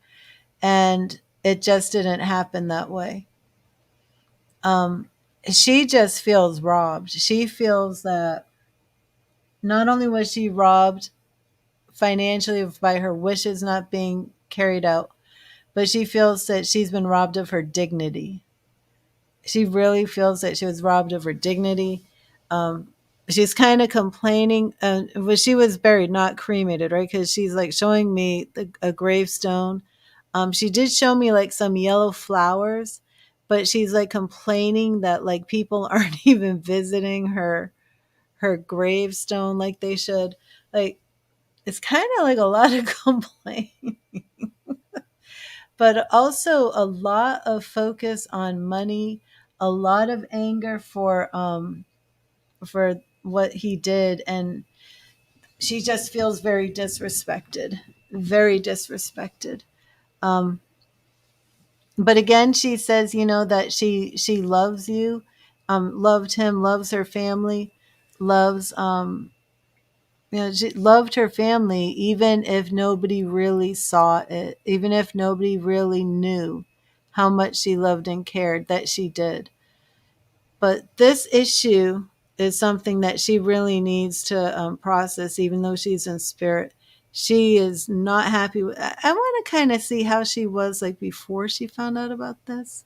and it just didn't happen that way. Um, she just feels robbed. She feels that not only was she robbed financially by her wishes not being carried out, but she feels that she's been robbed of her dignity. She really feels that she was robbed of her dignity. Um, she's kind of complaining. Well, she was buried, not cremated, right? Because she's like showing me a gravestone. She did show me like some yellow flowers, but she's like complaining that like people aren't even visiting her gravestone like they should. Like it's kind of like a lot of complaint, but also a lot of focus on money, a lot of anger for what he did, and she just feels very disrespected, very disrespected. Um, but again, she says, that she loves you, loved him, loves her family, loves she loved her family, even if nobody really saw it, even if nobody really knew how much she loved and cared, that she did. But this issue is something that she really needs to process, even though she's in spirit. She is not happy. I want to kind of see how she was like before she found out about this.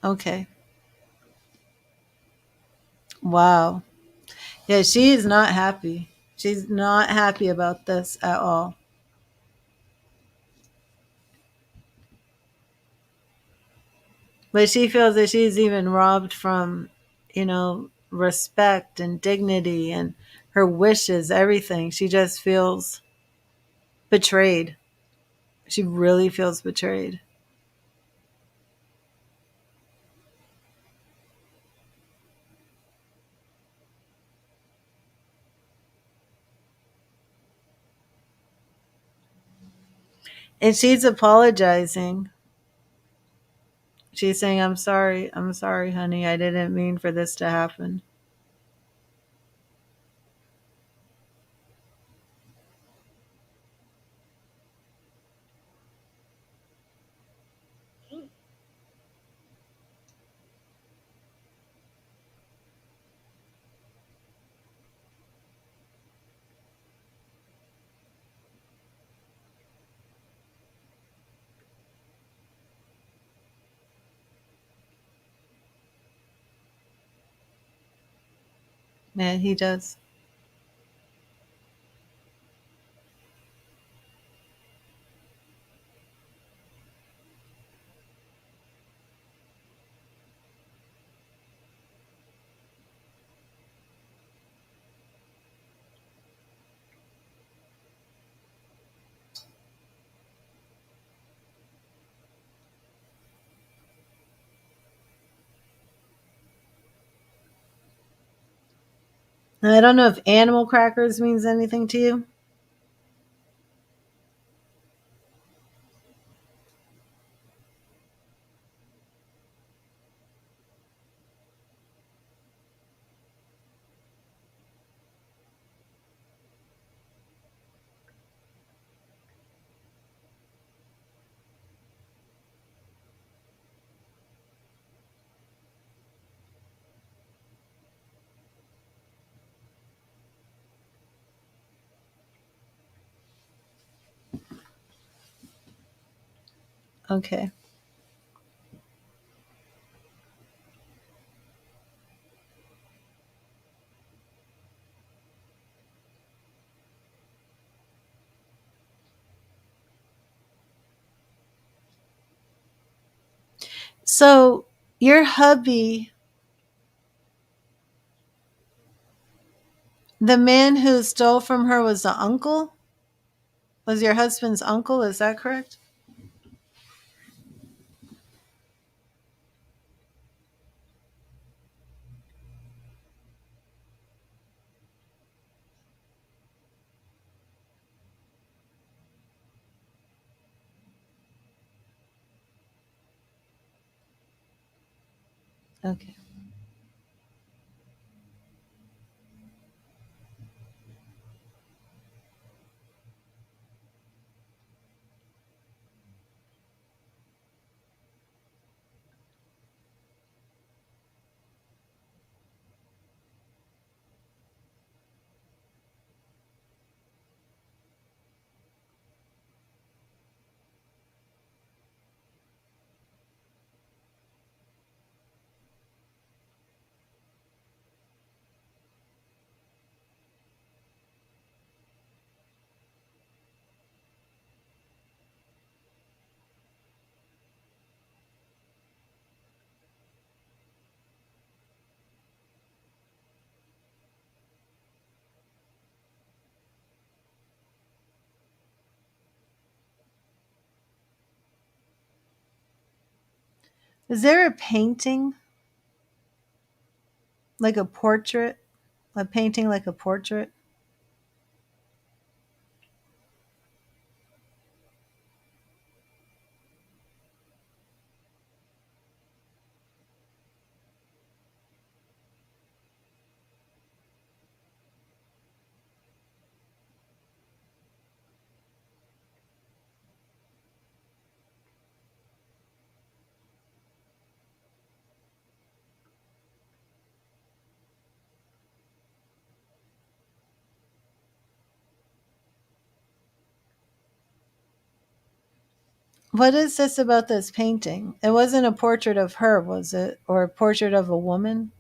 Okay. Wow. Yeah, she is not happy. She's not happy about this at all. But she feels that she's even robbed from, respect and dignity and her wishes, everything. She just feels betrayed. She really feels betrayed. And she's apologizing. She's saying, I'm sorry. I'm sorry, honey. I didn't mean for this to happen. Yeah, he does. Now, I don't know if animal crackers means anything to you. Okay. So, your hubby, the man who stole from her, was the uncle? Was your husband's uncle? Is that correct? Okay. Is there a painting, like a portrait? A painting like a portrait? What is this about this painting? It wasn't a portrait of her, was it? Or a portrait of a woman?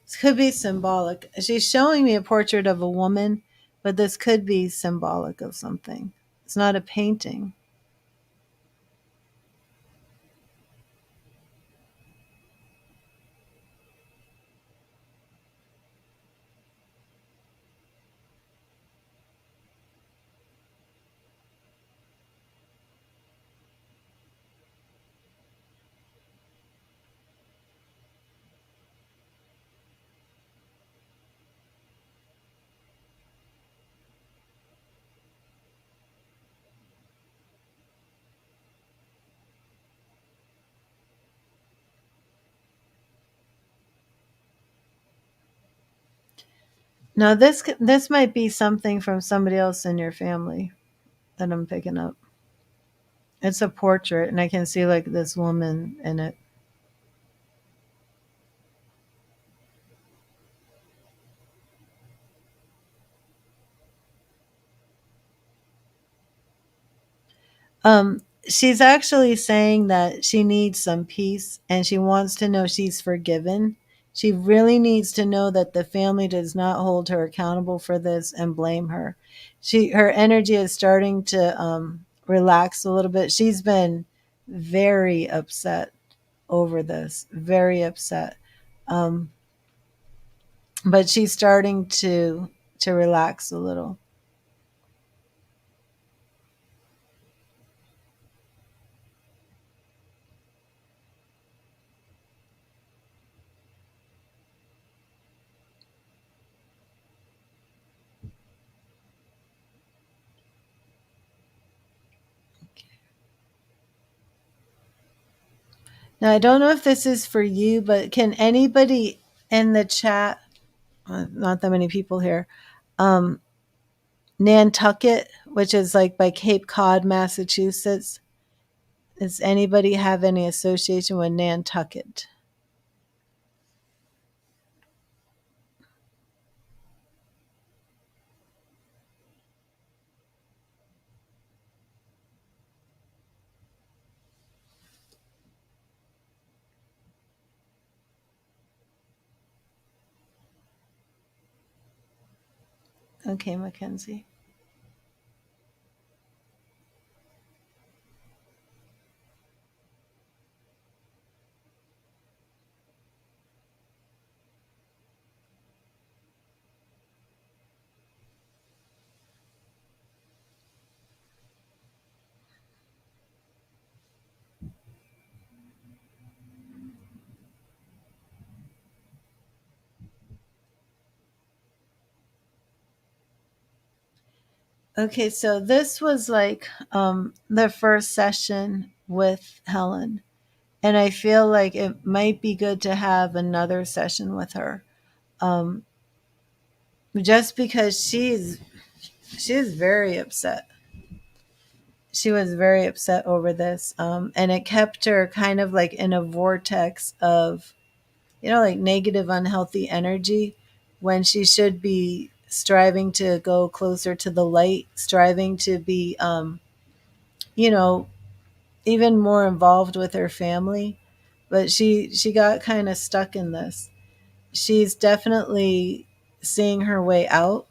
This could be symbolic. She's showing me a portrait of a woman, but this could be symbolic of something. It's not a painting. Now this might be something from somebody else in your family that I'm picking up. It's a portrait, and I can see like this woman in it. She's actually saying that she needs some peace and she wants to know she's forgiven. She really needs to know that the family does not hold her accountable for this and blame her. Her energy is starting to relax a little bit. She's been very upset over this, very upset. Um, but she's starting to relax a little. Now, I don't know if this is for you, but can anybody in the chat, not that many people here, um, Nantucket, which is like by Cape Cod, Massachusetts, does anybody have any association with Nantucket? Okay, Mackenzie. Okay, so this was like the first session with Helen, and I feel like it might be good to have another session with her, um, just because she's very upset. She was very upset over this, and it kept her kind of like in a vortex of, like negative, unhealthy energy, when she should be striving to go closer to the light, striving to be, you know, even more involved with her family. But she got kind of stuck in this. She's definitely seeing her way out.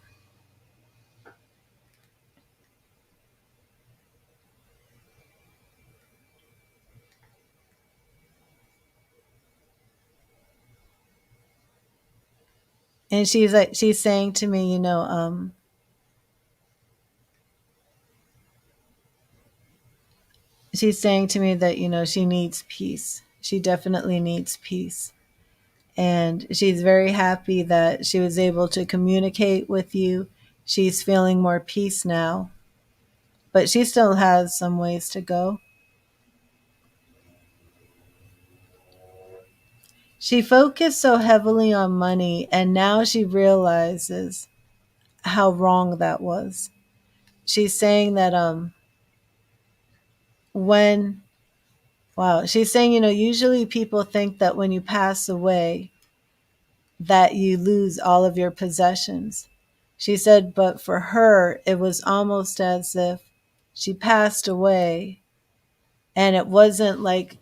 And she's saying to me, she's saying to me that, she needs peace. She definitely needs peace. And she's very happy that she was able to communicate with you. She's feeling more peace now, but she still has some ways to go. She focused so heavily on money, and now she realizes how wrong that was. She's saying that when wow, she's saying, usually people think that when you pass away that you lose all of your possessions. She said, but for her, it was almost as if she passed away, and it wasn't like,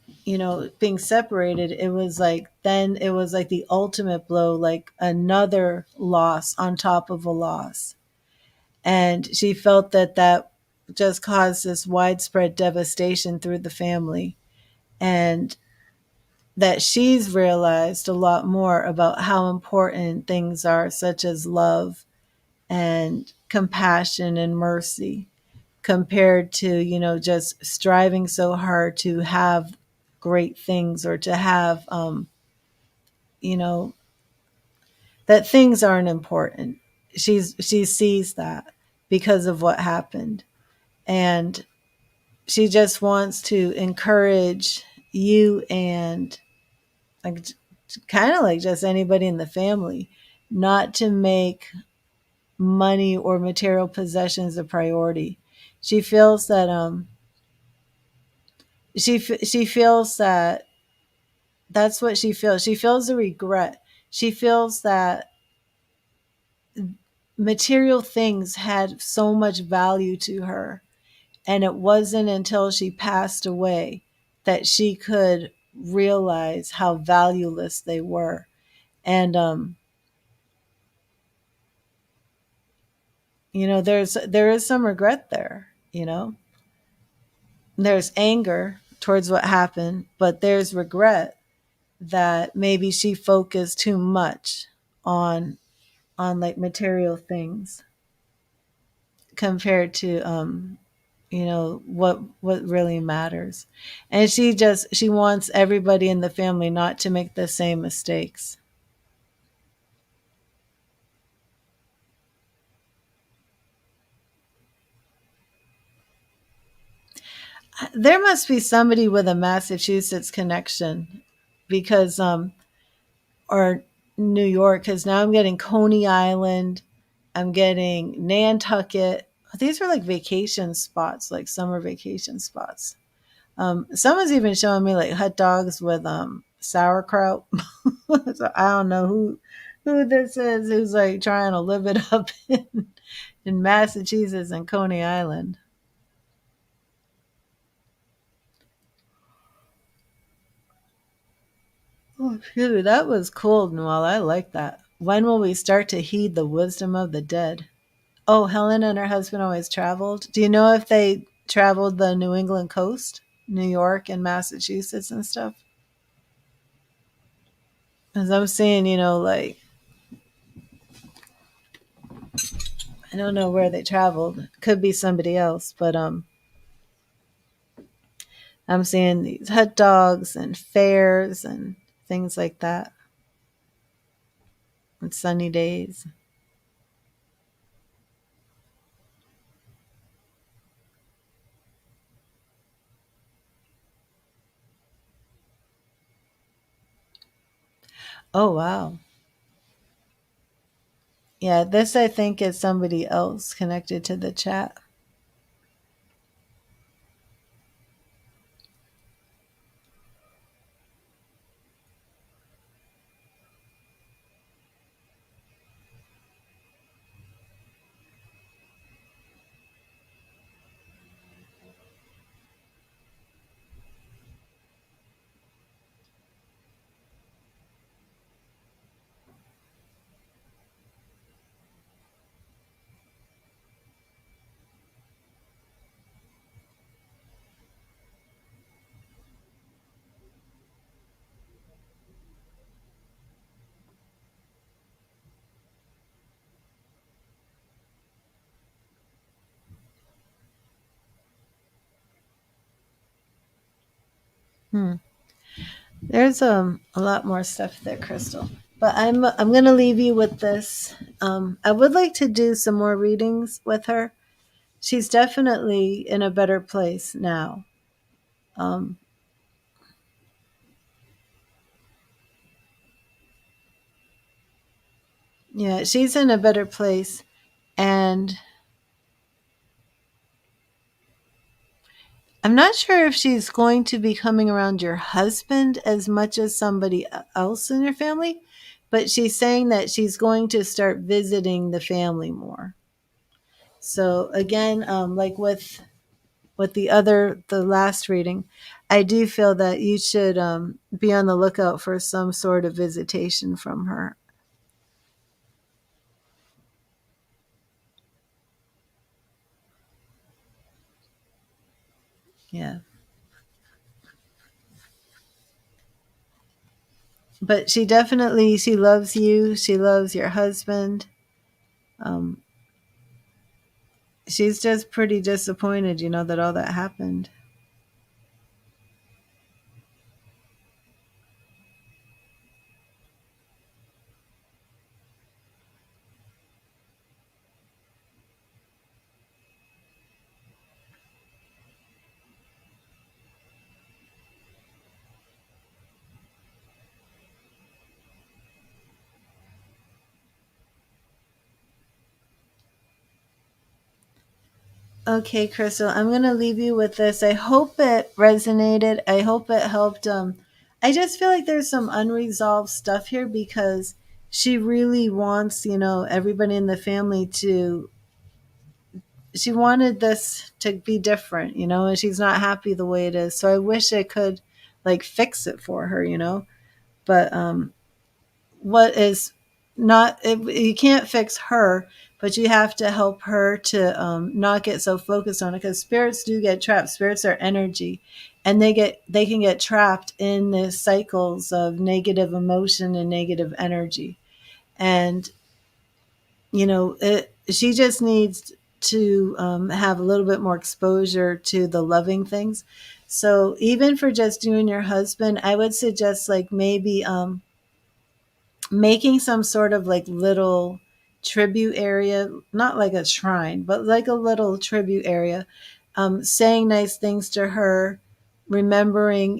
being separated. It was like, then it was like the ultimate blow, like another loss on top of a loss. And she felt that that just caused this widespread devastation through the family. And that she's realized a lot more about how important things are, such as love and compassion and mercy, compared to, just striving so hard to have great things, or to have, you know, that things aren't important. She sees that because of what happened. And she just wants to encourage you, and like kind of like just anybody in the family, not to make money or material possessions a priority. She feels that she feels that that's what she feels. She feels a regret. She feels that material things had so much value to her, and it wasn't until she passed away that she could realize how valueless they were. And there is some regret there. There's anger towards what happened, but there's regret that maybe she focused too much on like material things, compared to what really matters. And she wants everybody in the family not to make the same mistakes. There must be somebody with a Massachusetts connection, because or New York, because now I'm getting Coney Island, I'm getting Nantucket. These are like vacation spots, like summer vacation spots. Someone's even showing me like hot dogs with sauerkraut. So I don't know who this is, who's like trying to live it up in Massachusetts and Coney Island. Oh, phew, that was cool, Noel. I like that. When will we start to heed the wisdom of the dead? Oh, Helen and her husband always traveled. Do you know if they traveled the New England coast, New York and Massachusetts and stuff? As I'm seeing, like, I don't know where they traveled. Could be somebody else, but I'm seeing these hot dogs and fairs and things like that on sunny days. Oh, wow. Yeah, this I think is somebody else connected to the chat. Hmm. There's a lot more stuff there, Crystal. But I'm gonna leave you with this. I would like to do some more readings with her. She's definitely in a better place now. Um, yeah, she's in a better place, and I'm not sure if she's going to be coming around your husband as much as somebody else in your family, but she's saying that she's going to start visiting the family more. So again, like with the last reading, I do feel that you should be on the lookout for some sort of visitation from her. Yeah, but she loves you. She loves your husband. Um, she's just pretty disappointed, that all that happened. Okay, Crystal, I'm going to leave you with this. I hope it resonated. I hope it helped. I just feel like there's some unresolved stuff here because she really wants, everybody in the family to. She wanted this to be different, and she's not happy the way it is. So I wish I could like fix it for her, But what is not you can't fix her, but you have to help her to not get so focused on it, because spirits do get trapped. Spirits are energy, and they can get trapped in the cycles of negative emotion and negative energy. And she just needs to have a little bit more exposure to the loving things. So even for just you and your husband, I would suggest like maybe making some sort of like little tribute area, not like a shrine, but like a little tribute area, saying nice things to her, remembering,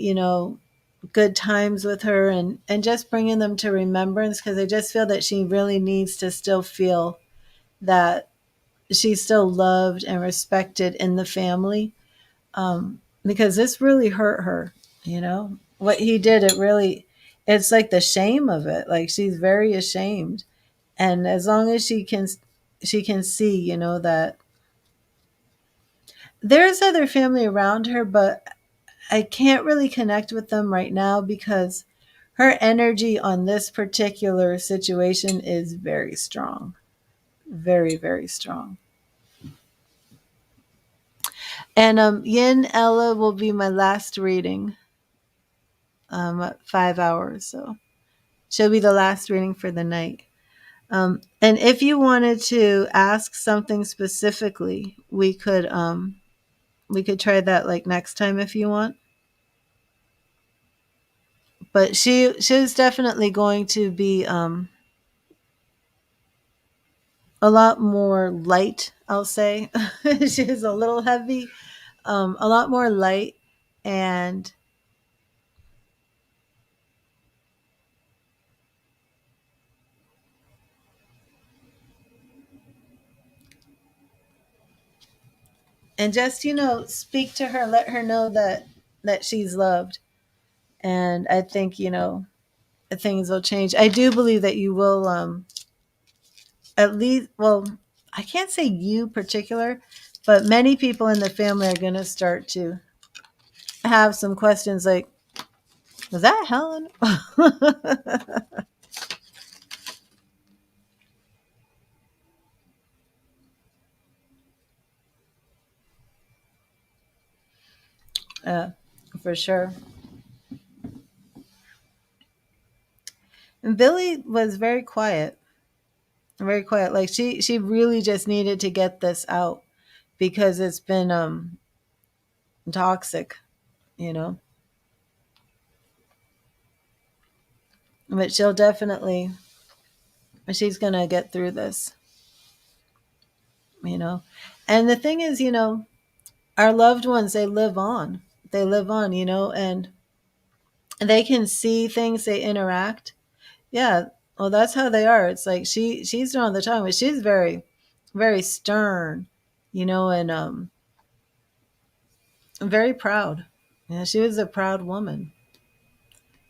good times with her, and just bringing them to remembrance, because I just feel that she really needs to still feel that she's still loved and respected in the family, because this really hurt her. What he did, it's like the shame of it. Like she's very ashamed, and as long as she can see, that there's other family around her, but I can't really connect with them right now because her energy on this particular situation is very strong, very, very strong. And Yin Ella will be my last reading, at 5 hours. So she'll be the last reading for the night. And if you wanted to ask something specifically, we could try that like next time if you want. But she's definitely going to be a lot more light, I'll say. She's a little heavy, a lot more light, and and just speak to her, let her know that she's loved. And I think things will change. I do believe that you will at least, well, I can't say you particular, but many people in the family are going to start to have some questions like, was that Helen? uh, for sure. And Billy was very quiet, very quiet. Like she really just needed to get this out because it's been toxic, you know. But she's gonna get through this, you know. And the thing is, our loved ones, they live on. They live on, and they can see things, they interact. Yeah, well, that's how they are. It's like she's doing all the time, but she's very, very stern, and very proud. Yeah, she was a proud woman,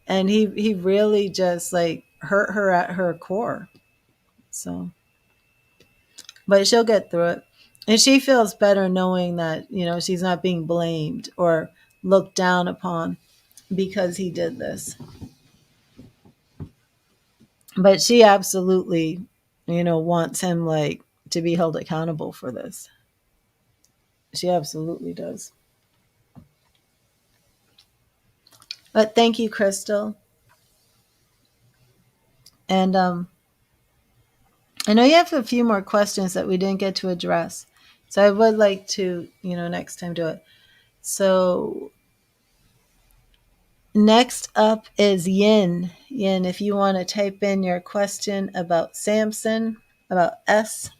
and he really just like hurt her at her core. So, but she'll get through it, and she feels better knowing that she's not being blamed or looked down upon because he did this. But she absolutely, wants him like to be held accountable for this. She absolutely does. But thank you, Crystal. And I know you have a few more questions that we didn't get to address. So I would like to, next time do it. So next up is Yin. Yin, if you want to type in your question about Samson, about S.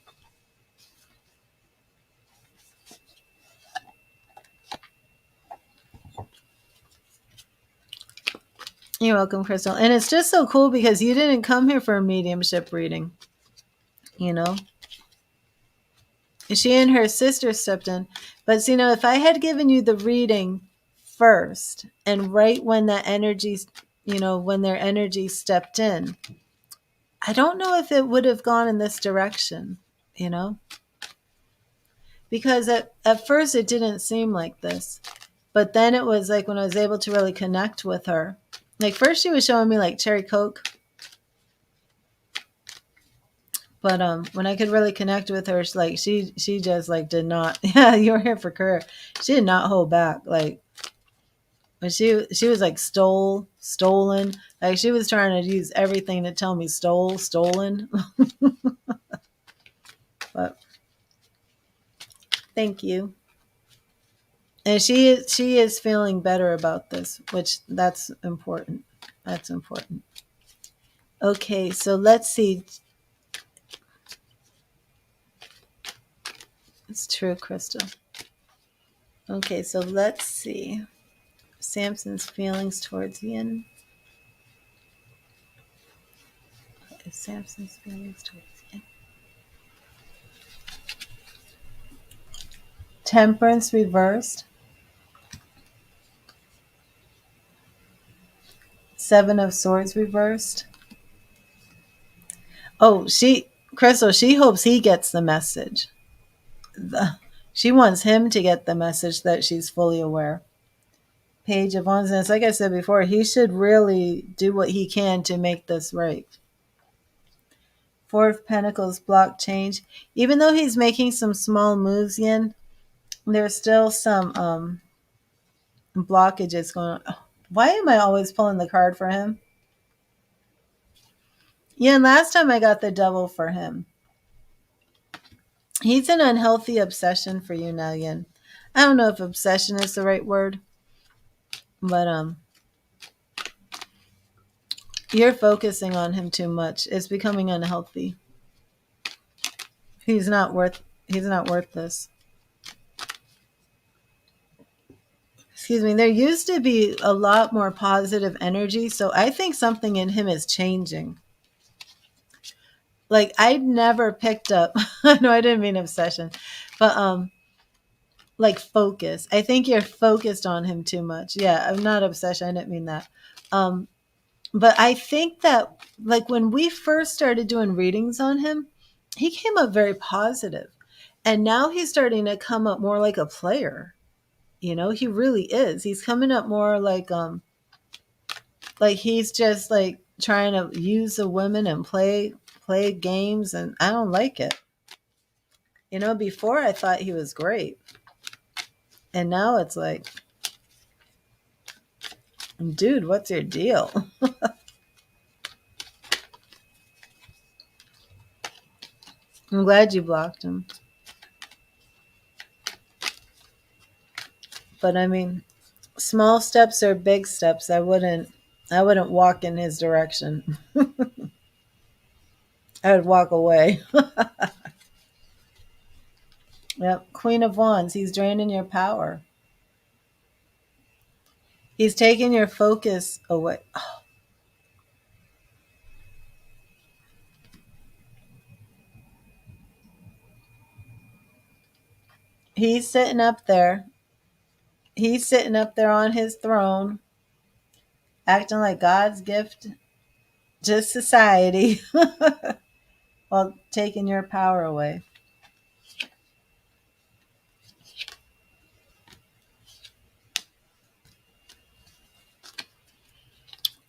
You're welcome, Crystal. And it's just so cool because you didn't come here for a mediumship reading, you know? She and her sister stepped in. But, if I had given you the reading first and right when that energy, when their energy stepped in, I don't know if it would have gone in this direction, because at first it didn't seem like this. But then it was like when I was able to really connect with her. Like first she was showing me like cherry Coke. But when I could really connect with her, she just like did not. Yeah, you were here for career. She did not hold back. Like when she was like stolen. Like she was trying to use everything to tell me stolen. But thank you. And she is feeling better about this, which that's important. That's important. Okay, so let's see. It's true, Crystal. Okay, so let's see. Samson's feelings towards Yin. Samson's feelings towards Yin. Temperance reversed. Seven of Swords reversed. Oh, Crystal, she hopes he gets the message. She wants him to get the message that she's fully aware. Page of Wands, and it's like I said before, he should really do what he can to make this right. Four of Pentacles, block change. Even though he's making some small moves, Yin, there's still some blockages going on. Oh, why am I always pulling the card for him? Yin, last time I got the Devil for him. He's an unhealthy obsession for you now, Yin. I don't know if obsession is the right word, but you're focusing on him too much. It's becoming unhealthy. He's not worth this. Excuse me. There used to be a lot more positive energy, so I think something in him is changing. Like I'd never picked up. No, I didn't mean obsession, but like focus. I think you're focused on him too much. Yeah, I'm not obsession. I didn't mean that. Um, but I think that like when we first started doing readings on him, he came up very positive. And now he's starting to come up more like a player. You know, he really is. He's coming up more like he's just like trying to use the women and play games, and I don't like it. You know, before I thought he was great. And now it's like, dude, what's your deal? I'm glad you blocked him. But I mean, small steps are big steps. I wouldn't walk in his direction. I would walk away. Yep. Queen of Wands, he's draining your power. He's taking your focus away. He's sitting up there. He's sitting up there on his throne, acting like God's gift to society while taking your power away.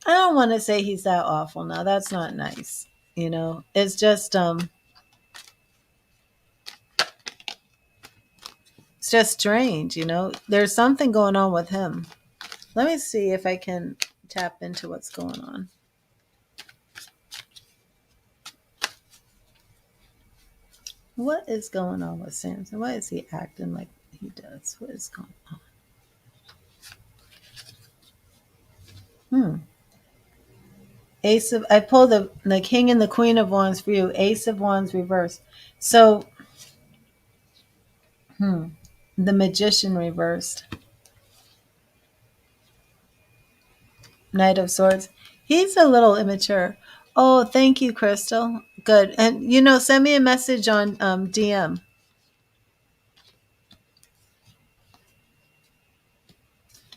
I don't want to say he's that awful now. That's not nice. You know, it's just strange, you know. There's something going on with him. Let me see if I can tap into what's going on. What is going on with Samson? Why is he acting like he does? What is going on? I pulled the King and the Queen of Wands for you. Ace of Wands reversed. So, the Magician reversed. Knight of Swords. He's a little immature. Oh, thank you, Crystal. Good. And, you know, send me a message on DM.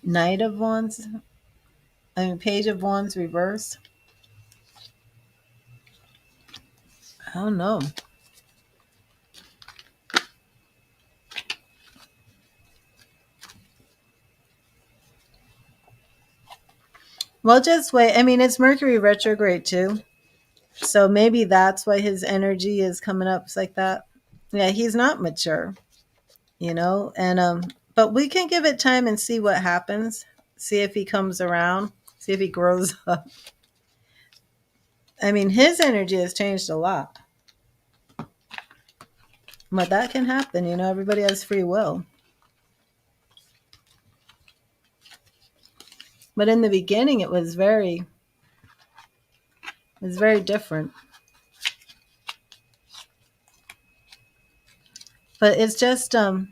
Knight of Wands. Page of Wands reversed. I don't know. Well, just wait. I mean, it's Mercury retrograde too. So maybe that's why his energy is coming up like that. Yeah, he's not mature, you know, and but we can give it time and see what happens. See if he comes around, see if he grows up. I mean, his energy has changed a lot. But that can happen, you know, everybody has free will. But in the beginning it was very different. But it's just the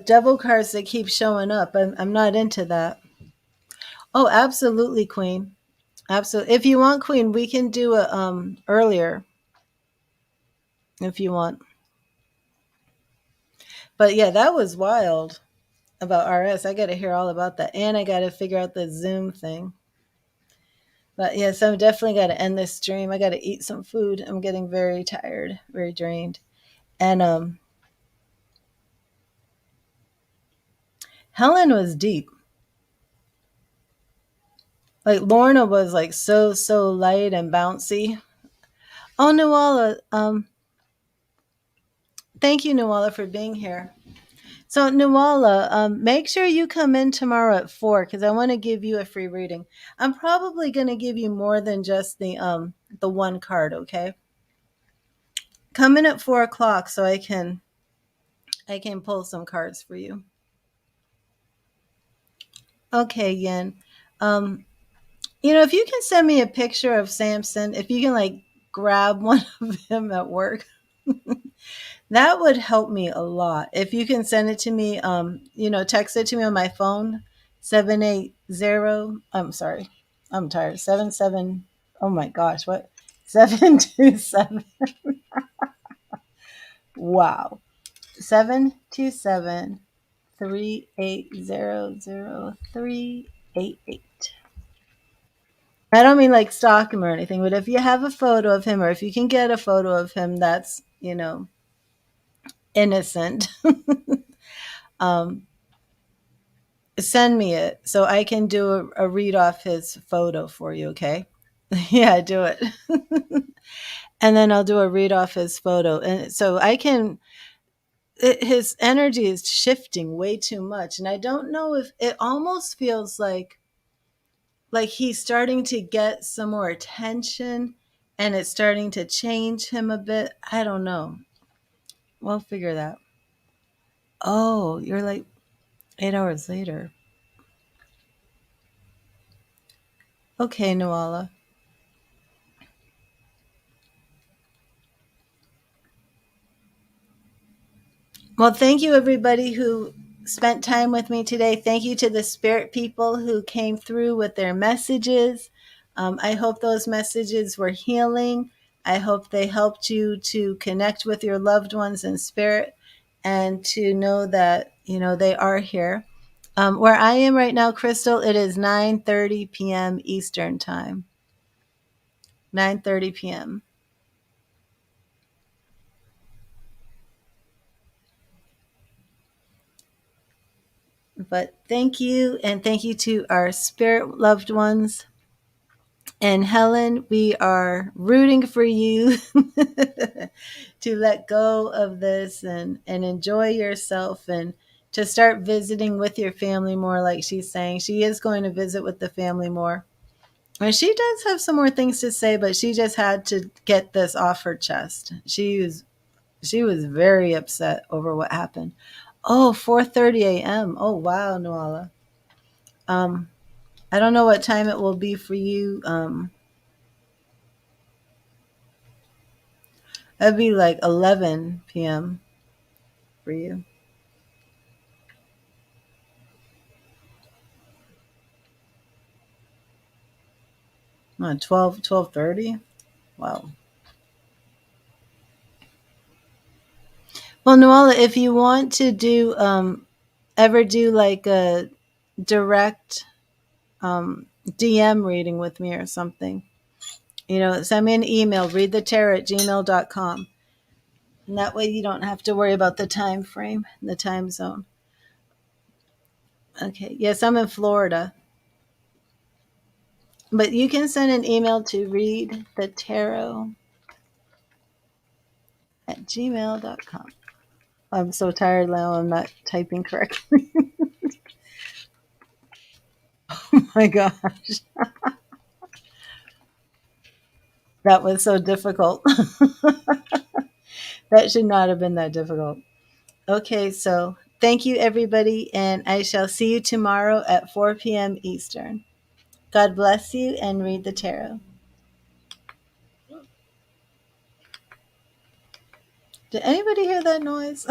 devil cards that keep showing up. I'm not into that. Oh, absolutely, Queen. Absolutely. If you want, Queen, we can do it earlier if you want. But yeah, that was wild about RS. I got to hear all about that, and I got to figure out the Zoom thing. But yeah, so I'm definitely got to end this stream. I got to eat some food. I'm getting very tired, very drained, and Helen was deep. Like Lorna was like so light and bouncy. Oh, Nuala, thank you, Nuala, for being here. So, Nuala, make sure you come in tomorrow at 4 because I want to give you a free reading. I'm probably going to give you more than just the one card. Okay, come in at 4 o'clock so I can pull some cards for you. Okay, Yen. You know, if you can send me a picture of Samson, if you can like grab one of him at work. That would help me a lot. If you can send it to me, you know, text it to me on my phone, 780. I'm sorry. I'm tired. 77. Oh my gosh, what? 727. Wow. 727-380-0388. I don't mean like stalk him or anything, but if you have a photo of him or if you can get a photo of him that's, innocent, um, send me it so I can do a read off his photo for you, okay? Yeah, do it. And then I'll do a read off his photo. And so I can, his energy is shifting way too much. And I don't know if it almost feels like he's starting to get some more attention and it's starting to change him a bit. I don't know. We'll figure that. Oh, you're like 8 hours later. Okay, Noala. Well, thank you, everybody who spent time with me today. Thank you to the spirit people who came through with their messages. I hope those messages were healing. I hope they helped you to connect with your loved ones in spirit and to know that, they are here. Where I am right now, Crystal, it is 9:30 p.m. Eastern Time. 9:30 p.m. But thank you, and thank you to our spirit loved ones. And Helen, we are rooting for you to let go of this and enjoy yourself and to start visiting with your family more, like she's saying. She is going to visit with the family more. And she does have some more things to say, but she just had to get this off her chest. She was very upset over what happened. Oh, 4:30 a.m. Oh, wow, Noala. Um, I don't know what time it will be for you. That'd be like 11 p.m. for you. 12:30. Wow. Well, Noala, if you want to do ever do like a direct DM reading with me or something, send me an email, readthetarot@gmail.com. And that way you don't have to worry about the time frame, the time zone. Okay. Yes, I'm in Florida. But you can send an email to readthetarot@gmail.com. I'm so tired now. I'm not typing correctly. Oh my gosh. That was so difficult. That should not have been that difficult. Okay, so thank you, everybody. And I shall see you tomorrow at 4 p.m. Eastern. God bless you and read the tarot. Did anybody hear that noise?